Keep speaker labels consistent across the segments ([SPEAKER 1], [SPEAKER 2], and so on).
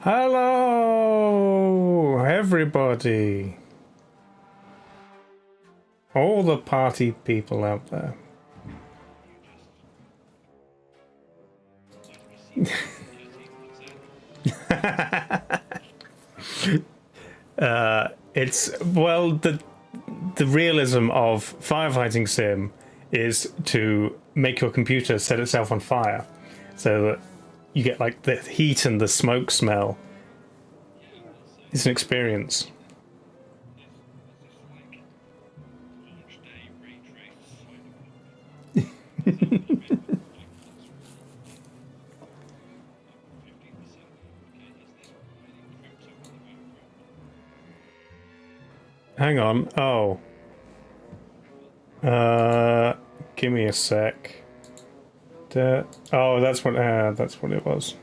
[SPEAKER 1] Hello, everybody. All the party people out there. The realism of firefighting sim is to make your computer set itself on fire, so that you get like the heat and the smoke smell. It's an experience. Hang on. Oh. Give me a sec. Oh, that's what it was.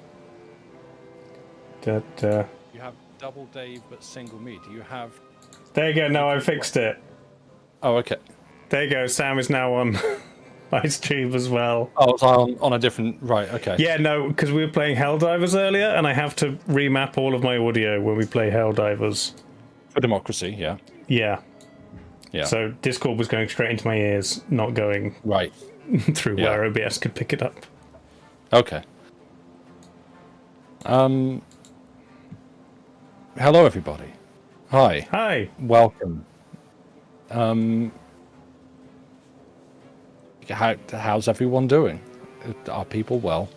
[SPEAKER 2] You have double Dave but single me. Do you have...
[SPEAKER 1] There you go. No, I fixed it.
[SPEAKER 2] Oh, okay.
[SPEAKER 1] There you go. Sam is now on my stream as well.
[SPEAKER 2] Oh, it's on a different... Right, okay.
[SPEAKER 1] Yeah, no, because we were playing Helldivers earlier, and I have to remap all of my audio when we play Helldivers.
[SPEAKER 2] For democracy, yeah.
[SPEAKER 1] Yeah.
[SPEAKER 2] Yeah.
[SPEAKER 1] So Discord was going straight into my ears, not going
[SPEAKER 2] right
[SPEAKER 1] through where OBS could pick it up.
[SPEAKER 2] Okay. Hello, everybody. Hi.
[SPEAKER 1] Hi.
[SPEAKER 2] Welcome. How's everyone doing? Are people well?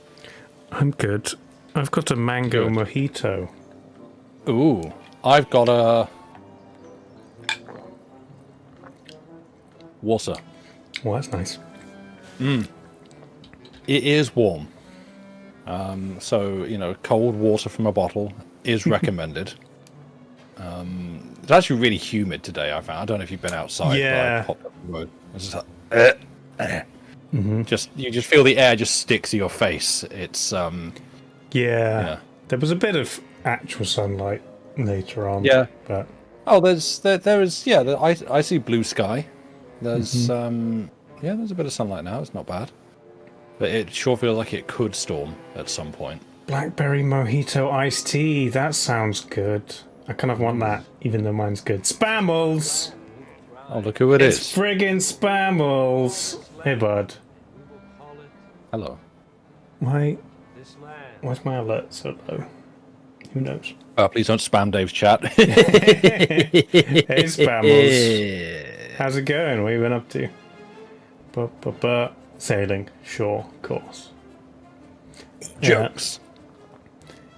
[SPEAKER 1] I'm good. I've got a mango mojito.
[SPEAKER 2] Ooh. I've got a... water.
[SPEAKER 1] Well, that's nice.
[SPEAKER 2] It is warm. So, you know, cold water from a bottle is recommended. It's actually really humid today, I found. I don't know if you've been outside.
[SPEAKER 1] Yeah.
[SPEAKER 2] But I popped up the road. It's just like, you just feel the air just sticks to your face. It's
[SPEAKER 1] yeah. There was a bit of actual sunlight later on.
[SPEAKER 2] Yeah.
[SPEAKER 1] But
[SPEAKER 2] there is I see blue sky. There's there's a bit of sunlight now. It's not bad, but it sure feels like it could storm at some point.
[SPEAKER 1] Blackberry mojito iced tea. That sounds good. I kind of want that, even though mine's good. Spammels.
[SPEAKER 2] Oh, look who it
[SPEAKER 1] It's
[SPEAKER 2] is!
[SPEAKER 1] friggin' Spammels. Hey, bud.
[SPEAKER 2] Hello.
[SPEAKER 1] Why's my alert so low? Who knows?
[SPEAKER 2] Please don't spam Dave's chat.
[SPEAKER 1] Hey, Spammels. How's it going? What have you been up to? Sailing. Sure, of course.
[SPEAKER 2] Jokes.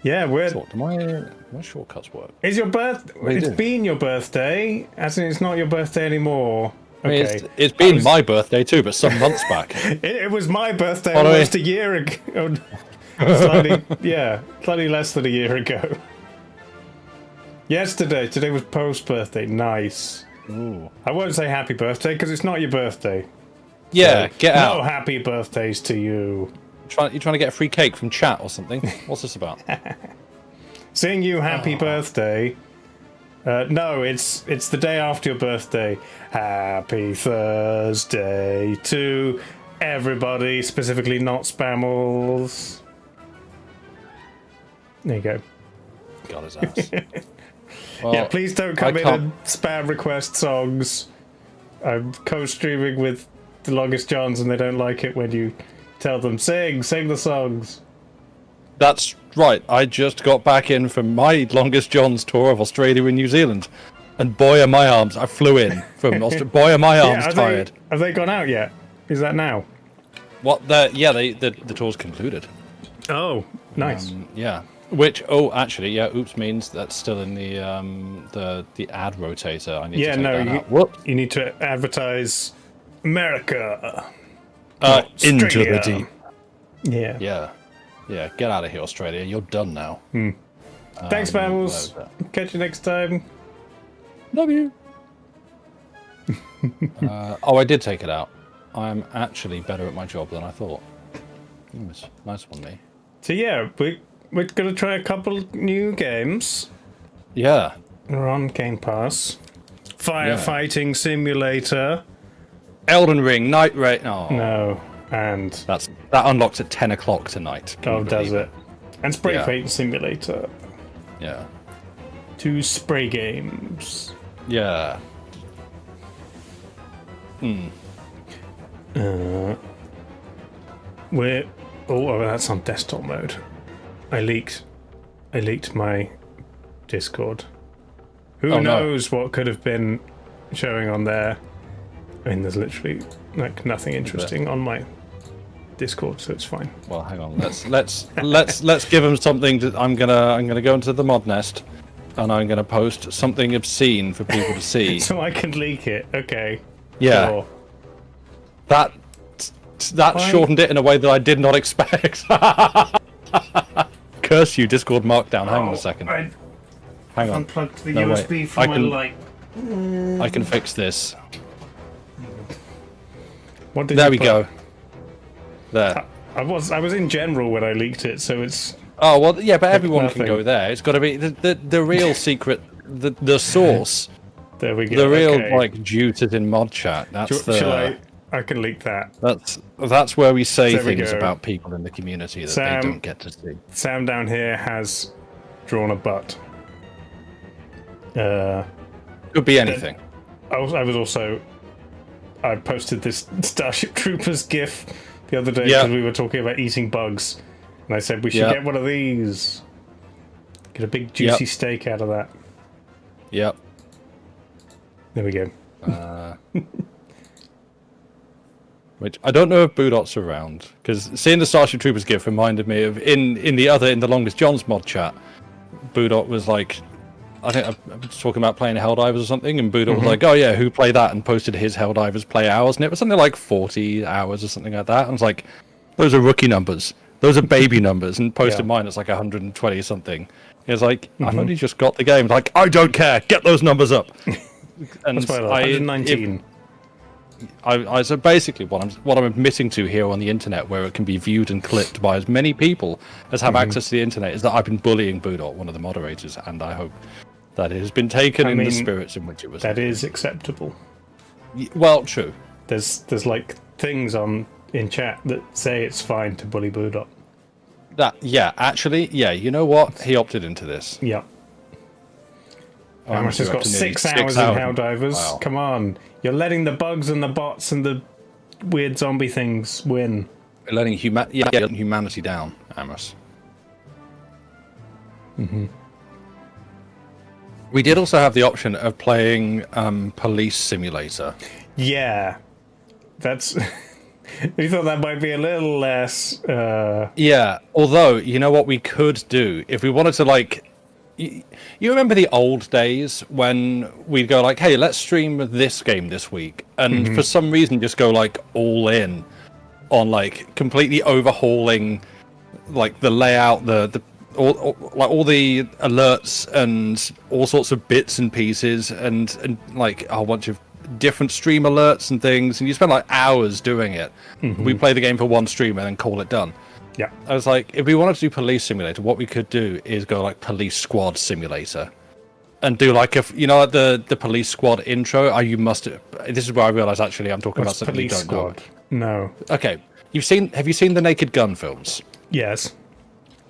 [SPEAKER 1] Yeah, we're...
[SPEAKER 2] So, do my shortcuts work?
[SPEAKER 1] Is your It's been your birthday, as in it's not your birthday anymore. Okay.
[SPEAKER 2] I mean, it's been my birthday too, but some months back.
[SPEAKER 1] It was my birthday almost a year ago. Slightly less than a year ago. Yesterday. Today was post-birthday. Nice.
[SPEAKER 2] Ooh.
[SPEAKER 1] I won't say happy birthday because it's not your birthday.
[SPEAKER 2] Yeah, so, get out.
[SPEAKER 1] No happy birthdays to you.
[SPEAKER 2] You trying to get a free cake from chat or something? What's this about?
[SPEAKER 1] Sing you happy birthday. No, it's the day after your birthday. Happy Thursday to everybody, specifically not Spammels. There you go.
[SPEAKER 2] Got his ass. Well,
[SPEAKER 1] yeah, please don't come in and spam request songs. I'm co-streaming with the Longest Johns and they don't like it when you tell them, sing the songs.
[SPEAKER 2] That's right. I just got back in from my Longest John's tour of Australia and New Zealand. And boy are my arms. I flew in from Australia. Boy are my arms tired.
[SPEAKER 1] Have they gone out yet? Is that now?
[SPEAKER 2] What? The tour's concluded.
[SPEAKER 1] Oh, nice.
[SPEAKER 2] Yeah. Which, oops, means that's still in the ad rotator. I need to take that out. Whoops.
[SPEAKER 1] You need to advertise America.
[SPEAKER 2] Into the deep.
[SPEAKER 1] Yeah.
[SPEAKER 2] Yeah. Yeah, get out of here, Australia. You're done now.
[SPEAKER 1] Thanks, Babbles. Catch you next time.
[SPEAKER 2] Love you. I did take it out. I'm actually better at my job than I thought. Nice one, me.
[SPEAKER 1] So yeah, we're going to try a couple new games.
[SPEAKER 2] Yeah.
[SPEAKER 1] We're on Game Pass. Firefighting Simulator.
[SPEAKER 2] Elden Ring, Night Raid. Oh.
[SPEAKER 1] No, and...
[SPEAKER 2] That unlocks at 10 o'clock tonight.
[SPEAKER 1] Oh, does it? And Spray Paint Simulator.
[SPEAKER 2] Yeah.
[SPEAKER 1] 2 spray games.
[SPEAKER 2] Yeah.
[SPEAKER 1] We're... Oh, that's on desktop mode. I leaked my Discord. Who knows what could have been showing on there? I mean, there's literally like nothing interesting on my Discord, so it's fine.
[SPEAKER 2] Well, hang on. Let's give them something. I'm gonna go into the mod nest, and I'm gonna post something obscene for people to see.
[SPEAKER 1] So I can leak it. Okay.
[SPEAKER 2] Yeah.
[SPEAKER 1] Sure.
[SPEAKER 2] That shortened it in a way that I did not expect. Curse you, Discord Markdown. Hang on a second.
[SPEAKER 1] I
[SPEAKER 2] Hang on.
[SPEAKER 1] unplugged the
[SPEAKER 2] No,
[SPEAKER 1] USB
[SPEAKER 2] wait.
[SPEAKER 1] from my light.
[SPEAKER 2] I can fix this.
[SPEAKER 1] What did
[SPEAKER 2] There
[SPEAKER 1] you
[SPEAKER 2] we
[SPEAKER 1] put?
[SPEAKER 2] go. There.
[SPEAKER 1] I was in general when I leaked it, so it's
[SPEAKER 2] Oh well, yeah, but everyone can
[SPEAKER 1] nothing.
[SPEAKER 2] go there. It's got to be the real secret, the source,
[SPEAKER 1] there we go.
[SPEAKER 2] the real
[SPEAKER 1] Okay.
[SPEAKER 2] like juice is in mod chat. That's
[SPEAKER 1] Shall I can leak that.
[SPEAKER 2] That's where we say
[SPEAKER 1] There we
[SPEAKER 2] things
[SPEAKER 1] go.
[SPEAKER 2] about people in the community that
[SPEAKER 1] Sam.
[SPEAKER 2] they don't get to see.
[SPEAKER 1] Sam down here has drawn a butt.
[SPEAKER 2] Could be anything.
[SPEAKER 1] I posted this Starship Troopers GIF the other day
[SPEAKER 2] Yeah.
[SPEAKER 1] because we were talking about eating bugs, and I said we should
[SPEAKER 2] Yeah.
[SPEAKER 1] get one of these. Get a big juicy steak out of that.
[SPEAKER 2] Yep.
[SPEAKER 1] There we go.
[SPEAKER 2] Which I don't know if Boodot's around, because seeing the Starship Troopers GIF reminded me of in the Longest John's mod chat. Boodot was like, I think I was talking about playing Helldivers or something, and Boodot was like, "Oh yeah, who played that?" and posted his Helldivers play hours, and it was something like 40 hours or something like that. And I was like, "Those are rookie numbers. Those are baby numbers." And posted mine, it's like 120 something. He was like, "I've only just got the game." Like, I don't care. Get those numbers up. And
[SPEAKER 1] That's 119.
[SPEAKER 2] So basically, what I'm admitting to here on the internet, where it can be viewed and clicked by as many people as have access to the internet, is that I've been bullying Boodot, one of the moderators, and I hope that it has been taken in the spirits in which it was.
[SPEAKER 1] That is acceptable.
[SPEAKER 2] Well, true.
[SPEAKER 1] There's like things in chat that say it's fine to bully Boodot.
[SPEAKER 2] Actually, you know what? He opted into this.
[SPEAKER 1] Yep.
[SPEAKER 2] Oh,
[SPEAKER 1] Amos has got 6 hours in Helldivers.
[SPEAKER 2] Wow.
[SPEAKER 1] Come on. You're letting the bugs and the bots and the weird zombie things win.
[SPEAKER 2] We're letting humanity down, Amos. We did also have the option of playing Police Simulator.
[SPEAKER 1] Yeah. That's... we thought that might be a little less...
[SPEAKER 2] Yeah, although, you know what we could do? If we wanted to, like... You remember the old days when we'd go like, hey, let's stream this game this week, and for some reason just go like all in on like completely overhauling like the layout, all the alerts and all sorts of bits and pieces, and like a whole bunch of different stream alerts and things, and you spend like hours doing it. We play the game for one stream and then call it done.
[SPEAKER 1] Yeah.
[SPEAKER 2] I was like, if we wanted to do Police Simulator, what we could do is go like Police Squad Simulator, and do like the Police Squad intro. This is where I realised actually I'm talking about something
[SPEAKER 1] Police
[SPEAKER 2] you don't
[SPEAKER 1] Squad? No.
[SPEAKER 2] know. Okay, have you seen the Naked Gun films?
[SPEAKER 1] Yes.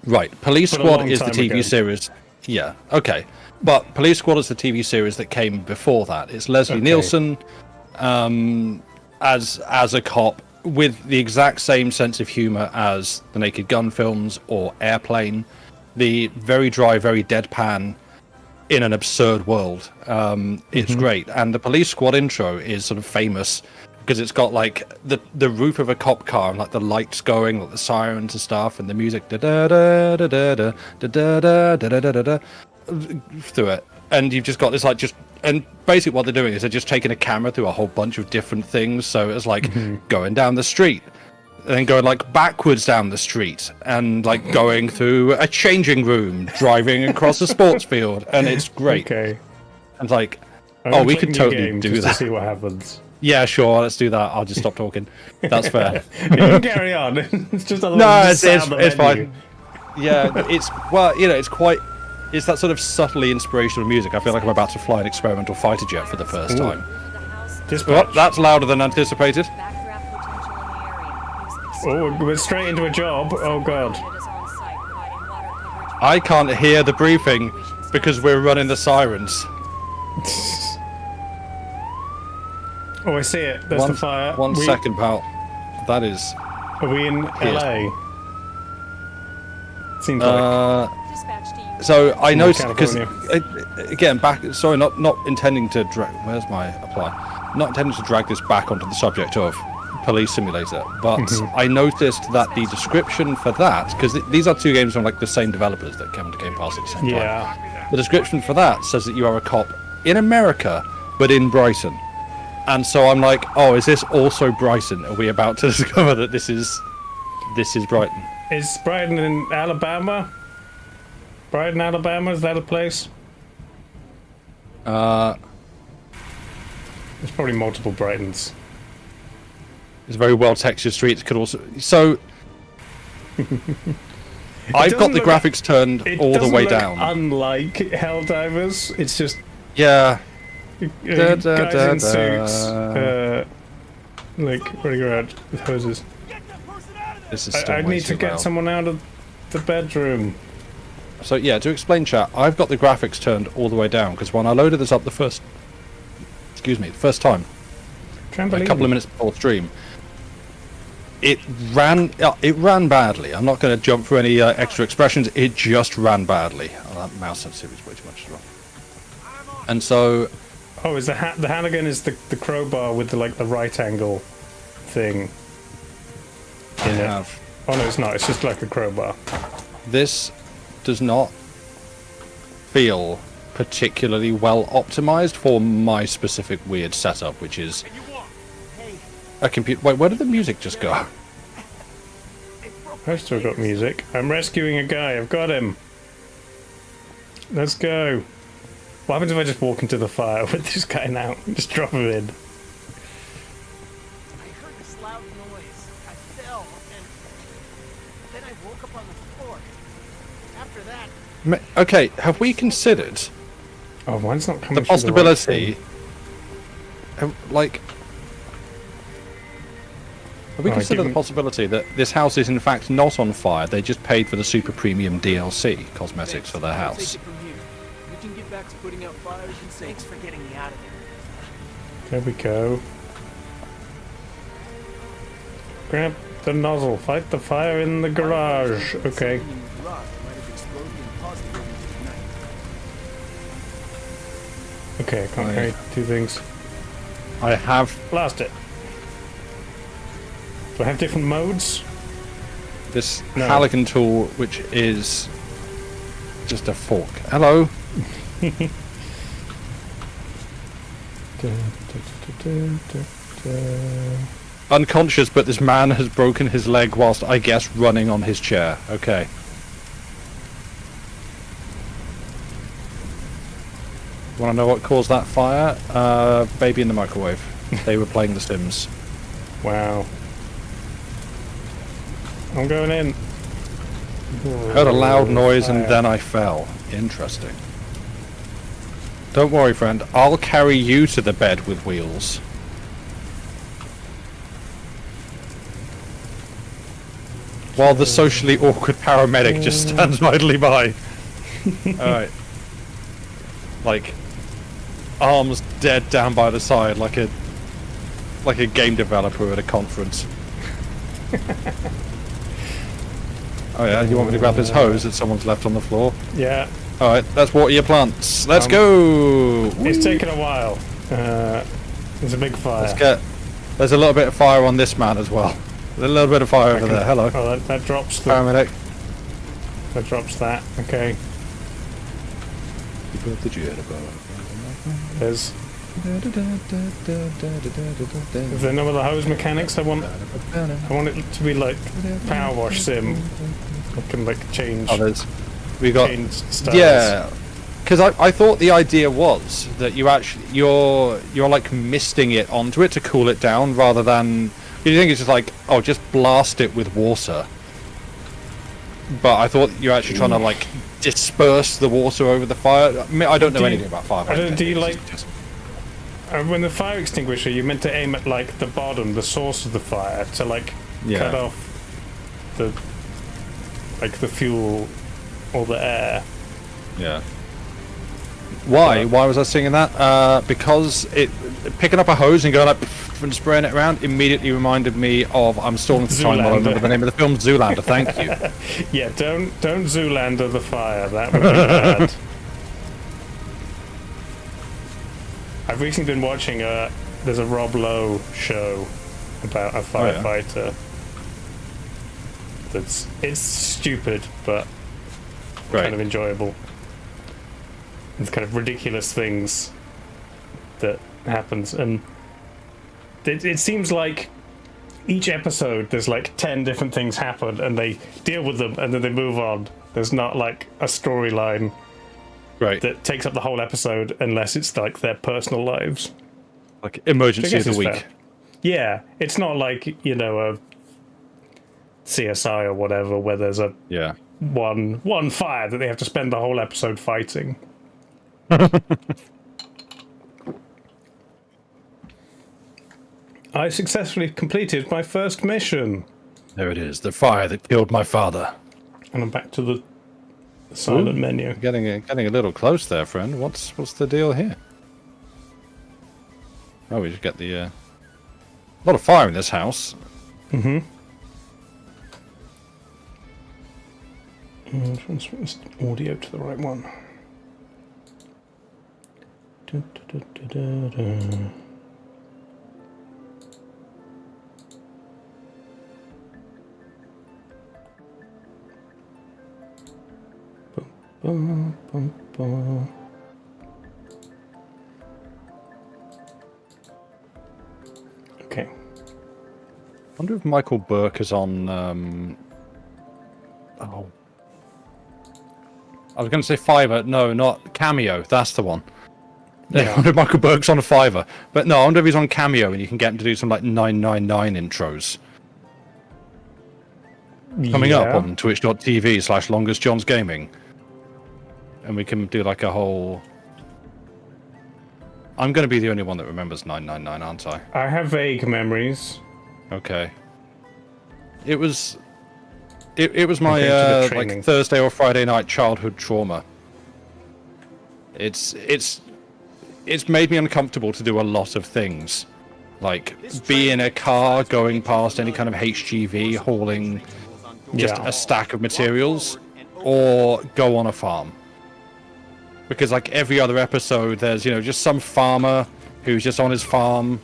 [SPEAKER 2] Right. Police
[SPEAKER 1] But a
[SPEAKER 2] Squad
[SPEAKER 1] long
[SPEAKER 2] is the
[SPEAKER 1] time
[SPEAKER 2] TV
[SPEAKER 1] ago.
[SPEAKER 2] series. Yeah. Okay. But Police Squad is the TV series that came before that. It's Leslie Nielsen, as a cop, with the exact same sense of humor as the Naked Gun films or Airplane, the very dry, very deadpan in an absurd world. It's great, and the Police Squad intro is sort of famous because it's got like the roof of a cop car and like the lights going, like the sirens and stuff, and the music da da da da da da da da da da da da through it, and you've just got this like and basically what they're doing is they're just taking a camera through a whole bunch of different things. So it's like going down the street, and then going like backwards down the street, and like going through a changing room, driving across a sports field, and it's great.
[SPEAKER 1] Okay.
[SPEAKER 2] And like,
[SPEAKER 1] I'm
[SPEAKER 2] we
[SPEAKER 1] gonna
[SPEAKER 2] could
[SPEAKER 1] click new
[SPEAKER 2] totally
[SPEAKER 1] game
[SPEAKER 2] do
[SPEAKER 1] just
[SPEAKER 2] that.
[SPEAKER 1] to see what happens.
[SPEAKER 2] Yeah, sure, let's do that. I'll just stop talking. That's fair.
[SPEAKER 1] You can carry on. It's just otherwise
[SPEAKER 2] No,
[SPEAKER 1] just
[SPEAKER 2] it's
[SPEAKER 1] sound the menu.
[SPEAKER 2] fine. Yeah, it's that sort of subtly inspirational music. I feel like I'm about to fly an experimental fighter jet for the first time.
[SPEAKER 1] Dispatch.
[SPEAKER 2] Oh, that's louder than anticipated.
[SPEAKER 1] Oh, we're straight into a job. Oh god.
[SPEAKER 2] I can't hear the briefing because we're running the sirens.
[SPEAKER 1] Oh, I see it. There's the fire.
[SPEAKER 2] One second, pal. That is...
[SPEAKER 1] Are we in LA? Seems like.
[SPEAKER 2] So I noticed, because
[SPEAKER 1] California.
[SPEAKER 2] again, sorry, not intending to drag. Where's my apply? Not intending to drag this back onto the subject of Police Simulator, but I noticed that the description for that, because these are two games from like the same developers that came to Game Pass at the same time.
[SPEAKER 1] Yeah.
[SPEAKER 2] The description for that says that you are a cop in America, but in Brighton. And so I'm like, oh, is this also Brighton? Are we about to discover that this is Brighton?
[SPEAKER 1] Is Brighton in Alabama? Brighton, Alabama, is that a place? There's probably multiple Brightons.
[SPEAKER 2] It's very well textured streets. Could also I've got the graphics turned all the way down.
[SPEAKER 1] Unlike Helldivers, it's just
[SPEAKER 2] yeah.
[SPEAKER 1] guys in suits, like running around with hoses.
[SPEAKER 2] This is still
[SPEAKER 1] I need to get someone out of the bedroom.
[SPEAKER 2] So yeah, to explain, chat, I've got the graphics turned all the way down because when I loaded this up the first time,
[SPEAKER 1] Trampoline.
[SPEAKER 2] a couple of minutes before stream, it ran badly. I'm not going to jump through any extra expressions. It just ran badly. Oh, that mouse sensitivity is way too much as well. And so,
[SPEAKER 1] oh, is the Hannigan is the crowbar with the right angle thing in it? Oh no, it's not. It's just like a crowbar.
[SPEAKER 2] This does not feel particularly well optimized for my specific weird setup, which is a computer. Wait, where did the music just go?
[SPEAKER 1] I've still got music. I'm rescuing a guy. I've got him. Let's go. What happens if I just walk into the fire with this guy now? Just drop him in.
[SPEAKER 3] I heard this loud noise. I fell, and then I woke up on the floor. After that...
[SPEAKER 2] Okay, have we considered
[SPEAKER 1] Oh, mine's not coming
[SPEAKER 2] the
[SPEAKER 1] through
[SPEAKER 2] possibility... Have we considered the possibility that this house is in fact not on fire, they just paid for the super premium DLC cosmetics for their house?
[SPEAKER 3] You can get back to putting out fires and thanks for getting me out of
[SPEAKER 1] There
[SPEAKER 3] there.
[SPEAKER 1] we go. Grab the nozzle. Fight the fire in the garage. Okay. Okay, I can't carry two things.
[SPEAKER 2] I have
[SPEAKER 1] Blast it. Do I have different modes?
[SPEAKER 2] this
[SPEAKER 1] No.
[SPEAKER 2] Halligan tool, which is just a fork. Hello. Unconscious, but this man has broken his leg whilst, I guess, running on his chair. Okay. Want to know what caused that fire? Baby in the microwave. They were playing The Sims.
[SPEAKER 1] Wow. I'm going in.
[SPEAKER 2] Heard a loud noise and then I fell. Interesting. Don't worry, friend. I'll carry you to the bed with wheels. While the socially awkward paramedic just stands idly by. Alright. Like, arms dead down by the side like a game developer at a conference. Oh yeah, you want me to grab this hose that someone's left on the floor?
[SPEAKER 1] Yeah.
[SPEAKER 2] Alright, let's water your plants. Let's go!
[SPEAKER 1] It's taken a while. There's a big fire.
[SPEAKER 2] There's a little bit of fire on this man as well. There's a little bit of fire over there. Hello.
[SPEAKER 1] Oh, that drops the...
[SPEAKER 2] Paramedic.
[SPEAKER 1] That drops that. Okay. There's... Is there no other hose mechanics? I want it to be like Power Wash Sim. I can like change.
[SPEAKER 2] Oh, we got
[SPEAKER 1] change styles.
[SPEAKER 2] Yeah, because I thought the idea was that you're like misting it onto it to cool it down rather than you think it's just like just blast it with water. But I thought you're actually trying to like disperse the water over the fire. I mean, I don't know anything about firefighting.
[SPEAKER 1] Do you like? When the fire extinguisher, you're meant to aim at like the bottom, the source of the fire, to like cut off the fuel or the air.
[SPEAKER 2] Yeah. Why? Why was I singing that? Because picking up a hose and going up and spraying it around immediately reminded me of I'm stalling for time while I remember the name of the film, Zoolander. Thank you.
[SPEAKER 1] Yeah, don't Zoolander the fire. That would be bad. I've recently been watching there's a Rob Lowe show about a firefighter. It's stupid, but kind of enjoyable. It's kind of ridiculous things that happens, and it seems like each episode there's like 10 different things happen, and they deal with them, and then they move on. There's not like a storyline that takes up the whole episode, unless it's like their personal lives.
[SPEAKER 2] Like emergency of the week.
[SPEAKER 1] Fair. Yeah, it's not like, you know, a CSI or whatever, where there's a one fire that they have to spend the whole episode fighting. I successfully completed my first mission.
[SPEAKER 2] There it is, the fire that killed my father.
[SPEAKER 1] And I'm back to the silent menu.
[SPEAKER 2] Getting a little close there, friend. What's the deal here? Oh, we just get the a lot of fire in this house.
[SPEAKER 1] Mm-hmm. Let's switch this audio to the right one. Okay.
[SPEAKER 2] I wonder if Michael Burke is on. Oh, I was going to say Fiverr. No, not Cameo. That's the one. Yeah. I wonder if Michael Burke's on a Fiverr. But no, I wonder if he's on Cameo and you can get him to do some like 999 intros. Coming up on twitch.tv/longestjohnsgaming. And we can do like a whole... I'm going to be the only one that remembers 999, aren't I?
[SPEAKER 1] I have vague memories.
[SPEAKER 2] Okay. It was my like Thursday or Friday night childhood trauma. It's made me uncomfortable to do a lot of things, like be in a car going past any kind of HGV hauling just a stack of materials, or go on a farm. Because like every other episode, there's just some farmer who's just on his farm,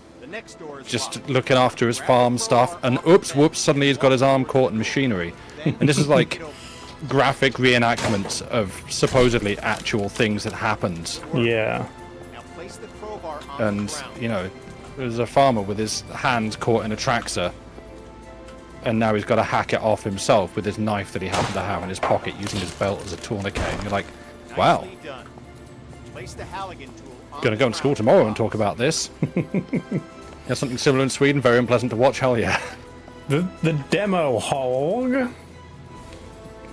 [SPEAKER 2] just looking after his farm stuff, and whoops, suddenly he's got his arm caught in machinery. And this is like graphic reenactments of supposedly actual things that happened.
[SPEAKER 1] Yeah.
[SPEAKER 2] And, there's a farmer with his hand caught in a tractor, and now he's got to hack it off himself with his knife that he happened to have in his pocket using his belt as a tourniquet. And you're like, wow. Gonna go to school tomorrow and talk about this. There's something similar in Sweden, very unpleasant to watch, hell yeah.
[SPEAKER 1] The demo hog.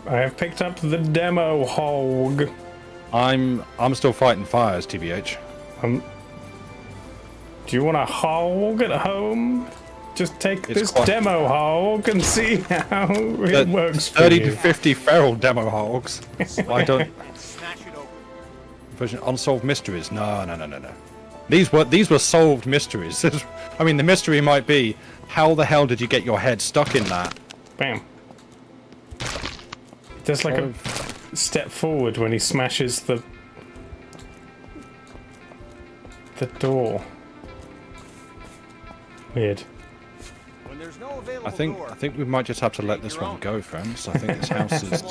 [SPEAKER 1] I have picked up the demo hog.
[SPEAKER 2] I'm still fighting fires, TBH.
[SPEAKER 1] Do you want a hog at home? Just take this demo hog and see how it works for
[SPEAKER 2] 30
[SPEAKER 1] you.
[SPEAKER 2] to 50 feral demo hogs. Why don't... Unsolved mysteries. No. These were solved mysteries. I mean, the mystery might be, how the hell did you get your head stuck in that?
[SPEAKER 1] Bam. There's like a step forward when he smashes the door. Weird.
[SPEAKER 2] I think we might just have to let this one go, friends. I think this house is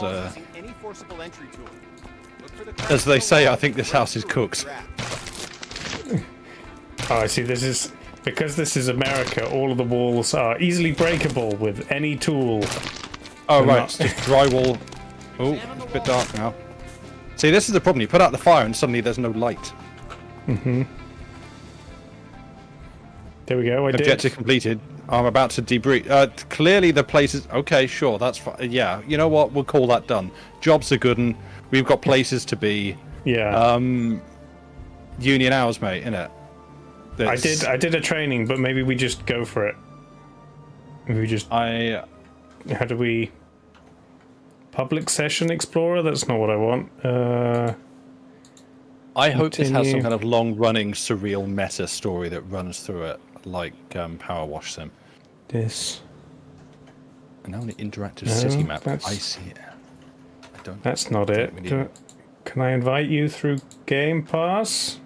[SPEAKER 2] as they say, I think this house is cooked.
[SPEAKER 1] Oh, I see. Because this is America, all of the walls are easily breakable with any tool.
[SPEAKER 2] Oh, right. It's just drywall. Oh, it's a bit dark now. See, this is the problem. You put out the fire and suddenly there's no light.
[SPEAKER 1] Mm-hmm. There we go.
[SPEAKER 2] Objective completed. I'm about to debrief. Clearly the place is... Okay, sure. That's fine. Yeah, you know what? We'll call that done. Jobs are good and we've got places to be.
[SPEAKER 1] Yeah.
[SPEAKER 2] Union hours, mate, innit?
[SPEAKER 1] I did a training, but maybe we just go for it. Maybe we just... How do we... Public Session Explorer? That's not what I want.
[SPEAKER 2] I hope this has some
[SPEAKER 1] Continue.
[SPEAKER 2] kind of long-running surreal meta story that runs through it, like Power Wash Sim.
[SPEAKER 1] This.
[SPEAKER 2] And now an interactive
[SPEAKER 1] No,
[SPEAKER 2] city map.
[SPEAKER 1] that's-
[SPEAKER 2] I see it. I don't.
[SPEAKER 1] That's not
[SPEAKER 2] think
[SPEAKER 1] it.
[SPEAKER 2] we need-
[SPEAKER 1] Can I invite you through Game Pass?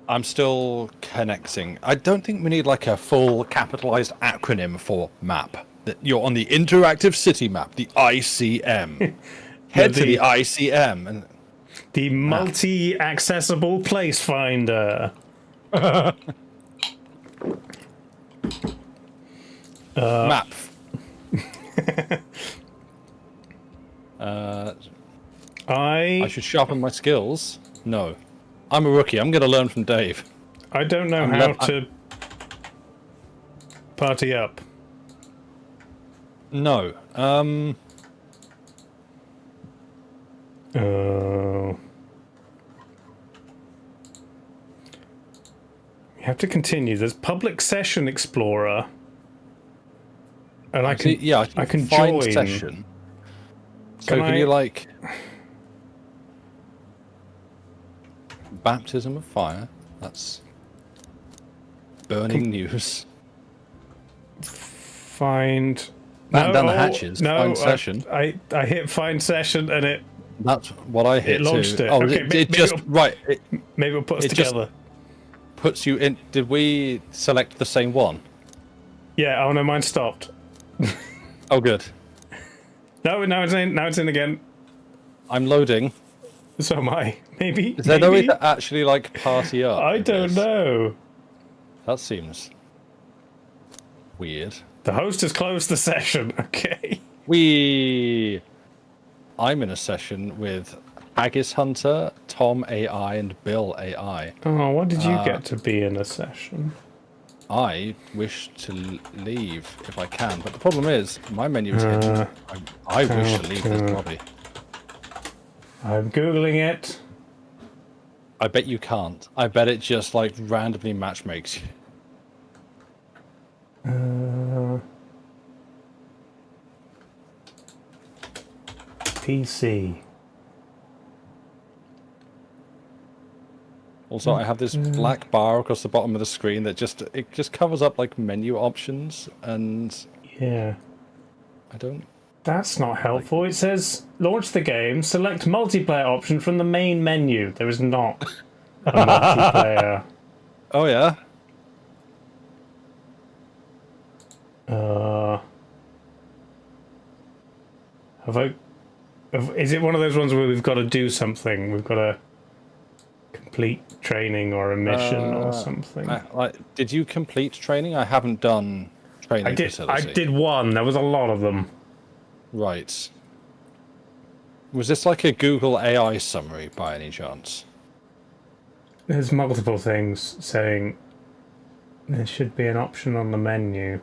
[SPEAKER 2] I'm still connecting. I don't think we need like a full capitalized acronym for map. That you're on the interactive city map, the ICM. Head to the ICM and
[SPEAKER 1] The multi-accessible place finder.
[SPEAKER 2] map. I
[SPEAKER 1] I
[SPEAKER 2] should sharpen my skills. No, I'm a rookie. I'm going to learn from Dave.
[SPEAKER 1] don't know how to party up.
[SPEAKER 2] No.
[SPEAKER 1] Oh. You have to continue. There's Public Session Explorer. And I can I can
[SPEAKER 2] find
[SPEAKER 1] join.
[SPEAKER 2] session. So
[SPEAKER 1] Can
[SPEAKER 2] can
[SPEAKER 1] I-
[SPEAKER 2] you like baptism of fire? That's burning news.
[SPEAKER 1] Find
[SPEAKER 2] Batten down the hatches, find session.
[SPEAKER 1] I hit find session and it
[SPEAKER 2] That's what I hit.
[SPEAKER 1] It launched
[SPEAKER 2] too.
[SPEAKER 1] it.
[SPEAKER 2] Oh,
[SPEAKER 1] Okay,
[SPEAKER 2] it
[SPEAKER 1] maybe
[SPEAKER 2] just
[SPEAKER 1] it'll-
[SPEAKER 2] right. It
[SPEAKER 1] maybe it'll put us
[SPEAKER 2] It just-
[SPEAKER 1] together.
[SPEAKER 2] puts you in. Did we select the same one?
[SPEAKER 1] Yeah, oh no, mine stopped.
[SPEAKER 2] Oh, good.
[SPEAKER 1] No, now it's in. Now it's in again.
[SPEAKER 2] I'm loading.
[SPEAKER 1] So am I. Maybe.
[SPEAKER 2] Is there no way
[SPEAKER 1] maybe?
[SPEAKER 2] to actually like party up?
[SPEAKER 1] I
[SPEAKER 2] with
[SPEAKER 1] don't
[SPEAKER 2] this?
[SPEAKER 1] know.
[SPEAKER 2] That seems weird.
[SPEAKER 1] The host has closed the session. Okay.
[SPEAKER 2] I'm in a session with Haggis Hunter, Tom AI, and Bill AI.
[SPEAKER 1] Oh, what did you get to be in a session?
[SPEAKER 2] I wish to leave if I can, but the problem is my menu is hidden. I wish to leave this lobby.
[SPEAKER 1] I'm googling it.
[SPEAKER 2] I bet you can't. I bet it just like randomly matchmakes you.
[SPEAKER 1] PC.
[SPEAKER 2] Also, I have this black bar across the bottom of the screen that just covers up like menu options, and
[SPEAKER 1] Yeah.
[SPEAKER 2] I don't.
[SPEAKER 1] That's not helpful. It says launch the game, select multiplayer option from the main menu. There is not a multiplayer.
[SPEAKER 2] Oh yeah.
[SPEAKER 1] Is it one of those ones where we've got to do something? We've got to complete training or a mission or something.
[SPEAKER 2] Did you complete training? I haven't done training
[SPEAKER 1] I
[SPEAKER 2] facility.
[SPEAKER 1] did one. There was a lot of them.
[SPEAKER 2] Right. Was this like a Google AI summary by any chance?
[SPEAKER 1] There's multiple things saying there should be an option on the menu.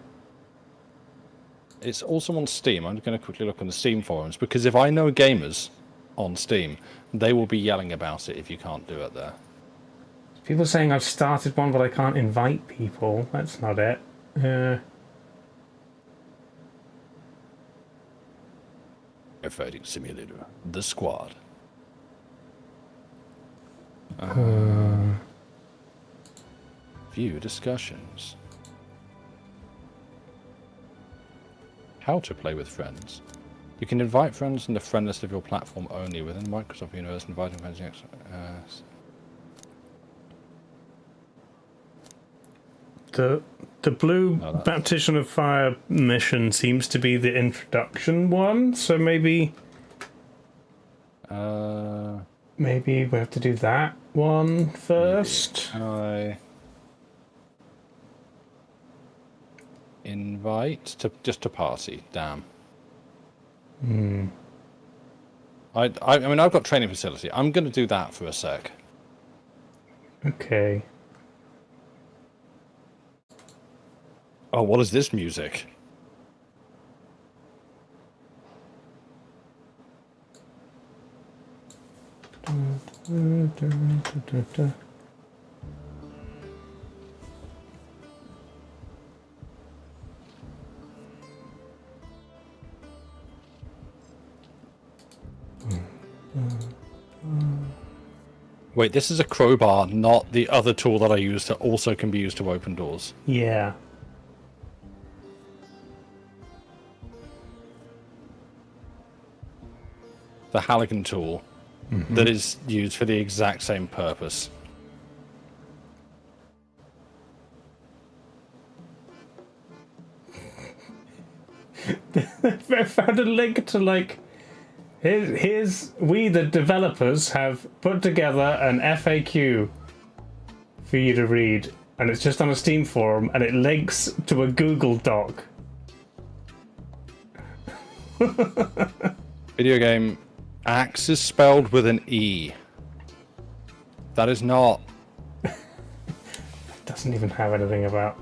[SPEAKER 2] It's also on Steam. I'm going to quickly look on the Steam forums, because if I know gamers on Steam, they will be yelling about it if you can't do it there.
[SPEAKER 1] People saying I've started one, but I can't invite people. That's not it.
[SPEAKER 2] Firefighting Simulator, the squad. View discussions. How to play with friends. You can invite friends in the friend list of your platform only within Microsoft Universe. Inviting friends.
[SPEAKER 1] The blue
[SPEAKER 2] that's-
[SPEAKER 1] Baptism of Fire mission seems to be the introduction one, so maybe we have to do that one first.
[SPEAKER 2] Can I invite to just to party? Damn. I mean, I've got training facility. I'm going to do that for a sec.
[SPEAKER 1] Okay.
[SPEAKER 2] Oh, what is this music? Wait, this is a crowbar, not the other tool that I use that also can be used to open doors.
[SPEAKER 1] Yeah.
[SPEAKER 2] The Halligan tool that is used for the exact same purpose.
[SPEAKER 1] I found a link to like. Here's we the developers have put together an FAQ for you to read, and it's just on a Steam forum, and it links to a Google Doc.
[SPEAKER 2] Video game axe is spelled with an E. That is not.
[SPEAKER 1] Doesn't even have anything about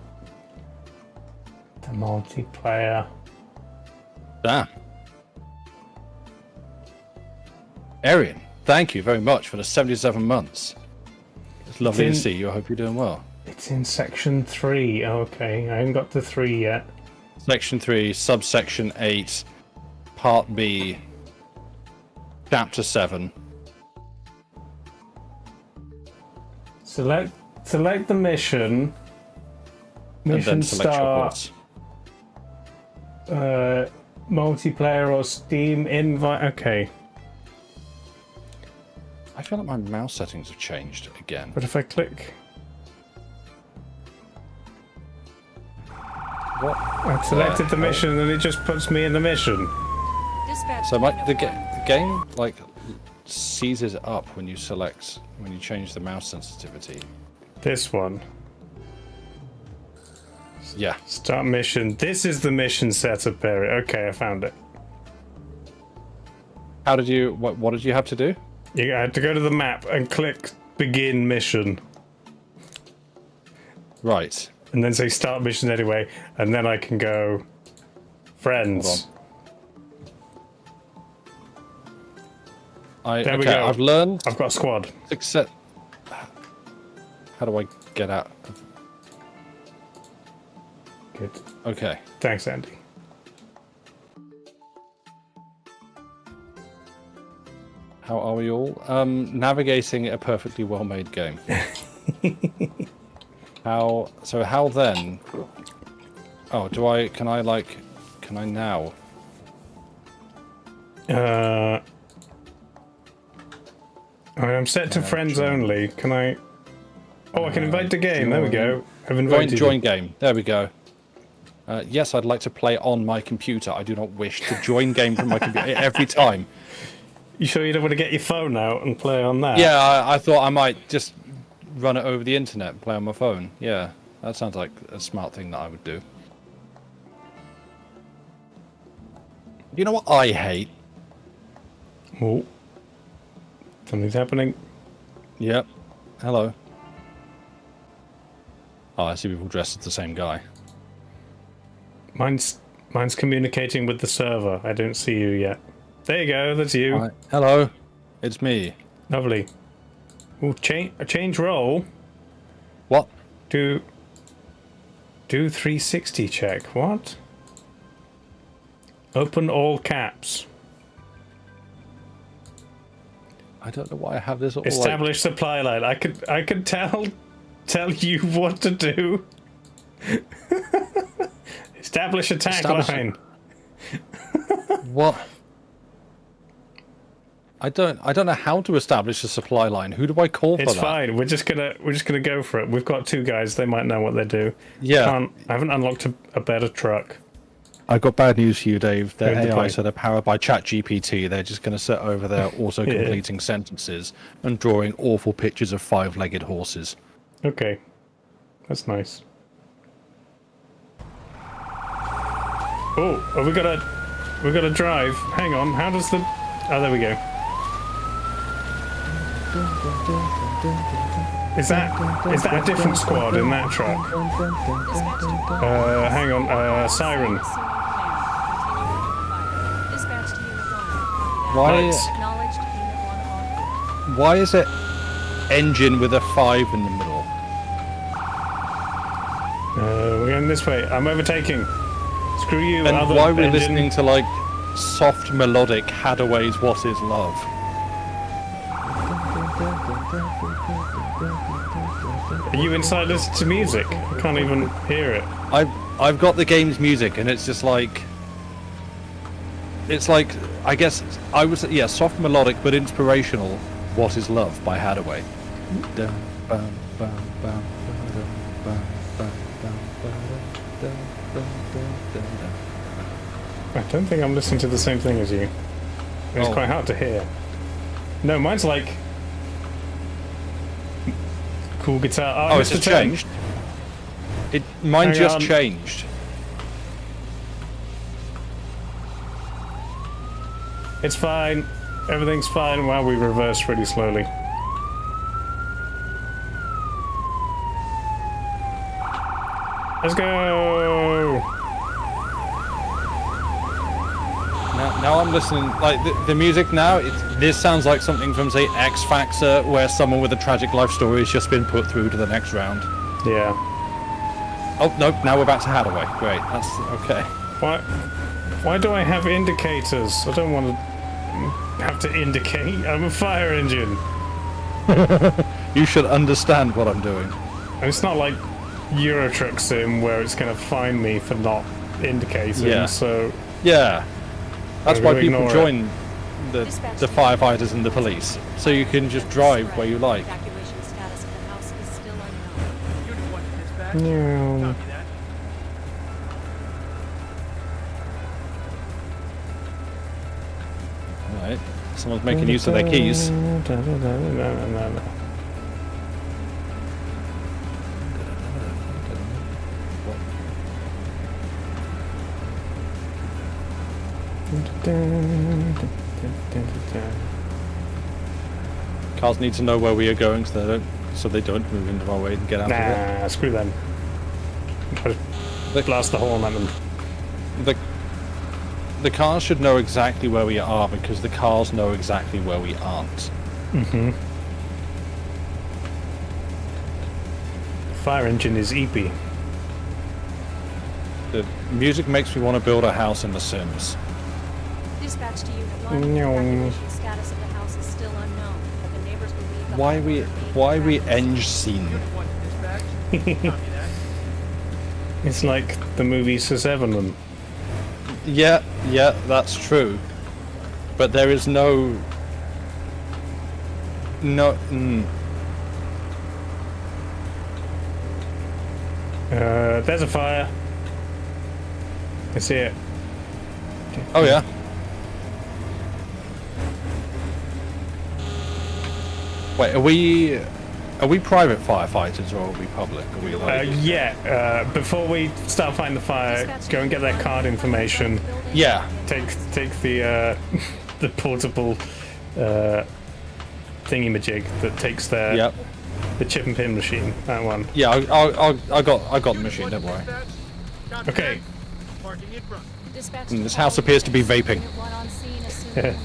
[SPEAKER 1] the multiplayer.
[SPEAKER 2] Damn. Arian, thank you very much for the 77 months. It's lovely to see you. I hope you're doing well.
[SPEAKER 1] It's in section 3. Okay, I haven't got to 3 yet.
[SPEAKER 2] Section 3, subsection 8, part B, chapter 7.
[SPEAKER 1] Select the mission.
[SPEAKER 2] And
[SPEAKER 1] Mission
[SPEAKER 2] then select your
[SPEAKER 1] start.
[SPEAKER 2] horse.
[SPEAKER 1] Multiplayer or Steam invite. Okay.
[SPEAKER 2] I feel like my mouse settings have changed again.
[SPEAKER 1] But if I click,
[SPEAKER 2] What?
[SPEAKER 1] I've selected the mission and it just puts me in the mission.
[SPEAKER 2] So the game like seizes up when you change the mouse sensitivity.
[SPEAKER 1] This one.
[SPEAKER 2] Yeah.
[SPEAKER 1] Start mission. This is the mission setup area. Okay, I found it.
[SPEAKER 2] How did you? What did you have to do?
[SPEAKER 1] You had to go to the map and click begin mission.
[SPEAKER 2] Right.
[SPEAKER 1] And then say start mission anyway. And then I can go friends. There we go.
[SPEAKER 2] I've learned.
[SPEAKER 1] I've got a squad.
[SPEAKER 2] Except, how do I get out?
[SPEAKER 1] Good.
[SPEAKER 2] Okay.
[SPEAKER 1] Thanks, Andy.
[SPEAKER 2] How are we all? Navigating a perfectly well-made game. How then? Oh, can I now?
[SPEAKER 1] I'm set to friends only. Can I? Oh, I can invite to game. There we go. I've invited
[SPEAKER 2] Join game. There we go. Yes, I'd like to play on my computer. I do not wish to join game from my computer every time.
[SPEAKER 1] You sure you don't want to get your phone out and play on that?
[SPEAKER 2] Yeah, I thought I might just run it over the internet and play on my phone. Yeah, that sounds like a smart thing that I would do. You know what I hate?
[SPEAKER 1] Oh. Something's happening.
[SPEAKER 2] Yep. Hello. Oh, I see people dressed as the same guy.
[SPEAKER 1] Mine's communicating with the server. I don't see you yet. There you go. That's you.
[SPEAKER 2] Right. Hello. It's me.
[SPEAKER 1] Lovely. Ooh, change role.
[SPEAKER 2] What?
[SPEAKER 1] Do 360 check. What? Open all caps.
[SPEAKER 2] I don't know why I have this all
[SPEAKER 1] Establish supply line. I could tell you what to do. Establish attack line.
[SPEAKER 2] What? I don't know how to establish a supply line. Who do I call for that?
[SPEAKER 1] It's fine. We're just gonna go for it. We've got 2 guys. They might know what they do.
[SPEAKER 2] Yeah.
[SPEAKER 1] I haven't unlocked a better truck.
[SPEAKER 2] I've got bad news for you, Dave. Their
[SPEAKER 1] Who's the
[SPEAKER 2] AI,
[SPEAKER 1] point?
[SPEAKER 2] so they're powered by ChatGPT. They're just going to sit over there auto-completing sentences and drawing awful pictures of 5-legged horses.
[SPEAKER 1] Okay, that's nice. Oh, we gotta drive. Hang on. How does the? Oh, there we go. Is that a different squad in that truck? Hang on. Siren.
[SPEAKER 2] Why is it engine with a 5 in the middle?
[SPEAKER 1] We're going this way. I'm overtaking. Screw you.
[SPEAKER 2] And
[SPEAKER 1] other
[SPEAKER 2] why are we
[SPEAKER 1] engine.
[SPEAKER 2] listening to like soft melodic Hadaway's What Is Love?
[SPEAKER 1] Are you inside listening to music? I can't even hear it.
[SPEAKER 2] I've got the game's music, and it's just like, it's like, I guess I was, yeah, soft melodic but inspirational. What is Love by Hadaway.
[SPEAKER 1] I don't think I'm listening to the same thing as you. It's quite hard to hear. No, mine's like cool guitar.
[SPEAKER 2] Oh, it's just changed. Mine just changed.
[SPEAKER 1] It's fine. Everything's fine. Wow, we reversed really slowly. Let's go.
[SPEAKER 2] Now I'm listening, like the music now, this sounds like something from, say, X Factor, where someone with a tragic life story has just been put through to the next round.
[SPEAKER 1] Yeah.
[SPEAKER 2] Oh, nope, now we're back to Hadaway. Great, that's okay.
[SPEAKER 1] Why do I have indicators? I don't want to have to indicate. I'm a fire engine.
[SPEAKER 2] You should understand what I'm doing.
[SPEAKER 1] And it's not like Euro Truck Sim where it's going to find me for not indicating, so...
[SPEAKER 2] Yeah. That's why people
[SPEAKER 1] ignore
[SPEAKER 2] join the firefighters and the police, so you can just drive where you like.
[SPEAKER 4] Evacuation status of the house is still unknown.
[SPEAKER 3] Unit 1 to dispatch.
[SPEAKER 1] No.
[SPEAKER 3] Copy that.
[SPEAKER 2] Alright, someone's making use of their keys. Cars need to know where we are going so they don't move into our way and get out of it.
[SPEAKER 1] Nah, screw them. Blast the horn at them.
[SPEAKER 2] The cars should know exactly where we are because the cars know exactly where we aren't.
[SPEAKER 1] Mm-hmm. Fire engine is EP.
[SPEAKER 2] The music makes me want to build a house in The Sims.
[SPEAKER 4] Dispatch to Unit 1.
[SPEAKER 1] No.
[SPEAKER 4] Evacuation status of the house is still unknown, but the neighbors believe the
[SPEAKER 2] Why we eng scene?
[SPEAKER 3] Unit 1 to dispatch. Copy that.
[SPEAKER 1] It's like the movie Seven.
[SPEAKER 2] Yeah, that's true. But there is no.
[SPEAKER 1] There's a fire. I see it.
[SPEAKER 2] Oh yeah. Wait, are we private firefighters or are we public? Are we like...
[SPEAKER 1] Before we start fighting the fire, go and get their card information.
[SPEAKER 2] Yeah.
[SPEAKER 1] Take the the portable thingy-majig that takes their the chip and pin machine. That one.
[SPEAKER 2] Yeah, I got the machine. Don't worry.
[SPEAKER 3] Copy
[SPEAKER 1] Okay.
[SPEAKER 3] that. Parking in front.
[SPEAKER 4] Dispatch
[SPEAKER 2] And this house appears to be vaping.
[SPEAKER 4] Unit 1 on scene, assume command.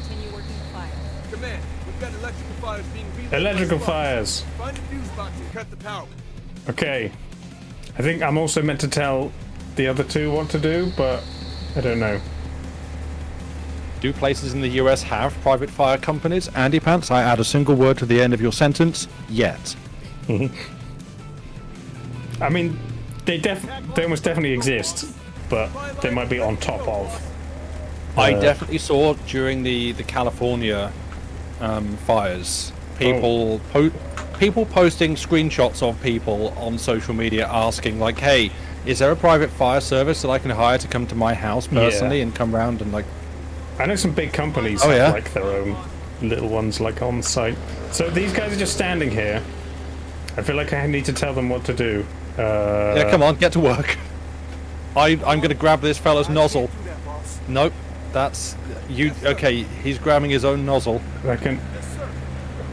[SPEAKER 4] Continue working the fire.
[SPEAKER 5] Command, we've got electrical fires being relayed.
[SPEAKER 1] Electrical
[SPEAKER 5] by
[SPEAKER 1] fires.
[SPEAKER 5] Find a fuse box and cut the power.
[SPEAKER 1] Okay. I think I'm also meant to tell the other two what to do, but I don't know.
[SPEAKER 2] Do places in the US have private fire companies? Andy Pants, I add a single word to the end of your sentence. Yet.
[SPEAKER 1] I mean, they almost definitely exist, but they might be on top of.
[SPEAKER 2] I definitely saw during the California fires people people posting screenshots of people on social media asking like, "Hey, is there a private fire service that I can hire to come to my house personally and come round and like?"
[SPEAKER 1] I know some big companies
[SPEAKER 2] Oh,
[SPEAKER 1] have
[SPEAKER 2] yeah?
[SPEAKER 1] like their own little ones like on site. So these guys are just standing here. I feel like I need to tell them what to do.
[SPEAKER 2] Yeah, come on, get to work. I'm gonna grab this fella's nozzle. Nope, that's you. Okay, he's grabbing his own nozzle.
[SPEAKER 1] I can.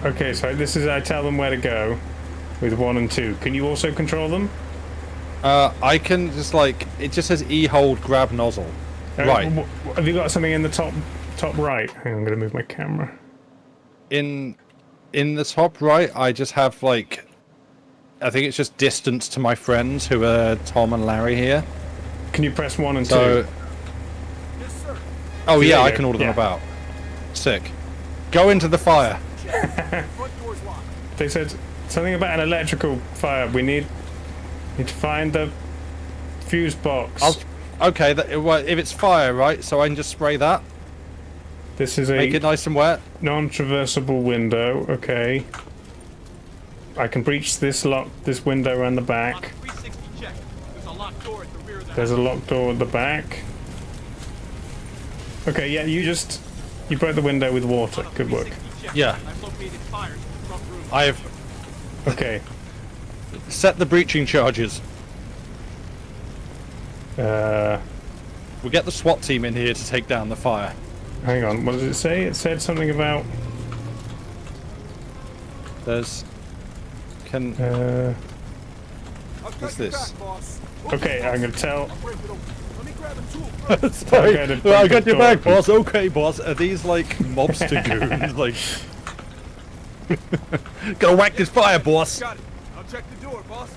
[SPEAKER 1] Okay, so this is I tell them where to go with 1 and 2. Can you also control them?
[SPEAKER 2] I can just like it just says E hold grab nozzle. Right.
[SPEAKER 1] Have you got something in the top right? Hang on, I'm gonna move my camera.
[SPEAKER 2] In the top right, I just have like, I think it's just distance to my friends who are Tom and Larry here.
[SPEAKER 1] Can you press 1 and 2?
[SPEAKER 2] So, oh
[SPEAKER 1] There
[SPEAKER 2] yeah,
[SPEAKER 1] you
[SPEAKER 2] I
[SPEAKER 1] go.
[SPEAKER 2] can order them
[SPEAKER 1] Yeah.
[SPEAKER 2] about. Sick. Go into the fire.
[SPEAKER 5] check. Front door's locked.
[SPEAKER 1] They said something about an electrical fire. We need to find the fuse box.
[SPEAKER 2] Okay, well, if it's fire, right? So I can just spray that.
[SPEAKER 1] This is
[SPEAKER 2] Make it
[SPEAKER 1] a
[SPEAKER 2] nice and wet.
[SPEAKER 1] non-traversable window. Okay. I can breach this window around the back.
[SPEAKER 5] 360 check. There's a locked door at the rear of the
[SPEAKER 1] There's a
[SPEAKER 5] house.
[SPEAKER 1] locked door at the back. Okay, yeah, you broke the window with water. Good work.
[SPEAKER 5] 360 check.
[SPEAKER 2] Yeah.
[SPEAKER 5] I've located fires in the front room.
[SPEAKER 2] I have
[SPEAKER 1] Okay.
[SPEAKER 2] set the breaching charges. We'll get the SWAT team in here to take down the fire.
[SPEAKER 1] Hang on. What did it say? It said something about.
[SPEAKER 2] There's... Can...
[SPEAKER 1] Uh,
[SPEAKER 5] I've got
[SPEAKER 2] What's
[SPEAKER 5] your
[SPEAKER 2] this?
[SPEAKER 5] back, boss.
[SPEAKER 1] okay, I'm gonna tell.
[SPEAKER 5] I'll break it open. Let me grab a tool first.
[SPEAKER 2] Sorry,
[SPEAKER 1] Okay,
[SPEAKER 2] well, I
[SPEAKER 1] the
[SPEAKER 2] got your
[SPEAKER 1] door
[SPEAKER 2] back,
[SPEAKER 1] open.
[SPEAKER 2] boss. Okay, boss. Are these like mobster goons? Like, gotta whack this fire, boss.
[SPEAKER 5] Got it. I'll check the door, boss.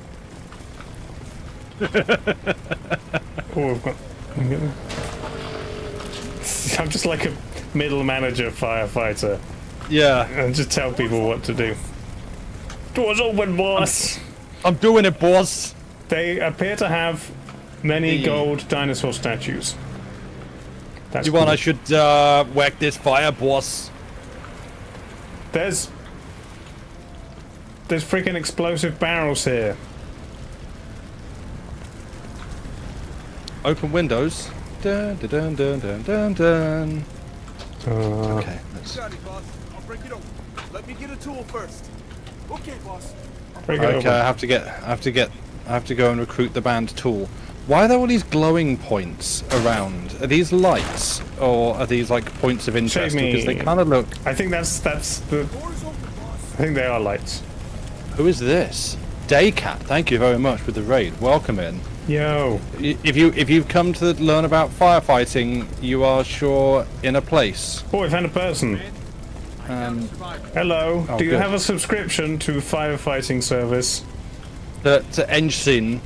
[SPEAKER 1] Oh, I've got. I'm just like a middle manager firefighter,
[SPEAKER 2] Yeah,
[SPEAKER 1] and just tell people what to do. Doors open, boss.
[SPEAKER 2] I'm doing it, boss.
[SPEAKER 1] They appear to have many
[SPEAKER 2] The-
[SPEAKER 1] gold dinosaur statues. That's
[SPEAKER 2] You want
[SPEAKER 1] cool.
[SPEAKER 2] I should whack this fire, boss?
[SPEAKER 1] There's freaking explosive barrels here.
[SPEAKER 2] Open windows. Dun dun dun dun dun dun dun. Okay, let's.
[SPEAKER 5] Got it, boss. I'll break it open. Let me get a tool first. Okay, boss.
[SPEAKER 1] Break it
[SPEAKER 2] Okay,
[SPEAKER 1] open.
[SPEAKER 2] I have to go and recruit the band tool. Why are there all these glowing points around? Are these lights or are these like points of interest?
[SPEAKER 1] me.
[SPEAKER 2] Because they kind of look.
[SPEAKER 1] I think that's the.
[SPEAKER 5] Door's open, boss.
[SPEAKER 1] I think they are lights.
[SPEAKER 2] Who is this? Daycat. Thank you very much with the raid. Welcome in.
[SPEAKER 1] Yo.
[SPEAKER 2] If you've come to learn about firefighting, you are sure in a place.
[SPEAKER 1] Oh, I found a person.
[SPEAKER 5] Survivor.
[SPEAKER 1] Hello.
[SPEAKER 2] Oh,
[SPEAKER 1] Do you
[SPEAKER 2] good.
[SPEAKER 1] have a subscription to firefighting service?
[SPEAKER 2] The Engsin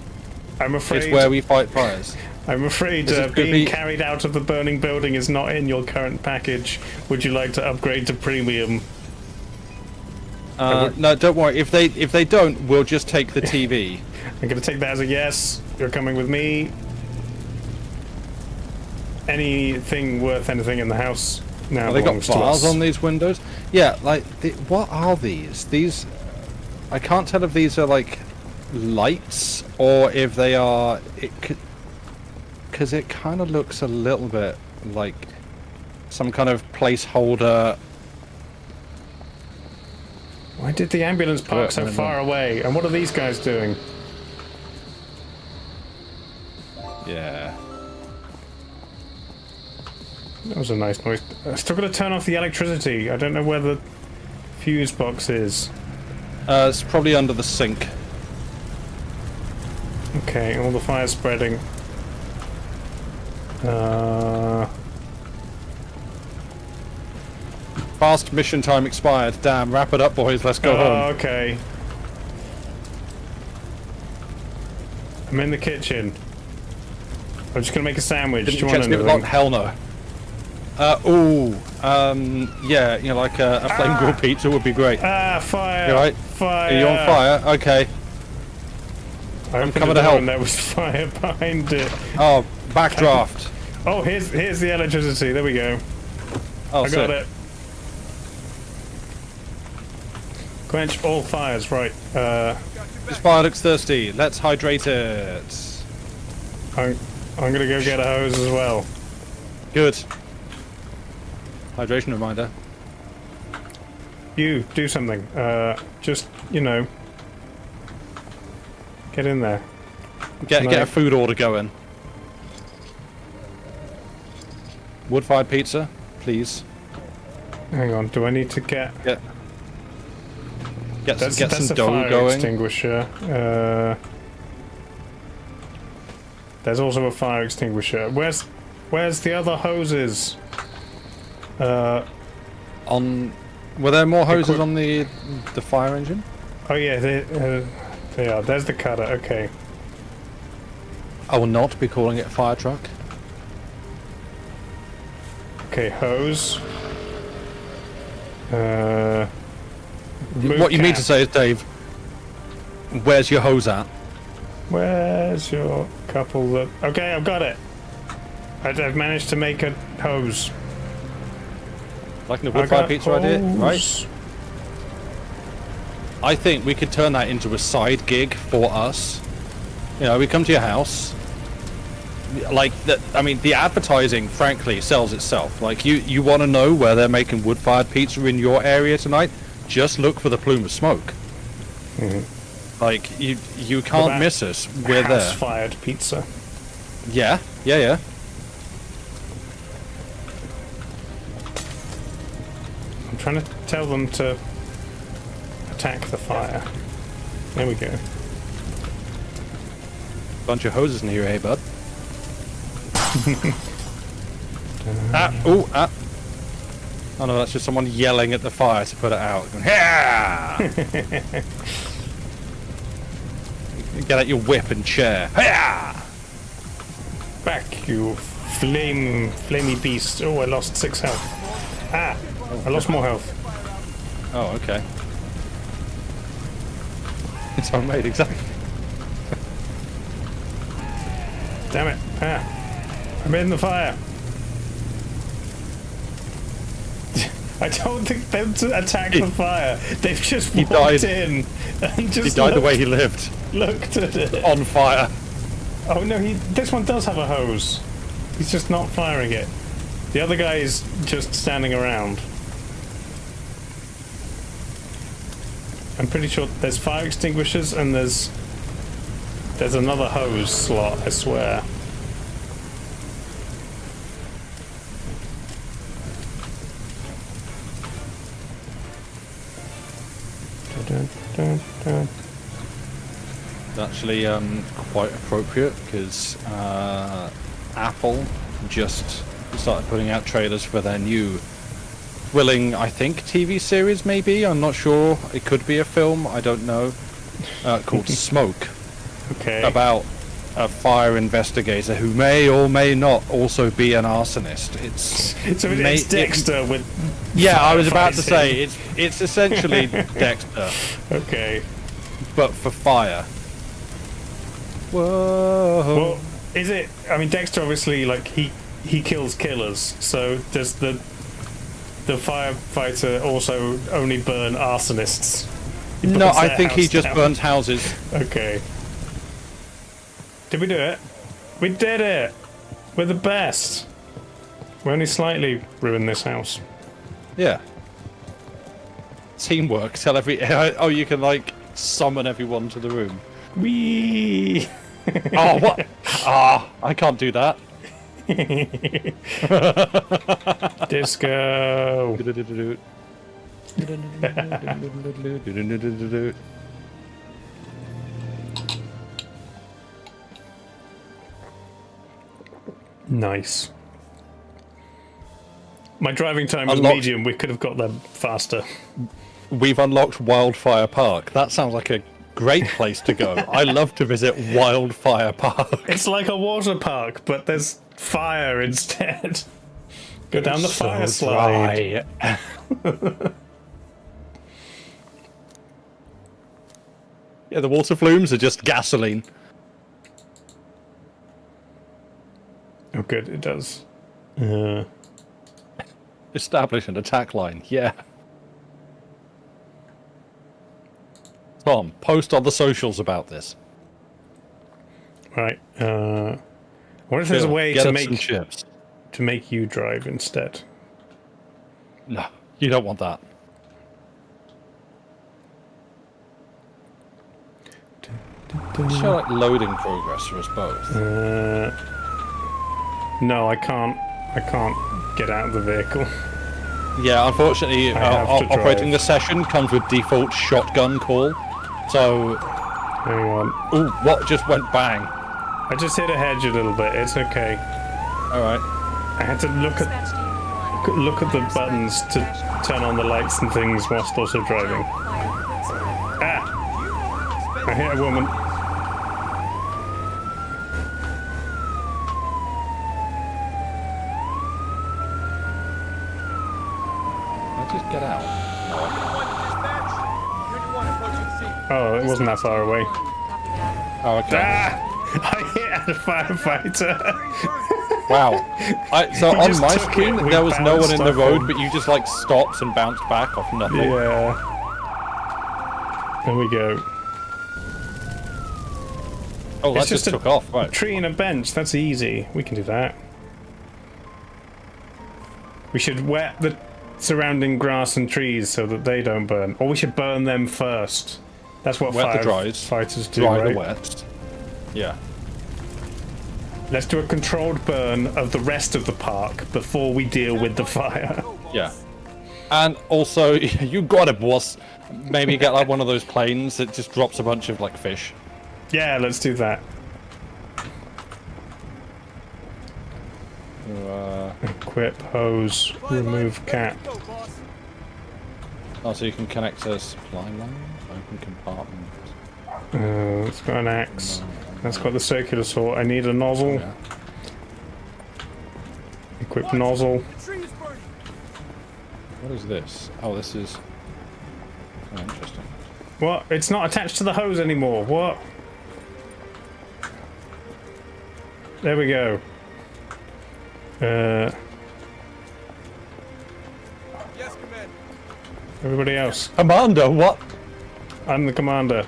[SPEAKER 1] I'm afraid.
[SPEAKER 2] is where we fight fires.
[SPEAKER 1] I'm afraid
[SPEAKER 2] This is gonna
[SPEAKER 1] being
[SPEAKER 2] be-
[SPEAKER 1] carried out of the burning building is not in your current package. Would you like to upgrade to premium?
[SPEAKER 2] No, don't worry. If they don't, we'll just take the TV.
[SPEAKER 1] I'm gonna take that as a yes. You're coming with me. Anything worth anything in the house now
[SPEAKER 2] Have they got
[SPEAKER 1] belongs to
[SPEAKER 2] bars
[SPEAKER 1] us.
[SPEAKER 2] on these windows? Yeah, like, what are these? These... I can't tell if these are, like, lights, or if they are... Because it kind of looks a little bit like some kind of placeholder...
[SPEAKER 1] Why did the ambulance park so far away? And what are these guys doing?
[SPEAKER 2] Yeah.
[SPEAKER 1] That was a nice noise. I'm still gonna turn off the electricity. I don't know where the fuse box is.
[SPEAKER 2] It's probably under the sink.
[SPEAKER 1] Okay, all the fire's spreading.
[SPEAKER 2] Fast mission time expired. Damn, wrap it up, boys. Let's go home.
[SPEAKER 1] Okay. I'm in the kitchen. I'm just gonna make a sandwich. Do you
[SPEAKER 2] Didn't
[SPEAKER 1] want
[SPEAKER 2] check it
[SPEAKER 1] anything?
[SPEAKER 2] locked? Hell no. Yeah, you know, like a flame grilled pizza would be great.
[SPEAKER 1] Ah, fire!
[SPEAKER 2] You alright?
[SPEAKER 1] Fire!
[SPEAKER 2] Are you on fire? Okay.
[SPEAKER 1] I opened
[SPEAKER 2] coming
[SPEAKER 1] the
[SPEAKER 2] to
[SPEAKER 1] door
[SPEAKER 2] help.
[SPEAKER 1] and there was fire behind it.
[SPEAKER 2] Oh, backdraft.
[SPEAKER 1] Oh, here's the electricity. There we go.
[SPEAKER 2] Oh,
[SPEAKER 1] I got it. Quench all fires. Right.
[SPEAKER 2] This fire looks thirsty. Let's hydrate it.
[SPEAKER 1] I'm gonna go get a hose as well.
[SPEAKER 2] Good. Hydration reminder.
[SPEAKER 1] You do something. Just get in there.
[SPEAKER 2] Get
[SPEAKER 1] Right.
[SPEAKER 2] a food order going. Wood-fired pizza, please.
[SPEAKER 1] Hang on. Do I need to get?
[SPEAKER 2] Get
[SPEAKER 1] That's
[SPEAKER 2] some
[SPEAKER 1] a
[SPEAKER 2] dough
[SPEAKER 1] fire
[SPEAKER 2] going.
[SPEAKER 1] extinguisher. There's also a fire extinguisher. Where's the other hoses?
[SPEAKER 2] Were there more hoses
[SPEAKER 1] Equip-
[SPEAKER 2] on the fire engine?
[SPEAKER 1] Oh yeah, they are. There's the cutter. Okay.
[SPEAKER 2] I will not be calling it a fire truck.
[SPEAKER 1] Okay, hose.
[SPEAKER 2] What you mean to say is, Dave, where's your hose at?
[SPEAKER 1] Where's your couple that... Okay, I've got it. I've managed to make a hose.
[SPEAKER 2] Like the
[SPEAKER 1] I
[SPEAKER 2] wood fire
[SPEAKER 1] got
[SPEAKER 2] pizza idea, right?
[SPEAKER 1] hose.
[SPEAKER 2] I think we could turn that into a side gig for us. You know, we come to your house. Like, the advertising, frankly, sells itself. Like, you want to know where they're making wood-fired pizza in your area tonight? Just look for the plume of smoke.
[SPEAKER 1] Mm-hmm.
[SPEAKER 2] Like, you can't miss us. We're there.
[SPEAKER 1] House-fired pizza.
[SPEAKER 2] Yeah.
[SPEAKER 1] I'm trying to tell them to attack the fire. There we go.
[SPEAKER 2] Bunch of hoses in here, hey, bud. Oh no, that's just someone yelling at the fire to put it out. Going, yeah! Get out your whip and chair. Yeah!
[SPEAKER 1] Back, you flamey beast. Oh, I lost 6 health. I lost more health.
[SPEAKER 2] Oh, okay. It's homemade, exactly.
[SPEAKER 1] Damn it. I'm in the fire. I don't think them to attack the fire. They've just walked in and just
[SPEAKER 2] He died the way he lived.
[SPEAKER 1] Looked at it.
[SPEAKER 2] On fire.
[SPEAKER 1] Oh no, this one does have a hose. He's just not firing it. The other guy is just standing around. I'm pretty sure there's fire extinguishers and there's another hose slot, I swear.
[SPEAKER 2] It's actually quite appropriate because Apple just started putting out trailers for their new thrilling, I think, TV series maybe, I'm not sure, it could be a film, I don't know, called Smoke.
[SPEAKER 1] Okay.
[SPEAKER 2] About a fire investigator who may or may not also be an arsonist.
[SPEAKER 1] It's Dexter with...
[SPEAKER 2] Yeah, I was about to say, it's essentially Dexter.
[SPEAKER 1] Okay.
[SPEAKER 2] But for fire. Whoa.
[SPEAKER 1] Well, is it... I mean, Dexter obviously, like, he kills killers, so does the firefighter also only burn arsonists?
[SPEAKER 2] No, I think he just burns houses.
[SPEAKER 1] Okay. Did we do it? We did it! We're the best! We only slightly ruined this house.
[SPEAKER 2] Yeah. Teamwork. Tell oh, you can, like, summon everyone to the room.
[SPEAKER 1] Whee!
[SPEAKER 2] Oh, what? I can't do that.
[SPEAKER 1] Disco! Nice. My driving time was medium. We could have got there faster.
[SPEAKER 2] We've unlocked Wildfire Park. That sounds like a great place to go. I love to visit Wildfire Park.
[SPEAKER 1] It's like a water park, but there's fire instead. Go down the fire slide.
[SPEAKER 2] Yeah, the water flumes are just gasoline.
[SPEAKER 1] Oh, good, it does.
[SPEAKER 2] Establish an attack line, yeah. Tom, post on the socials about this.
[SPEAKER 1] Right. What if there's a way
[SPEAKER 2] Get
[SPEAKER 1] to
[SPEAKER 2] us
[SPEAKER 1] make
[SPEAKER 2] some chips.
[SPEAKER 1] to make you drive instead?
[SPEAKER 2] No, you don't want that. Show like loading progress for us both.
[SPEAKER 1] No, I can't. I can't get out of the vehicle.
[SPEAKER 2] Yeah, unfortunately, operating
[SPEAKER 1] drive.
[SPEAKER 2] the session comes with default shotgun call. So,
[SPEAKER 1] Hang on.
[SPEAKER 2] ooh, what just went bang?
[SPEAKER 1] I just hit a hedge a little bit. It's okay.
[SPEAKER 2] All right.
[SPEAKER 1] I had to look at the buttons to turn on the lights and things whilst also driving. Ah! I hit a woman.
[SPEAKER 2] I'll just get out.
[SPEAKER 5] 1 approaching scene.
[SPEAKER 1] Oh, it wasn't that far away.
[SPEAKER 4] Copy that.
[SPEAKER 2] Oh, okay.
[SPEAKER 1] Ah! I hit a firefighter.
[SPEAKER 2] Wow. So
[SPEAKER 1] He
[SPEAKER 2] on
[SPEAKER 1] just
[SPEAKER 2] my
[SPEAKER 1] took
[SPEAKER 2] screen,
[SPEAKER 1] it, we
[SPEAKER 2] there was no one
[SPEAKER 1] bounced
[SPEAKER 2] in the
[SPEAKER 1] off
[SPEAKER 2] road,
[SPEAKER 1] him.
[SPEAKER 2] but you just like stopped and bounced back off nothing.
[SPEAKER 1] Yeah. There we go.
[SPEAKER 2] Oh, that
[SPEAKER 1] It's
[SPEAKER 2] just
[SPEAKER 1] just a
[SPEAKER 2] took off. Right.
[SPEAKER 1] Tree and a bench. That's easy. We can do that. We should wet the surrounding grass and trees so that they don't burn. Or we should burn them first. That's what
[SPEAKER 2] Wet the dries,
[SPEAKER 1] firefighters do,
[SPEAKER 2] dry
[SPEAKER 1] right?
[SPEAKER 2] the wet. Yeah.
[SPEAKER 1] Let's do a controlled burn of the rest of the park before we deal with the fire.
[SPEAKER 2] Yeah. And also, you got it, boss. Maybe get like one of those planes that just drops a bunch of like fish.
[SPEAKER 1] Yeah, let's do that. Equip, hose, remove cap.
[SPEAKER 5] Go, boss.
[SPEAKER 2] Oh, so you can connect a supply line, open compartment.
[SPEAKER 1] It's got an axe. That's got the circular saw. I need a nozzle.
[SPEAKER 2] Yeah.
[SPEAKER 1] Equip nozzle.
[SPEAKER 5] The tree is burning.
[SPEAKER 2] What is this? Oh, this is. Oh, interesting.
[SPEAKER 1] What? It's not attached to the hose anymore. What? There we go.
[SPEAKER 5] Yes, Commander.
[SPEAKER 1] Everybody else.
[SPEAKER 2] Commander, what?
[SPEAKER 1] I'm the commander.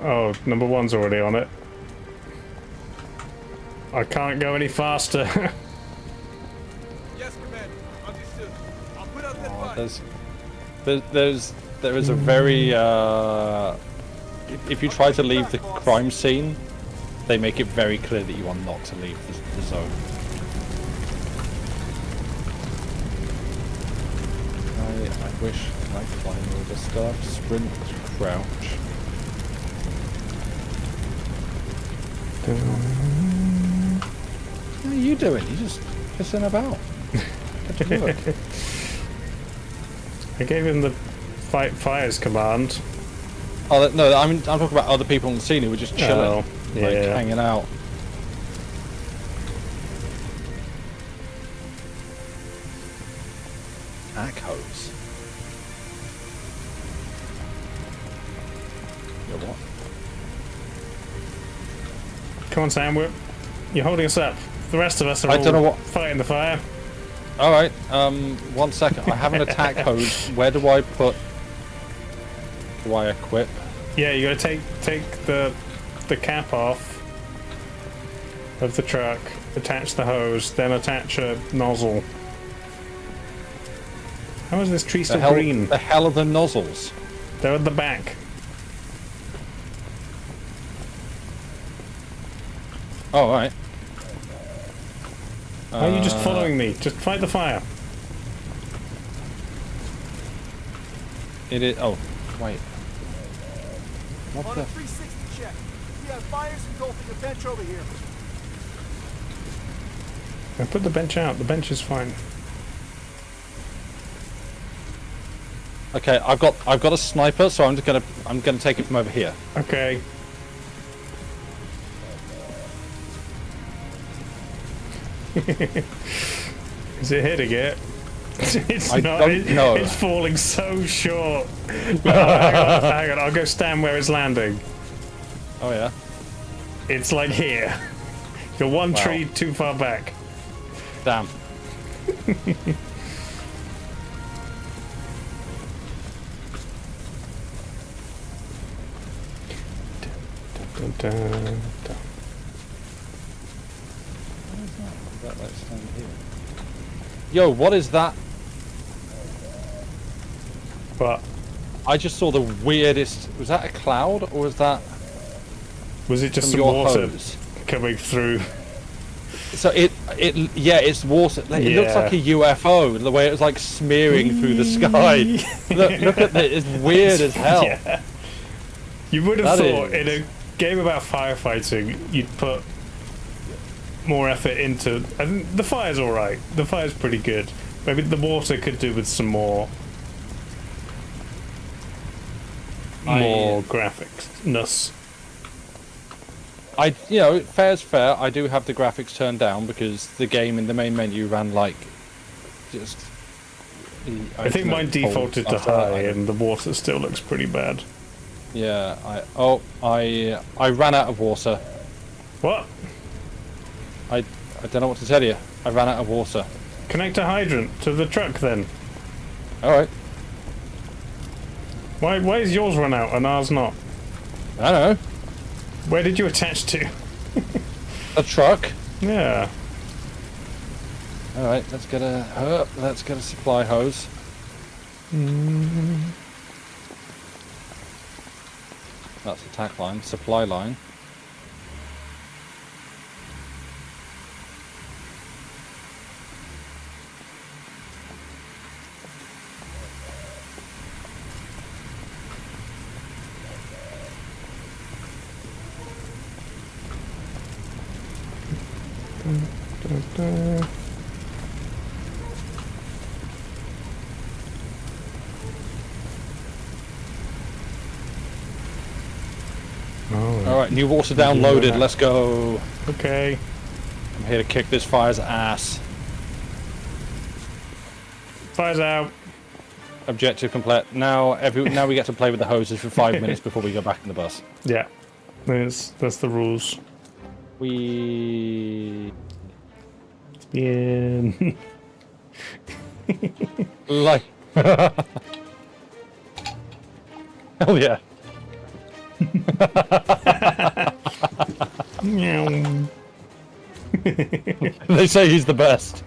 [SPEAKER 1] Oh, number one's already on it. I can't go any faster.
[SPEAKER 5] Yes, Commander. Understood. I'll put out that fire.
[SPEAKER 2] There is a very if you try to leave the crime scene, they make it very clear that you are not to leave the zone. I wish I could find all this stuff. Sprint, crouch. What are you doing? You just pissing about. Get to work.
[SPEAKER 1] I gave him the fight fires command.
[SPEAKER 2] Oh no! I'm talking about other people on the scene who were just chilling,
[SPEAKER 1] Oh,
[SPEAKER 2] like
[SPEAKER 1] yeah.
[SPEAKER 2] hanging out. Ack hose. You know what?
[SPEAKER 1] Come on, Sam. You're holding us up. The rest of us are
[SPEAKER 2] I
[SPEAKER 1] all
[SPEAKER 2] don't know what-
[SPEAKER 1] fighting the fire.
[SPEAKER 2] All right. 1 second. I have an attack hose. Where do I put? Do I equip?
[SPEAKER 1] Yeah, you gotta take the cap off of the truck, attach the hose, then attach a nozzle. How is this tree still green?
[SPEAKER 2] The hell are the nozzles?
[SPEAKER 1] They're at the back.
[SPEAKER 2] Oh, all right.
[SPEAKER 1] Why are you just following me? Just fight the fire.
[SPEAKER 2] It is. Oh, wait. What
[SPEAKER 5] On
[SPEAKER 2] the?
[SPEAKER 5] a 360 check. We have fires engulfing a bench over here.
[SPEAKER 1] I put the bench out. The bench is fine.
[SPEAKER 2] Okay, I've got a sniper, so I'm gonna take it from over here.
[SPEAKER 1] Okay. Is it hitting it? It's
[SPEAKER 2] I
[SPEAKER 1] not.
[SPEAKER 2] don't know.
[SPEAKER 1] It's falling so short. Hang on. I'll go stand where it's landing.
[SPEAKER 2] Oh yeah.
[SPEAKER 1] It's like here. You're one
[SPEAKER 2] Wow.
[SPEAKER 1] tree too far back.
[SPEAKER 2] Damn.
[SPEAKER 1] Dun, dun, dun.
[SPEAKER 2] Let's stand here. Yo, what is that?
[SPEAKER 1] But
[SPEAKER 2] I just saw the weirdest. Was that a cloud or was that
[SPEAKER 1] was it just
[SPEAKER 2] from
[SPEAKER 1] some
[SPEAKER 2] your
[SPEAKER 1] water
[SPEAKER 2] hose?
[SPEAKER 1] coming through?
[SPEAKER 2] So yeah, it's water. It looks
[SPEAKER 1] Yeah.
[SPEAKER 2] like a UFO. The way it was like smearing through the sky. look at it. It's weird as hell.
[SPEAKER 1] Yeah. You would have
[SPEAKER 2] That
[SPEAKER 1] thought
[SPEAKER 2] is-
[SPEAKER 1] in a game about firefighting, you'd put more effort into. I think the fire's all right. The fire's pretty good. Maybe the water could do with some more graphics-ness.
[SPEAKER 2] Fair's fair. I do have the graphics turned down because the game in the main menu ran like just
[SPEAKER 1] I think mine defaulted to high, and the water still looks pretty bad.
[SPEAKER 2] Yeah, I ran out of water.
[SPEAKER 1] What?
[SPEAKER 2] I don't know what to tell you. I ran out of water.
[SPEAKER 1] Connect a hydrant to the truck then.
[SPEAKER 2] Alright.
[SPEAKER 1] Why is yours run out and ours not?
[SPEAKER 2] I don't know.
[SPEAKER 1] Where did you attach to?
[SPEAKER 2] A truck?
[SPEAKER 1] Yeah.
[SPEAKER 2] Alright, let's get a supply hose. That's the tack line, supply line. Alright, new water downloaded, let's go.
[SPEAKER 1] Okay.
[SPEAKER 2] I'm here to kick this fire's ass.
[SPEAKER 1] Fire's out.
[SPEAKER 2] Objective complete. Now we get to play with the hoses for 5 minutes before we go back in the bus.
[SPEAKER 1] Yeah. That's the rules.
[SPEAKER 2] We...
[SPEAKER 1] Yeah.
[SPEAKER 2] Like... Hell yeah.
[SPEAKER 1] Meow.
[SPEAKER 2] They say he's the best.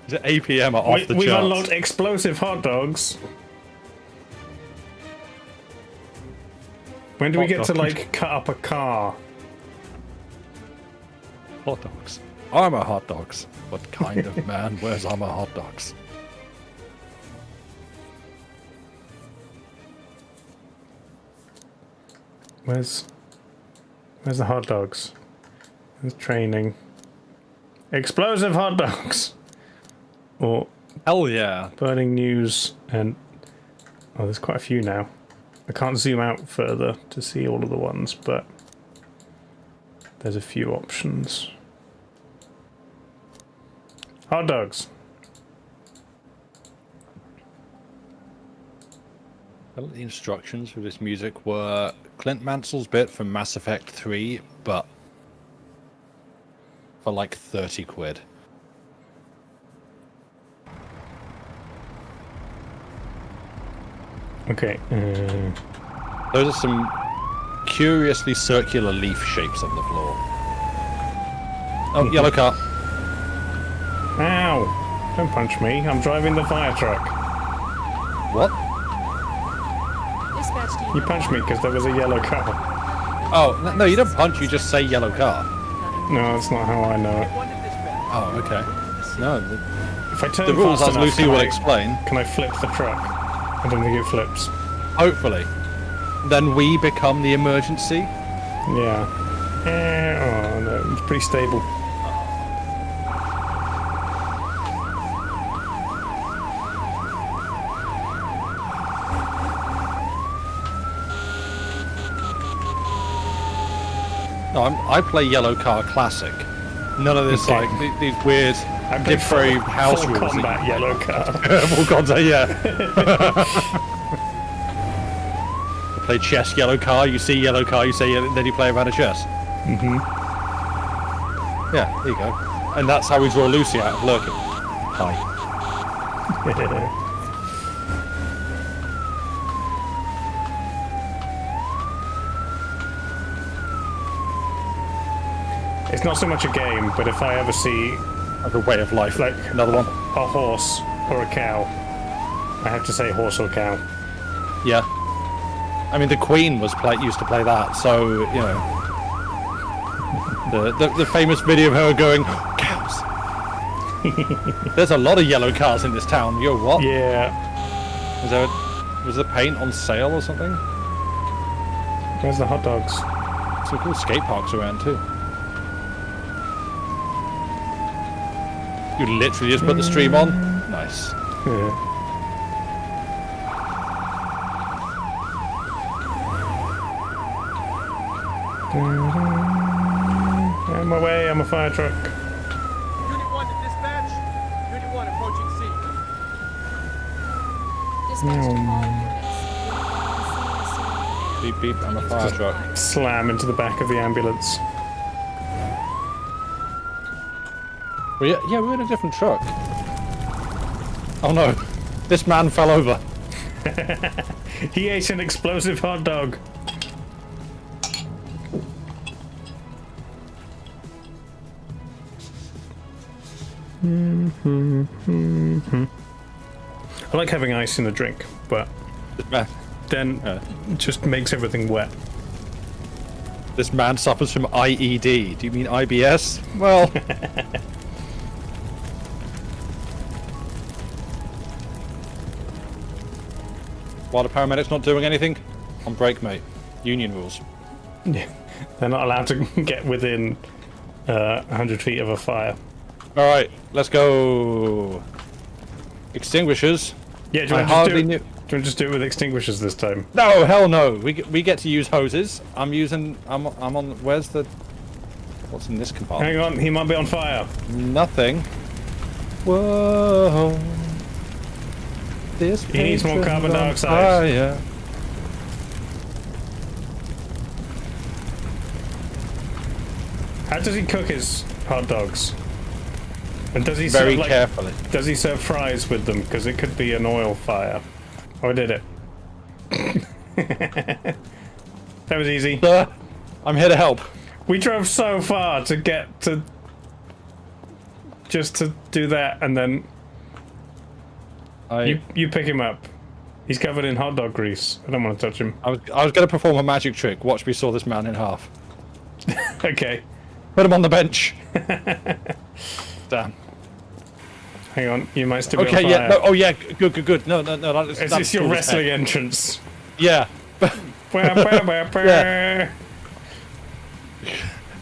[SPEAKER 2] The APM are off the
[SPEAKER 1] We've
[SPEAKER 2] charts.
[SPEAKER 1] unlocked explosive hot dogs. When do we
[SPEAKER 2] Hot
[SPEAKER 1] get to,
[SPEAKER 2] dogs.
[SPEAKER 1] like, cut up a car?
[SPEAKER 2] Hot dogs. Armor hot dogs. What kind of man wears armor hot dogs?
[SPEAKER 1] Where's the hot dogs? There's training. Explosive hot dogs! Or
[SPEAKER 2] Hell yeah.
[SPEAKER 1] burning news and... Oh, there's quite a few now. I can't zoom out further to see all of the ones, but... There's a few options. Hot dogs!
[SPEAKER 2] I thought the instructions for this music were Clint Mansell's bit from Mass Effect 3, but for like 30 quid.
[SPEAKER 1] Okay,
[SPEAKER 2] Those are some curiously circular leaf shapes on the floor. Oh, yellow car.
[SPEAKER 1] Ow! Don't punch me, I'm driving the fire truck.
[SPEAKER 2] What?
[SPEAKER 4] Dispatch team.
[SPEAKER 1] You punched me because there was a yellow car.
[SPEAKER 2] Oh, no, you don't punch, you just say yellow car.
[SPEAKER 1] No, that's not how I know it.
[SPEAKER 5] One to dispatch.
[SPEAKER 2] Oh, okay. No,
[SPEAKER 1] If I turn
[SPEAKER 2] the rules,
[SPEAKER 1] fast
[SPEAKER 2] as
[SPEAKER 1] enough,
[SPEAKER 2] Lucy
[SPEAKER 1] can
[SPEAKER 2] will
[SPEAKER 1] I-
[SPEAKER 2] explain.
[SPEAKER 1] Can I flip the truck? I don't think it flips.
[SPEAKER 2] Hopefully. Then we become the emergency.
[SPEAKER 1] Yeah. Oh no, it's pretty stable.
[SPEAKER 2] No, I play Yellow Car Classic. None of this,
[SPEAKER 1] Okay.
[SPEAKER 2] like, these weird,
[SPEAKER 1] I play
[SPEAKER 2] depraved house
[SPEAKER 1] full
[SPEAKER 2] rules.
[SPEAKER 1] combat yellow car.
[SPEAKER 2] Full contact, yeah. You play chess, Yellow Car, you see Yellow Car, you say, then you play a round of chess.
[SPEAKER 1] Mm-hmm.
[SPEAKER 2] Yeah, there you go. And that's how we draw Lucy out of lurking. Hi.
[SPEAKER 1] It's not so much a game, but if I ever see
[SPEAKER 2] Like a way of life.
[SPEAKER 1] like
[SPEAKER 2] Another one.
[SPEAKER 1] a horse or a cow, I have to say horse or cow.
[SPEAKER 2] Yeah. I mean, the Queen used to play that, so, you know. The famous video of her going, cows! There's a lot of yellow cars in this town. Yo, what?
[SPEAKER 1] Yeah.
[SPEAKER 2] Was the paint on sale or something?
[SPEAKER 1] Where's the hot dogs?
[SPEAKER 2] Some cool skate parks around too. You literally just put the stream on? Nice.
[SPEAKER 1] Yeah. Out of my way, I'm a fire truck.
[SPEAKER 5] Unit 1 to dispatch. Unit 1 approaching
[SPEAKER 4] Dispatch to all units.
[SPEAKER 2] Beep beep, I'm a fire truck.
[SPEAKER 1] Slam into the back of the ambulance.
[SPEAKER 2] Well, yeah, we're in a different truck. Oh no, this man fell over.
[SPEAKER 1] He ate an explosive hot dog. I like having ice in a drink, but then it just makes everything wet.
[SPEAKER 2] This man suffers from IED. Do you mean IBS? Well... While the paramedic's not doing anything, on break, mate. Union rules.
[SPEAKER 1] Yeah, they're not allowed to get within 100 feet of a fire.
[SPEAKER 2] Alright, let's go. Extinguishers.
[SPEAKER 1] Yeah, do you want to just do it with extinguishers this time?
[SPEAKER 2] No, hell no. We get to use hoses. I'm on. Where's the? What's in this compartment?
[SPEAKER 1] Hang on, he might be on fire.
[SPEAKER 2] Nothing. Whoa. This.
[SPEAKER 1] He needs more carbon dioxide.
[SPEAKER 2] Fire.
[SPEAKER 1] How does he cook his hot dogs? And does he
[SPEAKER 2] Very
[SPEAKER 1] serve,
[SPEAKER 2] carefully.
[SPEAKER 1] Does he serve fries with them? Because it could be an oil fire. Oh, I did it. That was easy.
[SPEAKER 2] Sir, I'm here to help.
[SPEAKER 1] We drove so far to get to... just to do that, and then... You pick him up. He's covered in hot dog grease. I don't want to touch him.
[SPEAKER 2] I was going to perform a magic trick. Watch me saw this man in half.
[SPEAKER 1] Okay.
[SPEAKER 2] Put him on the bench. Damn.
[SPEAKER 1] Hang on, you might still be
[SPEAKER 2] Okay,
[SPEAKER 1] on fire.
[SPEAKER 2] yeah. No, oh, yeah. Good. No.
[SPEAKER 1] Is this your wrestling entrance?
[SPEAKER 2] Yeah.
[SPEAKER 1] Yeah.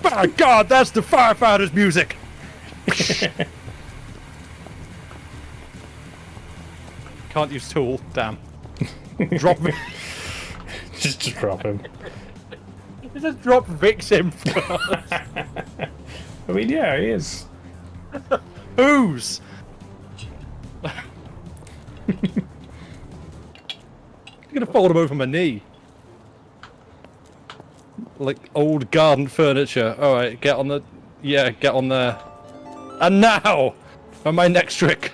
[SPEAKER 2] My God, that's the firefighters' music. Can't use tool. Damn. Drop me.
[SPEAKER 1] Just drop him.
[SPEAKER 2] Just drop Vix in.
[SPEAKER 1] I mean, yeah, he is.
[SPEAKER 2] Whose? I'm gonna fold him over my knee. Like old garden furniture. Alright, get on the... Yeah, get on there. And now! For my next trick.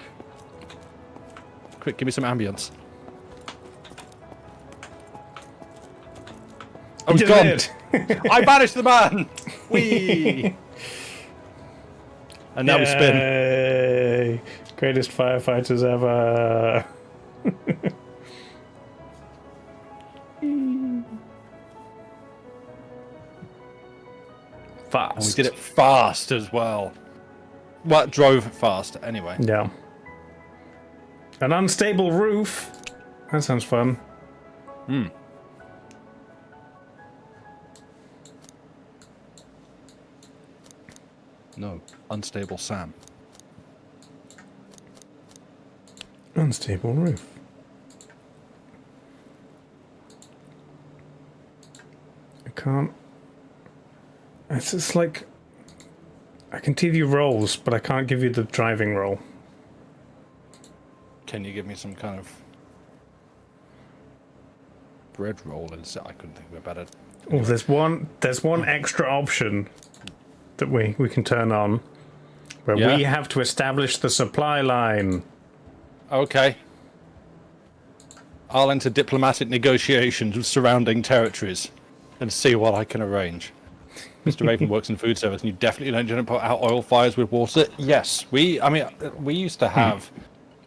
[SPEAKER 2] Quick, give me some ambience. Oh, he's gone! I banished the man! Whee! And now we spin.
[SPEAKER 1] Yay! Greatest firefighters ever. Fast.
[SPEAKER 2] And we did it fast as well. Well, drove fast anyway.
[SPEAKER 1] Yeah. An unstable roof. That sounds fun.
[SPEAKER 2] Hmm. No, unstable Sam.
[SPEAKER 1] Unstable roof. I can't... It's just like... I can give you rolls, but I can't give you the driving roll.
[SPEAKER 2] Can you give me some kind of bread roll? I couldn't think of a better.
[SPEAKER 1] Oh, there's one extra option that we can turn on, where we have to establish the supply line.
[SPEAKER 2] Okay. I'll enter diplomatic negotiations with surrounding territories and see what I can arrange. Mr. Raven works in food service, and you definitely don't put out oil fires with water. Yes, we used to have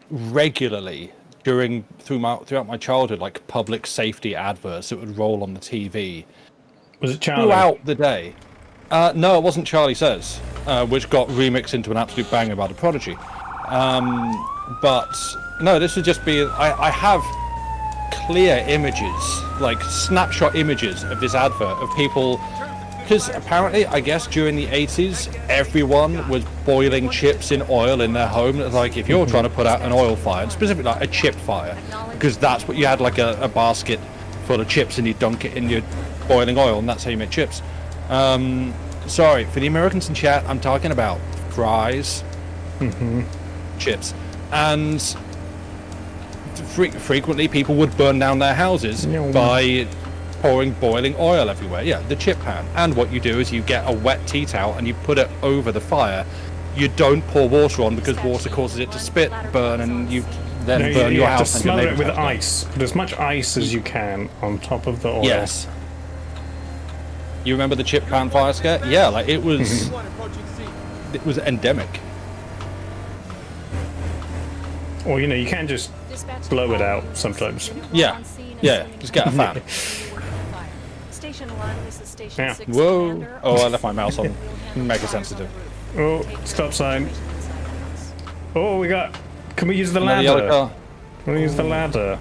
[SPEAKER 2] regularly throughout my childhood, like public safety adverts that would roll on the TV.
[SPEAKER 1] Was it Charlie?
[SPEAKER 2] Throughout the day. No, it wasn't Charlie Says, which got remixed into an absolute banger by The Prodigy. But no, this would just be... I have clear images, like snapshot images of this advert of people... Because apparently, I guess, during the 80s, everyone was boiling chips in oil in their home. Like, if you're trying to put out an oil fire, specifically like a chip fire, because that's what you had, like a basket full of chips, and you dunk it in your boiling oil, and that's how you make chips. Sorry, for the Americans in chat, I'm talking about fries, chips. And frequently people would burn down their houses
[SPEAKER 1] Yeah.
[SPEAKER 2] by pouring boiling oil everywhere. Yeah, the chip pan. And what you do is you get a wet tea towel and you put it over the fire. You don't pour water on because water causes it to spit, burn, and you then
[SPEAKER 1] No,
[SPEAKER 2] burn
[SPEAKER 1] you
[SPEAKER 2] your
[SPEAKER 1] have to
[SPEAKER 2] house and your
[SPEAKER 1] smother it
[SPEAKER 2] neighbor's
[SPEAKER 1] with
[SPEAKER 2] house.
[SPEAKER 1] ice. Put as much ice as you can on top of the oil.
[SPEAKER 2] Yes. You remember the chip pan fire scare? Yeah, like it was.
[SPEAKER 5] One approaching scene.
[SPEAKER 2] It was endemic.
[SPEAKER 1] Or, you know, you can just
[SPEAKER 4] Dispatch
[SPEAKER 1] blow it
[SPEAKER 4] all
[SPEAKER 1] out
[SPEAKER 4] units.
[SPEAKER 1] sometimes.
[SPEAKER 4] Unit one
[SPEAKER 2] Yeah.
[SPEAKER 4] on scene
[SPEAKER 2] Yeah,
[SPEAKER 4] and
[SPEAKER 2] just get a fan.
[SPEAKER 4] fire. Station 1, this is Station
[SPEAKER 1] Yeah.
[SPEAKER 4] 6
[SPEAKER 2] Whoa.
[SPEAKER 4] Commander.
[SPEAKER 2] Oh, I left my mouse on.
[SPEAKER 4] We'll handle
[SPEAKER 2] Mega
[SPEAKER 4] fires
[SPEAKER 2] sensitive.
[SPEAKER 4] on the roof.
[SPEAKER 1] Oh,
[SPEAKER 4] Take
[SPEAKER 1] stop sign.
[SPEAKER 4] operation inside the house.
[SPEAKER 1] Oh, we got... Can we use the
[SPEAKER 2] Another yellow
[SPEAKER 1] ladder?
[SPEAKER 2] car.
[SPEAKER 1] Can we use the ladder?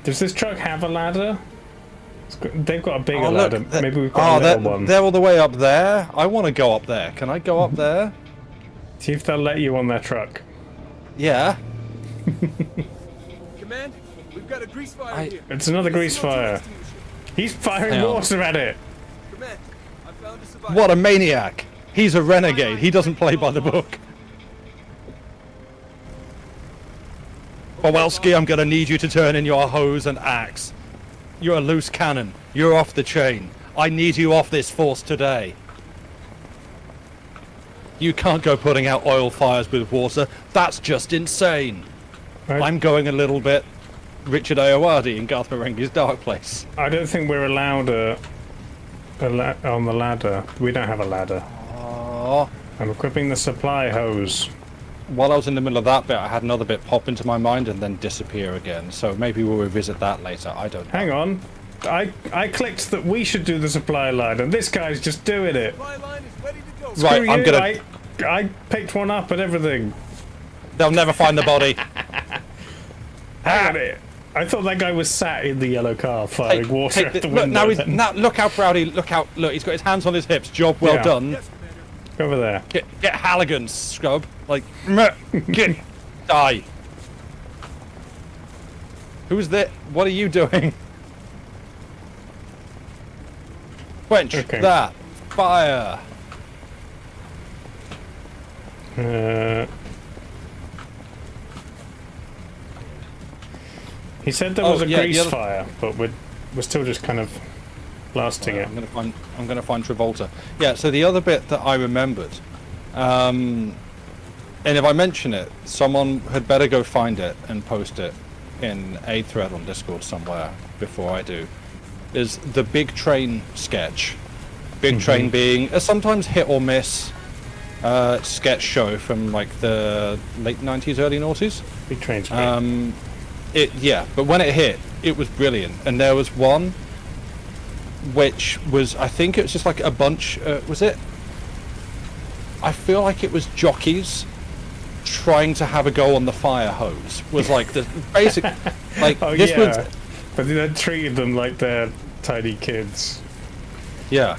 [SPEAKER 1] Does this truck have a ladder? They've got a bigger
[SPEAKER 2] Oh, look,
[SPEAKER 1] ladder. Maybe we've got a
[SPEAKER 2] they're,
[SPEAKER 1] little one.
[SPEAKER 2] they're all the way up there. I want to go up there. Can I go up there?
[SPEAKER 1] See if they'll let you on their truck.
[SPEAKER 2] Yeah.
[SPEAKER 5] Command, we've got a grease fire
[SPEAKER 2] I-
[SPEAKER 5] here.
[SPEAKER 1] It's another grease
[SPEAKER 5] CO2
[SPEAKER 1] fire.
[SPEAKER 5] extinguisher.
[SPEAKER 1] He's firing
[SPEAKER 2] Hang on.
[SPEAKER 1] water at it.
[SPEAKER 5] Command, I found a survivor.
[SPEAKER 2] What a maniac. He's a renegade. He doesn't play by the book. Kowalski, I'm going to need you to turn in your hose and axe. You're a loose cannon. You're off the chain. I need you off this force today. You can't go putting out oil fires with water. That's just insane.
[SPEAKER 1] Right.
[SPEAKER 2] I'm going a little bit Richard Ayoade in Garth Marenghi's Dark Place.
[SPEAKER 1] I don't think we're allowed on the ladder. We don't have a ladder.
[SPEAKER 2] Oh.
[SPEAKER 1] I'm equipping the supply hose.
[SPEAKER 2] While I was in the middle of that bit, I had another bit pop into my mind and then disappear again. So maybe we'll revisit that later. I don't know.
[SPEAKER 1] Hang on. I clicked that we should do the supply line, and this guy's just doing it.
[SPEAKER 5] Supply line is ready to go.
[SPEAKER 2] Right,
[SPEAKER 1] Screw
[SPEAKER 2] I'm
[SPEAKER 1] you,
[SPEAKER 2] gonna-
[SPEAKER 1] I picked one up and everything.
[SPEAKER 2] They'll never find the body.
[SPEAKER 1] Hang on it. I thought that guy was sat in the yellow car firing water at the window.
[SPEAKER 2] Look, now
[SPEAKER 1] then.
[SPEAKER 2] now look how proud he. Look, he's got his hands on his hips. Job well
[SPEAKER 1] Yeah.
[SPEAKER 2] done.
[SPEAKER 5] Yes, Commander.
[SPEAKER 1] Over there.
[SPEAKER 2] Get Halligan, scrub. Like, meh, get die. Who's that? What are you doing? Quench
[SPEAKER 1] Okay.
[SPEAKER 2] that fire.
[SPEAKER 1] He said there
[SPEAKER 2] Oh,
[SPEAKER 1] was a
[SPEAKER 2] yeah, the
[SPEAKER 1] grease
[SPEAKER 2] other-
[SPEAKER 1] fire, but we're still just kind of blasting it.
[SPEAKER 2] I'm gonna find Travolta. Yeah. So the other bit that I remembered, and if I mention it, someone had better go find it and post it in a thread on Discord somewhere before I do. Is the Big Train sketch? Big Train being a sometimes hit or miss sketch show from like the late 90s, early noughties.
[SPEAKER 1] Big train's great.
[SPEAKER 2] But when it hit, it was brilliant. And there was one which was, I think it was just like a bunch, was it? I feel like it was jockeys trying to have a go on the fire hose. Was like the basic, like
[SPEAKER 1] Oh
[SPEAKER 2] this
[SPEAKER 1] yeah,
[SPEAKER 2] was,
[SPEAKER 1] but they treated them like they're tiny kids.
[SPEAKER 2] yeah.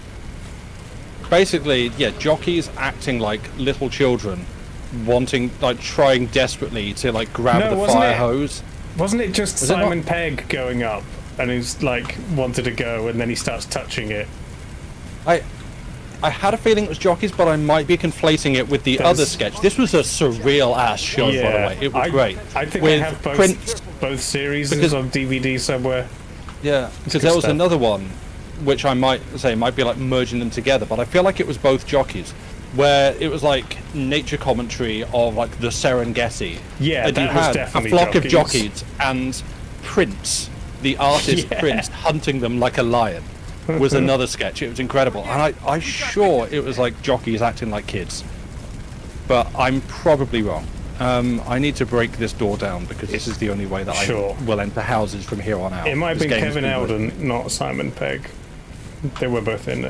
[SPEAKER 2] Basically, yeah, jockeys acting like little children, wanting, like, trying desperately to like grab
[SPEAKER 1] No,
[SPEAKER 2] the
[SPEAKER 1] wasn't
[SPEAKER 2] fire
[SPEAKER 1] it?
[SPEAKER 2] hose.
[SPEAKER 1] Wasn't it just
[SPEAKER 2] Was it not?
[SPEAKER 1] Simon Pegg going up and he's like wanted to go and then he starts touching it?
[SPEAKER 2] I had a feeling it was jockeys, but I might be conflating it with the
[SPEAKER 1] There's-
[SPEAKER 2] other sketch. This was a surreal ass show, by the way. It was great.
[SPEAKER 1] I think
[SPEAKER 2] With
[SPEAKER 1] I have
[SPEAKER 2] Prince,
[SPEAKER 1] both series
[SPEAKER 2] Because-
[SPEAKER 1] on DVD somewhere.
[SPEAKER 2] yeah, because
[SPEAKER 1] good
[SPEAKER 2] there was
[SPEAKER 1] stuff.
[SPEAKER 2] another one, which I might say might be like merging them together, but I feel like it was both jockeys, where it was like nature commentary of like the Serengeti.
[SPEAKER 1] Yeah,
[SPEAKER 2] and
[SPEAKER 1] that
[SPEAKER 2] you
[SPEAKER 1] was
[SPEAKER 2] had
[SPEAKER 1] definitely
[SPEAKER 2] a flock
[SPEAKER 1] jockeys.
[SPEAKER 2] of jockeys and Prince, the artist
[SPEAKER 1] Yeah.
[SPEAKER 2] Prince, hunting them like a lion. Was another sketch. It was incredible, and I'm sure it was like jockeys acting like kids, but I'm probably wrong. I need to break this door down because this is the only way that
[SPEAKER 1] Sure.
[SPEAKER 2] I will enter houses from here on out.
[SPEAKER 1] It might have
[SPEAKER 2] This
[SPEAKER 1] been
[SPEAKER 2] game has
[SPEAKER 1] Kevin
[SPEAKER 2] been
[SPEAKER 1] Eldon, not Simon Pegg. They were both in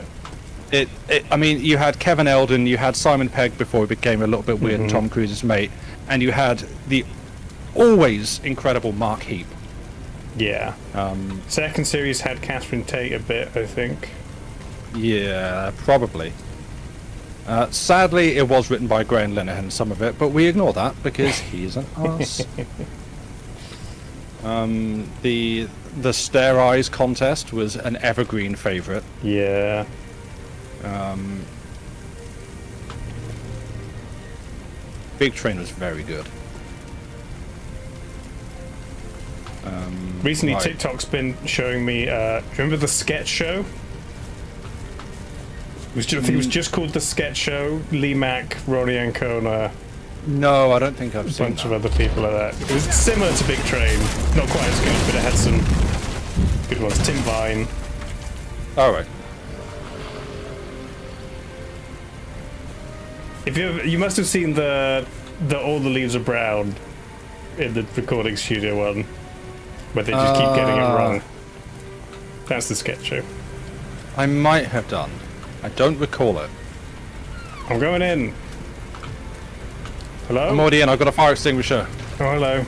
[SPEAKER 1] it.
[SPEAKER 2] I mean, you had Kevin Eldon, you had Simon Pegg before he became a little bit weird and Tom Cruise's mate, and you had the always incredible Mark Heap.
[SPEAKER 1] Yeah. Second series had Catherine Tate a bit, I think.
[SPEAKER 2] Yeah, probably. Sadly, it was written by Graham Linehan, some of it, but we ignore that because he's an ass. The Stare Eyes contest was an evergreen favourite. Big Train was very good.
[SPEAKER 1] Recently,
[SPEAKER 2] right.
[SPEAKER 1] TikTok's been showing me. Do you remember the sketch show? I think it was just called the sketch show. Lee Mack, Ronnie Ancona,
[SPEAKER 2] No, I don't think I've
[SPEAKER 1] a
[SPEAKER 2] seen
[SPEAKER 1] bunch
[SPEAKER 2] that.
[SPEAKER 1] of other people like that. It was similar to Big Train, not quite as good, but it had some good ones. Tim Vine.
[SPEAKER 2] All right.
[SPEAKER 1] If you must have seen the All the Leaves Are Brown in the recording studio one, where they just keep getting it wrong. That's the sketch show.
[SPEAKER 2] I might have done. I don't recall it.
[SPEAKER 1] I'm going in. Hello?
[SPEAKER 2] I'm already in. I've got a fire extinguisher.
[SPEAKER 1] Oh, hello.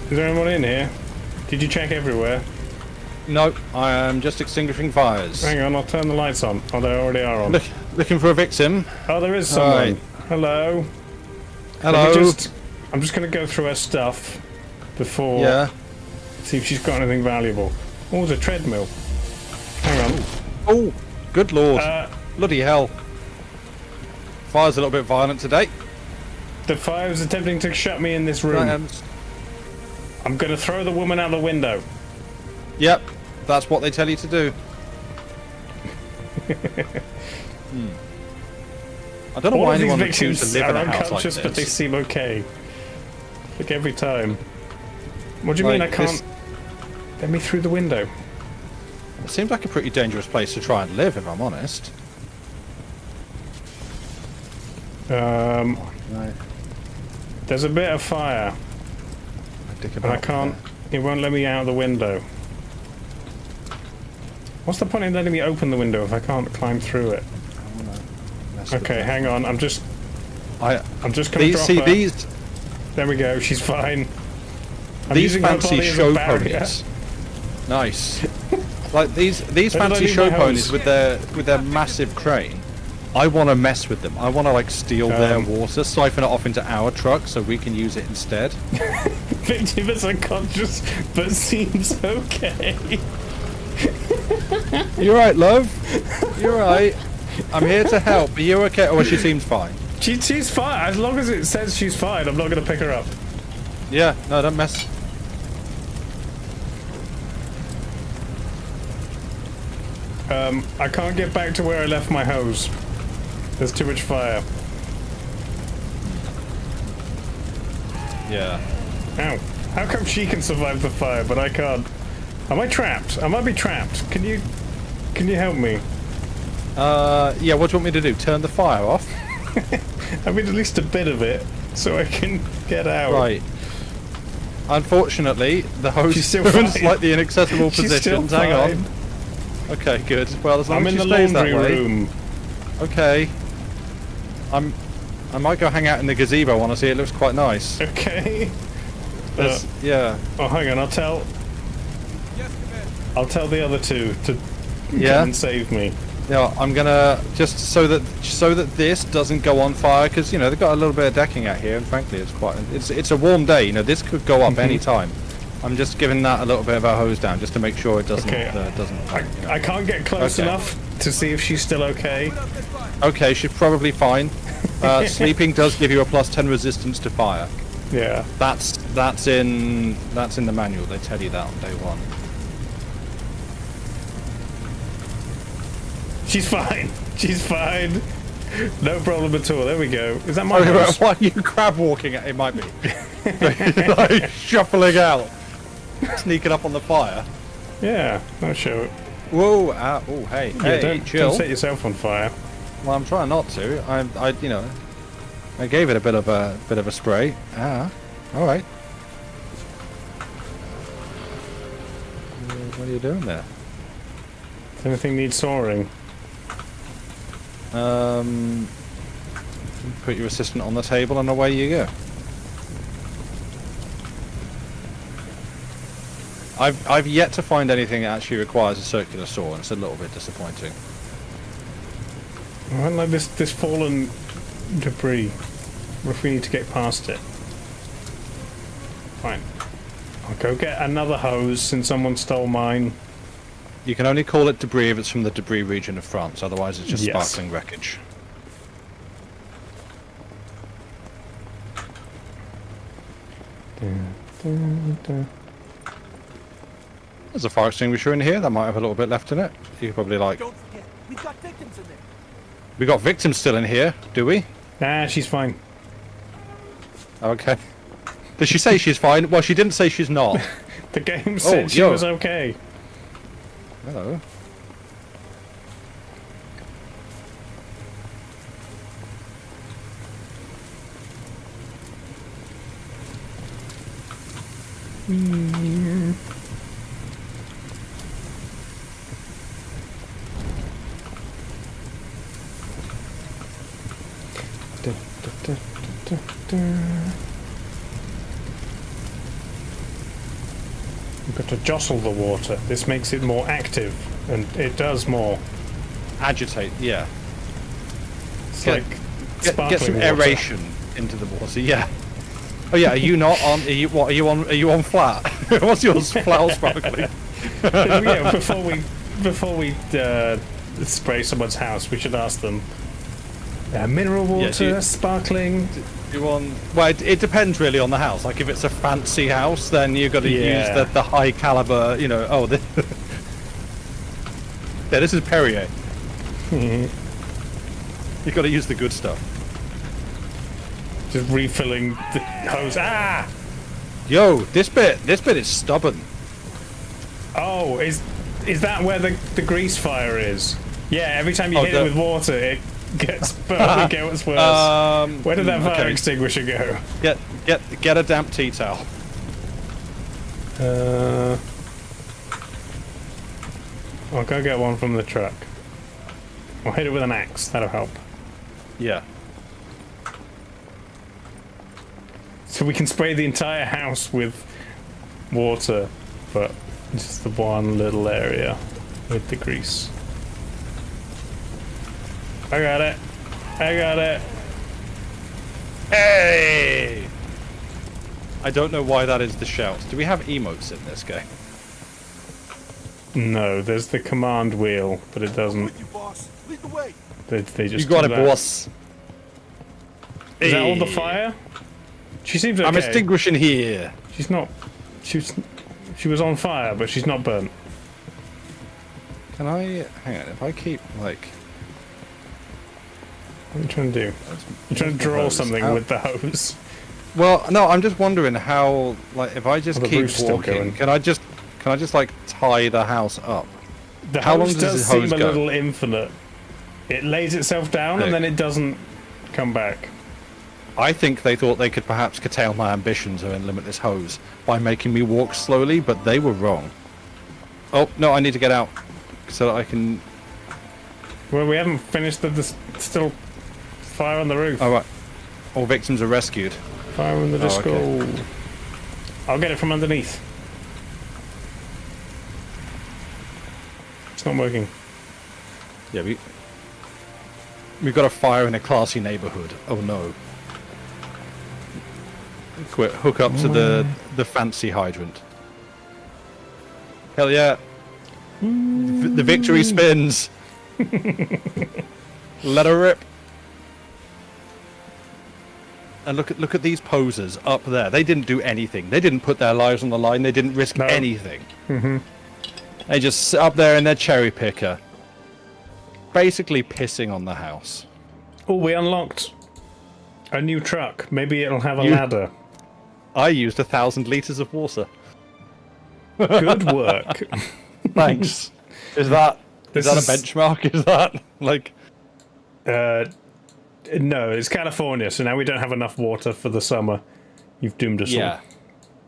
[SPEAKER 1] Is there anyone in here? Did you check everywhere?
[SPEAKER 2] No, I am just extinguishing fires.
[SPEAKER 1] Hang on, I'll turn the lights on. Oh, they already are on.
[SPEAKER 2] Looking for a victim.
[SPEAKER 1] Oh, there is someone.
[SPEAKER 2] Right.
[SPEAKER 1] Hello.
[SPEAKER 2] Hello.
[SPEAKER 1] I'm just going to go through her stuff before.
[SPEAKER 2] Yeah.
[SPEAKER 1] See if she's got anything valuable. Oh, there's a treadmill. Hang on.
[SPEAKER 2] Oh, good lord. Bloody hell. Fire's a little bit violent today.
[SPEAKER 1] The fire is attempting to shut me in this room. I'm going to throw the woman out the window.
[SPEAKER 2] Yep, that's what they tell you to do. I don't know
[SPEAKER 1] All
[SPEAKER 2] why
[SPEAKER 1] of these
[SPEAKER 2] anyone would choose
[SPEAKER 1] victims
[SPEAKER 2] to live
[SPEAKER 1] are
[SPEAKER 2] in a house like
[SPEAKER 1] unconscious,
[SPEAKER 2] this.
[SPEAKER 1] but they seem okay. Like every time. What do you
[SPEAKER 2] Like,
[SPEAKER 1] mean I can't? Let me through the window.
[SPEAKER 2] It seems like a pretty dangerous place to try and live, if I'm honest. Right.
[SPEAKER 1] There's a bit of fire, and I can't. It won't let me out of the window. What's the point in letting me open the window if I can't climb through it? Okay, hang on. I'm just gonna drop her.
[SPEAKER 2] These
[SPEAKER 1] There we go. She's fine. I'm
[SPEAKER 2] these
[SPEAKER 1] using her
[SPEAKER 2] fancy
[SPEAKER 1] body as a
[SPEAKER 2] show
[SPEAKER 1] barrier.
[SPEAKER 2] ponies. Nice. Like these
[SPEAKER 1] Where did I
[SPEAKER 2] fancy
[SPEAKER 1] leave
[SPEAKER 2] show
[SPEAKER 1] my
[SPEAKER 2] ponies
[SPEAKER 1] hose?
[SPEAKER 2] with their massive crane. I want to mess with them. I want to like steal their water, siphon it off into our truck so we can use it instead.
[SPEAKER 1] Victim is unconscious, but seems okay.
[SPEAKER 2] You're right, love. You're right. I'm here to help. Are you okay? Oh, she seems fine.
[SPEAKER 1] She's fine. As long as it says she's fine, I'm not going to pick her up.
[SPEAKER 2] Yeah, no, don't mess.
[SPEAKER 1] I can't get back to where I left my hose. There's too much fire.
[SPEAKER 2] Yeah.
[SPEAKER 1] Ow. How come she can survive the fire, but I can't? Am I trapped? I might be trapped. Can you help me?
[SPEAKER 2] Yeah, what do you want me to do? Turn the fire off?
[SPEAKER 1] I mean, at least a bit of it, so I can get out.
[SPEAKER 2] Right. Unfortunately, the hose
[SPEAKER 1] She's still
[SPEAKER 2] is in
[SPEAKER 1] fine.
[SPEAKER 2] slightly inaccessible
[SPEAKER 1] She's still
[SPEAKER 2] positions. Hang
[SPEAKER 1] fine.
[SPEAKER 2] on. Okay, good. Well, as long
[SPEAKER 1] I'm
[SPEAKER 2] as
[SPEAKER 1] in
[SPEAKER 2] she
[SPEAKER 1] the
[SPEAKER 2] stays
[SPEAKER 1] laundry
[SPEAKER 2] that way.
[SPEAKER 1] room.
[SPEAKER 2] Okay. I might go hang out in the gazebo. Honestly, it looks quite nice.
[SPEAKER 1] Okay.
[SPEAKER 2] Yeah.
[SPEAKER 1] Oh, hang on. I'll tell the other two to
[SPEAKER 2] Yeah.
[SPEAKER 1] come and save me.
[SPEAKER 2] Yeah. I'm gonna just so that this doesn't go on fire because you know they've got a little bit of decking out here, and frankly, it's a warm day. You know, this could go up any time. I'm just giving that a little bit of a hose down just to make sure it doesn't
[SPEAKER 1] Okay.
[SPEAKER 2] doesn't.
[SPEAKER 1] I can't get close
[SPEAKER 2] Okay.
[SPEAKER 1] enough to see if she's still okay.
[SPEAKER 2] Okay, she's probably fine. Sleeping does give you a +10 resistance to fire.
[SPEAKER 1] Yeah.
[SPEAKER 2] That's in the manual. They tell you that on day one.
[SPEAKER 1] She's fine. She's fine. No problem at all. There we go. Is that my
[SPEAKER 2] Oh,
[SPEAKER 1] house?
[SPEAKER 2] why are you crab walking? It might be. Like, shuffling out, sneaking up on the fire.
[SPEAKER 1] Yeah. I'll show it.
[SPEAKER 2] Whoa! Oh, hey,
[SPEAKER 1] Yeah,
[SPEAKER 2] hey,
[SPEAKER 1] don't
[SPEAKER 2] chill.
[SPEAKER 1] set yourself on fire.
[SPEAKER 2] Well, I'm trying not to. I gave it a bit of a spray. Ah, all right. What are you doing there?
[SPEAKER 1] If anything needs sawing.
[SPEAKER 2] Put your assistant on the table and away you go. I've yet to find anything that actually requires a circular saw, and it's a little bit disappointing.
[SPEAKER 1] I don't like this fallen debris. What if we need to get past it? Fine. I'll go get another hose since someone stole mine.
[SPEAKER 2] You can only call it debris if it's from the debris region of France, otherwise it's just
[SPEAKER 1] Yes.
[SPEAKER 2] sparkling wreckage. There's a fire extinguisher in here that might have a little bit left in it. You probably like.
[SPEAKER 3] Don't forget, we've got victims in there.
[SPEAKER 2] We got victims still in here, do we?
[SPEAKER 1] Nah, she's fine.
[SPEAKER 2] Okay. Did she say she's fine? Well, she didn't say she's not.
[SPEAKER 1] The game said she was okay.
[SPEAKER 2] Hello.
[SPEAKER 1] You've got to jostle the water. This makes it more active, and it does more.
[SPEAKER 2] Agitate, yeah.
[SPEAKER 1] It's
[SPEAKER 2] Get-
[SPEAKER 1] like
[SPEAKER 2] Get
[SPEAKER 1] sparkling
[SPEAKER 2] some
[SPEAKER 1] water.
[SPEAKER 2] aeration into the water, yeah. Oh yeah, are you not on? Are you what? Are you on flat? What's yours? Flat or sparkling?
[SPEAKER 1] Yeah, before we spray someone's house, we should ask them. Mineral water,
[SPEAKER 2] do you-
[SPEAKER 1] sparkling.
[SPEAKER 2] You want? Well, it depends really on the house. Like if it's a fancy house, then you've got to
[SPEAKER 1] Yeah.
[SPEAKER 2] use the high caliber. You know. Oh, this, yeah, this is Perrier. You've got to use the good stuff.
[SPEAKER 1] Just refilling the hose. Ah!
[SPEAKER 2] Yo, this bit is stubborn.
[SPEAKER 1] Oh, is that where the grease fire is? Yeah, every time you
[SPEAKER 2] Oh,
[SPEAKER 1] hit it with water, it gets worse. Where did that fire
[SPEAKER 2] okay.
[SPEAKER 1] extinguisher go?
[SPEAKER 2] Get a damp tea towel.
[SPEAKER 1] I'll go get one from the truck. I'll hit it with an axe. That'll help.
[SPEAKER 2] Yeah.
[SPEAKER 1] So we can spray the entire house with water, but just the one little area with the grease. I got it. I got it.
[SPEAKER 2] Hey! I don't know why that is the shout. Do we have emotes in this game?
[SPEAKER 1] No, there's the command wheel, but it doesn't.
[SPEAKER 5] With you, boss. Lead the way.
[SPEAKER 1] They just
[SPEAKER 2] You got
[SPEAKER 1] do
[SPEAKER 2] it,
[SPEAKER 1] that.
[SPEAKER 2] boss.
[SPEAKER 1] Is that all the
[SPEAKER 2] Hey.
[SPEAKER 1] fire? She seems okay.
[SPEAKER 2] I'm extinguishing here.
[SPEAKER 1] She's not. She was on fire, but she's not burnt.
[SPEAKER 2] Can I hang on? If I keep like,
[SPEAKER 1] What are you trying to do? You're trying to draw
[SPEAKER 2] hose.
[SPEAKER 1] something
[SPEAKER 2] How-
[SPEAKER 1] with the hose.
[SPEAKER 2] well, no, I'm just wondering how like if I just
[SPEAKER 1] Oh, the
[SPEAKER 2] keep
[SPEAKER 1] roof's still
[SPEAKER 2] walking,
[SPEAKER 1] going.
[SPEAKER 2] can I just like tie the house up?
[SPEAKER 1] The
[SPEAKER 2] How long
[SPEAKER 1] hose
[SPEAKER 2] does
[SPEAKER 1] does
[SPEAKER 2] this hose
[SPEAKER 1] seem a
[SPEAKER 2] go?
[SPEAKER 1] little infinite. It lays itself down and
[SPEAKER 2] Sick.
[SPEAKER 1] then it doesn't come back.
[SPEAKER 2] I think they thought they could perhaps curtail my ambitions and limit this hose by making me walk slowly, but they were wrong. Oh no, I need to get out so that I can.
[SPEAKER 1] Well, we haven't finished there's still fire on the roof.
[SPEAKER 2] All right, all victims are rescued.
[SPEAKER 1] Fire in the disco.
[SPEAKER 2] okay.
[SPEAKER 1] I'll get it from underneath. It's not working.
[SPEAKER 2] Yeah, we've got a fire in a classy neighborhood. Oh no. Quick, hook up to the fancy hydrant. Hell yeah. The victory spins. Let her rip. And look at these posers up there. They didn't do anything. They didn't put their lives on the line. They didn't risk
[SPEAKER 1] No.
[SPEAKER 2] anything. They just sit up there in their cherry picker, basically pissing on the house.
[SPEAKER 1] Oh, we unlocked a new truck. Maybe it'll have a
[SPEAKER 2] You-
[SPEAKER 1] ladder.
[SPEAKER 2] I used 1,000 liters of water.
[SPEAKER 1] Good work.
[SPEAKER 2] Thanks. Is that
[SPEAKER 1] This
[SPEAKER 2] a
[SPEAKER 1] is-
[SPEAKER 2] benchmark? Is that like?
[SPEAKER 1] No, it's California, so now we don't have enough water for the summer. You've doomed us
[SPEAKER 2] Yeah.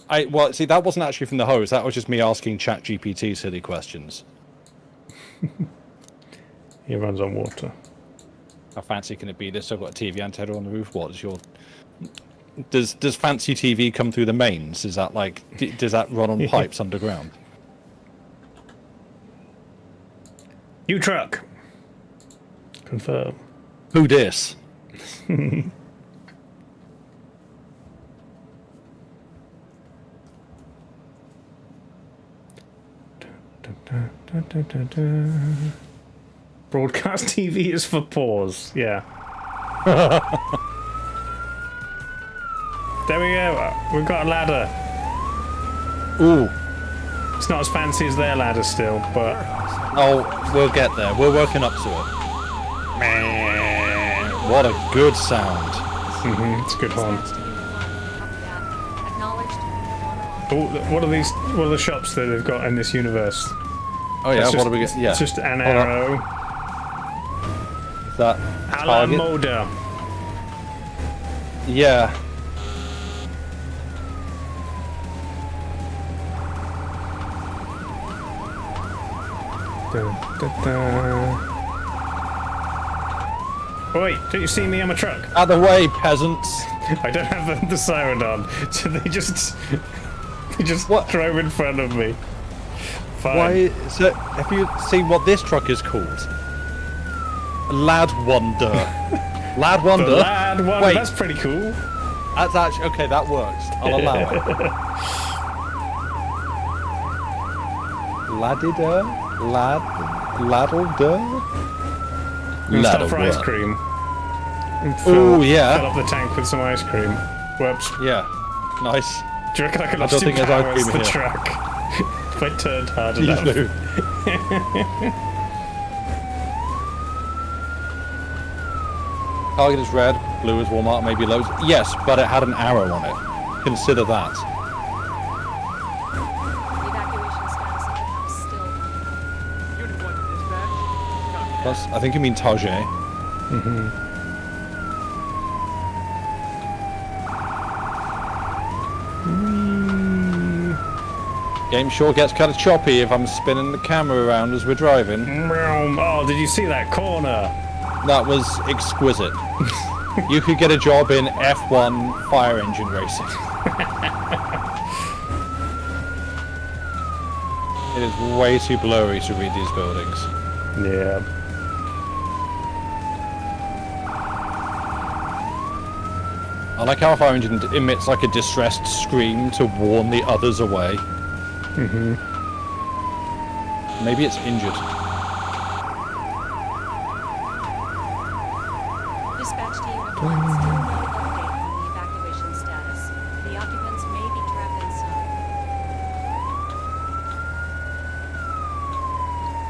[SPEAKER 1] all.
[SPEAKER 2] Well, see, that wasn't actually from the hose. That was just me asking ChatGPT silly questions.
[SPEAKER 1] He runs on water.
[SPEAKER 2] How fancy can it be? This I've got a TV antenna on the roof. What is your? Does fancy TV come through the mains? Is that like? Does that run on pipes underground?
[SPEAKER 1] New truck. Confirm.
[SPEAKER 2] Who dis?
[SPEAKER 1] Broadcast TV is for pause. Yeah. There we go. We've got a ladder.
[SPEAKER 2] Ooh.
[SPEAKER 1] It's not as fancy as their ladder still, but
[SPEAKER 2] Oh, we'll get there. We're working up to it. Man, what a good sound.
[SPEAKER 1] it's a good one.
[SPEAKER 4] Dispatch to Unit 1. Copy that. Acknowledged. Unit 1 on.
[SPEAKER 1] Oh, what are these? What are the shops that they've got in this universe?
[SPEAKER 2] Oh yeah,
[SPEAKER 1] It's
[SPEAKER 2] what
[SPEAKER 1] just-
[SPEAKER 2] do we get? Yeah.
[SPEAKER 1] It's just an
[SPEAKER 2] Hold on.
[SPEAKER 1] arrow.
[SPEAKER 2] Is that
[SPEAKER 1] A la
[SPEAKER 2] target?
[SPEAKER 1] Moda.
[SPEAKER 2] Yeah.
[SPEAKER 1] Da, da, da. Oh, wait, don't you see me? I'm a truck.
[SPEAKER 2] Out the way, peasants.
[SPEAKER 1] I don't have the siren on, so they just
[SPEAKER 2] What?
[SPEAKER 1] drove in front of me. Fine.
[SPEAKER 2] Why? So, have you seen what this truck is called? Lad Wonder. Lad
[SPEAKER 1] The
[SPEAKER 2] Wonder.
[SPEAKER 1] lad one.
[SPEAKER 2] Wait.
[SPEAKER 1] That's pretty cool.
[SPEAKER 2] That's actually okay. That works. I'll allow it. Ladida, laddle
[SPEAKER 1] And stop for ice cream.
[SPEAKER 2] Oh yeah.
[SPEAKER 1] Fill up the tank with some ice cream. Whoops.
[SPEAKER 2] Yeah. Nice.
[SPEAKER 1] Do you reckon I could
[SPEAKER 2] I
[SPEAKER 1] have
[SPEAKER 2] don't think there's ice
[SPEAKER 1] powers
[SPEAKER 2] cream
[SPEAKER 1] the
[SPEAKER 2] in here.
[SPEAKER 1] truck? If I turned hard
[SPEAKER 2] Please
[SPEAKER 1] enough.
[SPEAKER 2] do. Target is red, blue is Walmart, maybe Lowe's. Yes, but it had an arrow on it. Consider that.
[SPEAKER 4] The evacuation status of the house still unknown.
[SPEAKER 3] Unit 1 to dispatch. Copy.
[SPEAKER 2] Plus, I think you mean Tajay. Game sure gets kind of choppy if I'm spinning the camera around as we're driving.
[SPEAKER 1] Oh, did you see that corner?
[SPEAKER 2] That was exquisite. You could get a job in F1 fire engine racing. It is way too blurry to read these buildings.
[SPEAKER 1] Yeah.
[SPEAKER 2] I like how a fire engine emits like a distressed scream to warn the others away. Maybe it's injured.
[SPEAKER 4] Dispatch to Unit 1. Still no update on the evacuation status. The occupants may be trapped inside.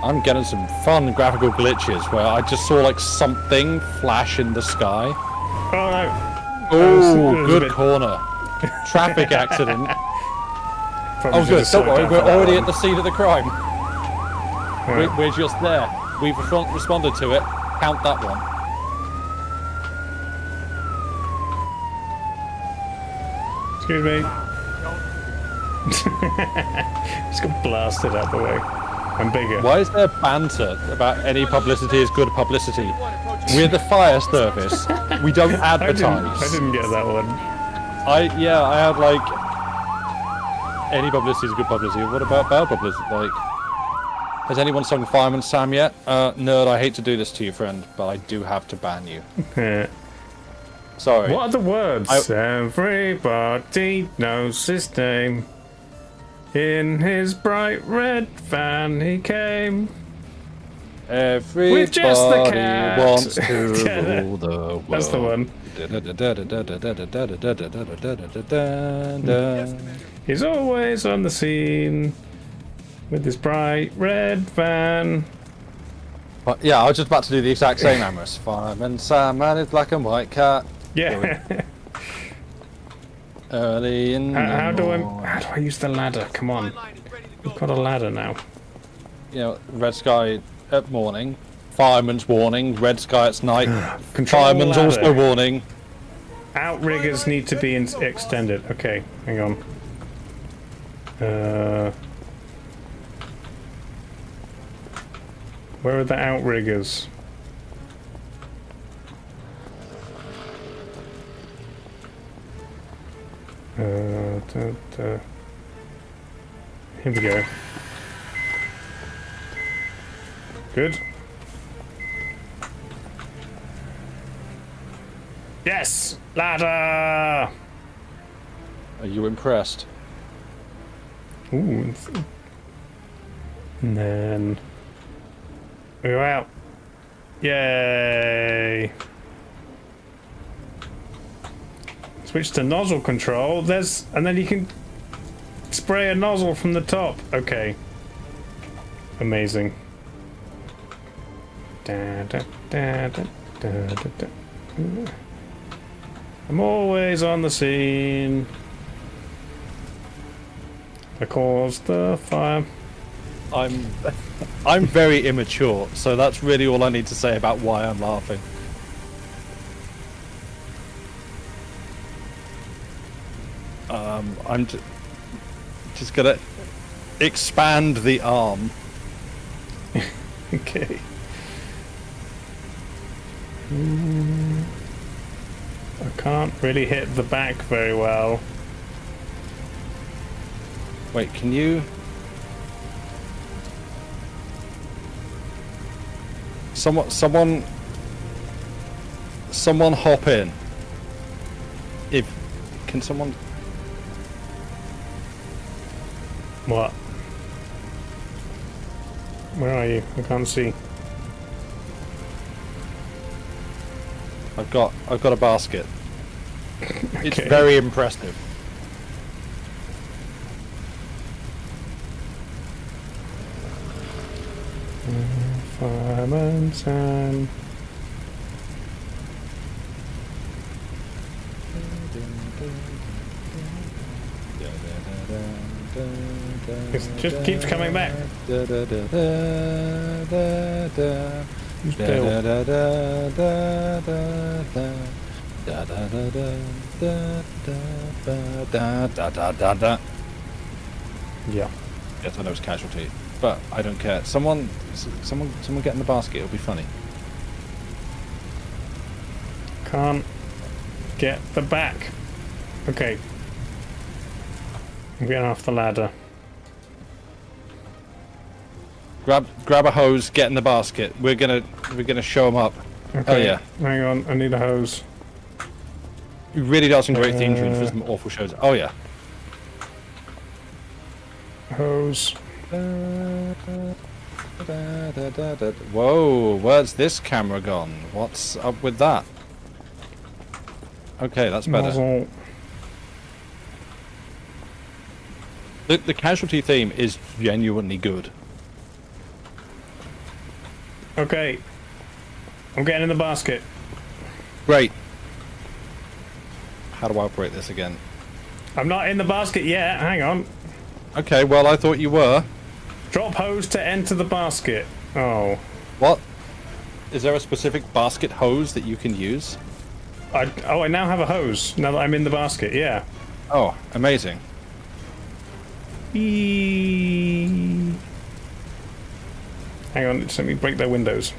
[SPEAKER 2] I'm getting some fun graphical glitches where I just saw like something flash in the sky.
[SPEAKER 1] Oh no.
[SPEAKER 2] Oh,
[SPEAKER 1] That was a
[SPEAKER 2] good
[SPEAKER 1] bit-
[SPEAKER 2] corner. Traffic accident.
[SPEAKER 1] Probably
[SPEAKER 2] Oh,
[SPEAKER 1] should
[SPEAKER 2] good.
[SPEAKER 1] have slowed
[SPEAKER 2] Don't worry,
[SPEAKER 1] down
[SPEAKER 2] we're
[SPEAKER 1] for that
[SPEAKER 2] already
[SPEAKER 1] one.
[SPEAKER 2] at the scene of the crime.
[SPEAKER 1] Yeah.
[SPEAKER 2] We're just there. We've responded to it. Count that one.
[SPEAKER 1] Excuse me. Just got blasted out the way. I'm bigger.
[SPEAKER 2] Why is there banter about any publicity is good publicity? We're the fire service. We don't
[SPEAKER 1] I
[SPEAKER 2] advertise.
[SPEAKER 1] didn't get that one.
[SPEAKER 2] I had like any publicity is good publicity. What about bad publicity? Like, has anyone sung Fireman Sam yet? Nerd, I hate to do this to you, friend, but I do have to ban you.
[SPEAKER 1] Yeah.
[SPEAKER 2] Sorry.
[SPEAKER 1] What are the words? Everybody knows his name. In his bright red van he came.
[SPEAKER 2] Everybody
[SPEAKER 1] With just the cat.
[SPEAKER 2] wants to
[SPEAKER 1] Yeah,
[SPEAKER 2] rule the world.
[SPEAKER 1] That's the one. He's always on the scene with his bright red van.
[SPEAKER 2] But yeah, I was just about to do the exact same Amorous. Fireman Sam and his black and white cat.
[SPEAKER 1] Yeah.
[SPEAKER 2] Early in the
[SPEAKER 1] how do
[SPEAKER 2] morning.
[SPEAKER 1] I use the ladder? Come on. We've got a ladder now.
[SPEAKER 2] You know, red sky at morning. Fireman's warning. Red sky at night.
[SPEAKER 1] Control
[SPEAKER 2] Fireman's
[SPEAKER 1] ladder.
[SPEAKER 2] also warning.
[SPEAKER 1] Outriggers need to be extended. Okay, hang on. Where are the outriggers? Here we go. Good. Yes! Ladder!
[SPEAKER 2] Are you impressed?
[SPEAKER 1] Ooh. And then... We're out. Yay! Switch to nozzle control. And then you can spray a nozzle from the top. Okay. Amazing. Da, da, da, da, da, da, da. I'm always on the scene. I caused the fire.
[SPEAKER 2] I'm very immature, so that's really all I need to say about why I'm laughing. I'm just gonna expand the arm.
[SPEAKER 1] Okay. I can't really hit the back very well.
[SPEAKER 2] Wait, can you? Someone hop in. Can someone?
[SPEAKER 1] What? Where are you? I can't see.
[SPEAKER 2] I've got a basket. It's
[SPEAKER 1] Okay.
[SPEAKER 2] very impressive.
[SPEAKER 1] Fireman's hand. It just keeps coming back. Yeah.
[SPEAKER 2] Yes, I know it's casualty, but I don't care. Someone get in the basket. It'll be funny.
[SPEAKER 1] Can't get the back. Okay. I'm getting off the ladder.
[SPEAKER 2] Grab a hose. Get in the basket. We're gonna show them up.
[SPEAKER 1] Okay.
[SPEAKER 2] Oh yeah.
[SPEAKER 1] Hang on, I need a hose.
[SPEAKER 2] It really does some great theme tunes for some awful shows. Oh yeah.
[SPEAKER 1] Hose.
[SPEAKER 2] Whoa, where's this camera gone? What's up with that? Okay, that's better.
[SPEAKER 1] Nozzle.
[SPEAKER 2] The casualty theme is genuinely good.
[SPEAKER 1] Okay. I'm getting in the basket.
[SPEAKER 2] Great. How do I operate this again?
[SPEAKER 1] I'm not in the basket yet. Hang on.
[SPEAKER 2] Okay, well I thought you were.
[SPEAKER 1] Drop hose to enter the basket. Oh.
[SPEAKER 2] What? Is there a specific basket hose that you can use?
[SPEAKER 1] I now have a hose. Now that I'm in the basket. Yeah.
[SPEAKER 2] Oh, amazing.
[SPEAKER 1] Eee. Hang on, just let me break their windows.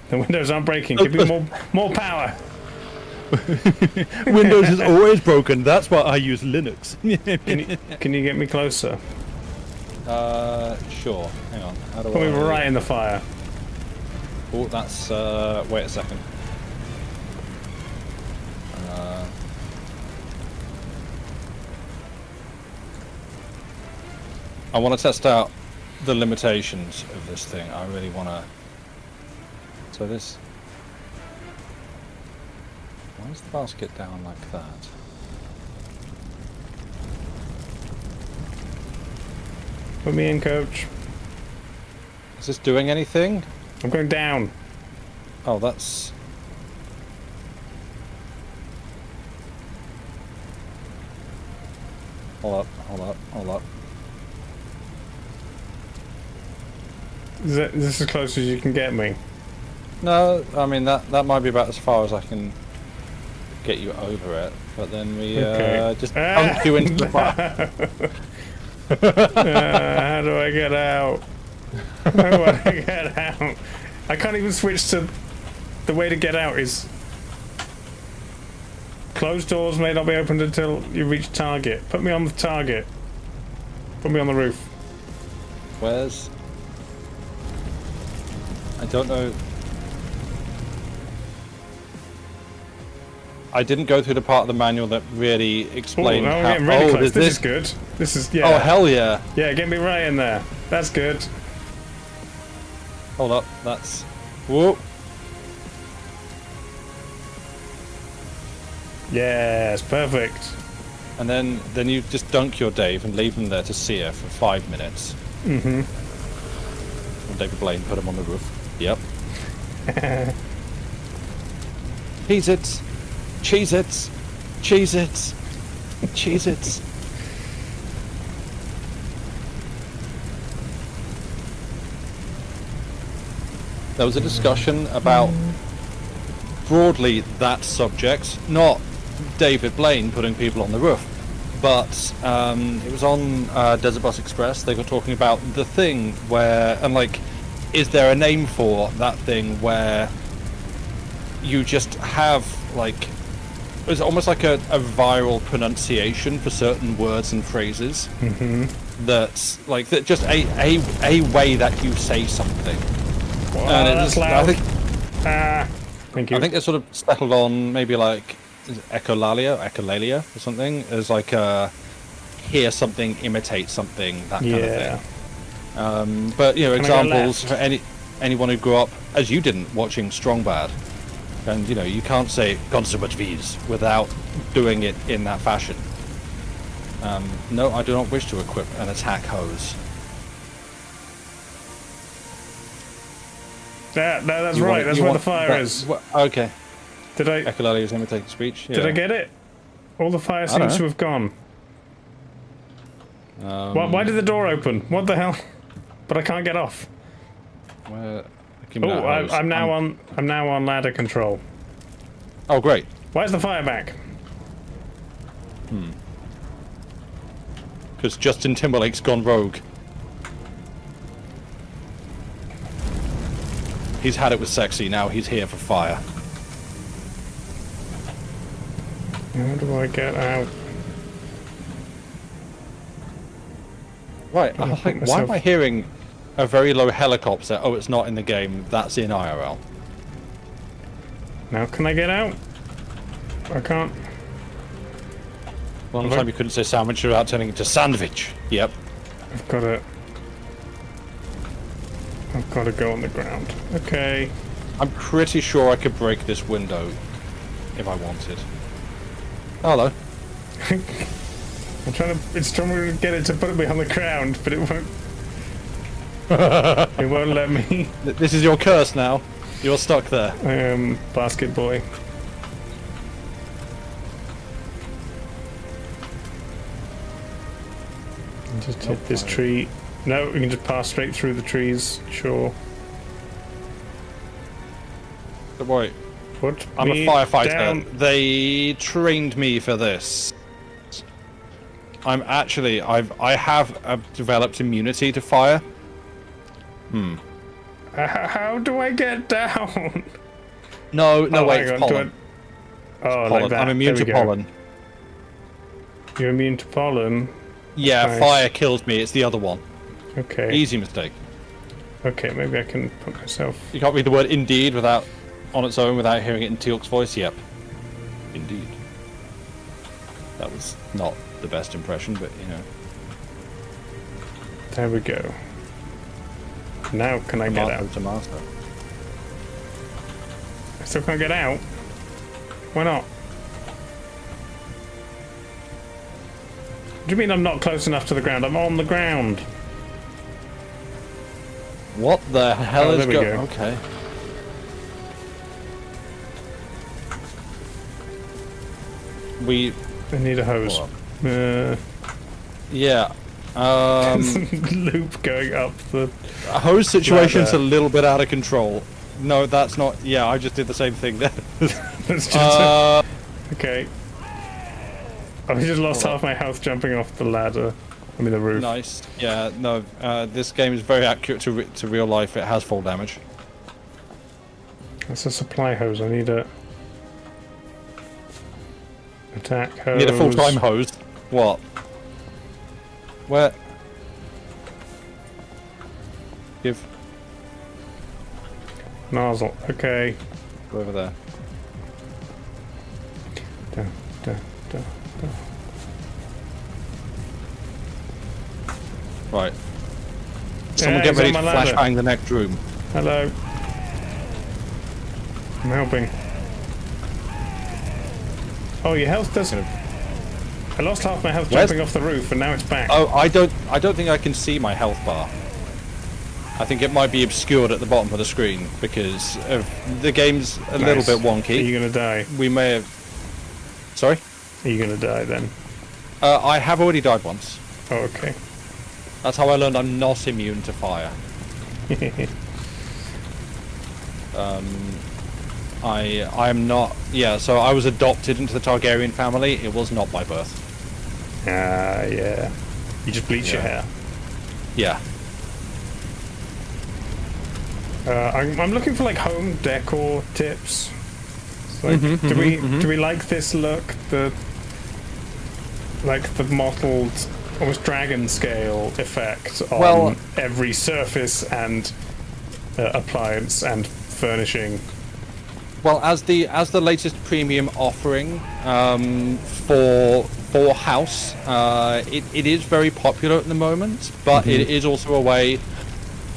[SPEAKER 1] The windows aren't breaking. Give me more power.
[SPEAKER 2] Windows is always broken. That's why I use Linux.
[SPEAKER 1] Can you get me closer?
[SPEAKER 2] Sure. Hang on. How do
[SPEAKER 1] Put me
[SPEAKER 2] I?
[SPEAKER 1] right in the fire.
[SPEAKER 2] Oh, that's. Wait a second. I want to test out the limitations of this thing. I really want to. So this. Why is the basket down like that?
[SPEAKER 1] Put me in, coach.
[SPEAKER 2] Is this doing anything?
[SPEAKER 1] I'm going down.
[SPEAKER 2] Oh, that's. Hold up, hold up, hold up.
[SPEAKER 1] Is this as close as you can get me?
[SPEAKER 2] No, I mean that might be about as far as I can get you over it. But then we
[SPEAKER 1] Okay.
[SPEAKER 2] just dunk you into the fire.
[SPEAKER 1] How do I get out? How do I get out? I can't even switch to... The way to get out is... Closed doors may not be opened until you reach target. Put me on the target. Put me on the roof.
[SPEAKER 2] Where's? I don't know. I didn't go through the part of the manual that really
[SPEAKER 1] Oh,
[SPEAKER 2] explained
[SPEAKER 1] now we're
[SPEAKER 2] how.
[SPEAKER 1] getting really
[SPEAKER 2] Oh,
[SPEAKER 1] close.
[SPEAKER 2] there's
[SPEAKER 1] This is good. This is... Yeah.
[SPEAKER 2] Oh hell yeah!
[SPEAKER 1] Yeah, get me right in there. That's good.
[SPEAKER 2] Hold up, that's. Whoa!
[SPEAKER 1] Yes, perfect.
[SPEAKER 2] And then you just dunk your Dave and leave him there to sear for 5 minutes.
[SPEAKER 1] Mm-hmm.
[SPEAKER 2] And David Blaine put him on the roof. Yep. Cheez-Its! Cheez-Its! Cheez-Its! Cheez-Its! There was a discussion about broadly that subject, not David Blaine putting people on the roof, but it was on Desert Bus Express. They were talking about the thing where, and like, is there a name for that thing where you just have like, it's almost like a viral pronunciation for certain words and phrases. That's like that, just a way that you say something. And
[SPEAKER 1] that's loud. Thank you.
[SPEAKER 2] I think they sort of settled on maybe like echolalia or something, as like hear something, imitate something, that kind of thing. But you know, examples for anyone who grew up as you didn't watching Strong Bad, and you know, you can't say "consummate V's" without doing it in that fashion. No, I do not wish to equip an attack hose.
[SPEAKER 1] That's right. That's where the fire is.
[SPEAKER 2] Okay.
[SPEAKER 1] Did I?
[SPEAKER 2] Echolalia is imitating speech. Yeah.
[SPEAKER 1] Did I get it? All the fire seems to have gone. Why did the door open? What the hell? But I can't get off. I'm now on ladder control.
[SPEAKER 2] Oh, great.
[SPEAKER 1] Where's the fire back?
[SPEAKER 2] Because Justin Timberlake's gone rogue. He's had it with sexy, now he's here for fire.
[SPEAKER 1] How do I get out?
[SPEAKER 2] Right, I think, why am I hearing a very low helicopter? Oh, it's not in the game, that's in IRL.
[SPEAKER 1] Now can I get out? I can't.
[SPEAKER 2] Long time you couldn't say sandwich without turning into sandwich. Yep.
[SPEAKER 1] I've got to go on the ground. Okay.
[SPEAKER 2] I'm pretty sure I could break this window if I wanted. Hello.
[SPEAKER 1] It's trying to get it to put me on the ground, but it won't. It won't let me.
[SPEAKER 2] This is your curse now. You're stuck there.
[SPEAKER 1] I am basket boy. Just hit this tree. No, we can just pass straight through the trees. Sure.
[SPEAKER 2] Don't worry.
[SPEAKER 1] Put
[SPEAKER 2] I'm a
[SPEAKER 1] me
[SPEAKER 2] firefighter.
[SPEAKER 1] down.
[SPEAKER 2] They trained me for this. I have developed immunity to fire.
[SPEAKER 1] How do I get down?
[SPEAKER 2] No, wait,
[SPEAKER 1] hang
[SPEAKER 2] it's
[SPEAKER 1] on,
[SPEAKER 2] pollen.
[SPEAKER 1] Oh,
[SPEAKER 2] Pollen.
[SPEAKER 1] like that.
[SPEAKER 2] I'm immune
[SPEAKER 1] There
[SPEAKER 2] to
[SPEAKER 1] we go.
[SPEAKER 2] pollen.
[SPEAKER 1] You're immune to pollen.
[SPEAKER 2] Yeah,
[SPEAKER 1] Nice.
[SPEAKER 2] fire kills me. It's the other one.
[SPEAKER 1] Okay.
[SPEAKER 2] Easy mistake.
[SPEAKER 1] Okay, maybe I can put myself.
[SPEAKER 2] You can't read the word indeed without, on its own, without hearing it in Teal'c's voice. Yep. Indeed. That was not the best impression, but you know.
[SPEAKER 1] There we go. Now can I get out?
[SPEAKER 2] To master.
[SPEAKER 1] I still can't get out. Why not? What do you mean I'm not close enough to the ground? I'm on the ground.
[SPEAKER 2] What the hell is
[SPEAKER 1] there we
[SPEAKER 2] going?
[SPEAKER 1] go.
[SPEAKER 2] Okay.
[SPEAKER 1] I need a hose.
[SPEAKER 2] Yeah.
[SPEAKER 1] Loop going up the.
[SPEAKER 2] A hose situation's
[SPEAKER 1] ladder.
[SPEAKER 2] a little bit out of control. No, that's not. Yeah, I just did the same thing there.
[SPEAKER 1] Let's just. Okay. I just lost half my health jumping off the ladder. I mean the roof.
[SPEAKER 2] Nice. Yeah. No. This game is very accurate to real life. It has fall damage.
[SPEAKER 1] That's a supply hose. I need a attack hose.
[SPEAKER 2] You need a full-time hose. What? Where? Give.
[SPEAKER 1] Nozzle. Okay.
[SPEAKER 2] Go over there.
[SPEAKER 1] Down, down, down, down.
[SPEAKER 2] Right. Someone
[SPEAKER 1] Yeah,
[SPEAKER 2] get
[SPEAKER 1] he's
[SPEAKER 2] ready to
[SPEAKER 1] on my ladder.
[SPEAKER 2] flashbang the next room.
[SPEAKER 1] Hello. I'm helping. Oh, your health does. I lost half my health
[SPEAKER 2] Where's-
[SPEAKER 1] jumping off the roof, and now it's back.
[SPEAKER 2] Oh, I don't think I can see my health bar. I think it might be obscured at the bottom of the screen because of the game's a little bit
[SPEAKER 1] Are
[SPEAKER 2] wonky.
[SPEAKER 1] you gonna die?
[SPEAKER 2] We may have. Sorry?
[SPEAKER 1] Are you gonna die then?
[SPEAKER 2] I have already died once.
[SPEAKER 1] Oh, okay.
[SPEAKER 2] That's how I learned I'm not immune to fire. I am not. Yeah, so I was adopted into the Targaryen family. It was not by birth.
[SPEAKER 1] Yeah. You just bleach your hair.
[SPEAKER 2] Yeah.
[SPEAKER 1] I'm looking for like home decor tips. So, like, do we like this look? The mottled, almost dragon scale effect on
[SPEAKER 2] Well-
[SPEAKER 1] every surface and appliance and furnishing.
[SPEAKER 2] Well, as the latest premium offering for house, it is very popular at the moment, but it is also a way.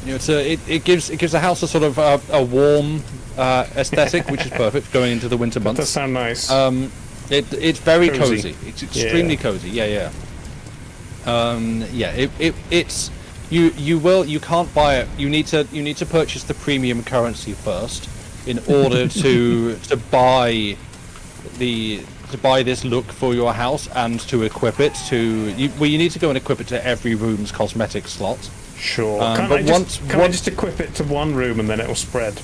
[SPEAKER 2] You know, it gives the house a sort of a warm aesthetic, which is perfect going into the winter
[SPEAKER 1] That does
[SPEAKER 2] months.
[SPEAKER 1] sound nice.
[SPEAKER 2] It's very
[SPEAKER 1] Cozy.
[SPEAKER 2] cozy. It's extremely cozy. Yeah. It's you can't buy it. You need to purchase the premium currency first in order to buy this look for your house and to equip it to you need to go and equip it to every room's cosmetic slot.
[SPEAKER 1] Sure.
[SPEAKER 2] but
[SPEAKER 1] I just equip it to one room and then it'll spread?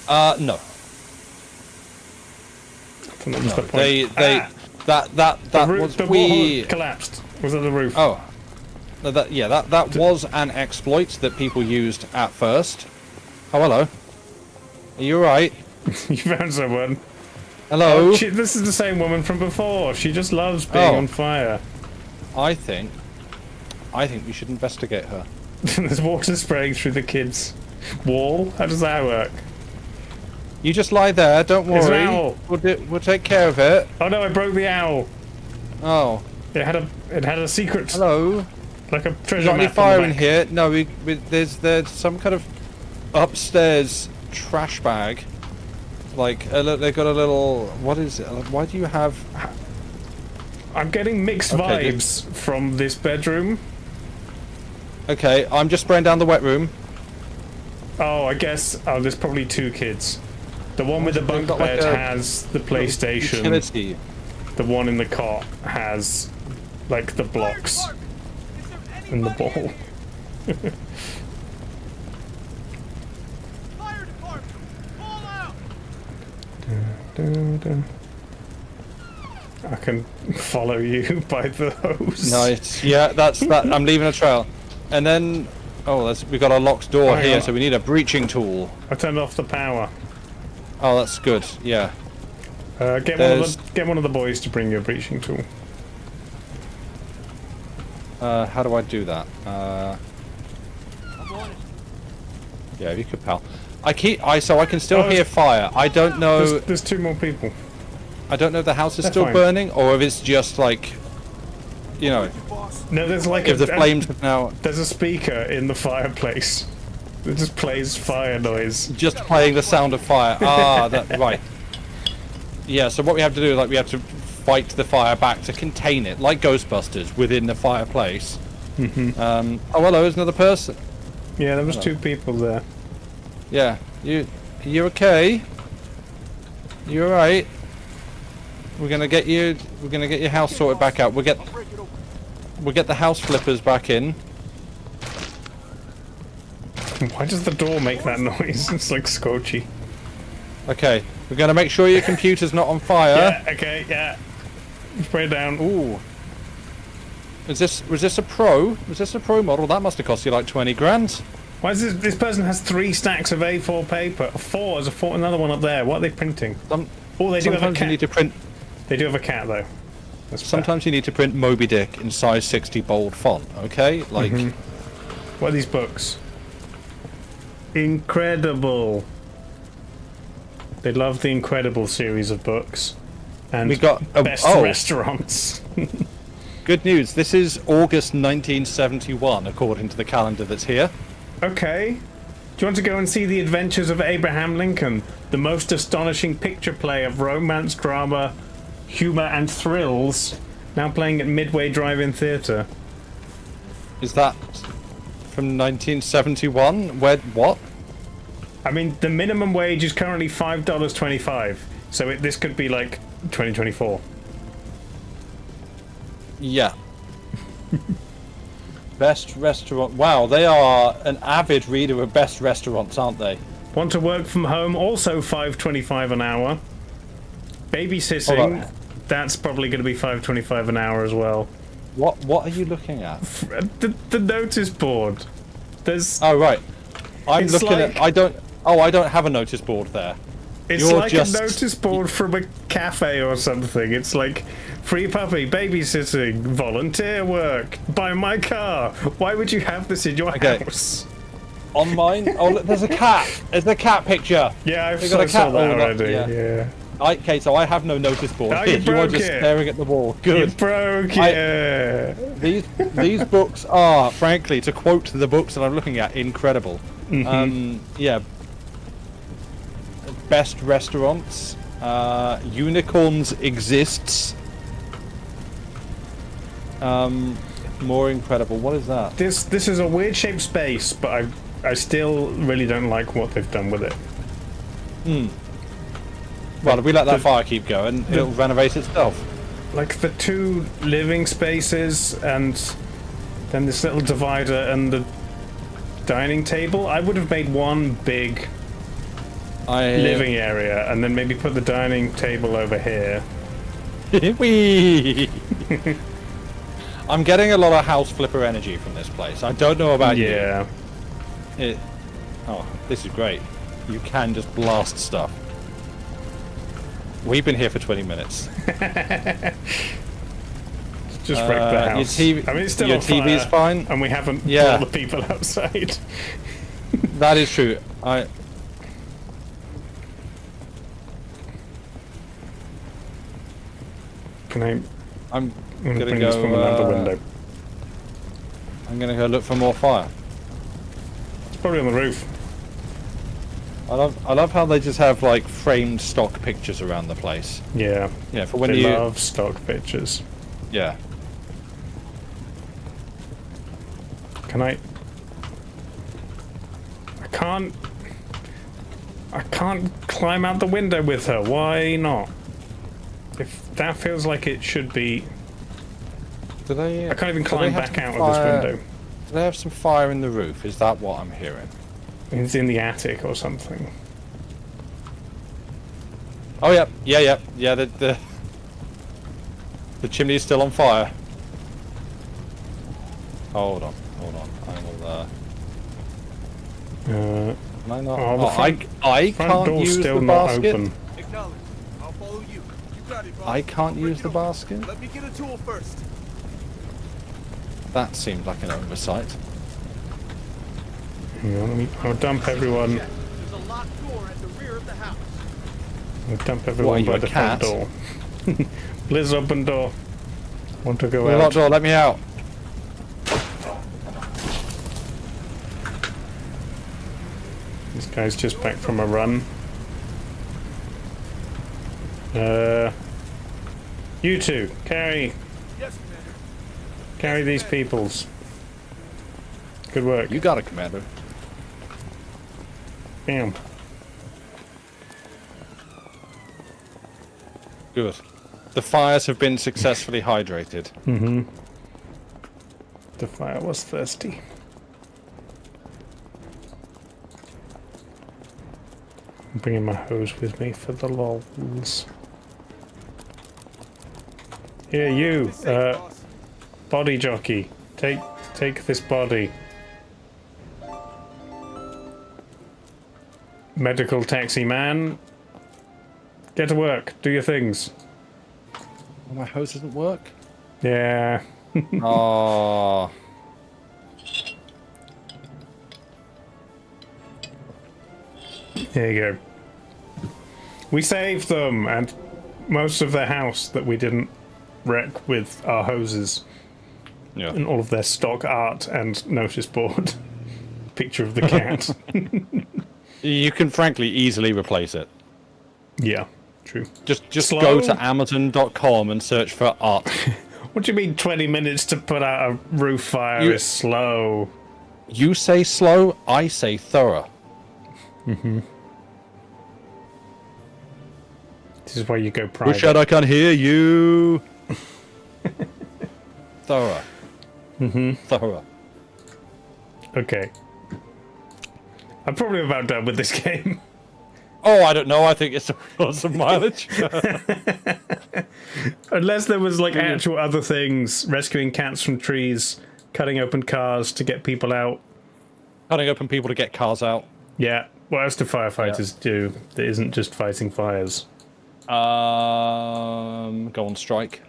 [SPEAKER 2] No.
[SPEAKER 1] That's the point.
[SPEAKER 2] That was
[SPEAKER 1] the wall collapsed. Was that the roof?
[SPEAKER 2] Oh. That was an exploit that people used at first. Oh, hello. Are you alright?
[SPEAKER 1] You found someone.
[SPEAKER 2] Hello?
[SPEAKER 1] Oh, this is the same woman from before. She just loves being on fire.
[SPEAKER 2] I think we should investigate her.
[SPEAKER 1] There's water spraying through the kids' wall. How does that work?
[SPEAKER 2] You just lie there, don't
[SPEAKER 1] There's an
[SPEAKER 2] worry.
[SPEAKER 1] owl.
[SPEAKER 2] We'll take care of it.
[SPEAKER 1] Oh no, I broke the owl.
[SPEAKER 2] Oh.
[SPEAKER 1] It had a secret,
[SPEAKER 2] Hello?
[SPEAKER 1] like a treasure
[SPEAKER 2] Got any
[SPEAKER 1] map on
[SPEAKER 2] fire
[SPEAKER 1] the
[SPEAKER 2] in
[SPEAKER 1] back.
[SPEAKER 2] here? No, there's some kind of upstairs trash bag. Like, they've got a little... What is it? Why do you have...
[SPEAKER 1] I'm getting mixed
[SPEAKER 2] Okay,
[SPEAKER 1] vibes from this bedroom.
[SPEAKER 2] Okay, I'm just spraying down the wet room.
[SPEAKER 1] Oh, I guess. Oh, there's probably two kids. The one with the
[SPEAKER 2] They've
[SPEAKER 1] bunk
[SPEAKER 2] got like
[SPEAKER 1] bed
[SPEAKER 2] a
[SPEAKER 1] has the PlayStation.
[SPEAKER 2] Utility.
[SPEAKER 1] The one in the cot has, like, the blocks and the ball.
[SPEAKER 3] Fire department, call out!
[SPEAKER 1] I can follow you by the hose.
[SPEAKER 2] Nice. Yeah, that's that. I'm leaving a trail. And then... Oh, we've got a locked door
[SPEAKER 1] Hang
[SPEAKER 2] here,
[SPEAKER 1] on.
[SPEAKER 2] so we need a breaching tool.
[SPEAKER 1] I turned off the power.
[SPEAKER 2] Oh, that's good. Yeah.
[SPEAKER 1] Get one of the boys to bring you a breaching tool.
[SPEAKER 2] How do I do that?
[SPEAKER 3] I'm on it.
[SPEAKER 2] Yeah, if you could, pal. So I can still hear fire. I don't know.
[SPEAKER 1] There's two more people.
[SPEAKER 2] I don't know if the house is
[SPEAKER 1] That's
[SPEAKER 2] still
[SPEAKER 1] fine.
[SPEAKER 2] burning or if it's just like, you know,
[SPEAKER 5] Boss.
[SPEAKER 1] No, there's like
[SPEAKER 2] if the flames have now
[SPEAKER 1] There's a speaker in the fireplace. It just plays fire noise.
[SPEAKER 2] just playing the sound of fire. Ah, that right. Yeah. So what we have to do is we have to fight the fire back to contain it, like Ghostbusters within the fireplace. Oh, hello, there's another person.
[SPEAKER 1] Yeah, there was two people there.
[SPEAKER 2] Yeah. You okay? You all right? We're gonna get your house sorted back out. We'll get the house flippers back in.
[SPEAKER 1] Why does the door make that noise? It's like Scorchy.
[SPEAKER 2] Okay. We're gonna make sure your computer's not on fire.
[SPEAKER 1] Yeah, okay, yeah. Spray it down.
[SPEAKER 2] Ooh. Was this a pro? Was this a pro model? That must have cost you like 20 grand.
[SPEAKER 1] Why is this person has 3 stacks of A4 paper? There's another one up there. What are they printing? Oh, they do have a
[SPEAKER 2] Sometimes you
[SPEAKER 1] cat.
[SPEAKER 2] need to print.
[SPEAKER 1] They do have a cat though. That's fair.
[SPEAKER 2] Sometimes you need to print Moby Dick in size 60 bold font. Okay, like
[SPEAKER 1] What are these books? Incredible. They love the Incredible series of books. And
[SPEAKER 2] We got a-
[SPEAKER 1] best
[SPEAKER 2] oh.
[SPEAKER 1] restaurants.
[SPEAKER 2] good news. This is August 1971, according to the calendar that's here.
[SPEAKER 1] Okay. Do you want to go and see the adventures of Abraham Lincoln? The most astonishing picture play of romance, drama, Humour and Thrills, now playing at Midway Drive-In Theatre.
[SPEAKER 2] Is that from 1971? Where? What?
[SPEAKER 1] I mean, the minimum wage is currently $5.25, so this could be like 2024.
[SPEAKER 2] Yeah. Best restaurant. Wow, they are an avid reader of best restaurants, aren't they?
[SPEAKER 1] Want to work from home? Also $5.25 an hour.
[SPEAKER 2] Hold
[SPEAKER 1] Babysitting,
[SPEAKER 2] on.
[SPEAKER 1] that's probably going to be $5.25 an hour as well.
[SPEAKER 2] What are you looking at?
[SPEAKER 1] The notice board. There's.
[SPEAKER 2] Oh right, I'm
[SPEAKER 1] It's
[SPEAKER 2] looking
[SPEAKER 1] like-
[SPEAKER 2] at. I don't have a notice board there.
[SPEAKER 1] It's
[SPEAKER 2] You're
[SPEAKER 1] like
[SPEAKER 2] just-
[SPEAKER 1] a notice board from a cafe or something. It's like free puppy, babysitting, volunteer work, buy my car. Why would you have this in your
[SPEAKER 2] Okay.
[SPEAKER 1] house?
[SPEAKER 2] On mine. Oh look, there's a cat. There's a cat picture.
[SPEAKER 1] Yeah,
[SPEAKER 2] They got a
[SPEAKER 1] saw
[SPEAKER 2] cat
[SPEAKER 1] that
[SPEAKER 2] all up,
[SPEAKER 1] already.
[SPEAKER 2] yeah.
[SPEAKER 1] Yeah.
[SPEAKER 2] Okay, so I have no notice board.
[SPEAKER 1] Oh, you
[SPEAKER 2] you are
[SPEAKER 1] broke
[SPEAKER 2] just
[SPEAKER 1] it.
[SPEAKER 2] staring at the wall.
[SPEAKER 1] You
[SPEAKER 2] Good.
[SPEAKER 1] broke
[SPEAKER 2] I-
[SPEAKER 1] it.
[SPEAKER 2] These books are, frankly, to quote the books that I'm looking at, incredible. Yeah. Best restaurants. Unicorns exists. More incredible. What is that?
[SPEAKER 1] This is a weird shaped space, but I still really don't like what they've done with it.
[SPEAKER 2] Well, if we let that fire keep going, it'll renovate itself.
[SPEAKER 1] Like the two living spaces and then this little divider and the dining table. I would have made one big living area and then maybe put the dining table over here.
[SPEAKER 2] Whee! I'm getting a lot of house flipper energy from this place. I don't know about
[SPEAKER 1] Yeah.
[SPEAKER 2] you. Oh, this is great. You can just blast stuff. We've been here for 20 minutes.
[SPEAKER 1] Just wreck the
[SPEAKER 2] Your
[SPEAKER 1] house.
[SPEAKER 2] TV
[SPEAKER 1] I mean, it's still
[SPEAKER 2] your
[SPEAKER 1] on
[SPEAKER 2] TV's
[SPEAKER 1] fire,
[SPEAKER 2] fine.
[SPEAKER 1] and we haven't
[SPEAKER 2] Yeah.
[SPEAKER 1] brought the people outside.
[SPEAKER 2] That is true.
[SPEAKER 1] Can I?
[SPEAKER 2] I'm
[SPEAKER 1] I'm gonna
[SPEAKER 2] gonna
[SPEAKER 1] bring this from another
[SPEAKER 2] go.
[SPEAKER 1] window.
[SPEAKER 2] I'm gonna go look for more fire.
[SPEAKER 1] It's probably on the roof.
[SPEAKER 2] I love how they just have like framed stock pictures around the place.
[SPEAKER 1] Yeah.
[SPEAKER 2] Yeah, for when
[SPEAKER 1] They
[SPEAKER 2] you
[SPEAKER 1] love stock pictures.
[SPEAKER 2] yeah.
[SPEAKER 1] Can I can't climb out the window with her. Why not? If that feels like it should be.
[SPEAKER 2] Do they?
[SPEAKER 1] I can't even
[SPEAKER 2] do
[SPEAKER 1] climb
[SPEAKER 2] they have
[SPEAKER 1] back
[SPEAKER 2] some
[SPEAKER 1] out of
[SPEAKER 2] fire-
[SPEAKER 1] this window.
[SPEAKER 2] Do they have some fire in the roof? Is that what I'm hearing?
[SPEAKER 1] It's in the attic or something.
[SPEAKER 2] Oh yeah, yeah. The chimney is still on fire. Hold on. I will. Can I not?
[SPEAKER 1] Oh, the front
[SPEAKER 2] I
[SPEAKER 1] front
[SPEAKER 2] can't
[SPEAKER 1] door's
[SPEAKER 2] use
[SPEAKER 1] still
[SPEAKER 2] the
[SPEAKER 1] not
[SPEAKER 2] basket.
[SPEAKER 1] open.
[SPEAKER 5] Acknowledge. I'll follow you. You got it, boss.
[SPEAKER 2] I can't
[SPEAKER 5] Break
[SPEAKER 2] use
[SPEAKER 5] it
[SPEAKER 2] the
[SPEAKER 5] open.
[SPEAKER 2] basket.
[SPEAKER 5] Let me get a tool first.
[SPEAKER 2] That seemed like an oversight.
[SPEAKER 1] Hang on, I'll dump everyone.
[SPEAKER 5] There's a locked door at the rear of the house.
[SPEAKER 1] I'll dump everyone
[SPEAKER 2] you,
[SPEAKER 1] by
[SPEAKER 2] a
[SPEAKER 1] the front
[SPEAKER 2] cat?
[SPEAKER 1] door. Liz, open door. Want to go
[SPEAKER 2] Lock
[SPEAKER 1] out?
[SPEAKER 2] door, let me out.
[SPEAKER 1] This guy's just back from a run. You two, carry
[SPEAKER 5] Yes, Commander.
[SPEAKER 1] these peoples. Good work.
[SPEAKER 2] You got it, Commander.
[SPEAKER 1] Bam.
[SPEAKER 2] Good. The fires have been successfully hydrated.
[SPEAKER 1] The fire was thirsty. I'm bringing my hose with me for the lols. Here, you,
[SPEAKER 5] Stay safe, boss.
[SPEAKER 1] body jockey. Take this body. Medical taxi man. Get to work. Do your things.
[SPEAKER 2] Oh, my hose doesn't work?
[SPEAKER 1] Yeah.
[SPEAKER 2] Oh.
[SPEAKER 1] There you go. We saved them and most of their house that we didn't wreck with our hoses
[SPEAKER 2] Yeah.
[SPEAKER 1] and all of their stock art and notice board. Picture of the cat.
[SPEAKER 2] You can frankly easily replace it.
[SPEAKER 1] Yeah. True.
[SPEAKER 2] Just
[SPEAKER 1] Slow?
[SPEAKER 2] go to Amazon.com and search for art.
[SPEAKER 1] What do you mean 20 minutes to put out a roof fire is slow?
[SPEAKER 2] You say slow, I say thorough.
[SPEAKER 1] This is why you go private.
[SPEAKER 2] Richard, I can hear you. Thorough. Thorough.
[SPEAKER 1] Okay. I'm probably about done with this game.
[SPEAKER 2] Oh, I don't know. I think it's some mileage.
[SPEAKER 1] Unless there was like actual other things, rescuing cats from trees, cutting open cars to get people out.
[SPEAKER 2] Cutting open people to get cars out.
[SPEAKER 1] Yeah. What else do firefighters do that isn't just fighting fires?
[SPEAKER 2] Go on strike.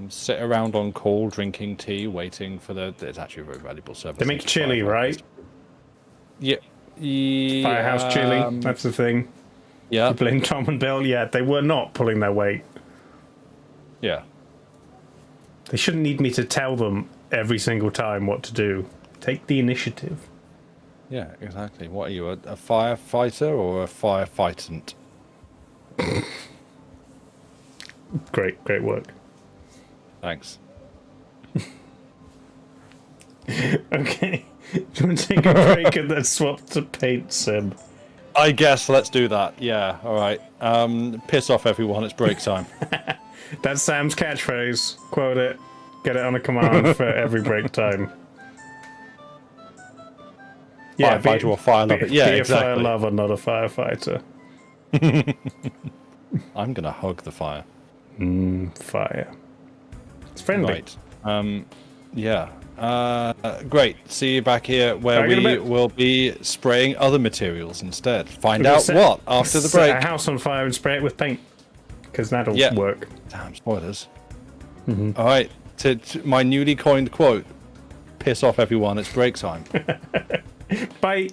[SPEAKER 2] Sit around on call, drinking tea, waiting for the. It's actually a very valuable service.
[SPEAKER 1] They make chili, right?
[SPEAKER 2] Yeah.
[SPEAKER 1] Firehouse chili. That's the thing.
[SPEAKER 2] Yeah.
[SPEAKER 1] You blame Tom and Bill. Yeah, they were not pulling their weight.
[SPEAKER 2] Yeah.
[SPEAKER 1] They shouldn't need me to tell them every single time what to do. Take the initiative.
[SPEAKER 2] Yeah, exactly. What are you, a firefighter or a firefightant?
[SPEAKER 1] Great work.
[SPEAKER 2] Thanks.
[SPEAKER 1] Okay. Do you want to take a break and then swap to paint sim?
[SPEAKER 2] I guess let's do that. Yeah, alright. Piss off everyone, it's break time.
[SPEAKER 1] That's Sam's catchphrase. Quote it. Get it on a command for every break time. Yeah,
[SPEAKER 2] Firefighter or fire lover. Yeah,
[SPEAKER 1] be
[SPEAKER 2] exactly.
[SPEAKER 1] a fire lover, not a firefighter.
[SPEAKER 2] I'm gonna hug the fire.
[SPEAKER 1] Fire. It's friendly.
[SPEAKER 2] Right. Yeah. Great. See you back here where
[SPEAKER 1] Back in a
[SPEAKER 2] we
[SPEAKER 1] bit.
[SPEAKER 2] will be spraying other materials instead. Find
[SPEAKER 1] We're gonna
[SPEAKER 2] out
[SPEAKER 1] set-
[SPEAKER 2] what after the
[SPEAKER 1] Set
[SPEAKER 2] break.
[SPEAKER 1] a house on fire and spray it with paint. Because that'll
[SPEAKER 2] Yeah.
[SPEAKER 1] work.
[SPEAKER 2] Damn, spoilers. Alright. To my newly coined quote, piss off everyone, it's break time.
[SPEAKER 1] Bye.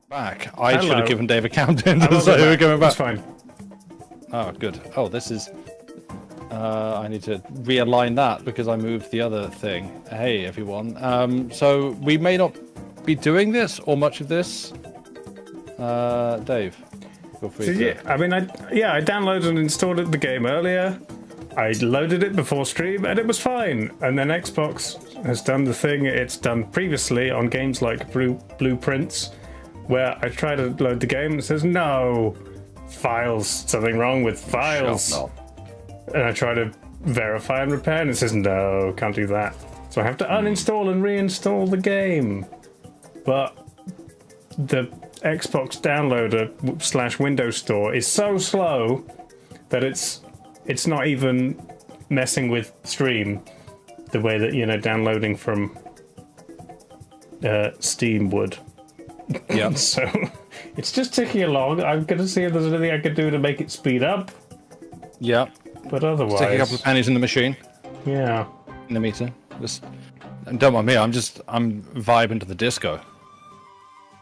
[SPEAKER 2] Back. I should
[SPEAKER 1] Hello.
[SPEAKER 2] have given Dave a countdown
[SPEAKER 1] I
[SPEAKER 2] to
[SPEAKER 1] will
[SPEAKER 2] say
[SPEAKER 1] be
[SPEAKER 2] we're
[SPEAKER 1] back.
[SPEAKER 2] going back.
[SPEAKER 1] It's fine.
[SPEAKER 2] Oh, good. Oh, this is... I need to realign that because I moved the other thing. Hey, everyone. So, we may not be doing this, or much of this. Dave, feel free
[SPEAKER 1] So,
[SPEAKER 2] to...
[SPEAKER 1] yeah, I mean, I downloaded and installed the game earlier. I loaded it before stream, and it was fine. And then Xbox has done the thing it's done previously on games like Blueprints, where I try to load the game and it says, no, files, something wrong with files.
[SPEAKER 2] No.
[SPEAKER 1] And I try to verify and repair, and it says, no, can't do that. So I have to uninstall and reinstall the game. But the Xbox downloader / Windows Store is so slow that it's not even messing with stream the way that, downloading from Steam would.
[SPEAKER 2] Yeah.
[SPEAKER 1] So it's just ticking along. I'm going to see if there's anything I can do to make it speed up.
[SPEAKER 2] Yeah.
[SPEAKER 1] But otherwise...
[SPEAKER 2] Stick a couple of pennies in the machine.
[SPEAKER 1] Yeah.
[SPEAKER 2] In the meter. Just... Don't mind me, I'm vibing to the disco.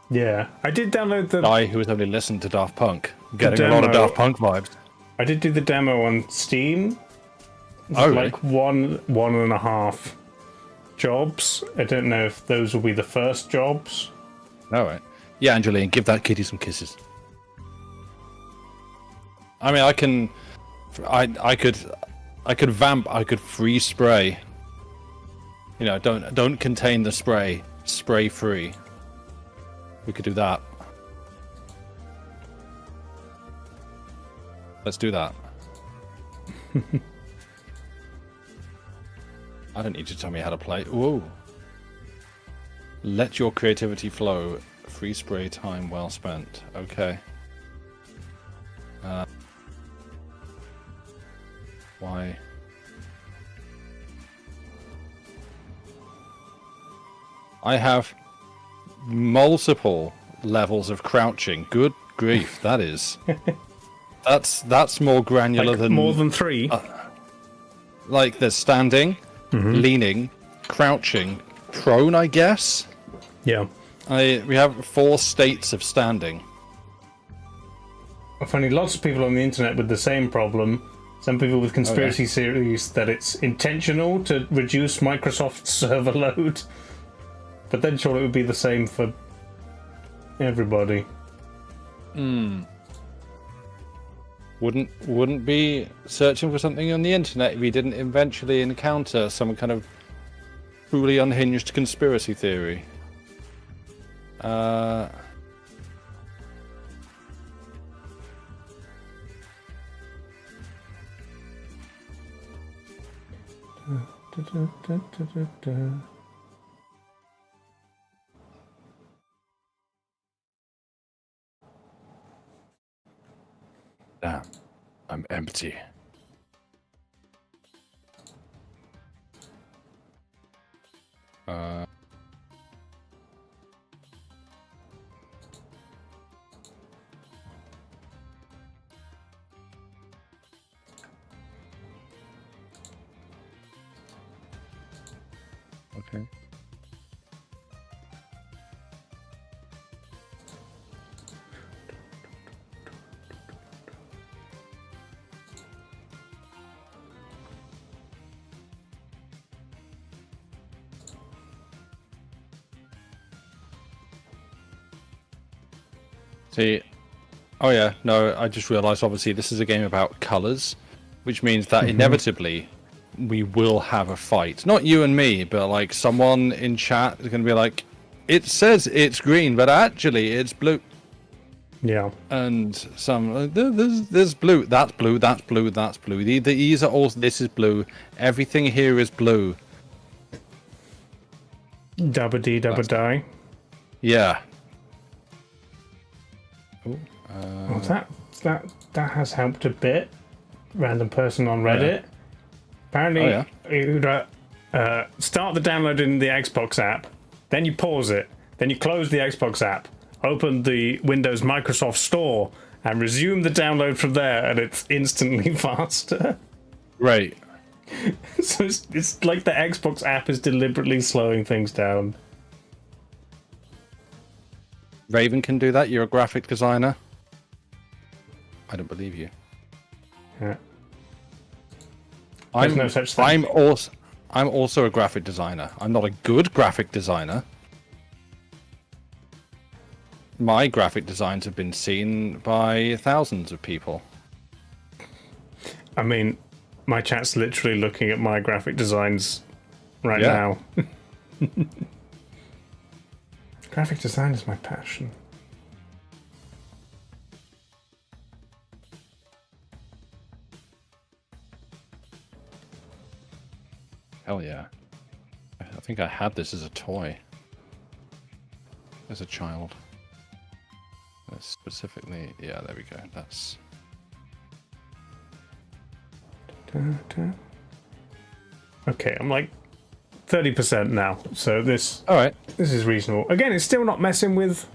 [SPEAKER 1] Yeah. I did download the...
[SPEAKER 2] I, who has only listened to Daft Punk. Getting a lot of
[SPEAKER 1] demo.
[SPEAKER 2] Daft Punk vibes.
[SPEAKER 1] I did do the demo on Steam.
[SPEAKER 2] Oh, really?
[SPEAKER 1] Like one and a half jobs. I don't know if those will be the first jobs.
[SPEAKER 2] Alright. Yeah, Angeline, give that kitty some kisses. I mean, I could vamp, I could free spray. Don't contain the spray. Spray free. We could do that. Let's do that. I don't need you to tell me how to play. Ooh. Let your creativity flow. Free spray time well spent. Okay. Why? I have multiple levels of crouching. Good grief, that is. That's more granular
[SPEAKER 1] Like
[SPEAKER 2] than
[SPEAKER 1] more than 3.
[SPEAKER 2] like there's standing, leaning, crouching, prone, I guess.
[SPEAKER 1] Yeah.
[SPEAKER 2] We have 4 states of standing.
[SPEAKER 1] Funny, lots of people on the internet with the same problem. Some people with conspiracy theories that it's intentional to reduce Microsoft's server load. But then surely it would be the same for everybody.
[SPEAKER 2] Wouldn't be searching for something on the internet if we didn't eventually encounter some kind of truly unhinged conspiracy theory. Damn, I'm empty. Okay. See, oh yeah, no, I just realized obviously this is a game about colors, which means that inevitably we will have a fight. Not you and me, but like someone in chat is going to be like, it says it's green, but actually it's blue.
[SPEAKER 1] Yeah.
[SPEAKER 2] And some, there's blue, that's blue, that's blue, that's blue. The E's are all, this is blue. Everything here is blue.
[SPEAKER 1] Dabba dee dabba die.
[SPEAKER 2] Yeah.
[SPEAKER 1] Well, that has helped a bit. Random person on Reddit. Apparently, you start the download in the Xbox app, then you pause it, then you close the Xbox app, open the Windows Microsoft Store, and resume the download from there, and it's instantly faster.
[SPEAKER 2] Right.
[SPEAKER 1] So it's like the Xbox app is deliberately slowing things down.
[SPEAKER 2] Raven can do that. You're a graphic designer. I don't believe you.
[SPEAKER 1] Yeah. There's no such thing.
[SPEAKER 2] I'm also a graphic designer. I'm not a good graphic designer. My graphic designs have been seen by thousands of people.
[SPEAKER 1] I mean, my chat's literally looking at my graphic designs right now. Graphic design is my passion.
[SPEAKER 2] Hell yeah. I think I had this as a toy. As a child. Specifically, yeah, there we go. That's...
[SPEAKER 1] Okay, I'm like 30% now, so this this is reasonable. Again, it's still not messing with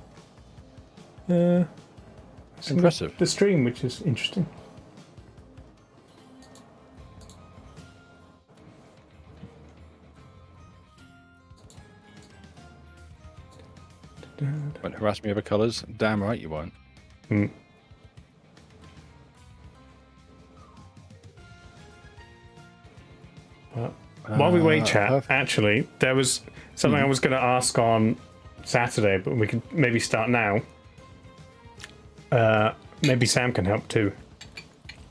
[SPEAKER 2] impressive.
[SPEAKER 1] The stream, which is interesting.
[SPEAKER 2] Won't harass me over colours? Damn right you won't.
[SPEAKER 1] While we wait, chat, actually, there was something I was going to ask on Saturday, but we could maybe start now. Maybe Sam can help too.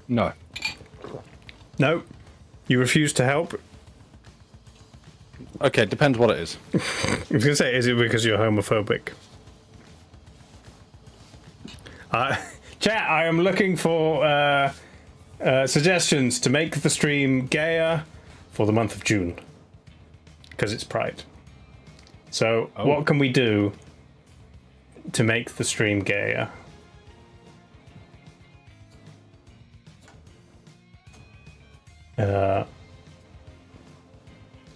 [SPEAKER 2] No.
[SPEAKER 1] No? You refuse to help?
[SPEAKER 2] Okay, depends what it is.
[SPEAKER 1] I was going to say, is it because you're homophobic? Chat, I am looking for suggestions to make the stream gayer for the month of June. Because it's Pride. So, what can we do to make the stream gayer?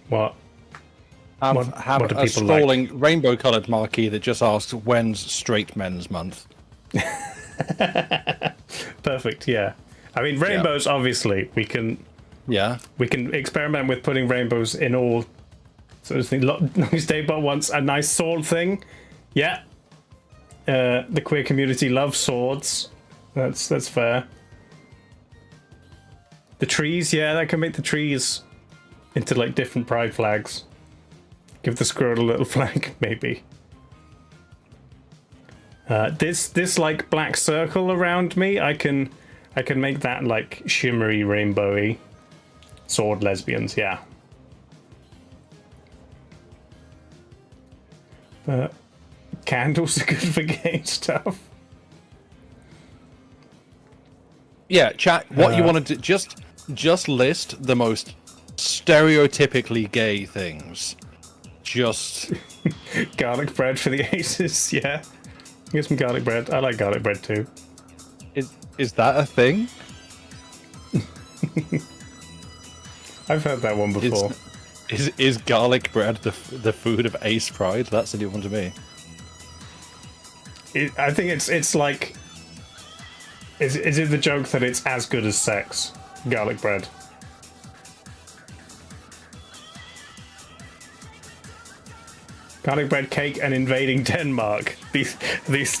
[SPEAKER 1] What?
[SPEAKER 2] Have
[SPEAKER 1] what do
[SPEAKER 2] a
[SPEAKER 1] people
[SPEAKER 2] scrolling rainbow-coloured marquee that just asks, when's Straight Men's Month?
[SPEAKER 1] Perfect, yeah. I mean, rainbows, obviously, we can experiment with putting rainbows in all sort of things. Nice day, but once a nice sword thing. Yeah. The queer community loves swords. That's fair. The trees, yeah, that can make the trees into like different pride flags. Give the squirrel a little flag, maybe. This like black circle around me, I can make that like shimmery, rainbowy sword lesbians, yeah. But candles are good for gay stuff.
[SPEAKER 2] Yeah, chat. What you want to do? Just list the most stereotypically gay things. Just
[SPEAKER 1] garlic bread for the aces, yeah. Get some garlic bread. I like garlic bread too.
[SPEAKER 2] Is that a thing?
[SPEAKER 1] I've heard that one before.
[SPEAKER 2] Is garlic bread the food of Ace Pride? That's a new one to me.
[SPEAKER 1] I think it's like. Is it the joke that it's as good as sex? Garlic bread. Garlic bread cake and invading Denmark. These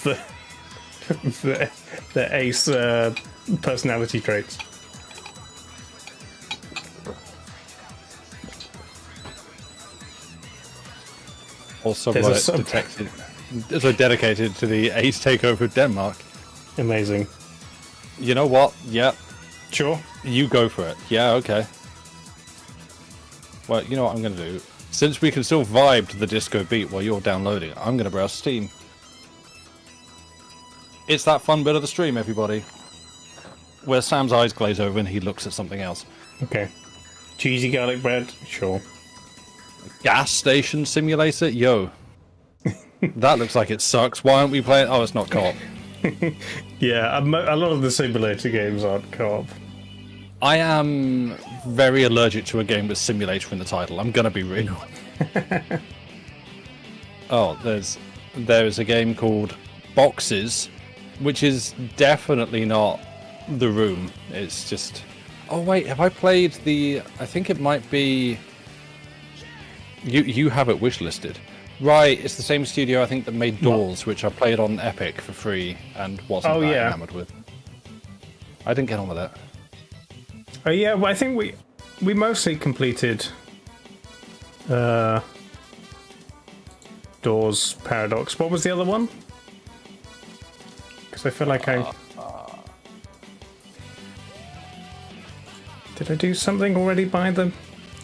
[SPEAKER 1] the Ace personality traits.
[SPEAKER 2] Also, dedicated to the Ace takeover of Denmark.
[SPEAKER 1] Amazing.
[SPEAKER 2] You know what? Yeah.
[SPEAKER 1] Sure.
[SPEAKER 2] You go for it. Yeah, okay. Well, you know what I'm going to do? Since we can still vibe to the disco beat while you're downloading, I'm going to browse Steam. It's that fun bit of the stream, everybody. Where Sam's eyes glaze over and he looks at something else.
[SPEAKER 1] Okay. Cheesy garlic bread? Sure.
[SPEAKER 2] Gas station simulator? Yo. That looks like it sucks. Why aren't we playing? Oh, it's not co-op.
[SPEAKER 1] Yeah, a lot of the simulator games aren't co-op.
[SPEAKER 2] I am very allergic to a game with simulator in the title. I'm gonna be real. Oh, there's a game called Boxes, which is definitely not The Room. It's just... Oh wait, have I played the... I think it might be... You have it wishlisted. Right, it's the same studio I think that made Doors, which I played on Epic for free and wasn't that enamored with. I didn't get on with it.
[SPEAKER 1] Oh yeah, well, I think we mostly completed Doors Paradox. What was the other one? Because I feel like did I do something already by the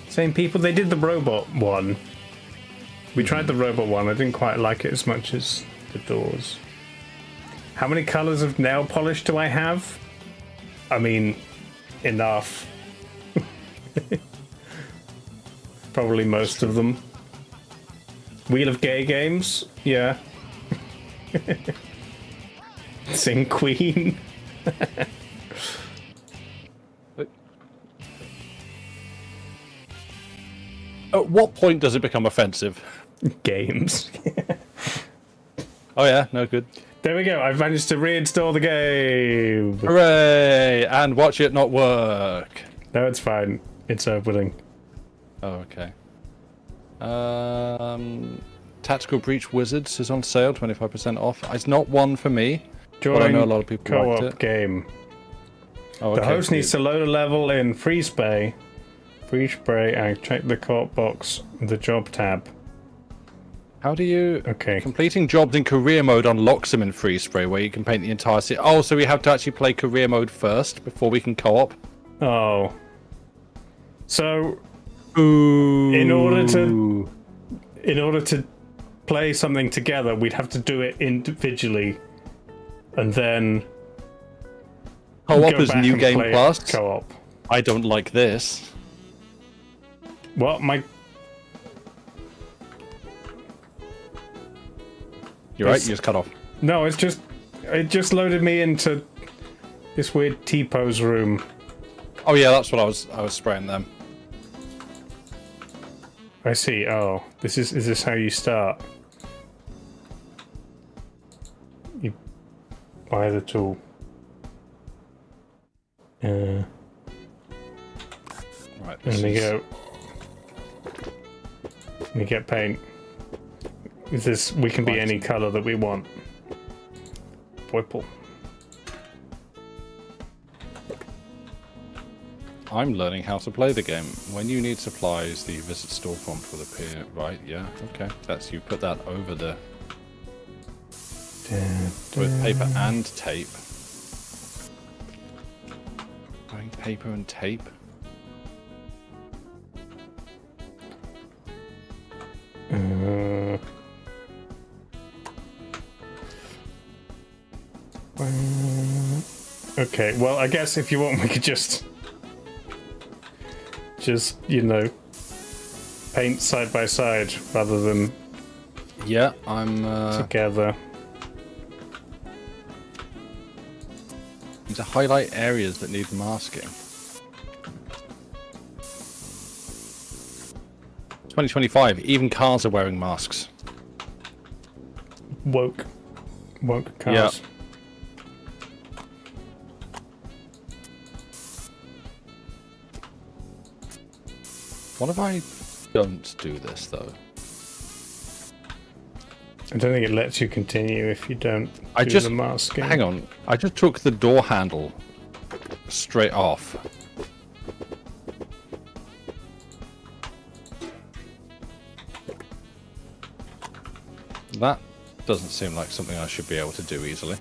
[SPEAKER 1] same people? They did the robot one. We tried the robot one. I didn't quite like it as much as the Doors. How many colors of nail polish do I have? I mean, enough. Probably most of them. Wheel of Gay Games? Yeah. Sing Queen.
[SPEAKER 2] At what point does it become offensive?
[SPEAKER 1] Games.
[SPEAKER 2] Oh yeah, no good.
[SPEAKER 1] There we go. I've managed to reinstall the game.
[SPEAKER 2] Hooray! And watch it not work.
[SPEAKER 1] No, it's fine. It's opening.
[SPEAKER 2] Oh, okay. Tactical Breach Wizards is on sale, 25% off. It's not one for me, but I know a lot of people liked it.
[SPEAKER 1] Game.
[SPEAKER 2] Oh, okay.
[SPEAKER 1] The host needs to load a level in Free Spray, and check the co-op box, the job tab.
[SPEAKER 2] How do you...
[SPEAKER 1] Okay.
[SPEAKER 2] Completing jobs in career mode unlocks them in Free Spray, where you can paint the entire city. Oh, so we have to actually play career mode first before we can co-op?
[SPEAKER 1] Oh. So...
[SPEAKER 2] Ooh.
[SPEAKER 1] In order to play something together, we'd have to do it individually, and then
[SPEAKER 2] co-op is New Game Plus.
[SPEAKER 1] Co-op.
[SPEAKER 2] I don't like this.
[SPEAKER 1] Well, my...
[SPEAKER 2] You're right, you just cut off.
[SPEAKER 1] No, it just loaded me into this weird T-pose room.
[SPEAKER 2] Oh yeah, that's what I was spraying them.
[SPEAKER 1] I see. Oh, is this how you start? You buy the tool.
[SPEAKER 2] Right.
[SPEAKER 1] And we go. We get paint. Is this? We can be any color that we want. Purple.
[SPEAKER 2] I'm learning how to play the game. When you need supplies, the visit store prompt will appear. Right, yeah, okay. That's you put that over the... with paper and tape. Buying paper and tape.
[SPEAKER 1] Okay, well, I guess if you want, we could just, you know, paint side by side rather than
[SPEAKER 2] Yeah, I'm
[SPEAKER 1] together.
[SPEAKER 2] need to highlight areas that need masking. 2025, even cars are wearing masks.
[SPEAKER 1] Woke cars.
[SPEAKER 2] Yeah. What if I don't do this though?
[SPEAKER 1] I don't think it lets you continue if you don't do the masking.
[SPEAKER 2] Hang on, I just took the door handle straight off. That doesn't seem like something I should be able to do easily.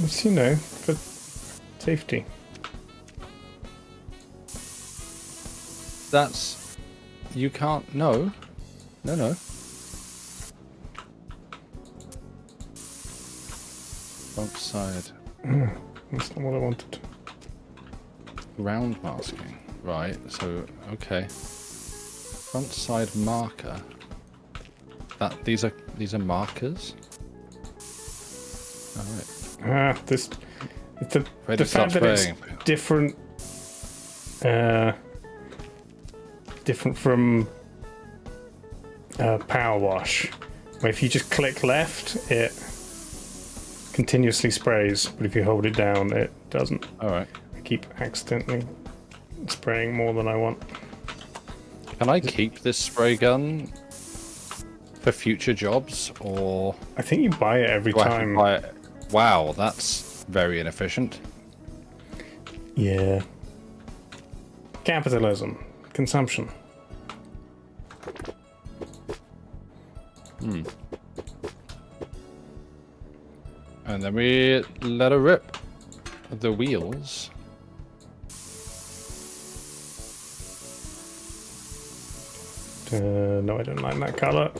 [SPEAKER 1] It's, you know, for safety.
[SPEAKER 2] That's... You can't... No. No. Front side.
[SPEAKER 1] That's not what I wanted.
[SPEAKER 2] Ground masking. Right, so... Okay. Front side marker. These are markers? Alright.
[SPEAKER 1] The fact that it's different different from power wash, where if you just click left it continuously sprays, but if you hold it down it doesn't.
[SPEAKER 2] Alright.
[SPEAKER 1] I keep accidentally spraying more than I want.
[SPEAKER 2] Can I keep this spray gun for future jobs, or
[SPEAKER 1] I think you buy it every
[SPEAKER 2] do I have to
[SPEAKER 1] time.
[SPEAKER 2] buy it? Wow, that's very inefficient.
[SPEAKER 1] Yeah. Capitalism. Consumption.
[SPEAKER 2] And then we let her rip the wheels.
[SPEAKER 1] No, I don't like that colour.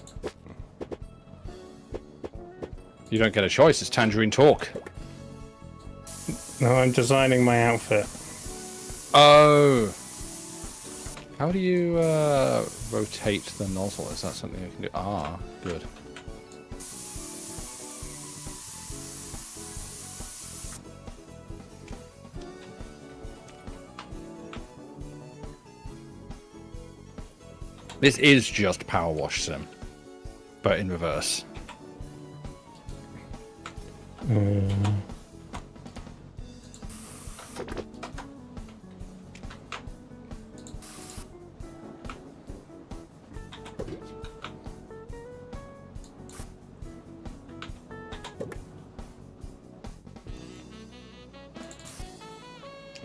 [SPEAKER 2] You don't get a choice, it's Tangerine Talk.
[SPEAKER 1] No, I'm designing my outfit.
[SPEAKER 2] Oh. How do you rotate the nozzle? Is that something you can do? Ah, good. This is just Power Wash Sim, but in reverse.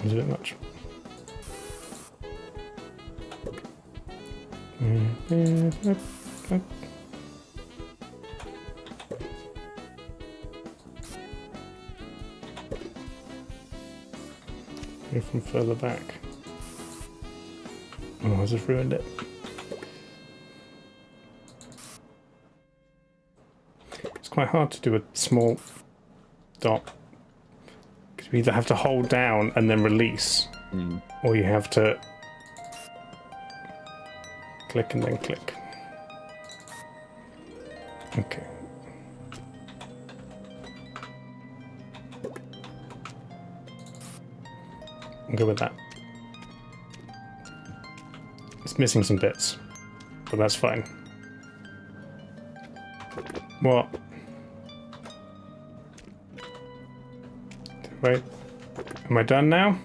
[SPEAKER 1] Is it much? Go from further back. Oh, I just ruined it. It's quite hard to do a small dot. Because you either have to hold down and then release, or you have to click and then click. Okay. I'll go with that. It's missing some bits, but that's fine. What? Wait. Am I done now?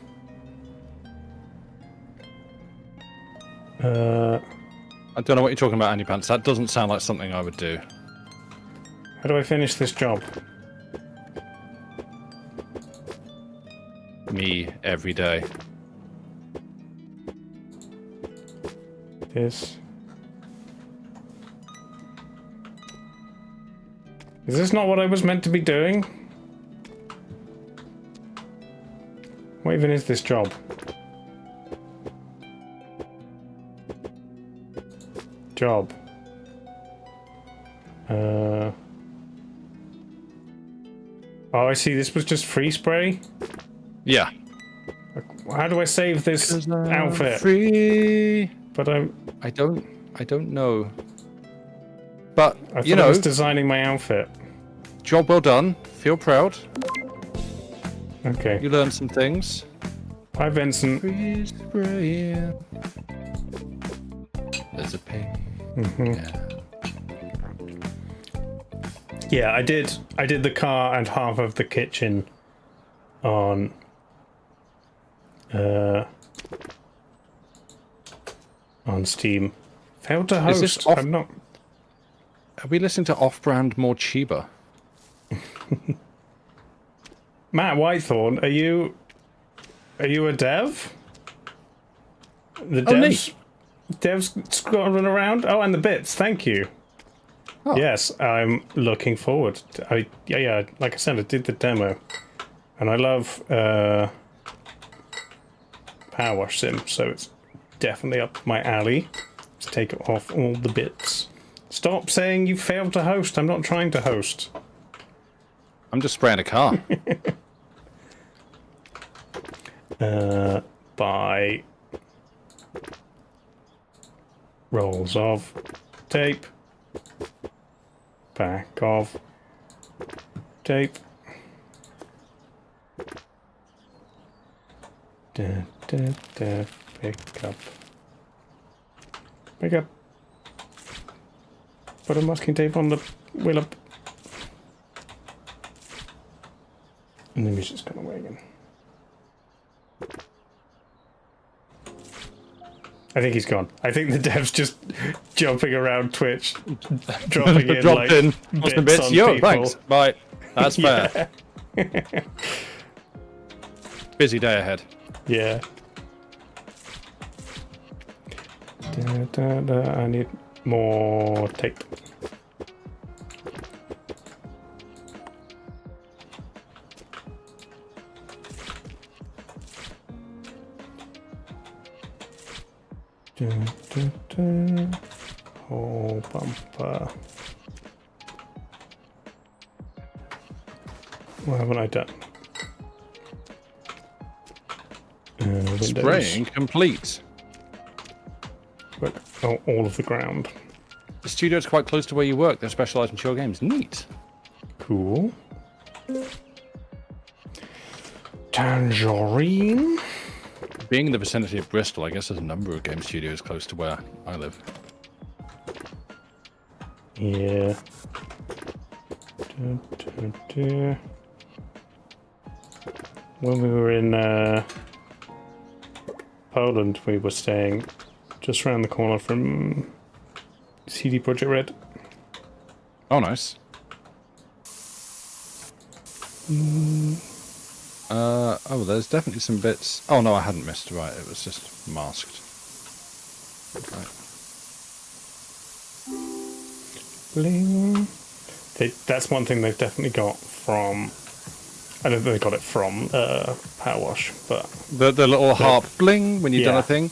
[SPEAKER 2] I don't know what you're talking about, Andy Pants. That doesn't sound like something I would do.
[SPEAKER 1] How do I finish this job?
[SPEAKER 2] Me, every day.
[SPEAKER 1] This. Is this not what I was meant to be doing? What even is this job? Job. Oh, I see. This was just free spray.
[SPEAKER 2] Yeah.
[SPEAKER 1] How do I save this outfit?
[SPEAKER 2] Free.
[SPEAKER 1] But I
[SPEAKER 2] don't know. But
[SPEAKER 1] thought
[SPEAKER 2] you
[SPEAKER 1] I
[SPEAKER 2] know,
[SPEAKER 1] was designing my outfit.
[SPEAKER 2] job well done. Feel proud.
[SPEAKER 1] Okay.
[SPEAKER 2] You learned some things.
[SPEAKER 1] Hi, Vincent.
[SPEAKER 2] Free spray. There's a ping. Yeah.
[SPEAKER 1] Yeah, I did the car and half of the kitchen on Steam. Failed to
[SPEAKER 2] Is this
[SPEAKER 1] host.
[SPEAKER 2] off-
[SPEAKER 1] I'm not.
[SPEAKER 2] Are we listening to off-brand more Chiba?
[SPEAKER 1] Matt Whitethorn, are you a dev? The
[SPEAKER 2] Oh,
[SPEAKER 1] devs got to run around. Oh, and the bits. Thank you.
[SPEAKER 2] Oh.
[SPEAKER 1] Yes, I'm looking forward. Yeah. Like I said, I did the demo, and I love Power Wash Sim, so it's definitely up my alley. Let's take off all the bits. Stop saying you failed to host. I'm not trying to host.
[SPEAKER 2] I'm just spraying a car.
[SPEAKER 1] By rolls of tape. Back of tape. Pick up. Pick up. Put a masking tape on the wheel up. And the music's gone away again. I think he's gone. I think the dev's just jumping around Twitch, dropping in
[SPEAKER 2] Dropped
[SPEAKER 1] like
[SPEAKER 2] in. What's the bits?
[SPEAKER 1] on
[SPEAKER 2] Yo,
[SPEAKER 1] people.
[SPEAKER 2] thanks. Bye. That's fair.
[SPEAKER 1] Yeah.
[SPEAKER 2] Busy day ahead.
[SPEAKER 1] Yeah. I need more tape. Whole bumper. What haven't I done? Windows.
[SPEAKER 2] Spraying complete.
[SPEAKER 1] Work all of the ground.
[SPEAKER 2] The studio is quite close to where you work. They're specialised in chill games. Neat.
[SPEAKER 1] Cool. Tangerine.
[SPEAKER 2] Being in the vicinity of Bristol, I guess there's a number of game studios close to where I live.
[SPEAKER 1] Yeah. When we were in Poland, we were staying just around the corner from CD Projekt Red.
[SPEAKER 2] Oh, nice. Oh, there's definitely some bits. Oh no, I hadn't missed. Right, it was just masked. Right.
[SPEAKER 1] Bling. That's one thing they've definitely got from. I don't think they got it from Power Wash, but
[SPEAKER 2] The little harp bling when you've done
[SPEAKER 1] yeah.
[SPEAKER 2] a thing.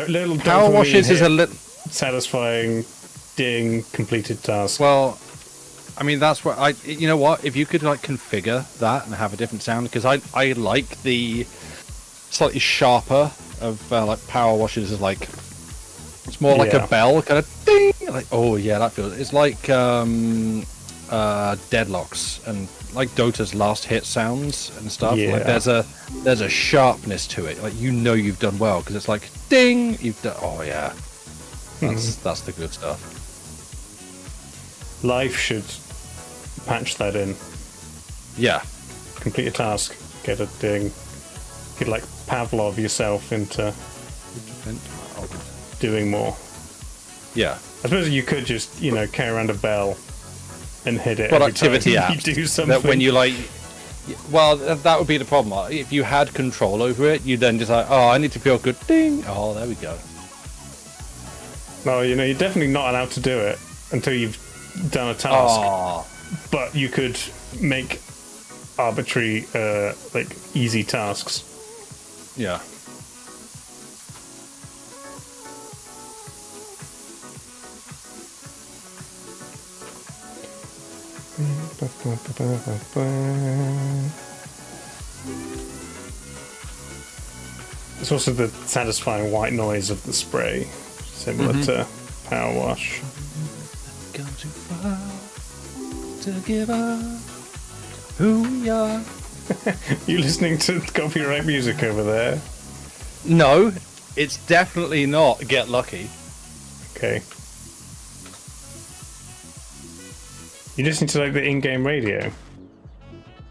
[SPEAKER 1] Little
[SPEAKER 2] Power washes is a little.
[SPEAKER 1] satisfying ding completed task.
[SPEAKER 2] Well, I mean that's what I. You know what? If you could like configure that and have a different sound, because I like the slightly sharper of like Power Washes is like. It's more like
[SPEAKER 1] Yeah.
[SPEAKER 2] a bell kind of ding. Like oh yeah, that feels. It's like Deadlocks and like Dota's last hit sounds and stuff.
[SPEAKER 1] Yeah.
[SPEAKER 2] Like there's a sharpness to it. Like you know you've done well because it's like ding. You've done. Oh yeah, that's the good stuff.
[SPEAKER 1] Life should patch that in.
[SPEAKER 2] Yeah.
[SPEAKER 1] Complete a task, get a ding. You could like Pavlov yourself into doing more.
[SPEAKER 2] Yeah.
[SPEAKER 1] I suppose you could just, carry around a bell and hit it
[SPEAKER 2] Productivity
[SPEAKER 1] every time
[SPEAKER 2] app.
[SPEAKER 1] you do something.
[SPEAKER 2] That when you like, well, that would be the problem. If you had control over it, you then just like, oh, I need to feel good. Ding. Oh, there we go.
[SPEAKER 1] No, you're definitely not allowed to do it until you've done a task.
[SPEAKER 2] Oh.
[SPEAKER 1] But you could make arbitrary, easy tasks.
[SPEAKER 2] Yeah.
[SPEAKER 1] It's also the satisfying white noise of the spray, similar to Power Wash.
[SPEAKER 2] Gone too far to give up who we are.
[SPEAKER 1] You listening to copyright music over there?
[SPEAKER 2] No, it's definitely not Get Lucky.
[SPEAKER 1] Okay. You listening to the in-game radio?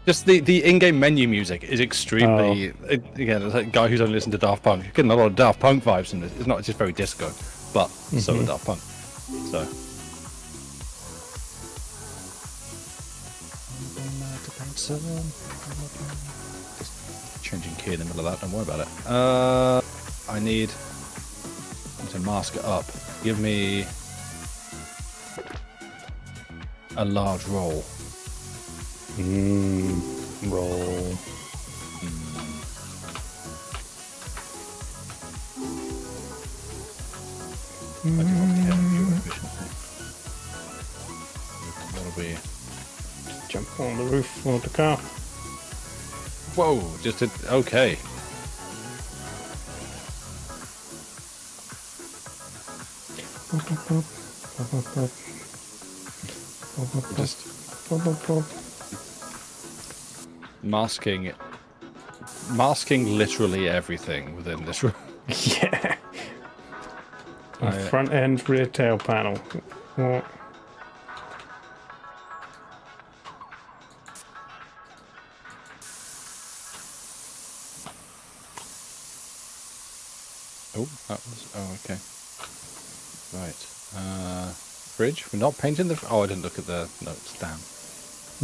[SPEAKER 2] Just the in-game menu music is extremely. Again, it's like a guy who's only listened to Daft Punk. You're getting a lot of Daft Punk vibes in this. It's not just very disco, but so is Daft Punk. So. Changing key in the middle of that. Don't worry about it. I need to mask it up. Give me a large roll.
[SPEAKER 1] Roll.
[SPEAKER 2] I do want to hit fuel efficiency. What'll be?
[SPEAKER 1] Jump on the roof of the car.
[SPEAKER 2] Whoa! Just a, okay. Just masking literally everything within this room.
[SPEAKER 1] Yeah. Front end, rear tail panel. What?
[SPEAKER 2] Oh, Oh, that was. Oh, okay. Right. Fridge. We're not painting the. Oh, I didn't look at the notes. Damn.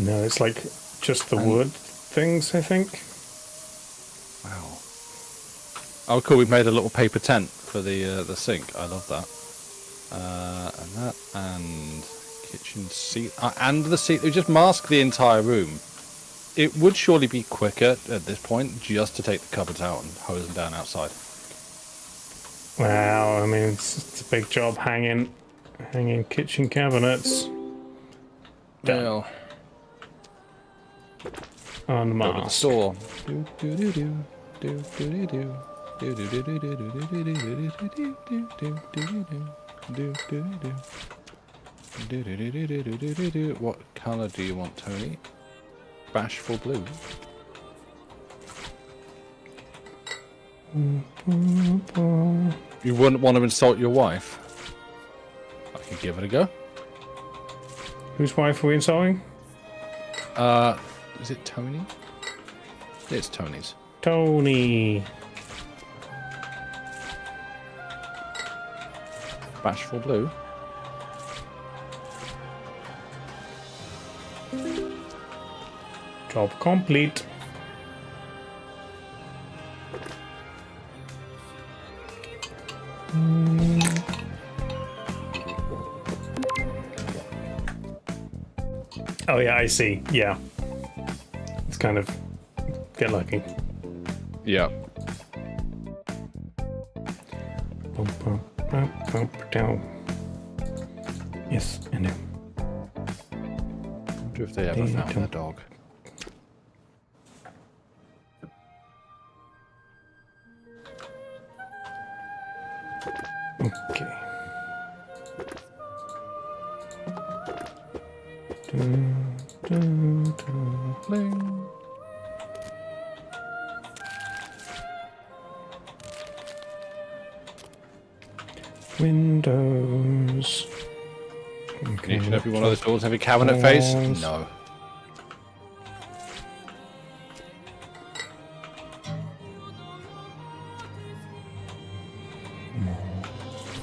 [SPEAKER 1] No, it's like just the wood things, I think.
[SPEAKER 2] Wow. Oh, cool. We've made a little paper tent for the sink. I love that. And that, and kitchen seat, and the seat. We just mask the entire room. It would surely be quicker at this point just to take the cupboards out and hose them down outside.
[SPEAKER 1] Wow, I mean, it's a big job hanging kitchen cabinets.
[SPEAKER 2] Well,
[SPEAKER 1] On
[SPEAKER 2] go to the
[SPEAKER 1] mask.
[SPEAKER 2] store. What colour do you want, Tony? Bashful blue. You wouldn't want to insult your wife? I can give it a go.
[SPEAKER 1] Whose wife are we insulting?
[SPEAKER 2] Is it Tony? It's Tony's.
[SPEAKER 1] Tony.
[SPEAKER 2] Bashful blue.
[SPEAKER 1] Job complete. Oh yeah, I see. Yeah. It's kind of get lucky.
[SPEAKER 2] Yeah.
[SPEAKER 1] Bum, bum, bum, bum, down. Yes, I know.
[SPEAKER 2] Wonder if they ever found their dog.
[SPEAKER 1] Okay. Dun, dun, dun.
[SPEAKER 2] Bling.
[SPEAKER 1] Windows. Okay.
[SPEAKER 2] Each and every one of those doors have a cabinet face?
[SPEAKER 1] Walls.
[SPEAKER 2] No.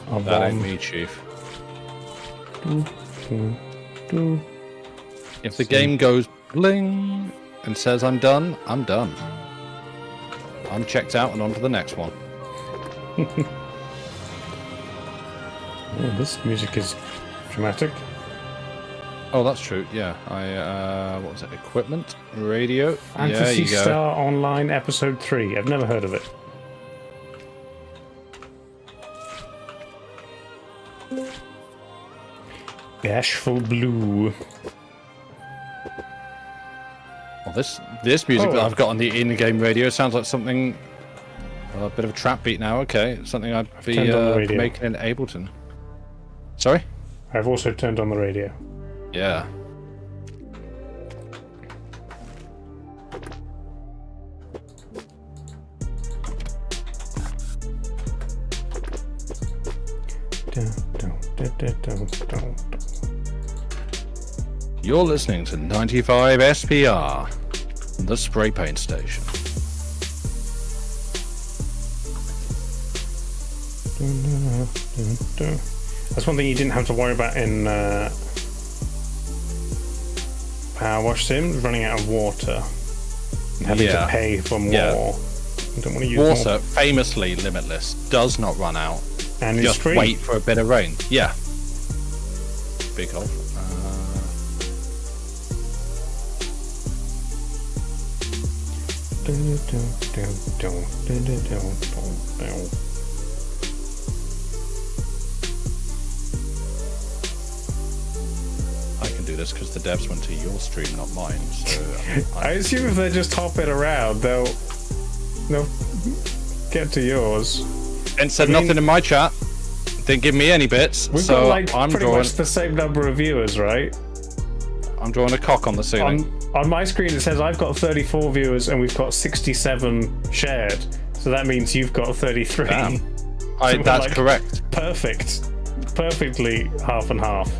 [SPEAKER 1] A
[SPEAKER 2] That ain't
[SPEAKER 1] bomb.
[SPEAKER 2] me, Chief.
[SPEAKER 1] Do.
[SPEAKER 2] If the game goes bling and says I'm done, I'm done. I'm checked out and on to the next one.
[SPEAKER 1] Oh, this music is dramatic.
[SPEAKER 2] Oh, that's true. Yeah, what was it? Equipment, radio. Yeah,
[SPEAKER 1] Fantasy
[SPEAKER 2] you go.
[SPEAKER 1] Star Online Episode 3. I've never heard of it. Bashful Blue.
[SPEAKER 2] Well, this music that I've got on the in-game radio sounds like something. A bit of a trap beat now. Okay, something I'd be
[SPEAKER 1] turned on the radio.
[SPEAKER 2] making in Ableton. Sorry.
[SPEAKER 1] I've also turned on the radio.
[SPEAKER 2] Yeah.
[SPEAKER 1] Dun, dun, dun, dun, dun, dun, dun.
[SPEAKER 2] You're listening to 95 SPR, the spray paint station.
[SPEAKER 1] Dun, dun, dun, dun. That's one thing you didn't have to worry about in Power Wash Sim, running out of water and having to pay for more.
[SPEAKER 2] Yeah.
[SPEAKER 1] I don't want to use
[SPEAKER 2] Water,
[SPEAKER 1] more.
[SPEAKER 2] famously limitless, does not run out.
[SPEAKER 1] And it's
[SPEAKER 2] Just
[SPEAKER 1] free.
[SPEAKER 2] wait for a bit of rain. Yeah. Big hole.
[SPEAKER 1] Dun, dun, dun, dun, dun, dun, dun, dun, dun.
[SPEAKER 2] I can do this because the devs went to your stream, not mine. So
[SPEAKER 1] I assume if they just hop it around, they'll get to yours.
[SPEAKER 2] and said nothing in my chat. Didn't give me any bits.
[SPEAKER 1] We've
[SPEAKER 2] so
[SPEAKER 1] got like
[SPEAKER 2] I'm
[SPEAKER 1] pretty
[SPEAKER 2] drawing.
[SPEAKER 1] much the same number of viewers, right?
[SPEAKER 2] I'm drawing a cock on the ceiling.
[SPEAKER 1] On my screen it says I've got 34 viewers and we've got 67 shared. So that means you've got 33.
[SPEAKER 2] Damn.
[SPEAKER 1] So we're
[SPEAKER 2] That's
[SPEAKER 1] like
[SPEAKER 2] correct.
[SPEAKER 1] Perfect. Perfectly half and half.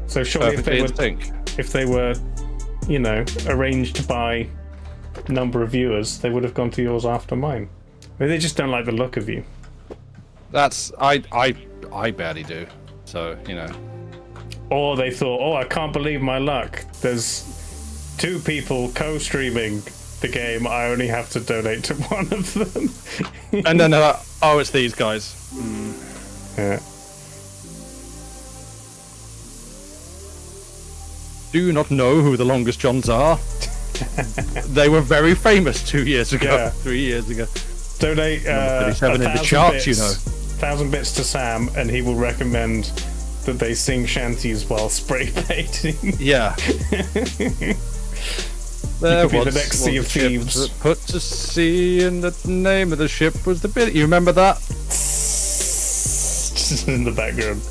[SPEAKER 1] So surely
[SPEAKER 2] Perfectly in sync.
[SPEAKER 1] if they were, you know, arranged by number of viewers, they would have gone to yours after mine. Maybe they just don't like the look of you.
[SPEAKER 2] That's I barely do. So, you know.
[SPEAKER 1] Or they thought, oh, I can't believe my luck. There's 2 people co-streaming the game. I only have to donate to one of them.
[SPEAKER 2] And then they're like, oh, it's these guys.
[SPEAKER 1] Yeah.
[SPEAKER 2] Do you not know who the Longest Johns are? They were very famous 2 years ago,
[SPEAKER 1] Yeah.
[SPEAKER 2] 3 years ago.
[SPEAKER 1] Donate
[SPEAKER 2] 37 in the charts, you know.
[SPEAKER 1] 1,000 bits to Sam, and he will recommend that they sing shanties while spray painting.
[SPEAKER 2] Yeah. There
[SPEAKER 1] could be the
[SPEAKER 2] was
[SPEAKER 1] next Sea of
[SPEAKER 2] ship
[SPEAKER 1] Thieves.
[SPEAKER 2] that put to sea, and the name of the ship was the bit. You remember that?
[SPEAKER 1] Just in the background.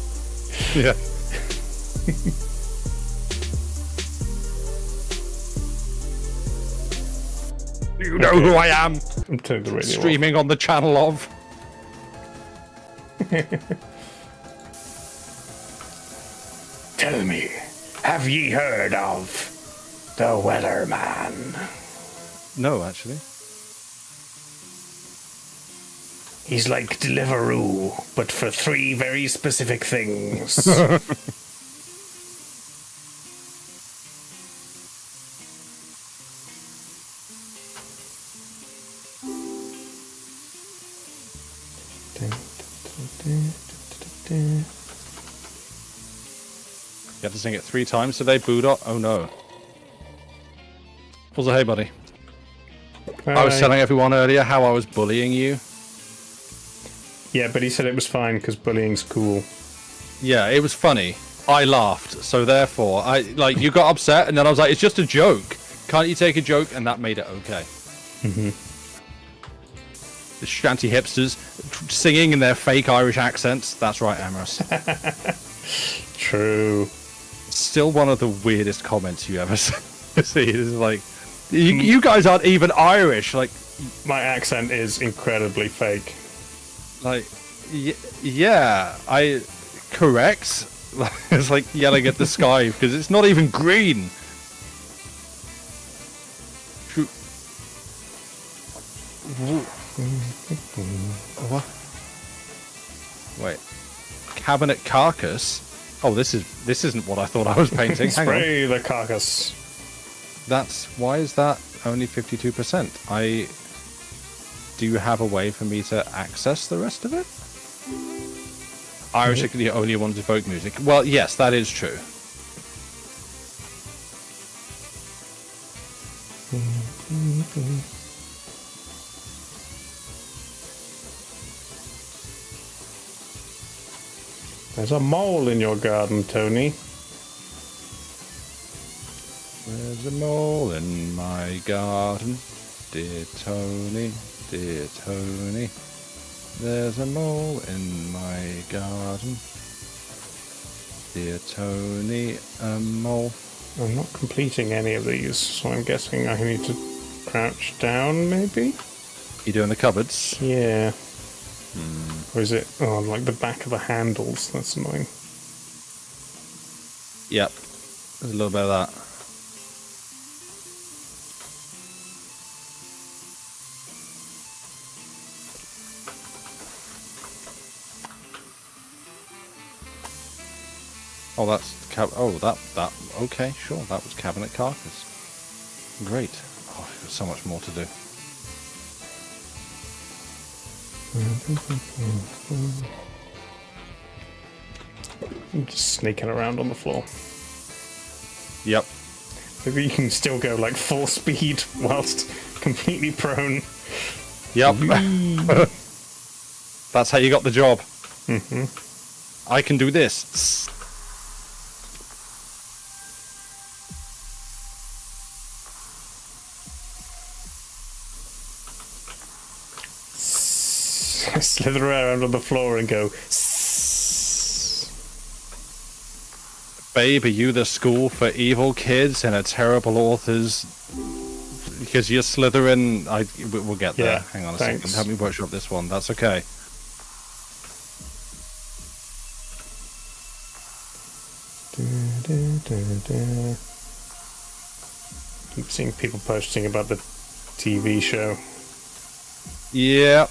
[SPEAKER 2] Yeah. You know who I am.
[SPEAKER 1] I'm turning the radio off.
[SPEAKER 2] Streaming on the channel of.
[SPEAKER 1] Tell me, have ye heard of the Wellerman?
[SPEAKER 2] No, actually.
[SPEAKER 1] He's like Deliveroo, but for 3 very specific things.
[SPEAKER 2] You have to sing it 3 times today, Boodot. Oh no. Also, hey, buddy. I was telling everyone earlier how I was bullying you.
[SPEAKER 1] Yeah, but he said it was fine because bullying's cool.
[SPEAKER 2] Yeah, it was funny. I laughed, so therefore, you got upset, and then I was like, it's just a joke. Can't you take a joke? And that made it okay. The shanty hipsters singing in their fake Irish accents. That's right, Amorous.
[SPEAKER 1] True.
[SPEAKER 2] Still one of the weirdest comments you ever see. It's like, you guys aren't even Irish. Like,
[SPEAKER 1] My accent is incredibly fake.
[SPEAKER 2] Yeah, correct. It's like yelling at the sky because it's not even green. What? Wait, cabinet carcass. Oh, this isn't what I thought I was painting. Hang on.
[SPEAKER 1] Spray the carcass.
[SPEAKER 2] Why is that only 52%? Do you have a way for me to access the rest of it? Irish are the only ones who folk music. Well, yes, that is true.
[SPEAKER 1] There's a mole in your garden, Tony.
[SPEAKER 2] There's a mole in my garden, dear Tony, dear Tony. There's a mole in my garden, dear Tony, a mole.
[SPEAKER 1] I'm not completing any of these, so I'm guessing I need to crouch down, maybe?
[SPEAKER 2] You doing the cupboards?
[SPEAKER 1] Yeah. Or is it on like the back of the handles? That's annoying.
[SPEAKER 2] Yep. There's a little bit of that. Oh, that's that. Okay, sure. That was cabinet carcass. Great. Oh, there's so much more to do.
[SPEAKER 1] I'm just sneaking around on the floor.
[SPEAKER 2] Yep.
[SPEAKER 1] Maybe you can still go like full speed whilst completely prone.
[SPEAKER 2] Yep. That's how you got the job. I can do this.
[SPEAKER 1] Slither around on the floor and go.
[SPEAKER 2] Babe, are you the school for evil kids and a terrible authors? Because you're Slytherin. We'll get there.
[SPEAKER 1] Yeah,
[SPEAKER 2] Hang on a
[SPEAKER 1] thanks.
[SPEAKER 2] second. Help me workshop this one. That's okay.
[SPEAKER 1] I'm seeing people posting about the TV show.
[SPEAKER 2] Yeah.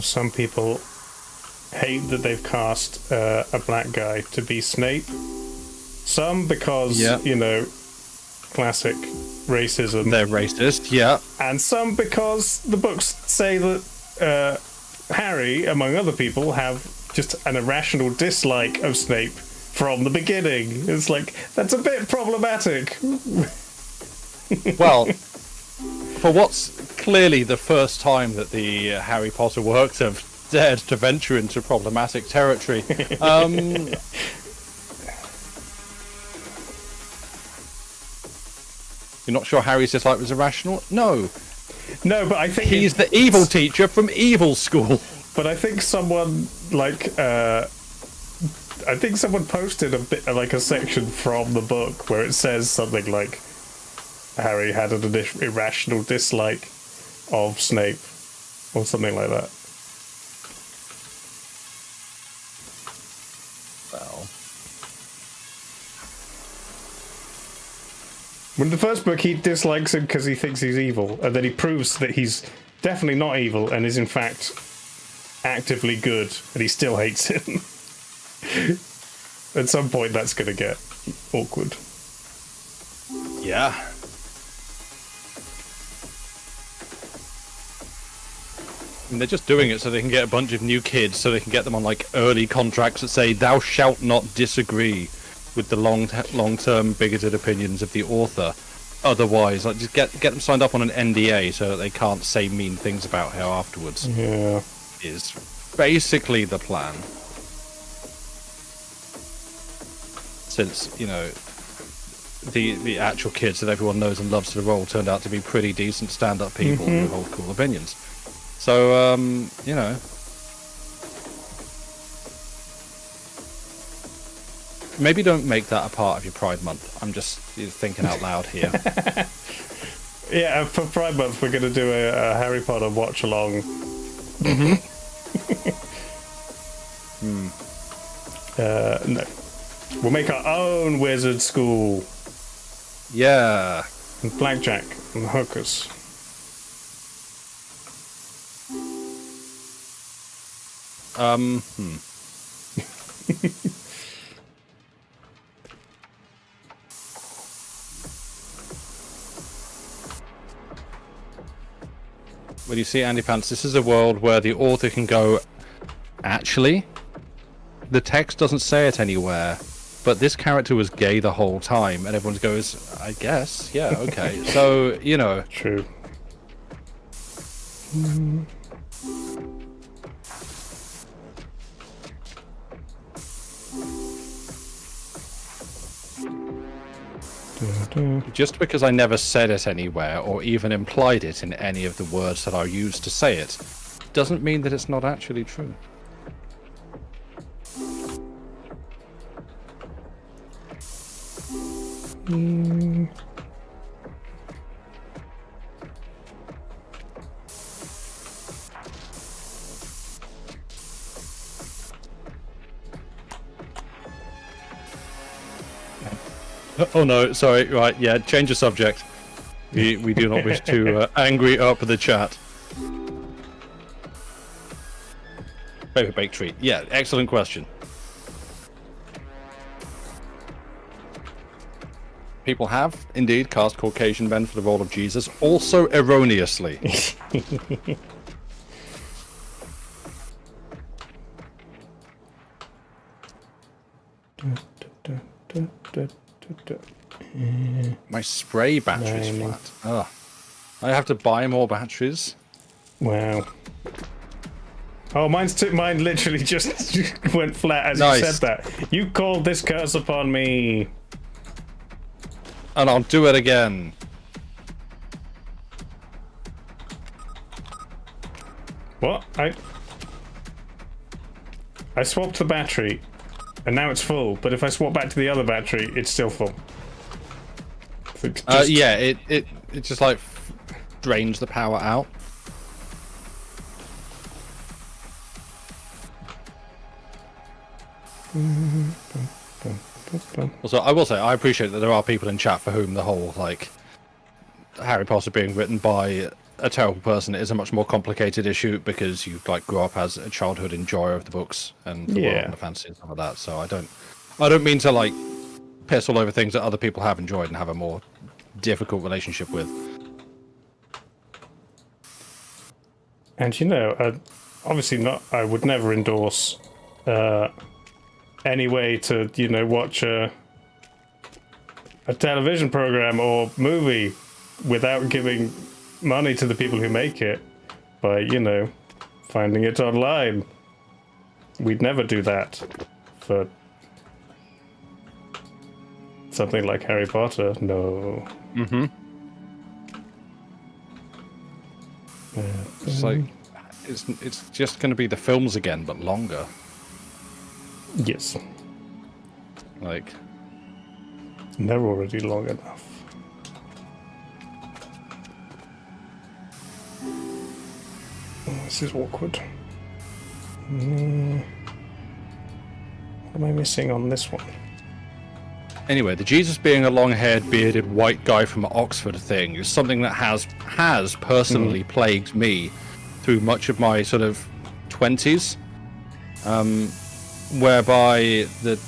[SPEAKER 1] some people hate that they've cast a black guy to be Snape. Some because, you know, classic racism.
[SPEAKER 2] They're racist, yeah.
[SPEAKER 1] And some because the books say that Harry, among other people, have just an irrational dislike of Snape from the beginning. It's like, that's a bit problematic.
[SPEAKER 2] Well, for what's clearly the first time that the Harry Potter works have dared to venture into problematic territory. You're not sure Harry's dislike was irrational? No.
[SPEAKER 1] No, but I think
[SPEAKER 2] he's the evil teacher from evil school.
[SPEAKER 1] But I think someone I think someone posted a bit like a section from the book where it says something like Harry had an irrational dislike of Snape or something like that.
[SPEAKER 2] Well,
[SPEAKER 1] in the first book, he dislikes him because he thinks he's evil, and then he proves that he's definitely not evil and is in fact actively good, and he still hates him. At some point, that's going to get awkward.
[SPEAKER 2] yeah. And they're just doing it so they can get a bunch of new kids, so they can get them on like early contracts that say "Thou shalt not disagree" with the long-term bigoted opinions of the author. Otherwise, like, just get them signed up on an NDA so that they can't say mean things about her afterwards.
[SPEAKER 1] Yeah.
[SPEAKER 2] Is basically the plan. Since, you know, the actual kids that everyone knows and loves for the role turned out to be pretty decent stand-up people who hold cool opinions. So, you know, maybe don't make that a part of your Pride Month. I'm just thinking out loud here.
[SPEAKER 1] Yeah, for Pride Month, we're going to do a Harry Potter watch-along. No. We'll make our own wizard school.
[SPEAKER 2] Yeah.
[SPEAKER 1] And blackjack and hookers.
[SPEAKER 2] Well, you see, Andy Pants, this is a world where the author can go, actually, the text doesn't say it anywhere, but this character was gay the whole time, and everyone goes, I guess, yeah, okay. So, you know.
[SPEAKER 1] True.
[SPEAKER 2] Just because I never said it anywhere, or even implied it in any of the words that are used to say it, doesn't mean that it's not actually true. Oh no, sorry, right, yeah, change the subject. We do not wish to angry up the chat. Favorite baked treat? Yeah, excellent question. People have indeed cast Caucasian men for the role of Jesus, also erroneously. My spray battery's flat. Ugh. I have to buy more batteries.
[SPEAKER 1] Wow. Oh, mine literally just went flat as
[SPEAKER 2] Nice.
[SPEAKER 1] you said that. You called this curse upon me.
[SPEAKER 2] And I'll do it again.
[SPEAKER 1] What? I swapped the battery, and now it's full. But if I swap back to the other battery, it's still full. So
[SPEAKER 2] Yeah, it just like drains the power out. Also, I will say I appreciate that there are people in chat for whom the whole like Harry Potter being written by a terrible person, it is a much more complicated issue because you like grew up as a childhood enjoyer of the books and the world and the fantasy and stuff like that. So I don't mean to like piss all over things that other people have enjoyed and have a more difficult relationship with.
[SPEAKER 1] And obviously not. I would never endorse any way to watch a television program or movie without giving money to the people who make it by finding it online. We'd never do that for something like Harry Potter. No.
[SPEAKER 2] It's like it's just going to be the films again, but longer.
[SPEAKER 1] Yes.
[SPEAKER 2] Like
[SPEAKER 1] they're already long enough. Oh, this is awkward. What am I missing on this one?
[SPEAKER 2] anyway, the Jesus being a long-haired, bearded white guy from Oxford thing is something that has personally plagued me through much of my sort of 20s, whereby the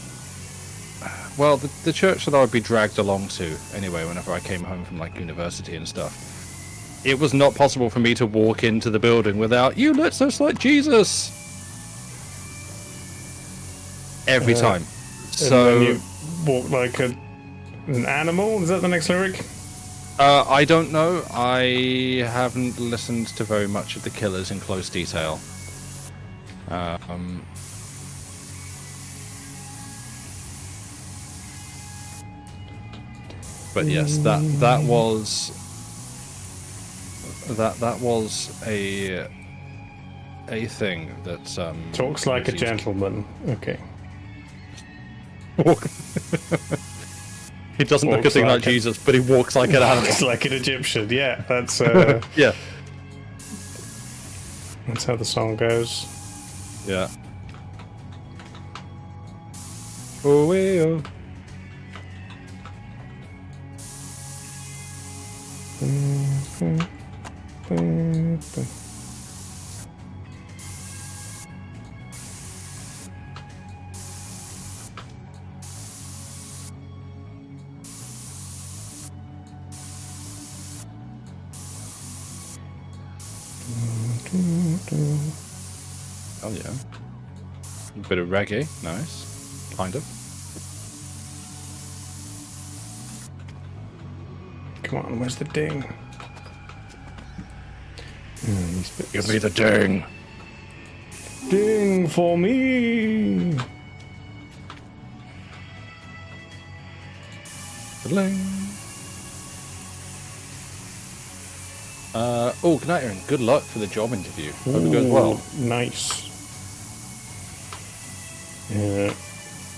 [SPEAKER 2] church that I would be dragged along to anyway whenever I came home from like university and stuff, it was not possible for me to walk into the building without, "You look just like Jesus," every time. So
[SPEAKER 1] you walk like an animal. Is that the next lyric?
[SPEAKER 2] I don't know. I haven't listened to very much of the Killers in close detail. But yes, that was a thing that
[SPEAKER 1] Talks like a gentleman. Okay.
[SPEAKER 2] He doesn't look a thing like Jesus, but he walks like an animal.
[SPEAKER 1] Walks like an Egyptian. Yeah, that's
[SPEAKER 2] Yeah.
[SPEAKER 1] that's how the song goes.
[SPEAKER 2] Yeah. Oh, oh. Oh yeah. A bit of reggae, nice. Kind of.
[SPEAKER 1] Come on, where's the ding?
[SPEAKER 2] Give me the ding.
[SPEAKER 1] Ding for me.
[SPEAKER 2] Oh, good night, Aaron. Good luck for the job interview. Hope it goes well.
[SPEAKER 1] Nice.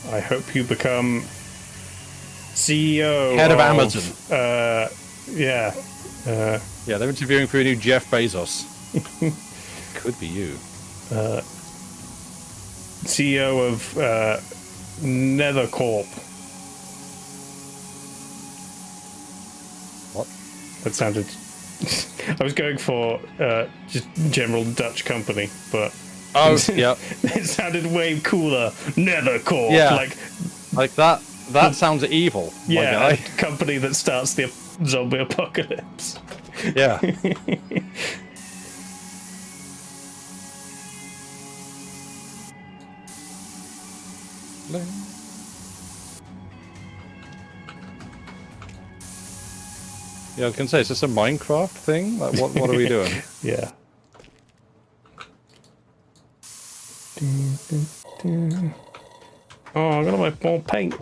[SPEAKER 1] I hope you become CEO.
[SPEAKER 2] Head of Amazon.
[SPEAKER 1] Yeah.
[SPEAKER 2] Yeah, they're interviewing for a new Jeff Bezos. Could be you.
[SPEAKER 1] CEO of Nethercorp.
[SPEAKER 2] What?
[SPEAKER 1] That sounded. I was going for just general Dutch company, but
[SPEAKER 2] Oh, yeah.
[SPEAKER 1] it sounded way cooler. Nethercorp.
[SPEAKER 2] Yeah.
[SPEAKER 1] Like
[SPEAKER 2] that. That sounds evil.
[SPEAKER 1] yeah,
[SPEAKER 2] My
[SPEAKER 1] a
[SPEAKER 2] guy.
[SPEAKER 1] company that starts the zombie apocalypse.
[SPEAKER 2] Yeah. Yeah, I was gonna say, is this a Minecraft thing? Like, what are we doing?
[SPEAKER 1] Yeah. Oh, I gotta buy more paint.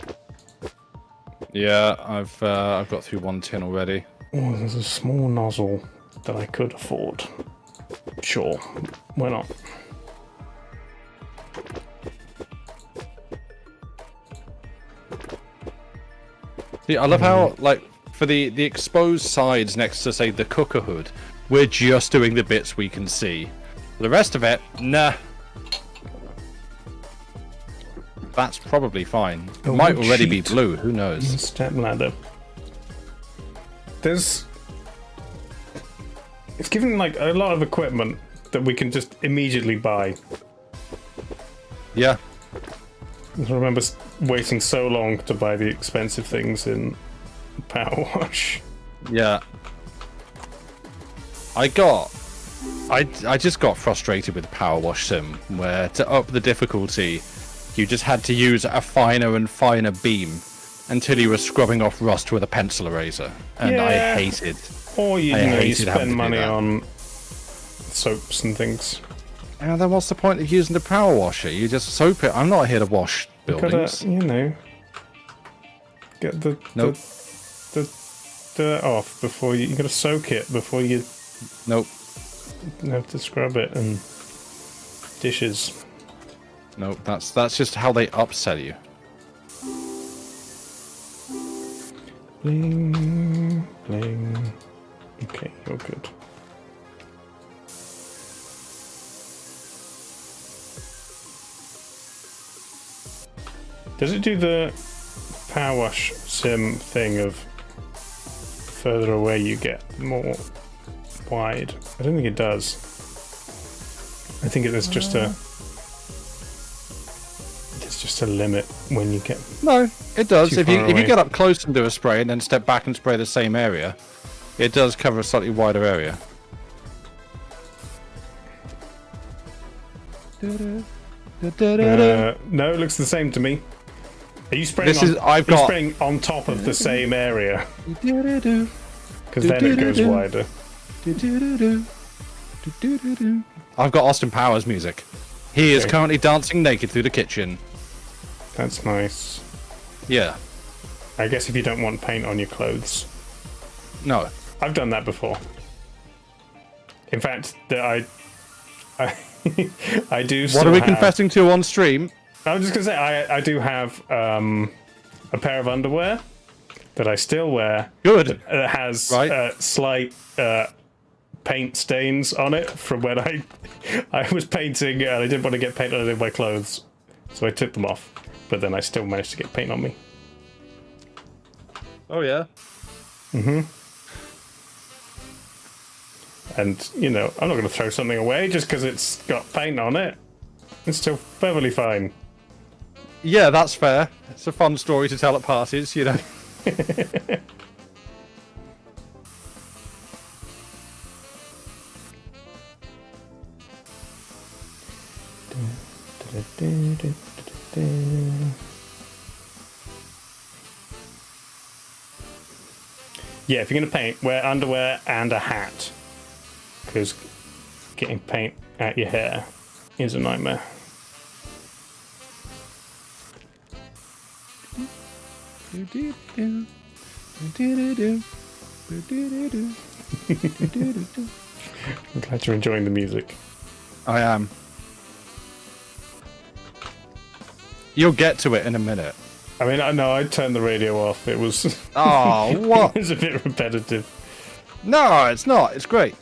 [SPEAKER 2] Yeah, I've got through one tin already.
[SPEAKER 1] Oh, there's a small nozzle that I could afford. Sure, why not?
[SPEAKER 2] See, I love how, like, for the exposed sides next to, say, the cooker hood, we're just doing the bits we can see. The rest of it, nah. That's probably fine. It
[SPEAKER 1] Oh,
[SPEAKER 2] might already be
[SPEAKER 1] sheet.
[SPEAKER 2] blue, who knows?
[SPEAKER 1] Step ladder. There's It's giving like a lot of equipment that we can just immediately buy.
[SPEAKER 2] Yeah.
[SPEAKER 1] I remember waiting so long to buy the expensive things in Power Wash.
[SPEAKER 2] Yeah. I just got frustrated with Power Wash Sim, where to up the difficulty, you just had to use a finer and finer beam until you were scrubbing off rust with a pencil eraser, and I hated.
[SPEAKER 1] Or you
[SPEAKER 2] hated having to
[SPEAKER 1] spend
[SPEAKER 2] do
[SPEAKER 1] money
[SPEAKER 2] that.
[SPEAKER 1] on soaps and things.
[SPEAKER 2] And then what's the point of using the power washer? You just soap it. I'm not here to wash buildings.
[SPEAKER 1] Gotta, get the dirt off before you gotta soak it before you
[SPEAKER 2] Nope.
[SPEAKER 1] have to scrub it and dishes.
[SPEAKER 2] Nope. That's just how they upsell you.
[SPEAKER 1] Bling, bling. Okay, you're good. Does it do the Power Wash Sim thing of further away you get, more wide? I don't think it does. I think it's just a limit when you get.
[SPEAKER 2] No, it does.
[SPEAKER 1] Too
[SPEAKER 2] If you
[SPEAKER 1] far away.
[SPEAKER 2] get up close and do a spray and then step back and spray the same area, it does cover a slightly wider area.
[SPEAKER 1] No, it looks the same to me. Are you spraying? Are you spraying on top of the same area? Because then it goes wider.
[SPEAKER 2] I've got Austin Powers music. He is
[SPEAKER 1] Okay.
[SPEAKER 2] currently dancing naked through the kitchen.
[SPEAKER 1] That's nice.
[SPEAKER 2] Yeah.
[SPEAKER 1] I guess if you don't want paint on your clothes.
[SPEAKER 2] No.
[SPEAKER 1] I've done that before. In fact, I I do.
[SPEAKER 2] What are we confessing to on stream?
[SPEAKER 1] I'm just gonna say I do have a pair of underwear that I still wear.
[SPEAKER 2] Good.
[SPEAKER 1] That has slight paint stains on it from when I was painting and I didn't want to get paint on any of my clothes, so I took them off. But then I still managed to get paint on me.
[SPEAKER 2] Oh yeah.
[SPEAKER 1] And I'm not going to throw something away just because it's got paint on it. It's still perfectly fine.
[SPEAKER 2] Yeah, that's fair. It's a fun story to tell at parties, you know.
[SPEAKER 1] Yeah, if you're going to paint, wear underwear and a hat. Because getting paint at your hair is a nightmare. I'm glad you're enjoying the music.
[SPEAKER 2] I am. You'll get to it in a minute.
[SPEAKER 1] I mean, I know I turned the radio off. It was.
[SPEAKER 2] Oh, what?
[SPEAKER 1] It was a bit repetitive.
[SPEAKER 2] No, it's not. It's great.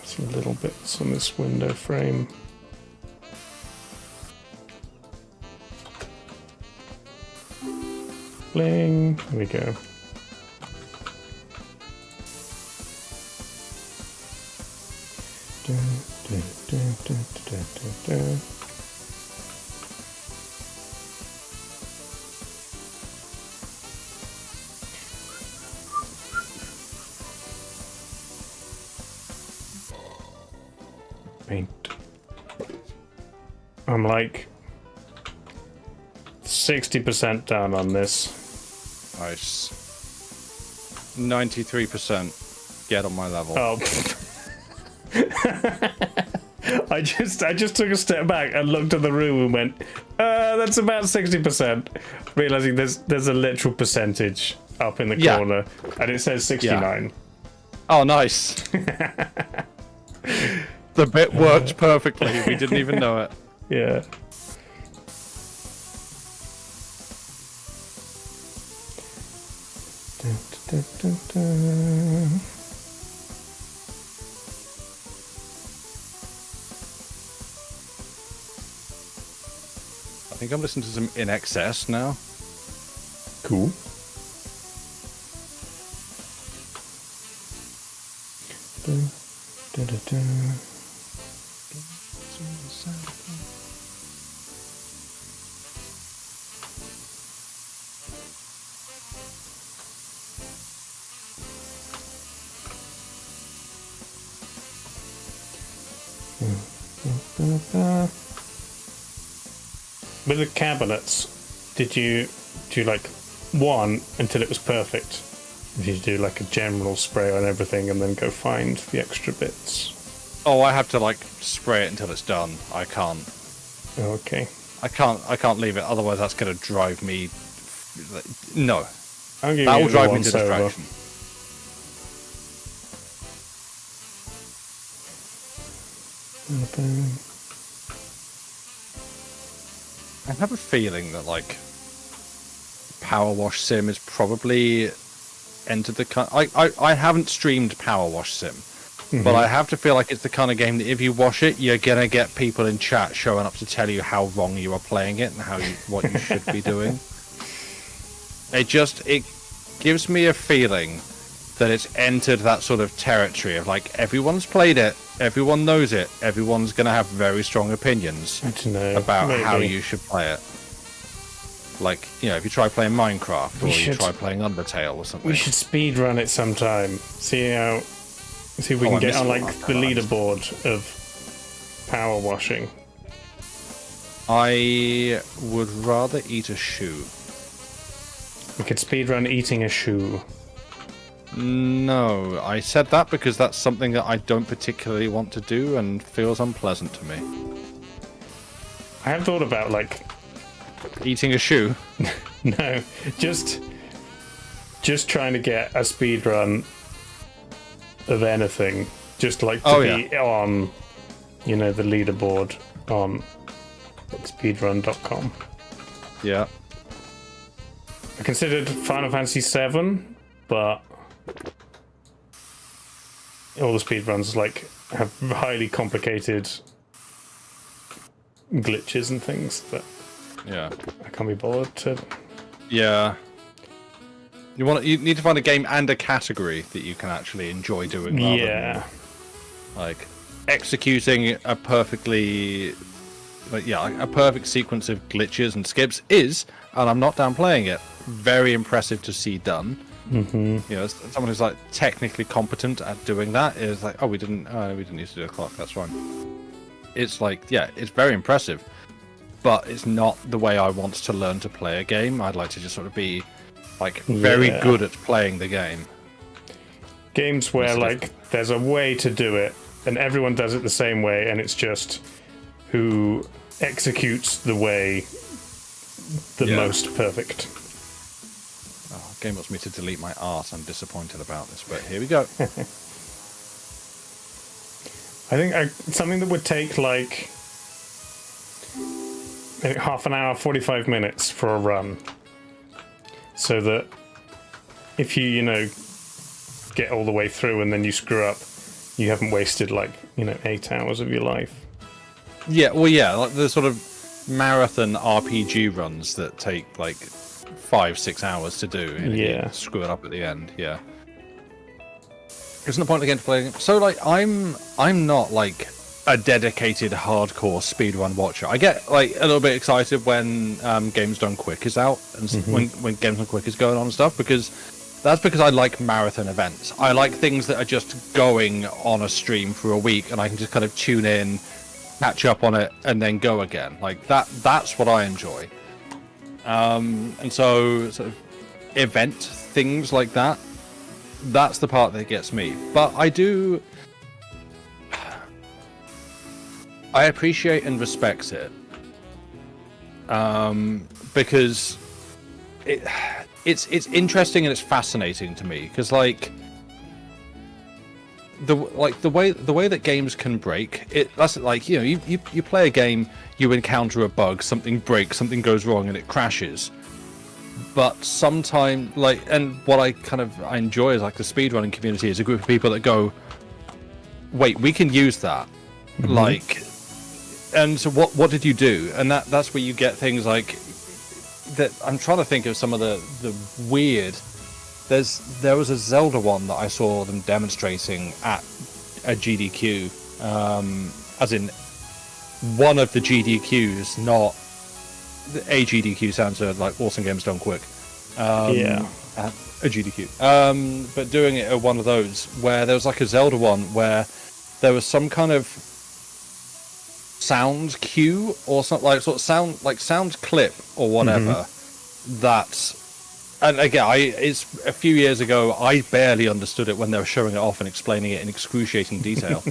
[SPEAKER 1] Some little bits on this window frame. Bling. There we go. Paint. I'm like 60% done on this.
[SPEAKER 2] Nice. 93%. Get on my level.
[SPEAKER 1] Oh. I just took a step back and looked at the room and went, that's about 60%. Realizing there's a literal percentage up in the corner, and it says 69.
[SPEAKER 2] Yeah. Oh, nice. The bit worked perfectly. We didn't even know it.
[SPEAKER 1] Yeah.
[SPEAKER 2] think I'm listening to some In Excess now.
[SPEAKER 1] Cool. With the cabinets, did you do like one until it was perfect? Did you do like a general spray on everything and then go find the extra bits?
[SPEAKER 2] Oh, I have to like spray it until it's done. I can't.
[SPEAKER 1] Okay.
[SPEAKER 2] I can't leave it. Otherwise, that's going to drive me. No,
[SPEAKER 1] I'll give
[SPEAKER 2] that
[SPEAKER 1] you
[SPEAKER 2] will drive me
[SPEAKER 1] once
[SPEAKER 2] to
[SPEAKER 1] over.
[SPEAKER 2] distraction. I have a feeling that like Power Wash Sim is probably entered the. I haven't streamed Power Wash Sim, but I have to feel like it's the kind of game that if you wash it, you're gonna get people in chat showing up to tell you how wrong you are playing it and what you should be doing. It gives me a feeling that it's entered that sort of territory of like everyone's played it, everyone knows it, everyone's gonna have very strong opinions
[SPEAKER 1] I don't know.
[SPEAKER 2] about
[SPEAKER 1] Maybe.
[SPEAKER 2] how you should play it. Like, you know, if you try playing Minecraft or you
[SPEAKER 1] should-
[SPEAKER 2] try playing Undertale or something.
[SPEAKER 1] We should speed run it sometime. See if we can
[SPEAKER 2] I
[SPEAKER 1] get
[SPEAKER 2] miss
[SPEAKER 1] on
[SPEAKER 2] it
[SPEAKER 1] like
[SPEAKER 2] last
[SPEAKER 1] the
[SPEAKER 2] time.
[SPEAKER 1] leaderboard of power washing.
[SPEAKER 2] I would rather eat a shoe.
[SPEAKER 1] We could speed run eating a shoe.
[SPEAKER 2] No, I said that because that's something that I don't particularly want to do and feels unpleasant to me.
[SPEAKER 1] I have thought about like
[SPEAKER 2] Eating a shoe?
[SPEAKER 1] no, just trying to get a speed run of anything, just like to be on, you know, the leaderboard on like, speedrun.com.
[SPEAKER 2] Yeah.
[SPEAKER 1] I considered Final Fantasy VII, but all the speedruns like have highly complicated glitches and things that
[SPEAKER 2] Yeah.
[SPEAKER 1] I can't be bothered to.
[SPEAKER 2] Yeah. You need to find a game and a category that you can actually enjoy doing. Rather
[SPEAKER 1] Yeah.
[SPEAKER 2] Than, like executing a perfectly, a perfect sequence of glitches and skips is, and I'm not downplaying it, very impressive to see done. Mm-hmm. You know, as someone who's like technically competent at doing that is like, we didn't need to do a clock. That's fine. It's like, yeah, it's very impressive. But it's not the way I want to learn to play a game. I'd like to just sort of be like very good at playing the game.
[SPEAKER 1] Games where like there's a way to do it and everyone does it the same way and it's just who executes the way the most perfect.
[SPEAKER 2] Oh, game wants me to delete my art. I'm disappointed about this, but here we go.
[SPEAKER 1] I think something that would take like maybe half an hour, 45 minutes for a run. So that if you get all the way through and then you screw up, you haven't wasted 8 hours of your life.
[SPEAKER 2] Yeah, well, yeah, like the sort of marathon RPG runs that take 5-6 hours to do, and you screw it up at the end. Yeah, isn't the point again to playing? So I'm not a dedicated hardcore speedrun watcher. I get a little bit excited when Games Done Quick is out and when Games Done Quick is going on and stuff, because I like marathon events. I like things that are just going on a stream for a week and I can just kind of tune in, catch up on it, and then go again. That's what I enjoy. And so sort of event things like that, that's the part that gets me. But I appreciate and respect it, because it's interesting and it's fascinating to me, because the way that games can break it. That's you play a game, you encounter a bug, something breaks, something goes wrong, and it crashes. But sometimes, and what I enjoy is the speedrunning community is a group of people that go, wait, we can use that. and so what did you do? And that's where you get things like that. I'm trying to think of some of the weird. There was a Zelda one that I saw them demonstrating at a GDQ, as in one of the GDQs, not a GDQ. Sounds like Awesome Games Done Quick.
[SPEAKER 1] Yeah.
[SPEAKER 2] At a GDQ. But doing it at one of those where there was like a Zelda one where there was some kind of sound cue or something like sort of sound clip or whatever that. And again, it's a few years ago. I barely understood it when they were showing it off and explaining it in excruciating detail.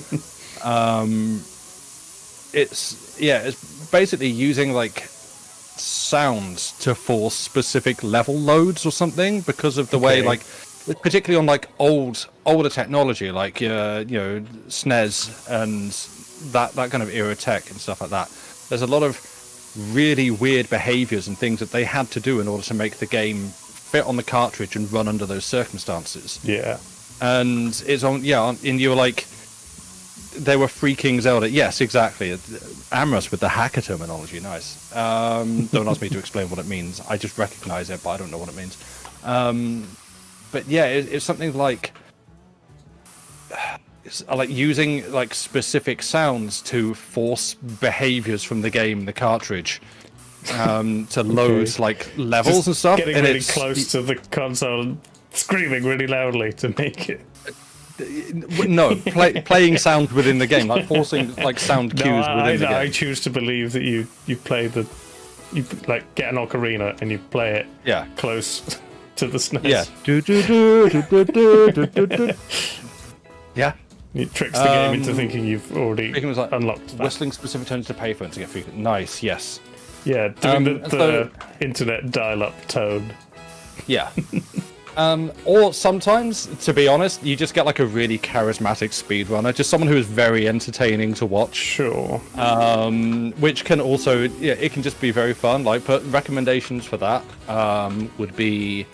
[SPEAKER 2] It's basically using like sounds to force specific level loads or something because of the way, like, particularly on like older technology, like SNES and that kind of era tech and stuff like that. There's a lot of really weird behaviors and things that they had to do in order to make the game fit on the cartridge and run under those circumstances.
[SPEAKER 1] Yeah.
[SPEAKER 2] And it's on, and you were like, they were freaking Zelda. Yes, exactly. Amorous with the hacker terminology. Nice. Don't ask me to explain what it means. I just recognize it, but I don't know what it means. But yeah, it's something like, like using like specific sounds to force behaviors from the game, the cartridge. To load like levels
[SPEAKER 1] Just
[SPEAKER 2] and stuff,
[SPEAKER 1] getting
[SPEAKER 2] and
[SPEAKER 1] really close to the console and screaming really loudly to make it.
[SPEAKER 2] No, playing sound within the game, like forcing like sound cues within the game.
[SPEAKER 1] I choose to believe that you play you like get an ocarina and you play it close to the SNES.
[SPEAKER 2] Yeah.
[SPEAKER 1] It tricks the game into thinking you've already unlocked that.
[SPEAKER 2] Whistling specific tones to payphones to get frequent. Nice, yes.
[SPEAKER 1] Yeah, doing the internet dial-up tone.
[SPEAKER 2] Yeah. Or sometimes, to be honest, you just get like a really charismatic speedrunner, just someone who is very entertaining to watch. Sure. Which can also, it can just be very fun. Like, recommendations for that would be,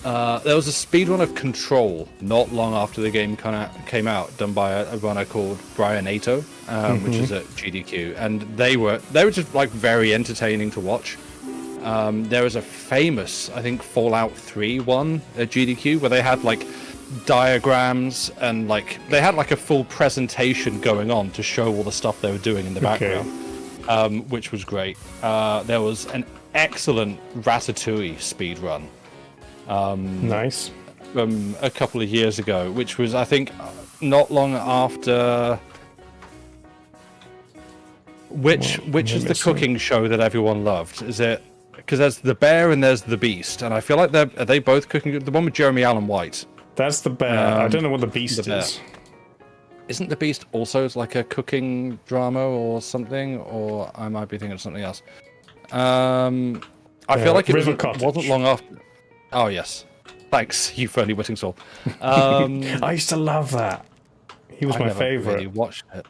[SPEAKER 2] there was a speedrun of Control not long after the game came out, done by a runner called Brian Ato, which is at GDQ, and they were just like very entertaining to watch. There was a famous, I think, Fallout 3 one at GDQ where they had like diagrams and like they had like a full presentation going on to show all the stuff they were doing in the background, which was great. There was an excellent Ratatouille speedrun.
[SPEAKER 1] Nice.
[SPEAKER 2] A couple of years ago, which was, I think, not long after. Which is the cooking show that everyone loved? Is it? Because there's the Bear and there's the Beast, and I feel like are they both cooking? The one with Jeremy Allen White.
[SPEAKER 1] That's the Bear. I don't know what the Beast is.
[SPEAKER 2] Isn't the Beast also like a cooking drama or something? Or I might be thinking of something else. I feel like it wasn't long after. Oh yes, thanks, you Fernie Whittingstall.
[SPEAKER 1] I used to love that. He was my favorite.
[SPEAKER 2] Really watched it.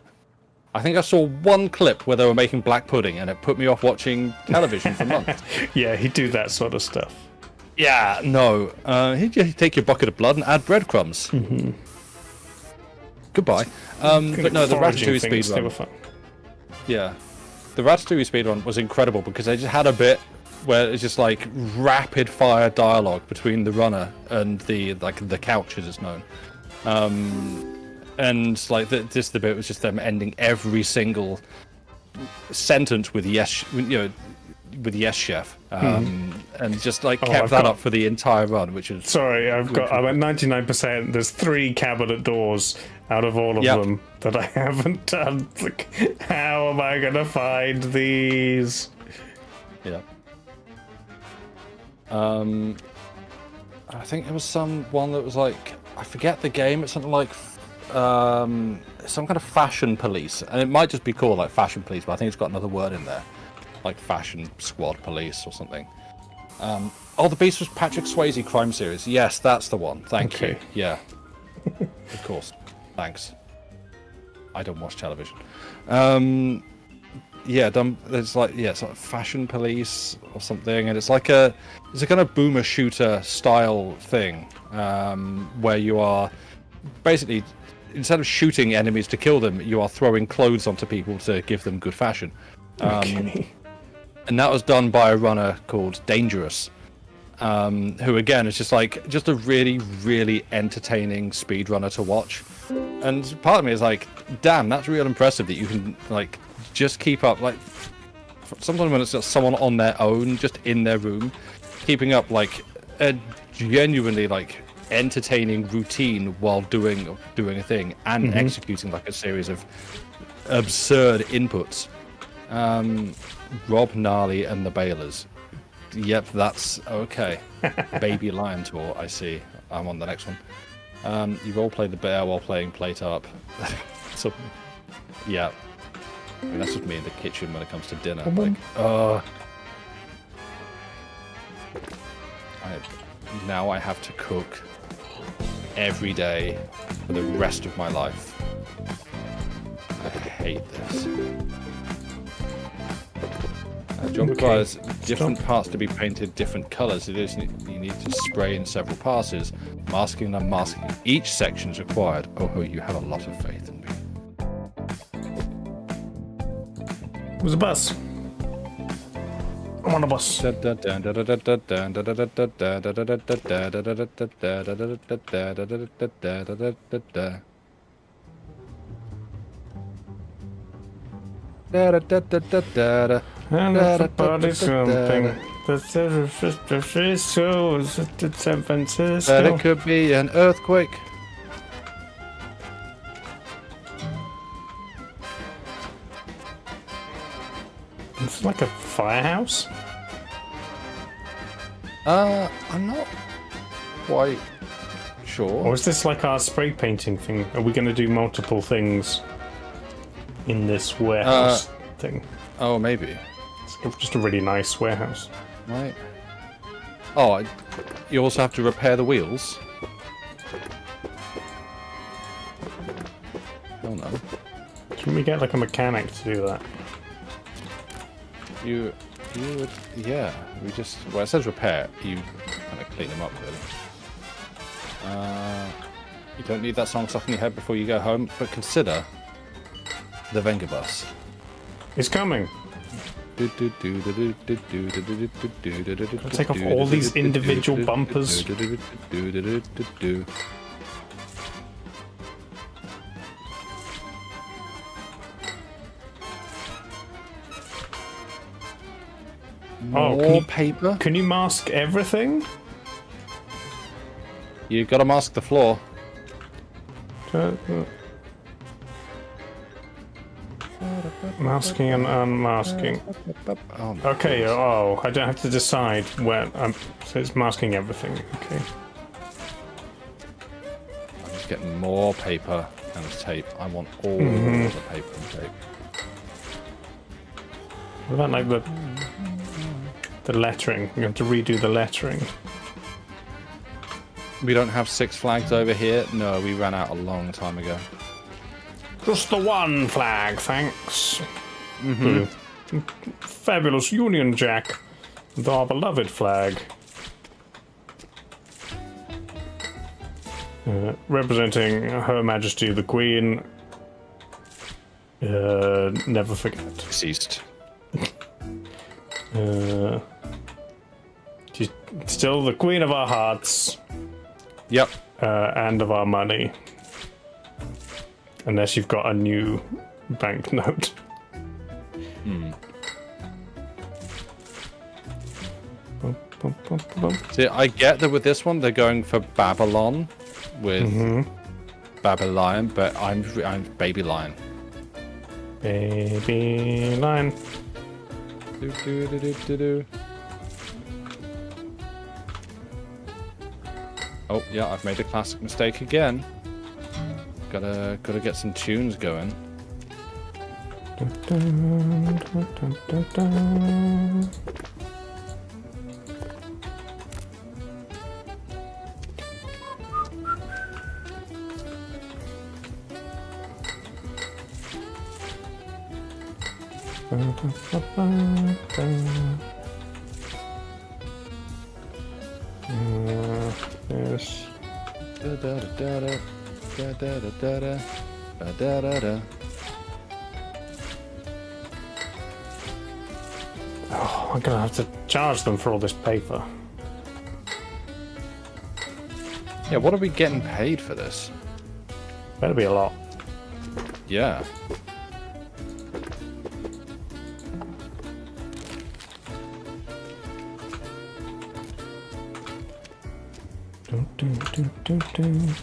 [SPEAKER 2] I think I saw one clip where they were making black pudding, and it put me off watching television for months.
[SPEAKER 1] Yeah, he'd do that sort of stuff.
[SPEAKER 2] Yeah, no. He'd take your bucket of blood and add breadcrumbs. Goodbye. But no, the Ratatouille speedrun.
[SPEAKER 1] They were fun.
[SPEAKER 2] Yeah, the Ratatouille speedrun was incredible because they just had a bit where it's just like rapid fire dialogue between the runner and the couch, as it's known. And like the bit was just them ending every single sentence with yes, with yes, chef, and just like kept that up for the entire run, which is
[SPEAKER 1] sorry. I'm at 99%. There's 3 cabinet doors out of all of them that I haven't done. Like, how am I gonna find these?
[SPEAKER 2] Yeah. I think it was one that was like, I forget the game. It's something like some kind of fashion police, and it might just be called like fashion police, but I think it's got another word in there, like fashion squad police or something. The Beast was Patrick Swayze crime series. Yes, that's the one. Thank you. Yeah, of course. Thanks. I don't watch television. There's like it's like fashion police or something, and it's a kind of boomer shooter style thing, where you are basically instead of shooting enemies to kill them, you are throwing clothes onto people to give them good fashion.
[SPEAKER 1] Okay.
[SPEAKER 2] And that was done by a runner called Dangerous, who again is just a really, really entertaining speedrunner to watch. And part of me is like, damn, that's real impressive that you can like just keep up. Like sometimes when it's just someone on their own, just in their room, keeping up like a genuinely like entertaining routine while doing a thing and executing like a series of absurd inputs. Rob, Gnarly, and the Bailers. Yep, that's okay. Baby Lion Tour, I see. I'm on the next one. You role-play the bear while playing Plate Up. So, yeah. I mean, that's just me in the kitchen when it comes to dinner. Like, now I have to cook every day for the rest of my life. I hate this. Job requires different parts to be painted different colors. You need to spray in several passes. Masking and unmasking each section is required. Oh, you have a lot of faith in me.
[SPEAKER 1] Who's a bus? I'm on a bus. And everybody's jumping. San Francisco.
[SPEAKER 2] But it could be an earthquake.
[SPEAKER 1] It's like a firehouse.
[SPEAKER 2] I'm not quite sure.
[SPEAKER 1] Or is this like our spray painting thing? Are we going to do multiple things in this warehouse thing?
[SPEAKER 2] Oh, maybe.
[SPEAKER 1] It's just a really nice warehouse.
[SPEAKER 2] Right. Oh, you also have to repair the wheels. Oh no.
[SPEAKER 1] Can we get like a mechanic to do that?
[SPEAKER 2] You would, yeah. We just, well, it says repair. You kind of clean them up, really. You don't need that song stuck in your head before you go home, but consider the Venga bus.
[SPEAKER 1] It's coming. Take off all these individual bumpers.
[SPEAKER 2] More paper?
[SPEAKER 1] Can you mask everything?
[SPEAKER 2] You gotta mask the floor.
[SPEAKER 1] Masking and unmasking. Okay, oh, I don't have to decide where so it's masking everything. Okay.
[SPEAKER 2] I'm just getting more paper and tape. I want all the paper and tape.
[SPEAKER 1] What about like the lettering? You have to redo the lettering.
[SPEAKER 2] We don't have 6 flags over here. No, we ran out a long time ago.
[SPEAKER 1] Just the one flag, thanks. Fabulous Union Jack, our beloved flag. Representing Her Majesty the Queen. Never forget.
[SPEAKER 2] Deceased.
[SPEAKER 1] She's still the Queen of our hearts.
[SPEAKER 2] Yep.
[SPEAKER 1] And of our money. Unless you've got a new banknote.
[SPEAKER 2] See, I get that with this one they're going for Babylon with Babylon, but I'm Baby Lion.
[SPEAKER 1] Baby Lion.
[SPEAKER 2] Oh yeah, I've made a classic mistake again. Gotta get some tunes going.
[SPEAKER 1] Yes.
[SPEAKER 2] Da, da, da, da, da. Da, da, da, da.
[SPEAKER 1] Oh, I'm gonna have to charge them for all this paper.
[SPEAKER 2] Yeah, what are we getting paid for this?
[SPEAKER 1] Better be a lot.
[SPEAKER 2] Yeah.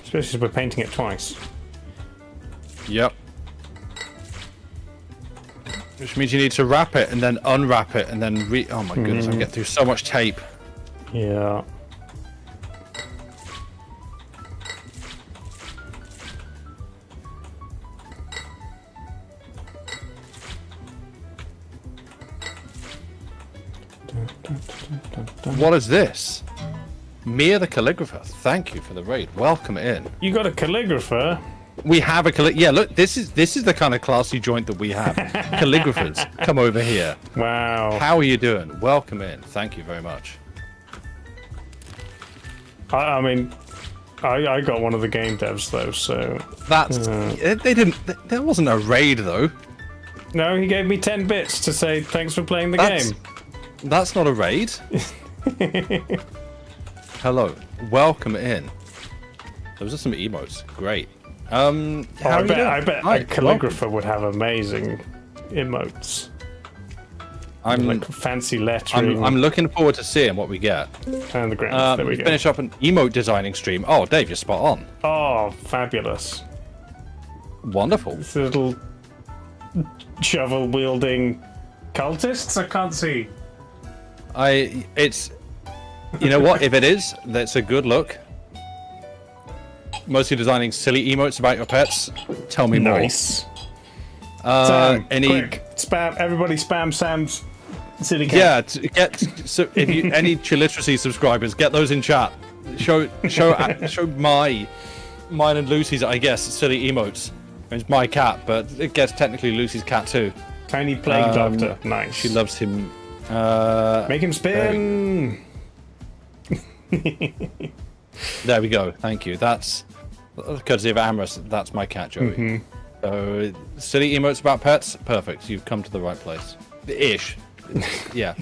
[SPEAKER 1] Especially as we're painting it twice.
[SPEAKER 2] Yep. Which means you need to wrap it and then unwrap it and then oh my goodness, I get through so much tape.
[SPEAKER 1] Yeah.
[SPEAKER 2] What is this? Mia the calligrapher. Thank you for the raid. Welcome in.
[SPEAKER 1] You got a calligrapher?
[SPEAKER 2] We have a yeah, look, this is the kind of classy joint that we have. Calligraphers, come over here.
[SPEAKER 1] Wow.
[SPEAKER 2] How are you doing? Welcome in. Thank you very much.
[SPEAKER 1] I mean, I got one of the game devs though, so
[SPEAKER 2] That's they didn't. There wasn't a raid though.
[SPEAKER 1] no, he gave me 10 bits to say thanks for playing the
[SPEAKER 2] That's,
[SPEAKER 1] game.
[SPEAKER 2] that's not a raid. Hello, welcome in. Those are some emotes. Great. How
[SPEAKER 1] Oh,
[SPEAKER 2] are you doing?
[SPEAKER 1] I bet
[SPEAKER 2] Hi,
[SPEAKER 1] a calligrapher would have amazing emotes.
[SPEAKER 2] I'm
[SPEAKER 1] Like fancy lettering
[SPEAKER 2] I'm looking forward to seeing what we get.
[SPEAKER 1] and the ground. There we go.
[SPEAKER 2] Finish up an emote designing stream. Oh, Dave, you're spot on.
[SPEAKER 1] Oh, fabulous.
[SPEAKER 2] Wonderful.
[SPEAKER 1] This little shovel wielding cultists? I can't see.
[SPEAKER 2] It's, you know what? If it is, that's a good look. Mostly designing silly emotes about your pets. Tell me
[SPEAKER 1] Nice.
[SPEAKER 2] more. Any?
[SPEAKER 1] Quick, spam! Everybody spam Sam's silly cat.
[SPEAKER 2] Yeah, so if you any Chiliteracy subscribers, get those in chat. Show mine and Lucy's, I guess, silly emotes. It's my cat, but it gets technically Lucy's cat too.
[SPEAKER 1] Tiny plague doctor. Nice.
[SPEAKER 2] She loves him.
[SPEAKER 1] Make him spin.
[SPEAKER 2] There we go. Thank you. That's courtesy of Amorous. That's my cat, Joey. So silly emotes about pets. Perfect. You've come to the right place. Ish. Yeah.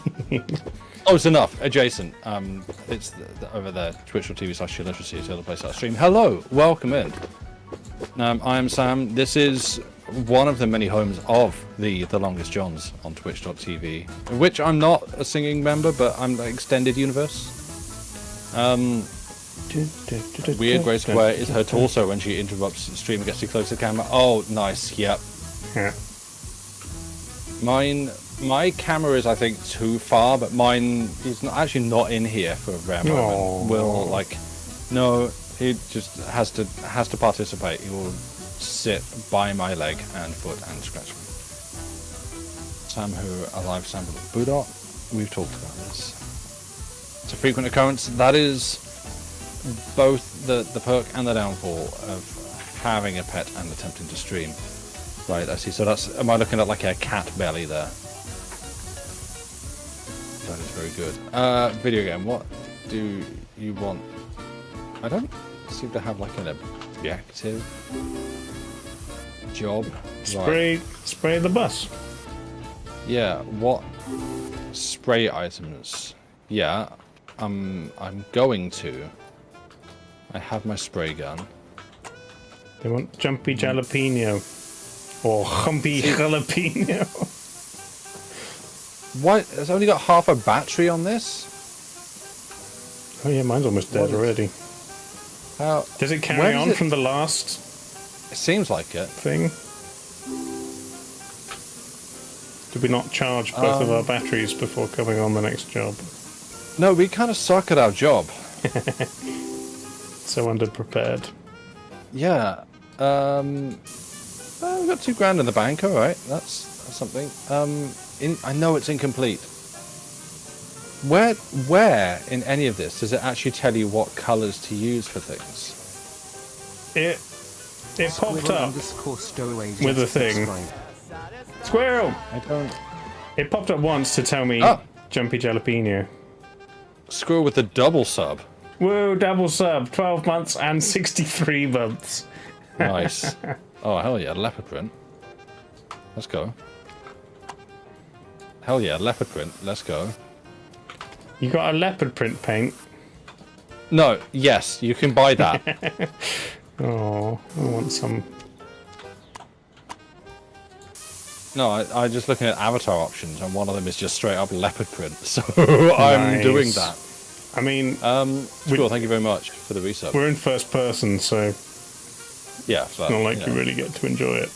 [SPEAKER 2] Close enough. Adjacent. It's over there. Twitch.tv/Chiliteracy is the other place I stream. Hello. Welcome in. I am Sam. This is one of the many homes of the Longest Johns on Twitch.tv, which I'm not a singing member, but I'm the extended universe. Weird Grey Square is her torso when she interrupts the stream and gets too close to the camera. Oh, nice. Yep.
[SPEAKER 1] Yeah.
[SPEAKER 2] My camera is, I think, too far, but mine is actually not in here for a rare moment. Will no, he just has to participate. He will sit by my leg and foot and scratch me. Sam, who alive sample of Budok. We've talked about this. It's a frequent occurrence. That is both the perk and the downfall of having a pet and attempting to stream. Right, I see. So that's, am I looking at like a cat belly there? That is very good. Video game, what do you want? I don't seem to have like an objective job.
[SPEAKER 1] Spray the bus.
[SPEAKER 2] Yeah, what spray items? Yeah, I'm going to. I have my spray gun.
[SPEAKER 1] They want jumpy jalapeno. Or humpy jalapeno.
[SPEAKER 2] What? It's only got half a battery on this?
[SPEAKER 1] Oh yeah, mine's almost dead already.
[SPEAKER 2] How?
[SPEAKER 1] Does it carry on from the last
[SPEAKER 2] It seems like it.
[SPEAKER 1] thing? Did we not charge both of our batteries before coming on the next job?
[SPEAKER 2] No, we kind of suck at our job.
[SPEAKER 1] So underprepared.
[SPEAKER 2] Yeah. We've got $2,000 in the bank. All right, that's something. I know it's incomplete. Where in any of this does it actually tell you what colors to use for things?
[SPEAKER 1] It popped up with a thing. Squirrel!
[SPEAKER 2] I don't.
[SPEAKER 1] It popped up once to tell me jumpy jalapeno.
[SPEAKER 2] Squirrel with the double sub.
[SPEAKER 1] Whoa, double sub, 12 months and 63 months.
[SPEAKER 2] Nice. Oh, hell yeah, leopard print. Let's go. Hell yeah, leopard print. Let's go.
[SPEAKER 1] You got a leopard print paint?
[SPEAKER 2] No, yes, you can buy that.
[SPEAKER 1] Oh, I want some.
[SPEAKER 2] No, I'm just looking at avatar options, and one of them is just straight up leopard print. So I'm doing
[SPEAKER 1] Nice.
[SPEAKER 2] that.
[SPEAKER 1] I mean,
[SPEAKER 2] Cool, thank you very much for the resub.
[SPEAKER 1] we're in first person, so
[SPEAKER 2] Yeah, so,
[SPEAKER 1] it's not like
[SPEAKER 2] you
[SPEAKER 1] you
[SPEAKER 2] know.
[SPEAKER 1] really get to enjoy it.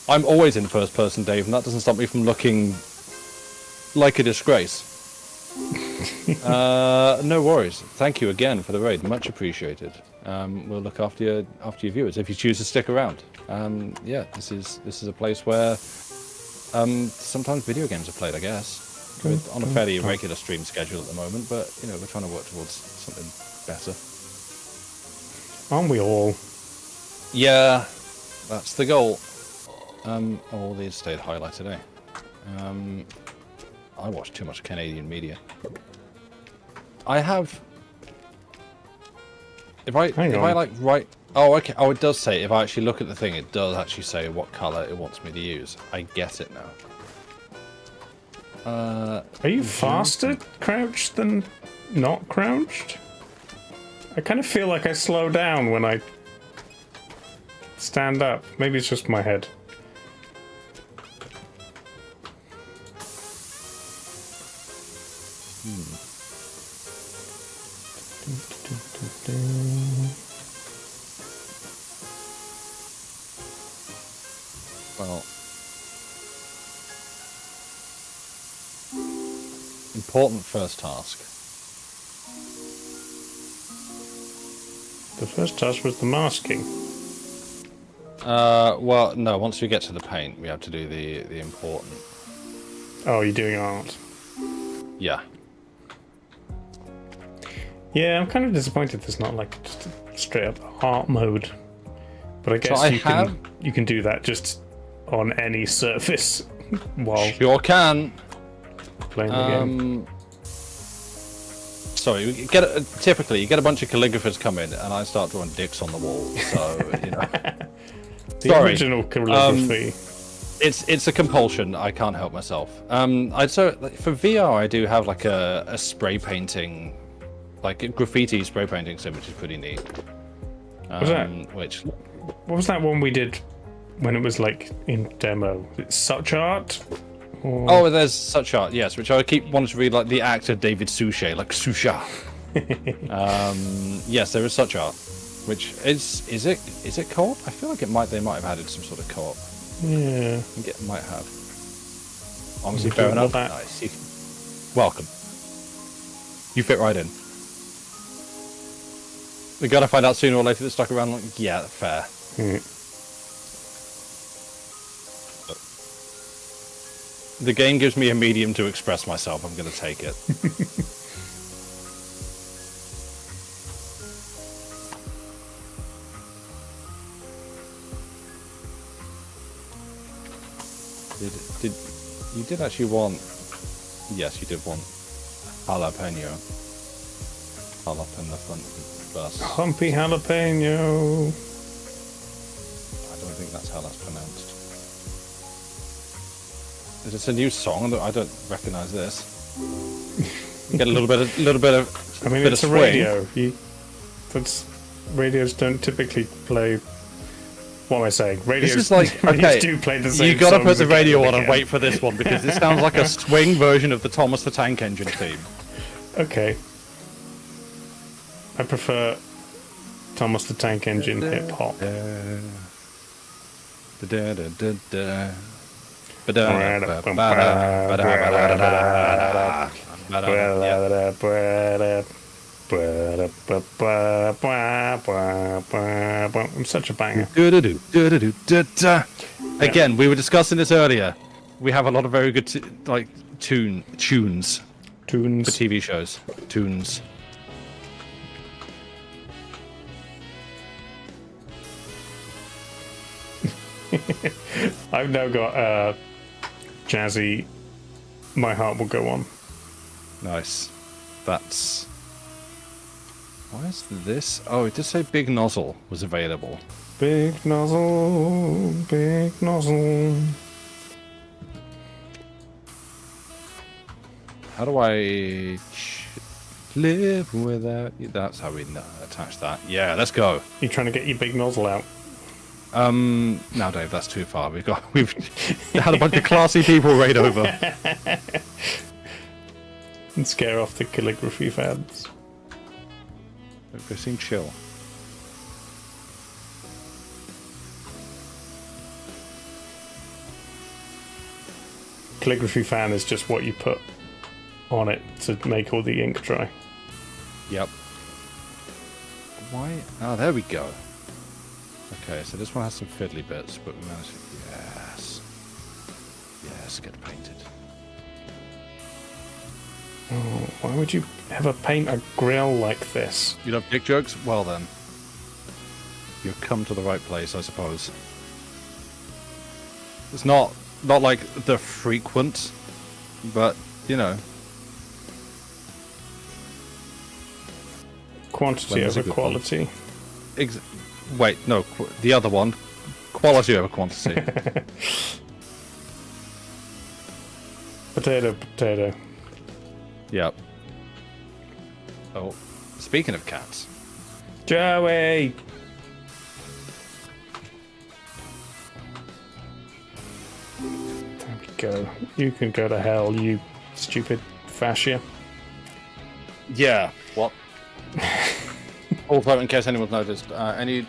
[SPEAKER 2] I'm always in first person, Dave, and that doesn't stop me from looking like a disgrace. No worries. Thank you again for the raid. Much appreciated. We'll look after your viewers if you choose to stick around. Yeah, this is a place where sometimes video games are played, I guess. We're on a fairly irregular stream schedule at the moment, but you know, we're trying to work towards something better.
[SPEAKER 1] Aren't we all?
[SPEAKER 2] Yeah, that's the goal. All these stayed highlighted, eh? I watch too much Canadian media. I have. If I like write. Oh, okay. Oh, it does say. If I actually look at the thing, it does actually say what color it wants me to use. I get it now.
[SPEAKER 1] Are you faster crouched than not crouched? I kind of feel like I slow down when I stand up. Maybe it's just my head.
[SPEAKER 2] Well, important first task.
[SPEAKER 1] The first task was the masking.
[SPEAKER 2] Well, no. Once we get to the paint, we have to do the important.
[SPEAKER 1] Oh, you're doing art.
[SPEAKER 2] Yeah.
[SPEAKER 1] Yeah, I'm kind of disappointed there's not like just a straight up art mode. But I guess
[SPEAKER 2] I
[SPEAKER 1] you can do that just on any surface while
[SPEAKER 2] Sure can.
[SPEAKER 1] playing the game.
[SPEAKER 2] Sorry, typically you get a bunch of calligraphers come in, and I start drawing dicks on the wall. So you know.
[SPEAKER 1] The
[SPEAKER 2] Sorry.
[SPEAKER 1] original calligraphy.
[SPEAKER 2] It's a compulsion. I can't help myself. For VR, I do have like a spray painting, like a graffiti spray painting sim, which is pretty neat.
[SPEAKER 1] Was that?
[SPEAKER 2] Which
[SPEAKER 1] What was that one we did when it was like in demo? It's Such Art? Or...
[SPEAKER 2] Oh, there's Such Art, yes, which I keep wanting to read like the actor David Suchet, like Susha. Yes, there is Such Art, which is it co-op? I feel like they might have added some sort of co-op.
[SPEAKER 1] Yeah.
[SPEAKER 2] I think it might have. Honestly,
[SPEAKER 1] You
[SPEAKER 2] fair
[SPEAKER 1] do
[SPEAKER 2] enough.
[SPEAKER 1] that.
[SPEAKER 2] Nice. Welcome. You fit right in. We're gonna find out sooner or later that stuck around. Like, yeah, fair. The game gives me a medium to express myself. I'm gonna take it. Did you did actually want? Yes, you did want jalapeno. Jalapeno first.
[SPEAKER 1] Humpy jalapeno.
[SPEAKER 2] I don't think that's how that's pronounced. Is this a new song? I don't recognise this. Get a little bit of.
[SPEAKER 1] I mean,
[SPEAKER 2] bit
[SPEAKER 1] it's
[SPEAKER 2] of
[SPEAKER 1] a
[SPEAKER 2] swing.
[SPEAKER 1] radio. Radios don't typically play. What am I saying? Radios,
[SPEAKER 2] This is like
[SPEAKER 1] radios
[SPEAKER 2] okay.
[SPEAKER 1] do play the same
[SPEAKER 2] You gotta
[SPEAKER 1] songs
[SPEAKER 2] put the
[SPEAKER 1] again
[SPEAKER 2] radio
[SPEAKER 1] and
[SPEAKER 2] on and
[SPEAKER 1] again.
[SPEAKER 2] wait for this one because this sounds like a swing version of the Thomas the Tank Engine theme.
[SPEAKER 1] Okay. I prefer Thomas the Tank Engine hip hop. I'm such a banger.
[SPEAKER 2] Again, we were discussing this earlier. We have a lot of very good tunes for
[SPEAKER 1] Tunes.
[SPEAKER 2] TV shows. Tunes.
[SPEAKER 1] I've now got jazzy My Heart Will Go On.
[SPEAKER 2] Nice. That's. Why is this? Oh, it did say Big Nozzle was available.
[SPEAKER 1] Big nozzle, big nozzle.
[SPEAKER 2] How do I live without you? That's how we attach that. Yeah, let's go.
[SPEAKER 1] You trying to get your big nozzle out?
[SPEAKER 2] No, Dave, that's too far. We've had a bunch of classy people raid over.
[SPEAKER 1] And scare off the calligraphy fans.
[SPEAKER 2] They seem chill.
[SPEAKER 1] Calligraphy fan is just what you put on it to make all the ink dry.
[SPEAKER 2] Yep. Why? Oh, there we go. Okay, so this one has some fiddly bits, but we managed to... Yes. Yes, get painted.
[SPEAKER 1] Oh, why would you ever paint a grill like this?
[SPEAKER 2] You love dick jokes? Well then. You've come to the right place, I suppose. It's not like the frequent, but, you know.
[SPEAKER 1] Quantity
[SPEAKER 2] Well, that's a
[SPEAKER 1] over
[SPEAKER 2] good
[SPEAKER 1] quality.
[SPEAKER 2] Wait, no, the other one. Quality over quantity.
[SPEAKER 1] Potato, potato.
[SPEAKER 2] Yep. Oh, speaking of cats.
[SPEAKER 1] Joey! There we go. You can go to hell, you stupid fascia.
[SPEAKER 2] Yeah. What? Also, in case anyone's noticed, any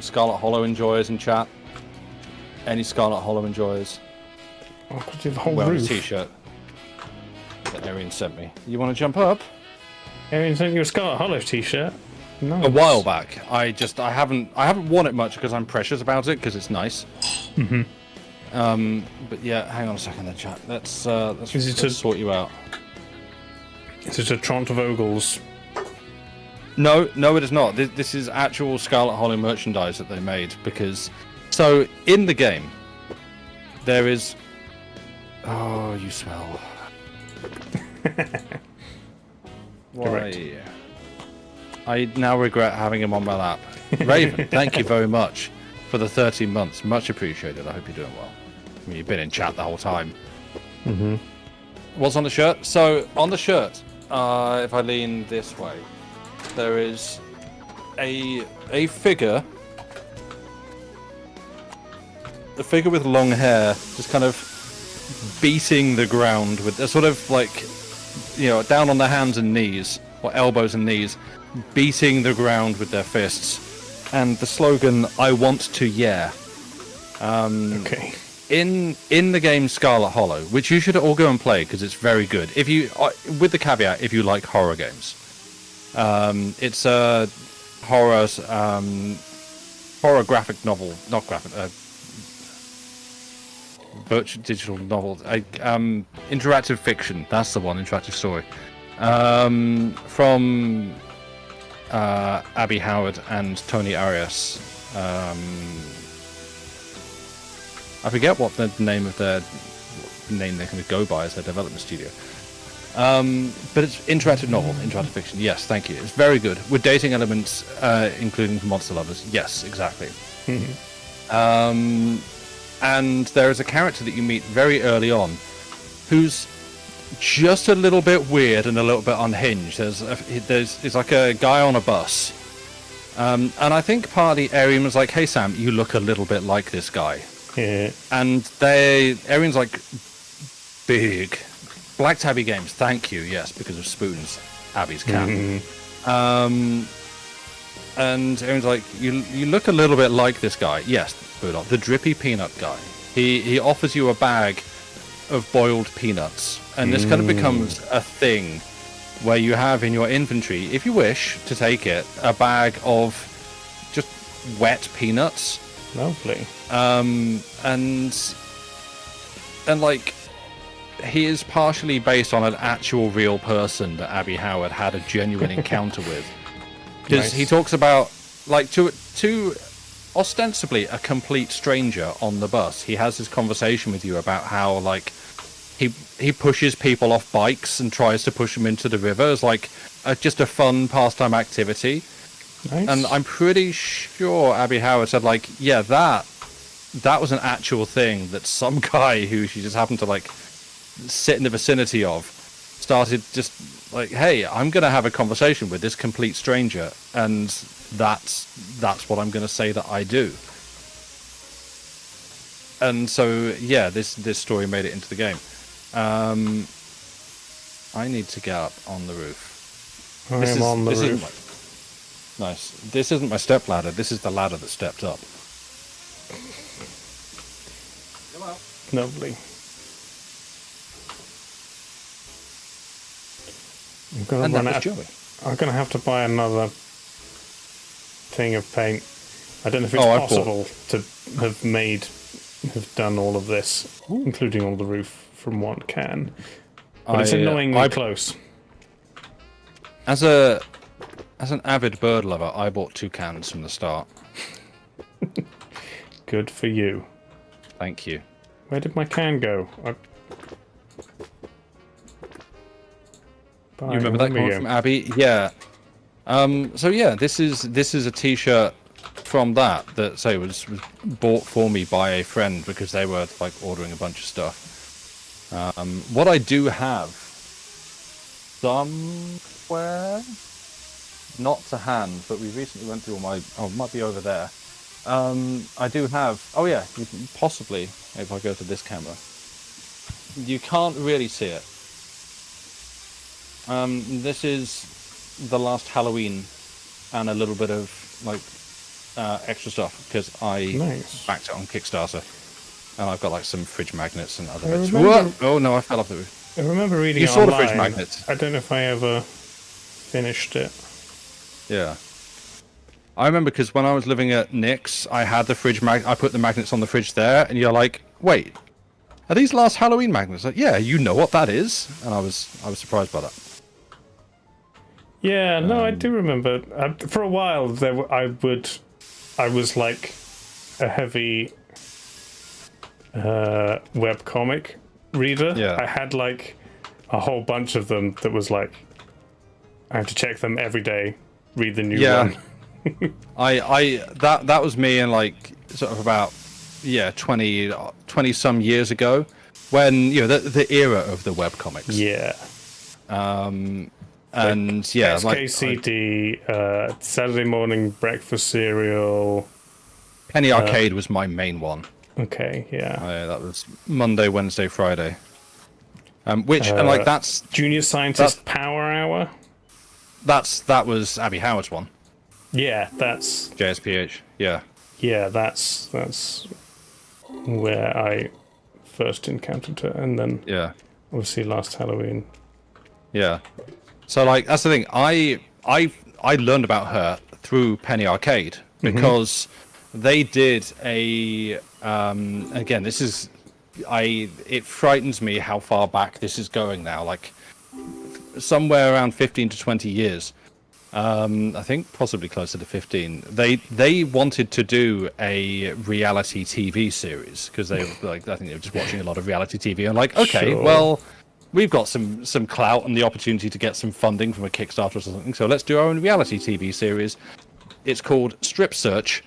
[SPEAKER 2] Scarlet Hollow enjoyers in chat? Any Scarlet Hollow enjoyers?
[SPEAKER 1] Oh, could do the whole
[SPEAKER 2] Wearing a
[SPEAKER 1] roof.
[SPEAKER 2] t-shirt that Arian sent me. You want to jump up?
[SPEAKER 1] Arian sent you a Scarlet Hollow t-shirt. Nice.
[SPEAKER 2] A while back. I haven't worn it much because I'm precious about it because it's nice. But yeah, hang on a second then, chat. Let's sort you out.
[SPEAKER 1] Is it a Tront Vogel's?
[SPEAKER 2] No, it is not. This is actual Scarlet Hollow merchandise that they made because... So, in the game, there is... Oh, you smell. Why?
[SPEAKER 1] Correct.
[SPEAKER 2] I now regret having him on my lap. Raven, thank you very much for the 13 months. Much appreciated. I hope you're doing well. I mean, you've been in chat the whole time.
[SPEAKER 1] Mm-hmm.
[SPEAKER 2] What's on the shirt? So, on the shirt, if I lean this way, there is a figure. A figure with long hair, just kind of beating the ground with a sort of like, you know, down on their hands and knees, or elbows and knees, beating the ground with their fists. And the slogan, "I want to yeah."
[SPEAKER 1] Okay.
[SPEAKER 2] In the game Scarlet Hollow, which you should all go and play because it's very good. If you, with the caveat, if you like horror games, it's a horror graphic novel, not graphic, virtual digital novel, interactive fiction. That's the one, interactive story, from Abby Howard and Tony Arias. I forget what the name of their name they're going to go by as their development studio. But it's interactive novel, interactive fiction. Yes, thank you. It's very good with dating elements, including for monster lovers. Yes, exactly. And there is a character that you meet very early on, who's just a little bit weird and a little bit unhinged. There's like a guy on a bus, and I think partly Arian was like, "Hey Sam, you look a little bit like this guy."
[SPEAKER 1] Yeah.
[SPEAKER 2] And Arian's like, big. Black Tabby Games, thank you, yes, because of Spoons, Abby's cat. And Arian's like, you look a little bit like this guy. Yes, Bulldog, the drippy peanut guy. He offers you a bag of boiled peanuts. And this kind of becomes a thing where you have in your inventory, if you wish to take it, a bag of just wet peanuts.
[SPEAKER 1] Lovely.
[SPEAKER 2] And like, he is partially based on an actual real person that Abby Howard had a genuine encounter with. Because
[SPEAKER 1] Nice.
[SPEAKER 2] he talks about, like, to ostensibly a complete stranger on the bus, he has this conversation with you about how, like, he pushes people off bikes and tries to push them into the river as, like, just a fun pastime activity.
[SPEAKER 1] Nice.
[SPEAKER 2] And I'm pretty sure Abby Howard said, like, yeah, that was an actual thing that some guy who she just happened to, like, sit in the vicinity of started just, like, hey, I'm going to have a conversation with this complete stranger, and that's what I'm going to say that I do. And so, yeah, this story made it into the game. I need to get up on the roof.
[SPEAKER 1] I am on the roof.
[SPEAKER 2] Nice. This isn't my step ladder. This is the ladder that stepped up.
[SPEAKER 1] Lovely.
[SPEAKER 2] And that was Joey.
[SPEAKER 1] I'm gonna have to buy another thing of paint. I don't know if it's
[SPEAKER 2] Oh,
[SPEAKER 1] possible to have done all of this, including all the roof from one can. But it's annoyingly close.
[SPEAKER 2] As an avid bird lover, I bought 2 cans from the start.
[SPEAKER 1] Good for you.
[SPEAKER 2] Thank you.
[SPEAKER 1] Where did my can go?
[SPEAKER 2] You remember that comment from Abby? Yeah. So yeah, this is a T-shirt from that say was bought for me by a friend because they were like ordering a bunch of stuff. What I do have somewhere, not to hand, but we recently went through all my. Oh, it might be over there. I do have. Oh yeah, you can possibly if I go to this camera. You can't really see it. This is the last Halloween and a little bit of like extra stuff because I backed it on Kickstarter, and I've got like some fridge magnets and other bits. Oh no, I fell off the roof.
[SPEAKER 1] I remember reading
[SPEAKER 2] you
[SPEAKER 1] it
[SPEAKER 2] saw
[SPEAKER 1] online.
[SPEAKER 2] The fridge magnets.
[SPEAKER 1] I don't know if I ever finished it.
[SPEAKER 2] Yeah. I remember because when I was living at Nick's, I had the fridge I put the magnets on the fridge there, and you're like, wait, are these last Halloween magnets? Like, yeah, you know what that is? And I was surprised by that.
[SPEAKER 1] Yeah, no, I do remember. For a while, I was like a heavy webcomic reader.
[SPEAKER 2] Yeah.
[SPEAKER 1] I had like a whole bunch of them that was like, I have to check them every day, read the new one.
[SPEAKER 2] that was me in like sort of about 20 some years ago when the era of the webcomics.
[SPEAKER 1] Yeah.
[SPEAKER 2] And yeah,
[SPEAKER 1] SKCD, Saturday morning breakfast cereal.
[SPEAKER 2] Penny Arcade was my main one.
[SPEAKER 1] Okay, yeah.
[SPEAKER 2] That was Monday, Wednesday, Friday. And that's
[SPEAKER 1] Junior Scientist Power Hour.
[SPEAKER 2] That was Abby Howard's one.
[SPEAKER 1] Yeah, that's
[SPEAKER 2] JSPH. Yeah.
[SPEAKER 1] Yeah, that's where I first encountered her, and then obviously last Halloween.
[SPEAKER 2] Yeah. So like that's the thing. I learned about her through Penny Arcade because they did a again, this is it frightens me how far back this is going now, like somewhere around 15 to 20 years. I think possibly closer to 15. They wanted to do a reality TV series because they were like, I think they were just watching a lot of reality TV and like, okay,
[SPEAKER 1] Sure.
[SPEAKER 2] well, we've got some clout and the opportunity to get some funding from a Kickstarter or something, so let's do our own reality TV series. It's called Strip Search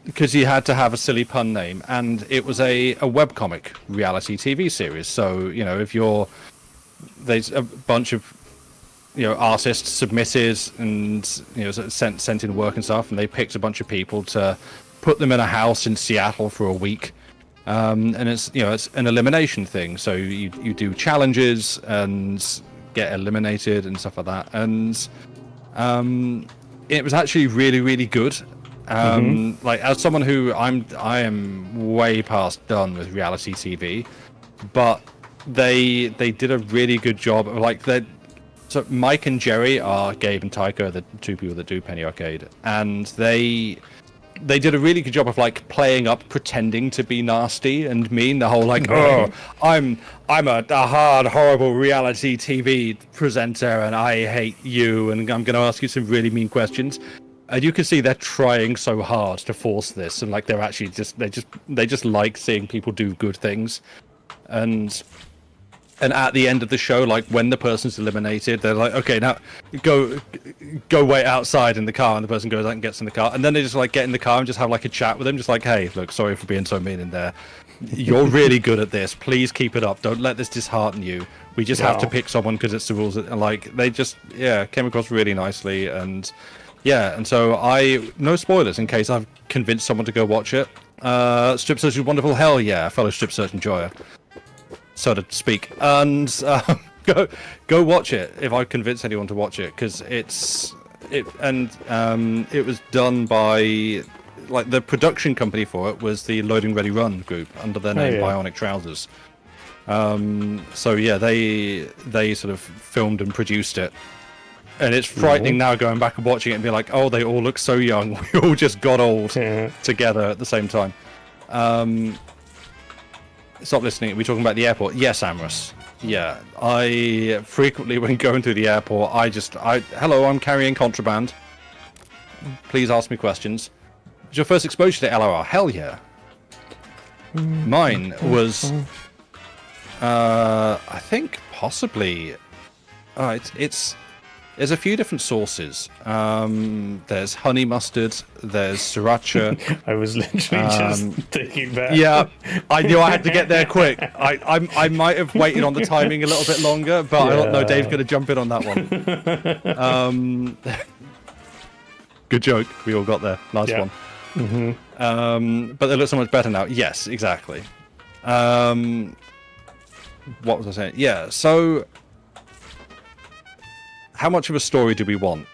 [SPEAKER 2] because you had to have a silly pun name, and it was a webcomic reality TV series. So if there's a bunch of artists submitted and sent in work and stuff, and they picked a bunch of people to put them in a house in Seattle for a week, and it's it's an elimination thing. So you do challenges and get eliminated and stuff like that, and it was actually really, really good. Like as someone who I am way past done with reality TV, but they did a really good job of like that. So Mike and Jerry are Gabe and Tycho, the two people that do Penny Arcade, and they did a really good job of like playing up, pretending to be nasty and mean. The whole like, oh, I'm a hard, horrible reality TV presenter, and I hate you, and I'm going to ask you some really mean questions. And you can see they're trying so hard to force this, and like they're actually they just like seeing people do good things, and And at the end of the show, like when the person's eliminated, they're like, okay, now go wait outside in the car, and the person goes out and gets in the car, and then they just like get in the car and just have like a chat with them, just like, hey, look, sorry for being so mean in there. You're really good at this. Please keep it up. Don't let this dishearten you. We just have to pick someone because it's the rules. And like they just came across really nicely, and and so no spoilers in case I've convinced someone to go watch it. Strip Search is wonderful. Hell yeah, fellow Strip Search enjoyer, so to speak. And go watch it if I convince anyone to watch it, because it was done by, like, the production company for it was the Loading Ready Run group under their name Bionic Trousers. So yeah, they sort of filmed and produced it. And it's frightening now going back and watching it and be like, oh, they all look so young. We all just got old together at the same time. Stop listening. Are we talking about the airport? Yes, Amorous. Yeah. I frequently, when going through the airport, hello, I'm carrying contraband. Please ask me questions. Was your first exposure to LRR? Hell yeah. Mine was, I think possibly, there's a few different sources. There's honey mustard, there's sriracha.
[SPEAKER 1] I was literally just thinking that.
[SPEAKER 2] Yeah, I knew I had to get there quick. I might have waited on the timing a little bit longer, but I don't know, Dave's going to jump in on that one. Good joke. We all got there. Nice one. Mm-hmm. But they look so much better now. Yes, exactly. What was I saying? Yeah, so how much of a story do we want?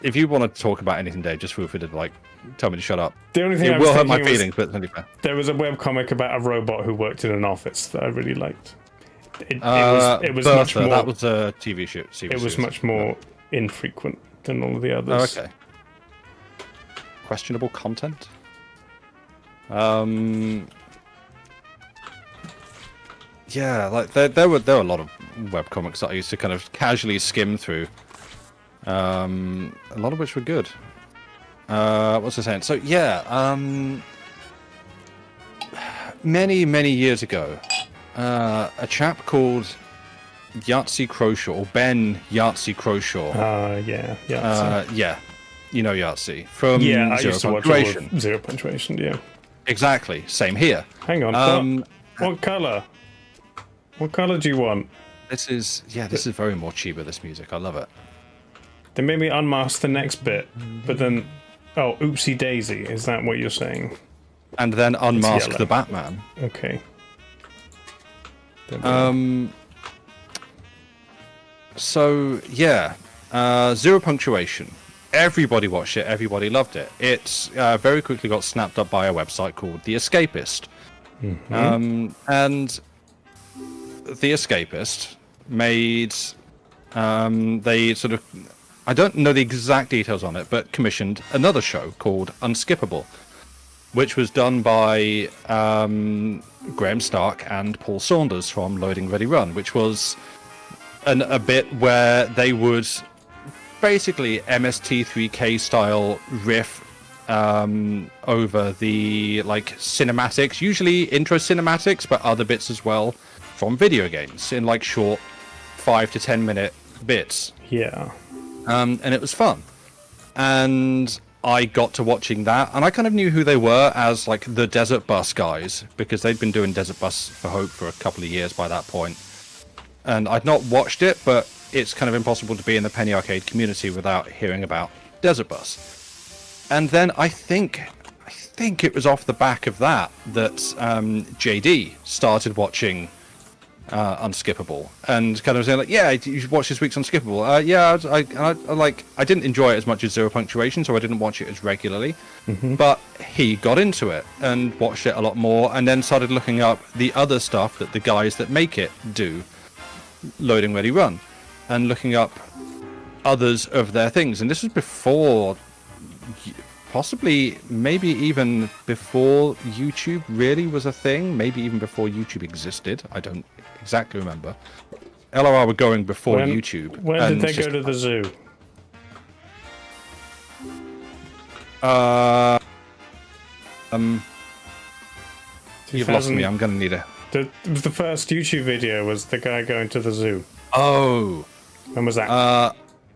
[SPEAKER 2] If you want to talk about anything, Dave, just feel free to like tell me to shut up.
[SPEAKER 1] The only thing
[SPEAKER 2] it will hurt my feelings, but it's only fair.
[SPEAKER 1] There was a webcomic about a robot who worked in an office that I really liked. It was
[SPEAKER 2] Bertha,
[SPEAKER 1] much more.
[SPEAKER 2] That was a TV show.
[SPEAKER 1] It was much more infrequent than all of the others.
[SPEAKER 2] Oh, okay. Questionable content. Yeah, like there were a lot of webcomics that I used to kind of casually skim through. A lot of which were good. What's I saying? So yeah, many years ago, a chap called Yahtzee Croshaw, or Ben Yahtzee Croshaw.
[SPEAKER 1] Yeah, Yahtzee.
[SPEAKER 2] Yeah, you know Yahtzee from
[SPEAKER 1] I
[SPEAKER 2] Zero
[SPEAKER 1] used to watch
[SPEAKER 2] Punctuation.
[SPEAKER 1] all of Zero Punctuation. Yeah.
[SPEAKER 2] Exactly. Same here.
[SPEAKER 1] Hang on. What color? What color do you want?
[SPEAKER 2] This is very more Chiba, this music. I love it.
[SPEAKER 1] Then maybe unmask the next bit, but then, oopsie daisy. Is that what you're saying?
[SPEAKER 2] And then unmask the Batman.
[SPEAKER 1] Okay.
[SPEAKER 2] So yeah, Zero Punctuation. Everybody watched it. Everybody loved it. It's very quickly got snapped up by a website called The Escapist. Mm-hmm. And The Escapist made they sort of, I don't know the exact details on it, but commissioned another show called Unskippable, which was done by Graham Stark and Paul Saunders from Loading Ready Run, which was a bit where they would basically MST3K style riff over the like cinematics, usually intro cinematics, but other bits as well from video games in like short 5 to 10 minute bits.
[SPEAKER 1] Yeah.
[SPEAKER 2] And it was fun. And I got to watching that, and I kind of knew who they were as like the Desert Bus guys, because they'd been doing Desert Bus for Hope for a couple of years by that point. And I'd not watched it, but it's kind of impossible to be in the Penny Arcade community without hearing about Desert Bus. And then I think it was off the back of that JD started watching Unskippable, and kind of saying like, yeah, you should watch this week's Unskippable. I didn't enjoy it as much as Zero Punctuation, so I didn't watch it as regularly. Mm-hmm. But he got into it and watched it a lot more, and then started looking up the other stuff that the guys that make it do, Loading Ready Run, and looking up others of their things. And this was before, possibly, maybe even before YouTube really was a thing, maybe even before YouTube existed. I don't exactly remember. LRR were going before YouTube.
[SPEAKER 1] When did they go to the zoo?
[SPEAKER 2] You've lost me. I'm going to need a
[SPEAKER 1] The first YouTube video was the guy going to the zoo.
[SPEAKER 2] Oh,
[SPEAKER 1] When was that?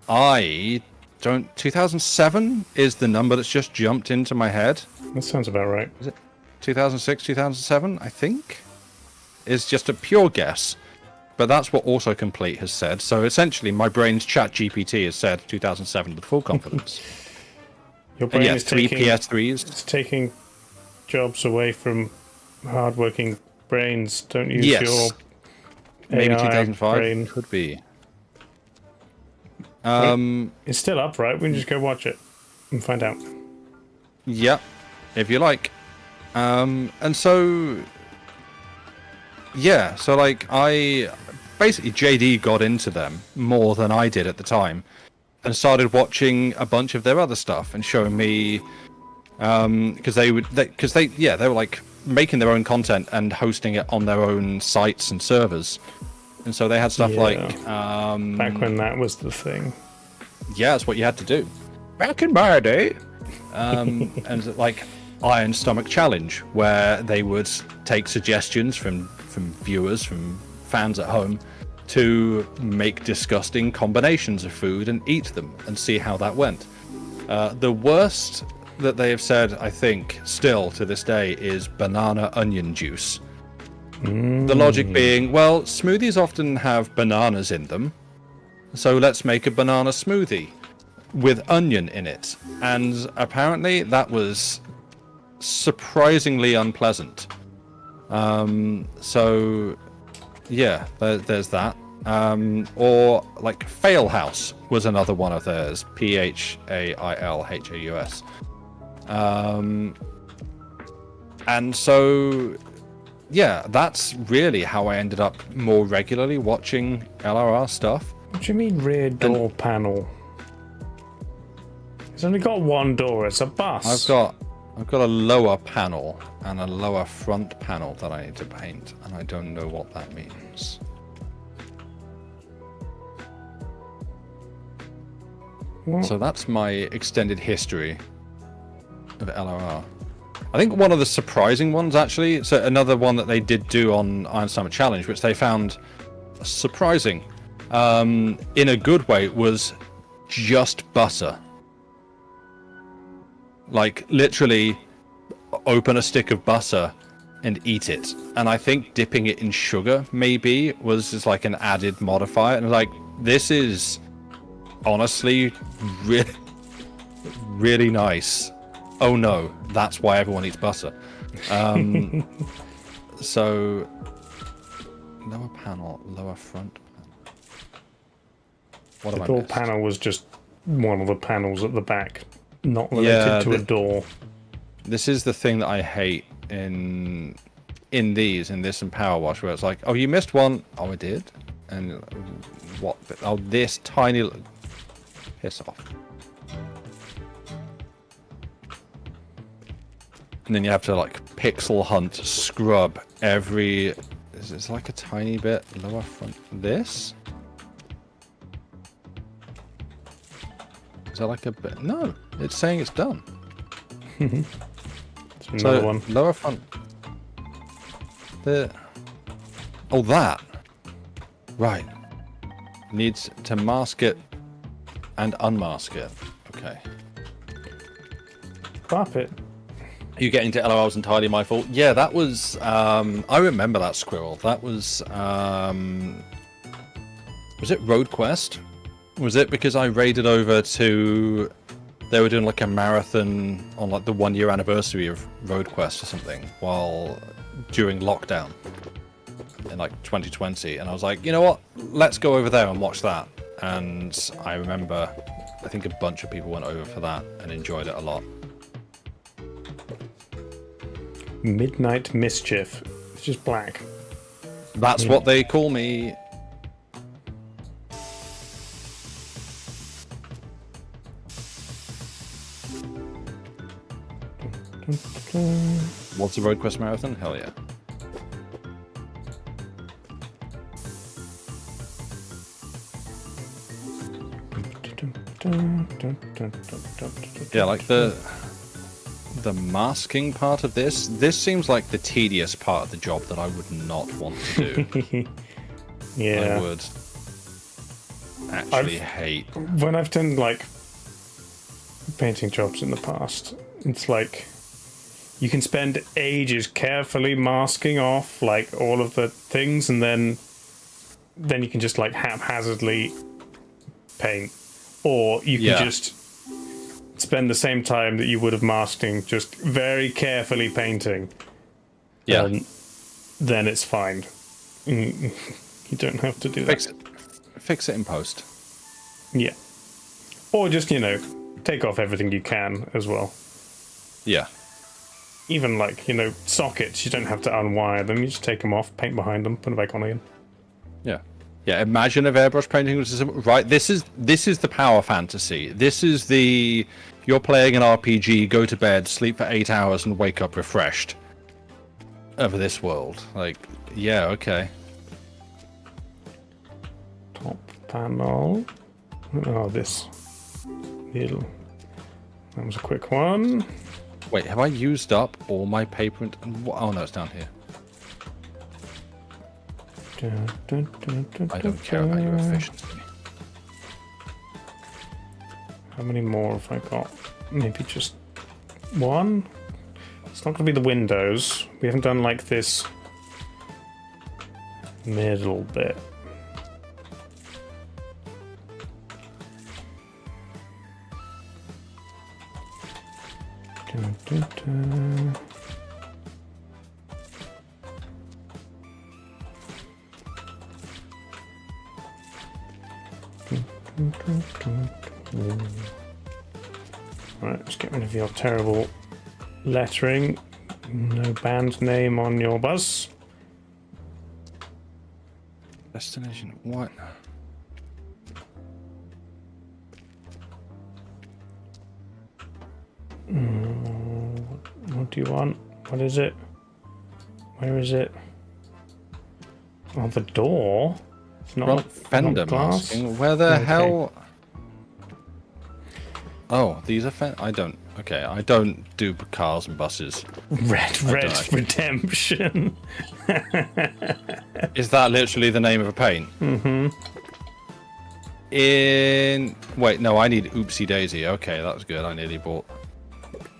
[SPEAKER 2] I don't. 2007 is the number that's just jumped into my head.
[SPEAKER 1] That sounds about right.
[SPEAKER 2] Is it 2006, 2007? I think is just a pure guess, but that's what Autocomplete has said. So essentially, my brain's Chat GPT has said 2007 with full confidence.
[SPEAKER 1] Your brain
[SPEAKER 2] And yeah,
[SPEAKER 1] is
[SPEAKER 2] three
[SPEAKER 1] taking,
[SPEAKER 2] PS3s.
[SPEAKER 1] it's taking jobs away from hardworking brains. Don't use
[SPEAKER 2] Yes.
[SPEAKER 1] your
[SPEAKER 2] Maybe
[SPEAKER 1] AI
[SPEAKER 2] 2005
[SPEAKER 1] brain.
[SPEAKER 2] could be.
[SPEAKER 1] It's still up, right? We can just go watch it and find out.
[SPEAKER 2] Yeah, if you like. And so, yeah, so like I basically JD got into them more than I did at the time, and started watching a bunch of their other stuff and showing me, because they were like making their own content and hosting it on their own sites and servers, and so they had stuff
[SPEAKER 1] Yeah.
[SPEAKER 2] like
[SPEAKER 1] Back when that was the thing.
[SPEAKER 2] yeah, that's what you had to do. Back in my day. And like Iron Stomach Challenge, where they would take suggestions from viewers, from fans at home, to make disgusting combinations of food and eat them and see how that went. The worst that they have said, I think, still to this day, is banana onion juice. The logic being, well, smoothies often have bananas in them, so let's make a banana smoothie with onion in it. And apparently that was surprisingly unpleasant. So yeah, there's that. Or like Fail House was another one of theirs. PHAILHAUS. And so yeah, that's really how I ended up more regularly watching LRR stuff.
[SPEAKER 1] What do you mean rear door panel? It's only got one door. It's a bus.
[SPEAKER 2] I've got a lower panel and a lower front panel that I need to paint, and I don't know what that means.
[SPEAKER 1] What?
[SPEAKER 2] So that's my extended history of LRR. I think one of the surprising ones, actually, so another one that they did do on Iron Summer Challenge, which they found surprising, in a good way, was just butter. Like, literally open a stick of butter and eat it. And I think dipping it in sugar, maybe, was just like an added modifier. And like, this is honestly really nice. Oh no, that's why everyone eats butter. So, lower panel, lower front panel. What
[SPEAKER 1] The
[SPEAKER 2] have I
[SPEAKER 1] door
[SPEAKER 2] missed?
[SPEAKER 1] panel was just one of the panels at the back, not related to a door.
[SPEAKER 2] This is the thing that I hate in this and Power Wash, where it's like, oh, you missed one. Oh, I did. And what? Oh, this tiny. Piss off. And then you have to like pixel hunt, scrub every. It's like a tiny bit lower front. This. Is that like a bit? No, it's saying it's done.
[SPEAKER 1] It's another one.
[SPEAKER 2] Lower front. Oh, that. Right. Needs to mask it and unmask it. Okay.
[SPEAKER 1] Clap it.
[SPEAKER 2] You getting to LOL was entirely my fault. Yeah, that was. I remember that squirrel. That was. Was it Road Quest? Was it because I raided over to? They were doing like a marathon on like the 1 year anniversary of Road Quest or something while during lockdown in like 2020, and I was like, you know what? Let's go over there and watch that. And I remember, I think a bunch of people went over for that and enjoyed it a lot.
[SPEAKER 1] Midnight Mischief. It's just black.
[SPEAKER 2] That's what they call me. What's a Road Quest marathon? Hell yeah. Yeah, like the the masking part of this. This seems like the tedious part of the job that I would not want to do.
[SPEAKER 1] Yeah.
[SPEAKER 2] I would actually hate.
[SPEAKER 1] When I've done like painting jobs in the past, it's like you can spend ages carefully masking off like all of the things, and then you can just like haphazardly paint, or you can just spend the same time that you would have masking just very carefully painting.
[SPEAKER 2] Yeah.
[SPEAKER 1] And then it's fine. You don't have to do that.
[SPEAKER 2] Fix it in post.
[SPEAKER 1] Yeah. Or just, take off everything you can as well.
[SPEAKER 2] Yeah.
[SPEAKER 1] Even like, sockets, you don't have to unwire them. You just take them off, paint behind them, put them back on again.
[SPEAKER 2] Yeah. Yeah, imagine if airbrush painting was right. This is the power fantasy. This is the you're playing an RPG, go to bed, sleep for 8 hours, and wake up refreshed. Over this world, like, yeah, okay.
[SPEAKER 1] Top panel. Oh, this needle. That was a quick one.
[SPEAKER 2] Wait, have I used up all my paper? Oh no, it's down here. I don't care about your efficiency.
[SPEAKER 1] How many more have I got? Maybe just one? It's not going to be the windows. We haven't done like this middle bit. Right, let's get rid of your terrible lettering. No band name on your bus.
[SPEAKER 2] Destination, what?
[SPEAKER 1] What do you want? What is it? Where is it? Oh, the door. It's not
[SPEAKER 2] Fender
[SPEAKER 1] glass.
[SPEAKER 2] masking. Where the hell? Oh, these are I don't. Okay, I don't do cars and buses.
[SPEAKER 1] Red Redemption.
[SPEAKER 2] Is that literally the name of a paint?
[SPEAKER 1] Mm-hmm.
[SPEAKER 2] Wait, no, I need Oopsie Daisy. Okay, that's good. I nearly bought.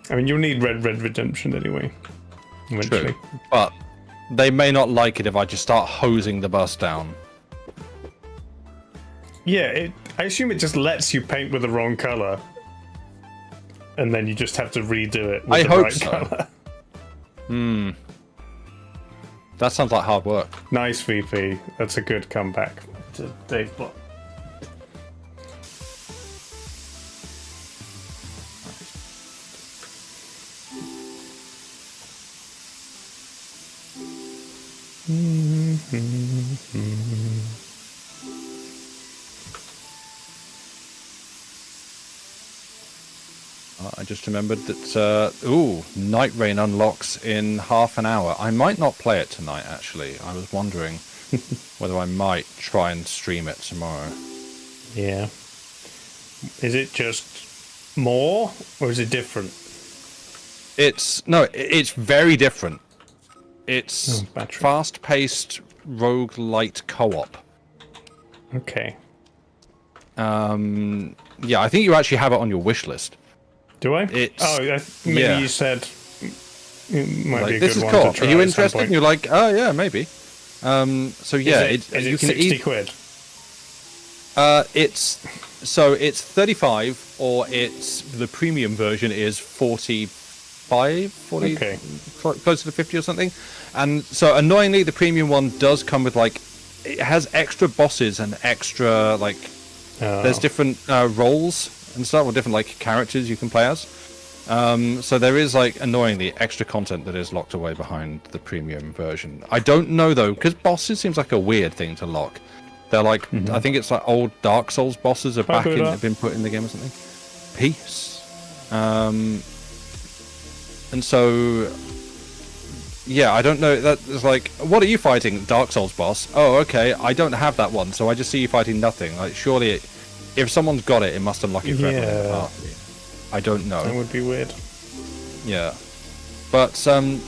[SPEAKER 1] I mean, you'll need Red Redemption anyway. Eventually.
[SPEAKER 2] True, but they may not like it if I just start hosing the bus down.
[SPEAKER 1] Yeah, I assume it just lets you paint with the wrong color, and then you just have to redo it with the
[SPEAKER 2] hope
[SPEAKER 1] right
[SPEAKER 2] so.
[SPEAKER 1] color.
[SPEAKER 2] That sounds like hard work.
[SPEAKER 1] Nice, VP. That's a good comeback to Dave Block.
[SPEAKER 2] I just remembered that, Night Rain unlocks in half an hour. I might not play it tonight, actually. I was wondering whether I might try and stream it tomorrow.
[SPEAKER 1] Yeah. Is it just more, or is it different?
[SPEAKER 2] It's very different. It's fast-paced roguelite co-op.
[SPEAKER 1] Okay.
[SPEAKER 2] Yeah, I think you actually have it on your wish list.
[SPEAKER 1] Do I? Maybe you said it might be a good one to try.
[SPEAKER 2] Are you interested? And you're like, oh yeah, maybe. So yeah,
[SPEAKER 1] is it 60 quid?
[SPEAKER 2] It's 35, or the premium version is 40,
[SPEAKER 1] Okay.
[SPEAKER 2] Closer to 50 or something. And so annoyingly, the premium one does come with it has extra bosses and extra there's different roles and stuff, or different characters you can play as. So there is annoyingly extra content that is locked away behind the premium version. I don't know though, because bosses seems like a weird thing to lock. They're I think it's old Dark Souls bosses have been put in the game or something. Peace. And so yeah, I don't know. That is what are you fighting? Dark Souls boss? Oh, okay. I don't have that one, so I just see you fighting nothing. Surely, if someone's got it, it must unlock it forever.
[SPEAKER 1] Yeah.
[SPEAKER 2] I don't know.
[SPEAKER 1] That would be weird.
[SPEAKER 2] Yeah, but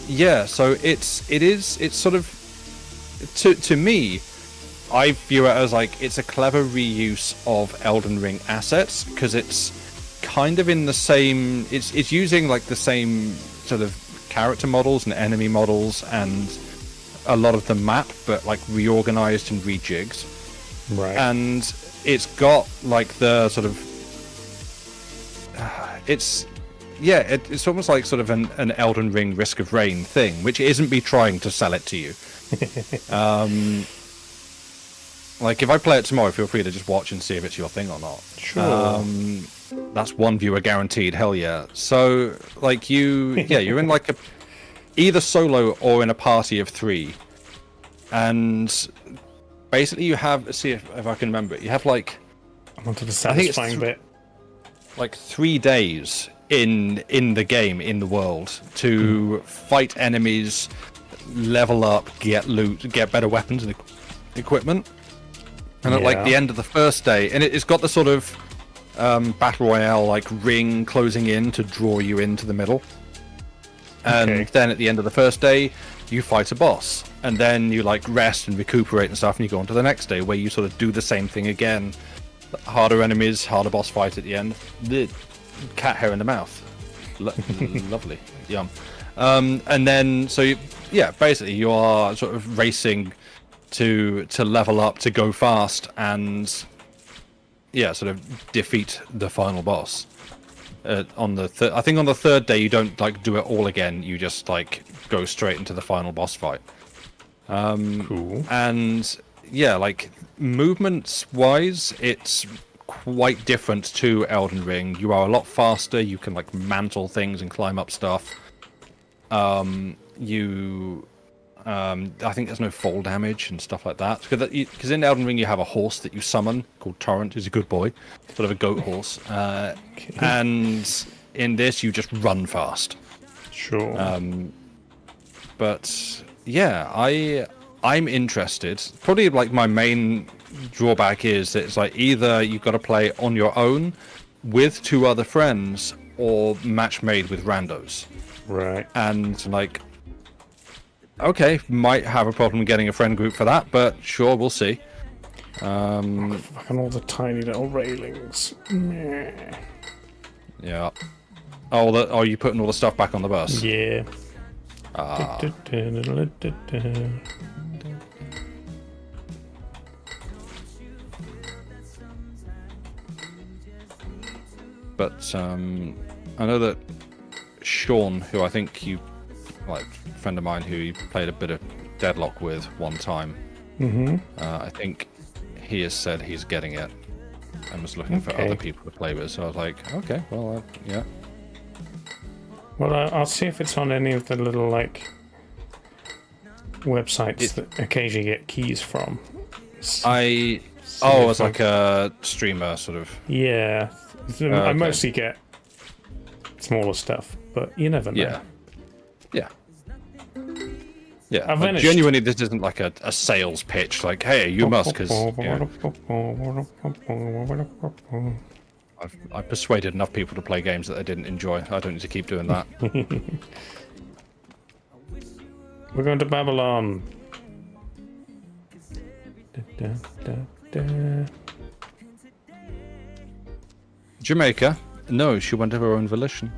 [SPEAKER 2] yeah. So it's sort of to me, I view it as like it's a clever reuse of Elden Ring assets because it's kind of in the same. It's using like the same sort of character models and enemy models and a lot of the map, but like reorganized and rejigged.
[SPEAKER 1] Right.
[SPEAKER 2] And it's got like the sort of it's almost like sort of an Elden Ring Risk of Rain thing, which isn't me trying to sell it to you. Like if I play it tomorrow, feel free to just watch and see if it's your thing or not.
[SPEAKER 1] Sure.
[SPEAKER 2] That's one viewer guaranteed. Hell yeah. So like you're in like either solo or in a party of 3, and basically you have, let's see if I can remember it. You have like,
[SPEAKER 1] I'm onto the satisfying bit.
[SPEAKER 2] Like 3 days in the game, in the world, to fight enemies, level up, get loot, get better weapons and equipment. And at like the end of the first day, and it's got the sort of battle royale like ring closing in to draw you into the middle. And then at the end of the first day, you fight a boss, and then you like rest and recuperate and stuff, and you go on to the next day where you sort of do the same thing again. Harder enemies, harder boss fight at the end. The cat hair in the mouth, lovely, yum. And then basically you are sort of racing to level up, to go fast, and sort of defeat the final boss. On the I think on the 3rd day you don't like do it all again. You just like go straight into the final boss fight.
[SPEAKER 1] Cool.
[SPEAKER 2] And like movements wise, it's quite different to Elden Ring. You are a lot faster. You can like mantle things and climb up stuff. I think there's no fall damage and stuff like that. Because in Elden Ring you have a horse that you summon called Torrent, who's a good boy, sort of a goat horse. And in this you just run fast.
[SPEAKER 1] Sure.
[SPEAKER 2] But yeah, I'm interested. Probably like my main drawback is that it's like either you've got to play on your own with 2 other friends or match made with randos.
[SPEAKER 1] Right.
[SPEAKER 2] And like, okay, might have a problem getting a friend group for that, but sure, we'll see.
[SPEAKER 1] Fucking all the tiny little railings. Meh.
[SPEAKER 2] Yeah. Oh, are you putting all the stuff back on the bus?
[SPEAKER 1] Yeah.
[SPEAKER 2] But I know that Sean, who I think you, like a friend of mine who you played a bit of Deadlock with one time, I think he has said he's getting it and was looking for other people to play with. So I was like, okay, well, yeah.
[SPEAKER 1] Well, I'll see if it's on any of the little like websites that occasionally get keys from.
[SPEAKER 2] It's like a streamer sort of.
[SPEAKER 1] Yeah, I mostly get smaller stuff, but you never know.
[SPEAKER 2] Yeah.
[SPEAKER 1] I've
[SPEAKER 2] like, genuinely, this isn't like a sales pitch. Like, hey, you must, because I've persuaded enough people to play games that they didn't enjoy. I don't need to keep doing that.
[SPEAKER 1] We're going to Babylon.
[SPEAKER 2] Jamaica? No, she went of her own volition.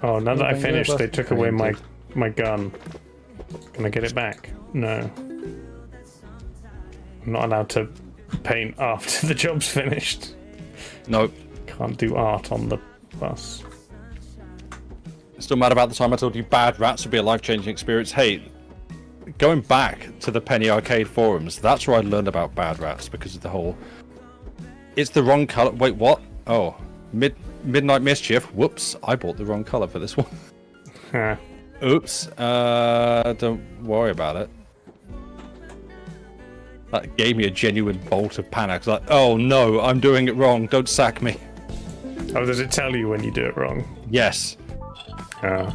[SPEAKER 1] Oh, now that I finished, they took away my gun. Can I get it back? No. I'm not allowed to paint after the job's finished.
[SPEAKER 2] Nope.
[SPEAKER 1] Can't do art on the bus.
[SPEAKER 2] Still mad about the time I told you Bad Rats would be a life-changing experience. Hey, going back to the Penny Arcade forums, that's where I learned about Bad Rats, because of the whole... It's the wrong colour. Wait, what? Oh, Midnight Mischief. Whoops, I bought the wrong colour for this one. Oops. Don't worry about it. That gave me a genuine bolt of panic. Like, oh no, I'm doing it wrong. Don't sack me.
[SPEAKER 1] Oh, does it tell you when you do it wrong?
[SPEAKER 2] Yes. You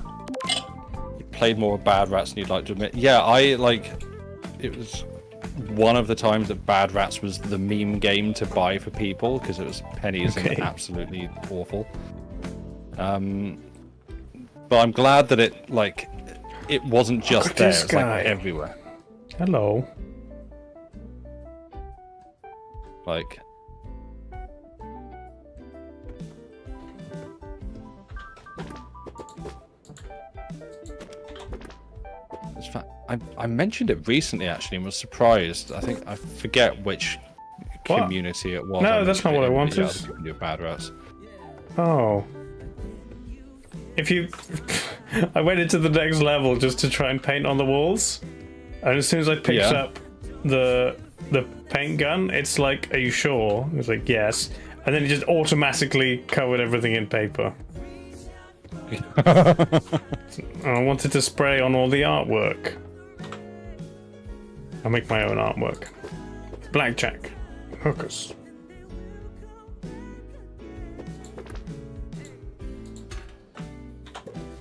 [SPEAKER 2] played more Bad Rats than you'd like to admit. Yeah, it was one of the times that Bad Rats was the meme game to buy for people because it was pennies and absolutely awful. But I'm glad that it wasn't just there, it's like everywhere.
[SPEAKER 1] Hello.
[SPEAKER 2] Like, I mentioned it recently actually and was surprised. I forget which community it was.
[SPEAKER 1] No, that's not what I wanted.
[SPEAKER 2] Bad Rats.
[SPEAKER 1] Oh. If you... I went into the next level just to try and paint on the walls. And as soon as I picked up the paint gun, it's like, are you sure? It's like, yes. And then it just automatically covered everything in paper. I wanted to spray on all the artwork. I'll make my own artwork. Blackjack. Hookers.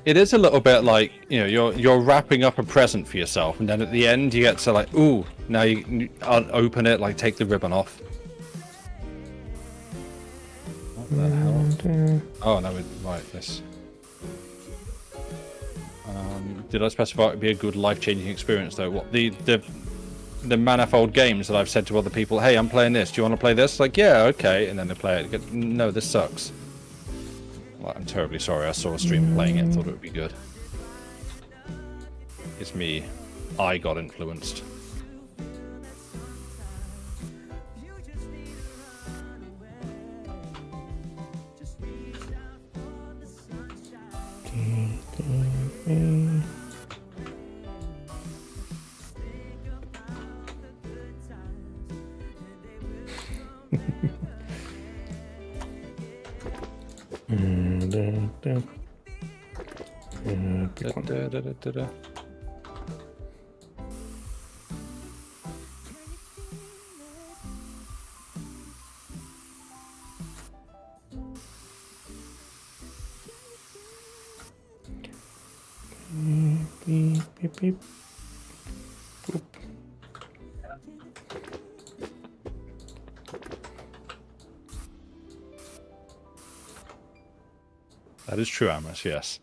[SPEAKER 2] It is a little bit like, you're wrapping up a present for yourself, and then at the end you get to like, ooh, now you open it, like take the ribbon off. What the hell? Oh no, right, this. Did I specify it would be a good life-changing experience though? What the manifold games that I've said to other people, hey, I'm playing this. Do you want to play this? Like, yeah, okay, and then they play it. No, this sucks. Well, I'm terribly sorry. I saw a stream playing it and thought it would be good. It's me. I got influenced.
[SPEAKER 1] Beep, beep, beep. Boop.
[SPEAKER 2] That is true, Amos, yes.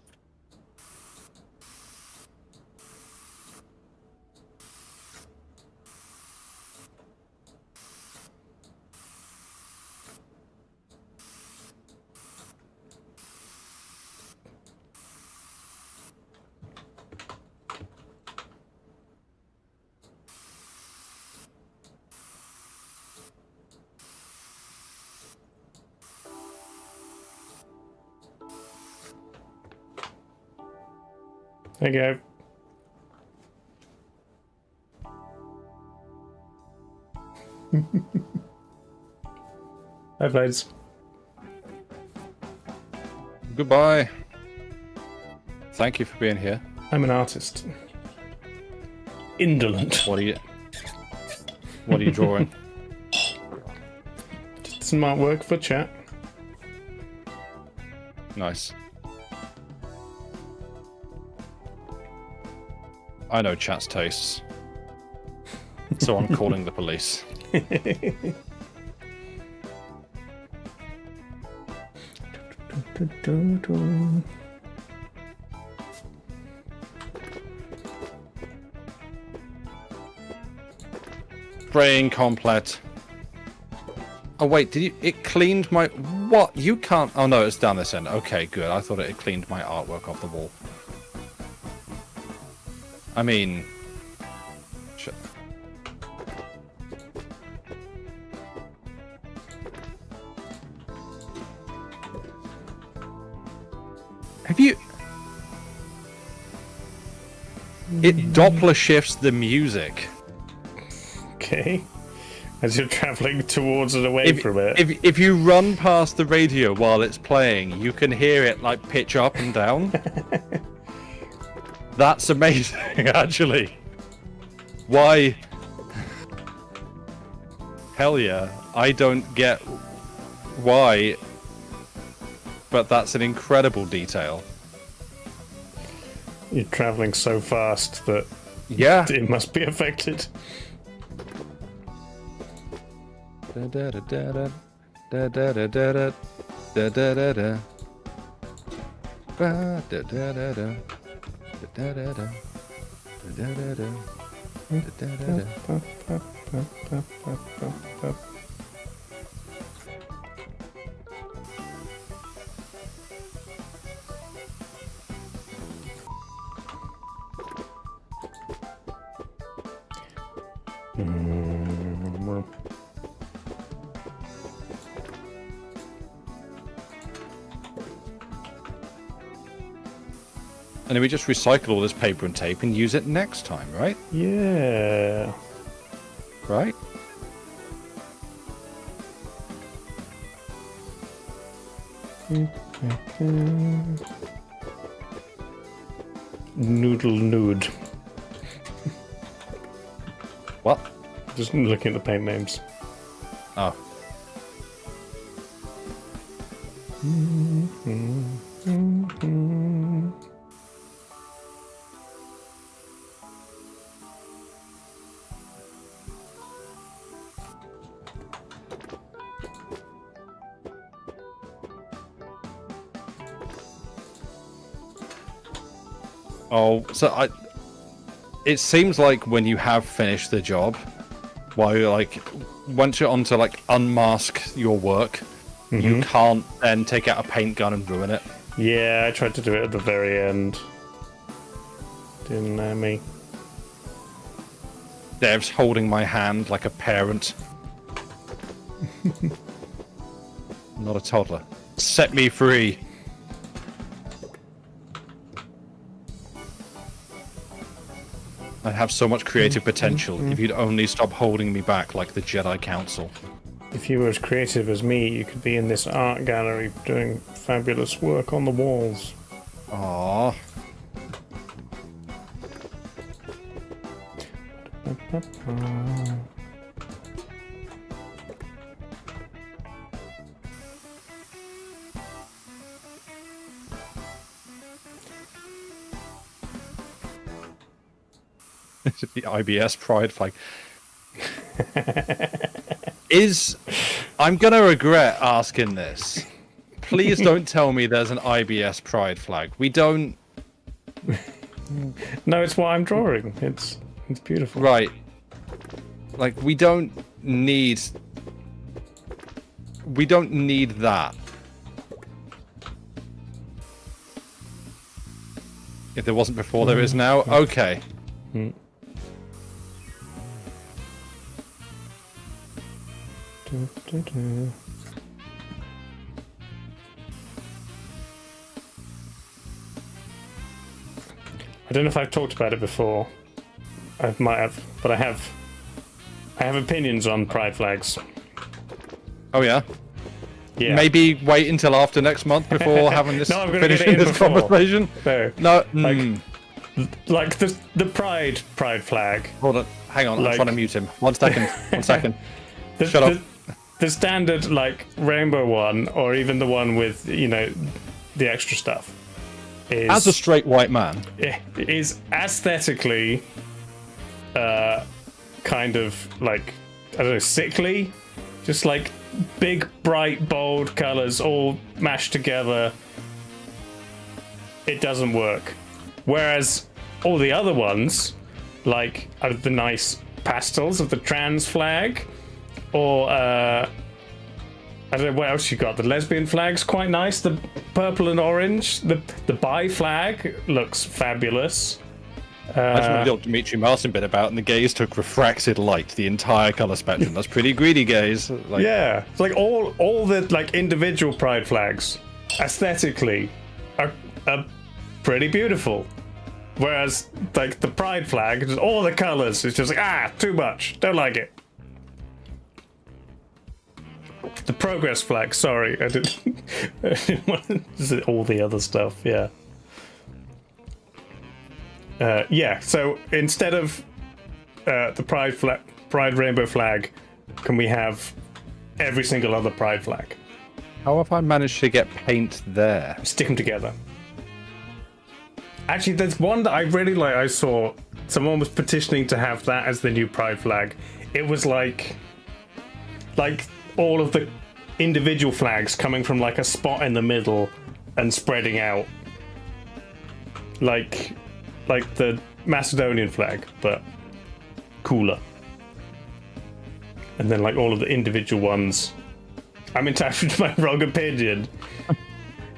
[SPEAKER 1] There you go. Hi, Blades.
[SPEAKER 2] Goodbye. Thank you for being here.
[SPEAKER 1] I'm an artist. Indolent.
[SPEAKER 2] What are you drawing?
[SPEAKER 1] Just some artwork for chat.
[SPEAKER 2] Nice. I know chat's tastes. So I'm calling the police. Spraying complete. Oh wait, it cleaned my... What? You can't... Oh no, it's down this end. Okay, good. I thought it had cleaned my artwork off the wall. I mean... Have you... It Doppler shifts the music.
[SPEAKER 1] Okay. As you're traveling towards and away from it.
[SPEAKER 2] If you run past the radio while it's playing, you can hear it like pitch up and down. That's amazing, actually. Why? Hell yeah. I don't get why, but that's an incredible detail.
[SPEAKER 1] You're traveling so fast that
[SPEAKER 2] yeah,
[SPEAKER 1] it must be affected.
[SPEAKER 2] da da da da da da da da da da da da. Ba da da da da da da da da da da da. And then we just recycle all this paper and tape and use it next time, right?
[SPEAKER 1] Yeah.
[SPEAKER 2] Right?
[SPEAKER 1] Noodle nude.
[SPEAKER 2] What?
[SPEAKER 1] Just looking at the paint names.
[SPEAKER 2] Oh. Oh, so it seems like when you have finished the job, while you're like, once you're on to like unmask your work, you can't then take out a paint gun and ruin it.
[SPEAKER 1] Yeah, I tried to do it at the very end. Didn't know me.
[SPEAKER 2] Dev's holding my hand like a parent. Not a toddler. Set me free. I have so much creative potential if you'd only stop holding me back like the Jedi Council.
[SPEAKER 1] If you were as creative as me, you could be in this art gallery doing fabulous work on the walls.
[SPEAKER 2] Aww. The IBS pride flag. I'm gonna regret asking this. Please don't tell me there's an IBS pride flag. We don't.
[SPEAKER 1] No, it's what I'm drawing. It's beautiful.
[SPEAKER 2] Right. Like we don't need that. If there wasn't before, there is now. Okay.
[SPEAKER 1] I don't know if I've talked about it before. I might have, but I have opinions on pride flags.
[SPEAKER 2] Oh yeah.
[SPEAKER 1] Yeah.
[SPEAKER 2] Maybe wait until after next month before having this
[SPEAKER 1] No, I'm gonna get it
[SPEAKER 2] finishing
[SPEAKER 1] in
[SPEAKER 2] this
[SPEAKER 1] before.
[SPEAKER 2] conversation.
[SPEAKER 1] No.
[SPEAKER 2] No.
[SPEAKER 1] Like the pride flag.
[SPEAKER 2] Hold on. Hang on. I'm
[SPEAKER 1] Like-
[SPEAKER 2] trying to mute him. 1 second. 1 second.
[SPEAKER 1] The,
[SPEAKER 2] Shut up.
[SPEAKER 1] The standard like rainbow one, or even the one with the extra stuff, is
[SPEAKER 2] As a straight white man,
[SPEAKER 1] is aesthetically kind of like, I don't know, sickly. Just like big, bright, bold colors all mashed together. It doesn't work. Whereas all the other ones, like the nice pastels of the trans flag, or I don't know what else you got. The lesbian flag's quite nice. The purple and orange. The bi flag looks fabulous.
[SPEAKER 2] that's what the old Dimitri Martin bit about, and the gays took refracted light, the entire color spectrum. That's pretty greedy, gays. Like,
[SPEAKER 1] Yeah, it's like all the like individual pride flags aesthetically are pretty beautiful. Whereas like the pride flag, just all the colors, it's just like too much. Don't like it. The progress flag, sorry, I didn't want to all the other stuff, yeah. Yeah, so instead of the pride rainbow flag, can we have every single other pride flag?
[SPEAKER 2] How have I managed to get paint there?
[SPEAKER 1] Stick them together. Actually, there's one that I really like. I saw someone was petitioning to have that as the new pride flag. It was like, like all of the individual flags coming from like a spot in the middle and spreading out, like the Macedonian flag, but cooler. And then like all of the individual ones. I'm entitled to my wrong opinion.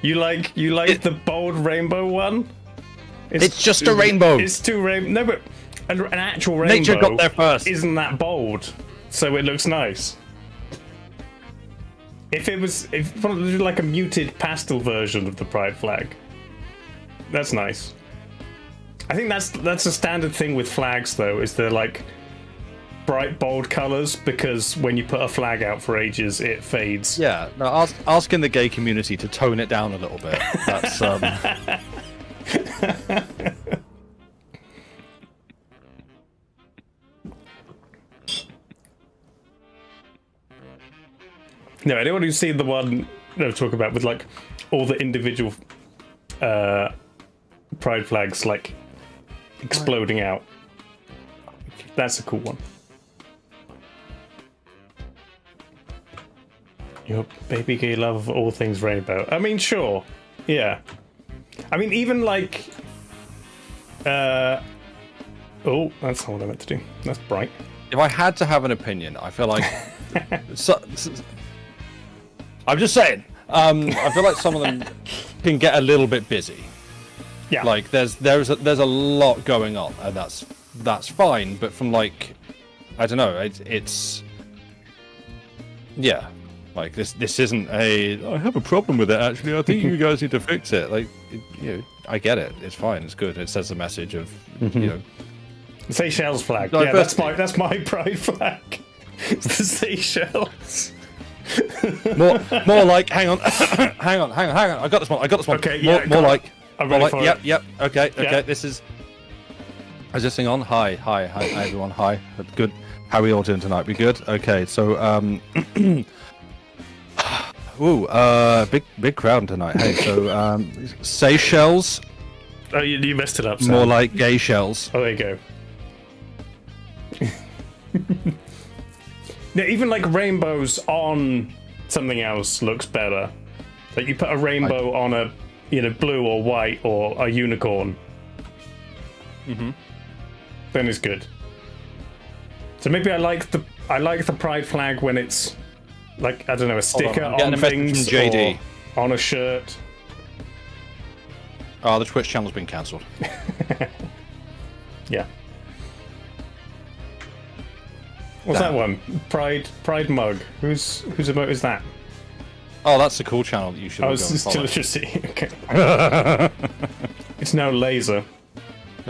[SPEAKER 1] You like the bold rainbow one?
[SPEAKER 2] It's just a rainbow.
[SPEAKER 1] It's two rainbow. No, but an actual rainbow.
[SPEAKER 2] Nature got there first.
[SPEAKER 1] Isn't that bold? So it looks nice. If it was like a muted pastel version of the pride flag, that's nice. I think that's a standard thing with flags, though, is they're like bright, bold colours, because when you put a flag out for ages, it fades.
[SPEAKER 2] Yeah, no, asking the gay community to tone it down a little bit. That's
[SPEAKER 1] No, anyone who's seen the one I'm talking about with like all the individual pride flags like exploding out, that's a cool one. Your baby gay love of all things rainbow. I mean, sure, yeah. I mean, even like, oh, that's not what I meant to do. That's bright.
[SPEAKER 2] if I had to have an opinion, I feel like I'm just saying. I feel like some of them can get a little bit busy.
[SPEAKER 1] Yeah.
[SPEAKER 2] Like there's a lot going on, and that's fine. But from like, I don't know, it's yeah. Like this isn't a. I have a problem with it. Actually, I think you guys need to fix it. Like, I get it. It's fine. It's good. It says a message of
[SPEAKER 1] Seychelles flag.
[SPEAKER 2] Diversity.
[SPEAKER 1] Yeah, that's my pride flag. It's the Seychelles.
[SPEAKER 2] more like. Hang on. hang on. I got this one.
[SPEAKER 1] Okay. Yeah.
[SPEAKER 2] More like.
[SPEAKER 1] I'm ready for it.
[SPEAKER 2] Yep. Okay.
[SPEAKER 1] Yeah.
[SPEAKER 2] This is. Is this thing on? Hi, everyone. Hi. Good. How are we all doing tonight? We good? Okay. So ooh, big crowd tonight. Hey, so Seychelles.
[SPEAKER 1] Oh, you messed it up. Sam.
[SPEAKER 2] More like gay shells.
[SPEAKER 1] Oh, there you go. Yeah, even like rainbows on something else looks better. Like you put a rainbow on a blue or white or a unicorn. Then it's good. So maybe I like the pride flag when it's like, I don't know, a sticker on things
[SPEAKER 2] from JD.
[SPEAKER 1] or on a shirt.
[SPEAKER 2] Oh, the Twitch channel's been cancelled.
[SPEAKER 1] Yeah. What's that one? Pride mug. Whose emote is that?
[SPEAKER 2] Oh, that's a cool channel that you should
[SPEAKER 1] Oh,
[SPEAKER 2] go
[SPEAKER 1] it's
[SPEAKER 2] and follow.
[SPEAKER 1] Electricity. Okay. It's now Laser.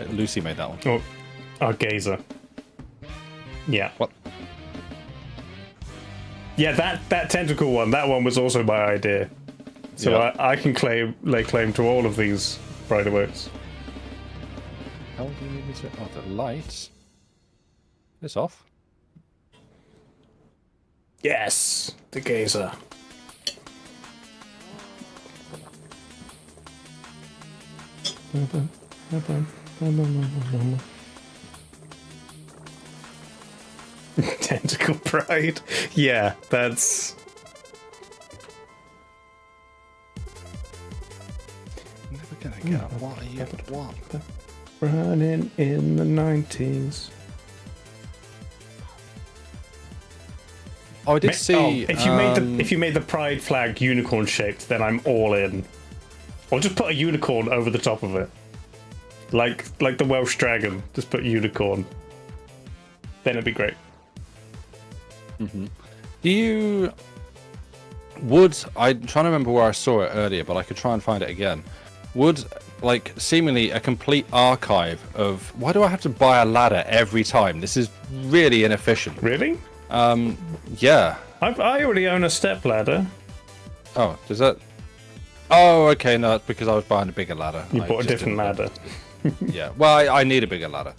[SPEAKER 2] Lucy made that one.
[SPEAKER 1] Oh, Gazer. Yeah.
[SPEAKER 2] What?
[SPEAKER 1] Yeah, that tentacle one. That one was also my idea. So
[SPEAKER 2] Yeah.
[SPEAKER 1] I can lay claim to all of these pride emotes.
[SPEAKER 2] How do you need me to? Oh, the lights. It's off.
[SPEAKER 1] Yes, the Gazer. Tentacle pride. Yeah, that's.
[SPEAKER 2] Never gonna get up. What are you? What?
[SPEAKER 1] Running in the 90s.
[SPEAKER 2] Oh, I did see.
[SPEAKER 1] If you made the pride flag unicorn shaped, then I'm all in. Or just put a unicorn over the top of it, like the Welsh dragon. Just put unicorn. Then it'd be great.
[SPEAKER 2] Do you? I'm trying to remember where I saw it earlier, but I could try and find it again. Would like seemingly a complete archive of why do I have to buy a ladder every time? This is really inefficient.
[SPEAKER 1] Really?
[SPEAKER 2] Yeah.
[SPEAKER 1] I already own a step ladder.
[SPEAKER 2] Oh, does that? Oh, okay. No, it's because I was buying a bigger ladder.
[SPEAKER 1] You
[SPEAKER 2] I
[SPEAKER 1] bought a
[SPEAKER 2] just
[SPEAKER 1] different
[SPEAKER 2] didn't-
[SPEAKER 1] ladder.
[SPEAKER 2] Yeah. Well, I need a bigger ladder.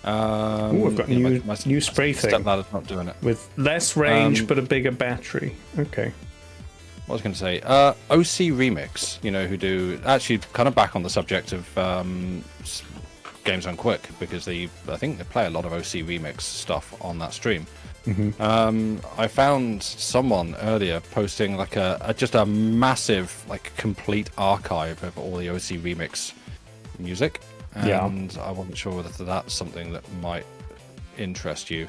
[SPEAKER 1] Ooh, I've got
[SPEAKER 2] yeah,
[SPEAKER 1] new spray
[SPEAKER 2] step
[SPEAKER 1] thing
[SPEAKER 2] ladder's not doing it.
[SPEAKER 1] with less range but a bigger battery. Okay.
[SPEAKER 2] What was I going to say? OC Remix, who do actually kind of back on the subject of Games on Quick because I think they play a lot of OC Remix stuff on that stream. I found someone earlier posting like just a massive, like, complete archive of all the OC remix music, and I wasn't sure whether that's something that might interest you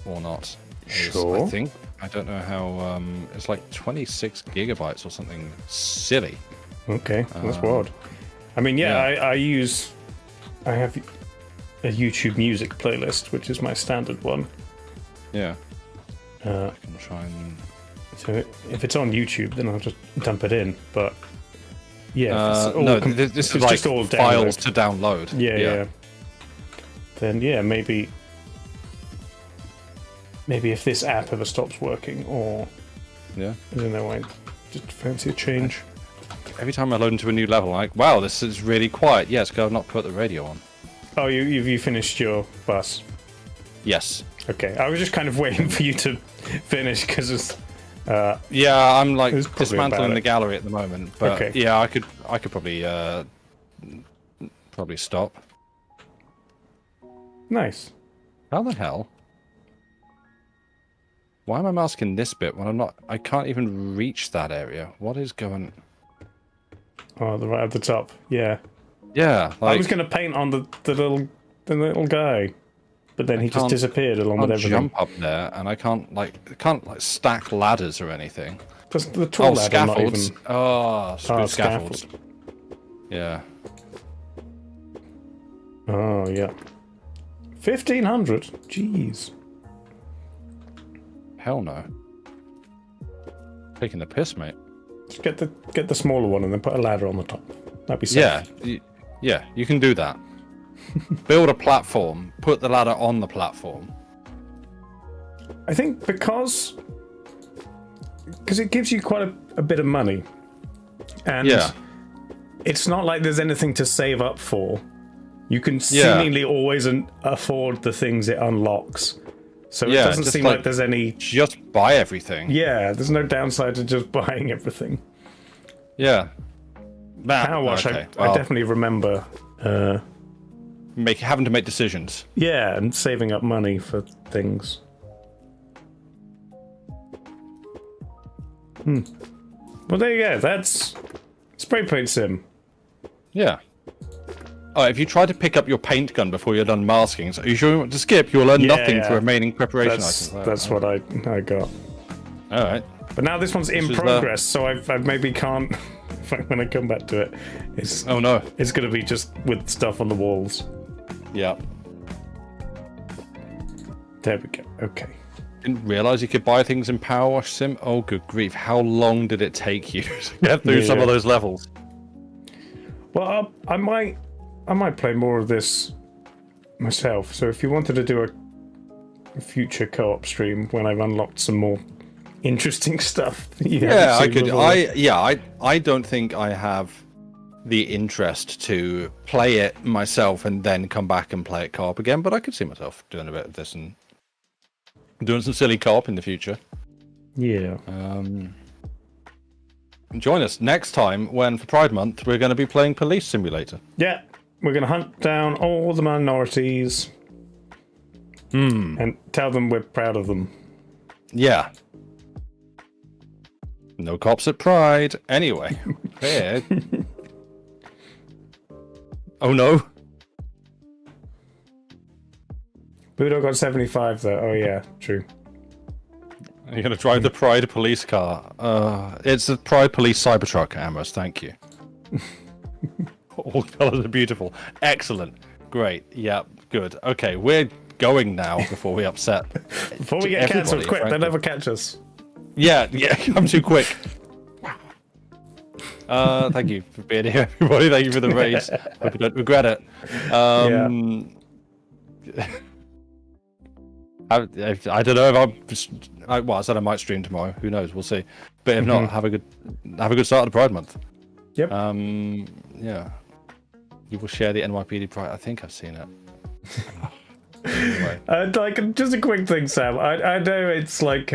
[SPEAKER 2] or not.
[SPEAKER 1] Sure.
[SPEAKER 2] I think I don't know how. It's like 26 gigabytes or something silly.
[SPEAKER 1] Okay, that's wild. I mean, I have a YouTube music playlist, which is my standard one.
[SPEAKER 2] Yeah. I can try and.
[SPEAKER 1] So if it's on YouTube, then I'll just dump it in. But yeah,
[SPEAKER 2] no, this is like
[SPEAKER 1] just all
[SPEAKER 2] files to download.
[SPEAKER 1] Yeah. Then maybe if this app ever stops working, or I don't know, I just fancy a change.
[SPEAKER 2] Every time I load into a new level, I'm like, wow, this is really quiet. Yes, because I've not put the radio on.
[SPEAKER 1] Oh, you finished your bus?
[SPEAKER 2] Yes.
[SPEAKER 1] Okay, I was just kind of waiting for you to finish because it's.
[SPEAKER 2] I'm like
[SPEAKER 1] probably
[SPEAKER 2] dismantling
[SPEAKER 1] about
[SPEAKER 2] the
[SPEAKER 1] it.
[SPEAKER 2] gallery at the moment, but
[SPEAKER 1] Okay.
[SPEAKER 2] yeah, I could probably stop.
[SPEAKER 1] Nice.
[SPEAKER 2] How the hell? Why am I masking this bit when I'm not? I can't even reach that area. What is going?
[SPEAKER 1] Oh, right at the top. Yeah.
[SPEAKER 2] Yeah, like,
[SPEAKER 1] I was going to paint on the little guy, but then he just
[SPEAKER 2] can't-
[SPEAKER 1] disappeared along with
[SPEAKER 2] can't
[SPEAKER 1] everything.
[SPEAKER 2] jump up there, and I can't stack ladders or anything.
[SPEAKER 1] Just the tall ladder, not
[SPEAKER 2] scaffolds.
[SPEAKER 1] even.
[SPEAKER 2] Oh, scaffolds. Yeah.
[SPEAKER 1] Oh yeah. 1,500. Jeez.
[SPEAKER 2] Hell no. Taking the piss, mate.
[SPEAKER 1] Just get the smaller one and then put a ladder on the top. That'd be safe.
[SPEAKER 2] Yeah, you can do that. Build a platform, put the ladder on the platform.
[SPEAKER 1] I think because it gives you quite a bit of money, and it's not like there's anything to save up for. You can seemingly always afford the things it unlocks. So it doesn't seem like there's any.
[SPEAKER 2] Just buy everything.
[SPEAKER 1] Yeah, there's no downside to just buying everything.
[SPEAKER 2] Yeah.
[SPEAKER 1] Power Wash, I definitely remember.
[SPEAKER 2] Having to make decisions.
[SPEAKER 1] Yeah, and saving up money for things. Well, there you go. That's Spray Paint Sim.
[SPEAKER 2] Yeah. Oh, if you try to pick up your paint gun before you're done masking, so are you sure you want to skip? You'll learn nothing for remaining preparation items.
[SPEAKER 1] That's what I got.
[SPEAKER 2] All right.
[SPEAKER 1] But now this one's in progress, so I maybe can't. When I come back to it, it's it's gonna be just with stuff on the walls.
[SPEAKER 2] Yeah.
[SPEAKER 1] There we go. Okay.
[SPEAKER 2] Didn't realize you could buy things in Power Wash Sim. Oh, good grief! How long did it take you to get through some of those levels?
[SPEAKER 1] Well, I might play more of this myself. So if you wanted to do a future co-op stream when I've unlocked some more interesting stuff,
[SPEAKER 2] I could. I don't think I have the interest to play it myself and then come back and play it co-op again. But I could see myself doing a bit of this and doing some silly co-op in the future.
[SPEAKER 1] Yeah.
[SPEAKER 2] Join us next time when, for Pride Month, we're going to be playing Police Simulator.
[SPEAKER 1] Yeah, we're going to hunt down all the minorities and tell them we're proud of them.
[SPEAKER 2] Yeah. No cops at Pride. Anyway. Fair. Oh no.
[SPEAKER 1] Budo got 75 though. Oh yeah, true.
[SPEAKER 2] You're going to drive the Pride police car. It's the Pride police Cybertruck, Amos. Thank you. All colours are beautiful. Excellent. Great. Yeah, good. Okay, we're going now before we upset.
[SPEAKER 1] Before we get cancelled, quick, they'll never catch us.
[SPEAKER 2] Yeah, I'm too quick. Thank you for being here, everybody. Thank you for the raise. Hope you don't regret it. I don't know if I said I might stream tomorrow. Who knows? We'll see. But if not, have a good start of the Pride Month.
[SPEAKER 1] Yep.
[SPEAKER 2] Yeah. You will share the NYPD Pride. I think I've seen it. Anyway.
[SPEAKER 1] Like, just a quick thing, Sam. I know it's like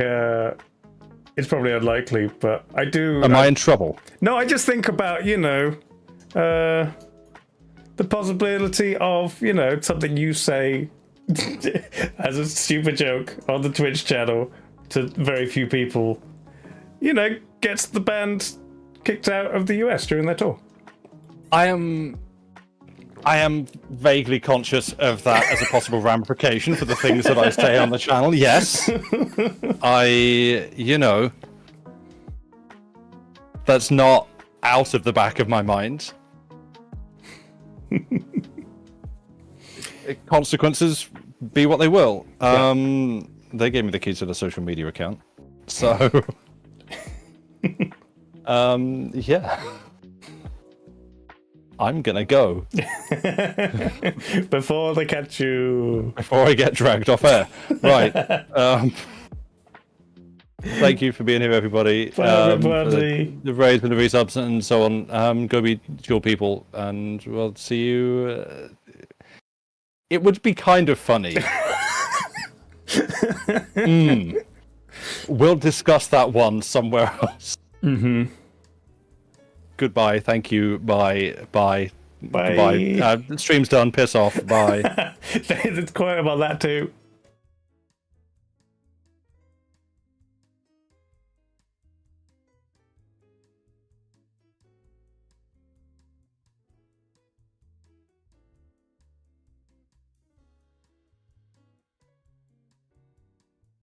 [SPEAKER 1] it's probably unlikely, but I do.
[SPEAKER 2] Am I in trouble?
[SPEAKER 1] No, I just think about the possibility of something you say as a stupid joke on the Twitch channel to very few people, gets the band kicked out of the US during their tour.
[SPEAKER 2] I am vaguely conscious of that as a possible ramification for the things that I say on the channel. Yes. That's not out of the back of my mind. Consequences be what they will. They gave me the keys to the social media account. So yeah. I'm gonna go.
[SPEAKER 1] Before they catch you.
[SPEAKER 2] Before I get dragged off air. Right. Thank you for being here, everybody.
[SPEAKER 1] Bye, everybody.
[SPEAKER 2] The raids and the resubs and so on. Go be your people, and we'll see you. It would be kind of funny. We'll discuss that one somewhere else.
[SPEAKER 1] Mm-hmm.
[SPEAKER 2] Goodbye. Thank you. Bye.
[SPEAKER 1] Bye.
[SPEAKER 2] The stream's done. Piss off. Bye.
[SPEAKER 1] There's quite about that too.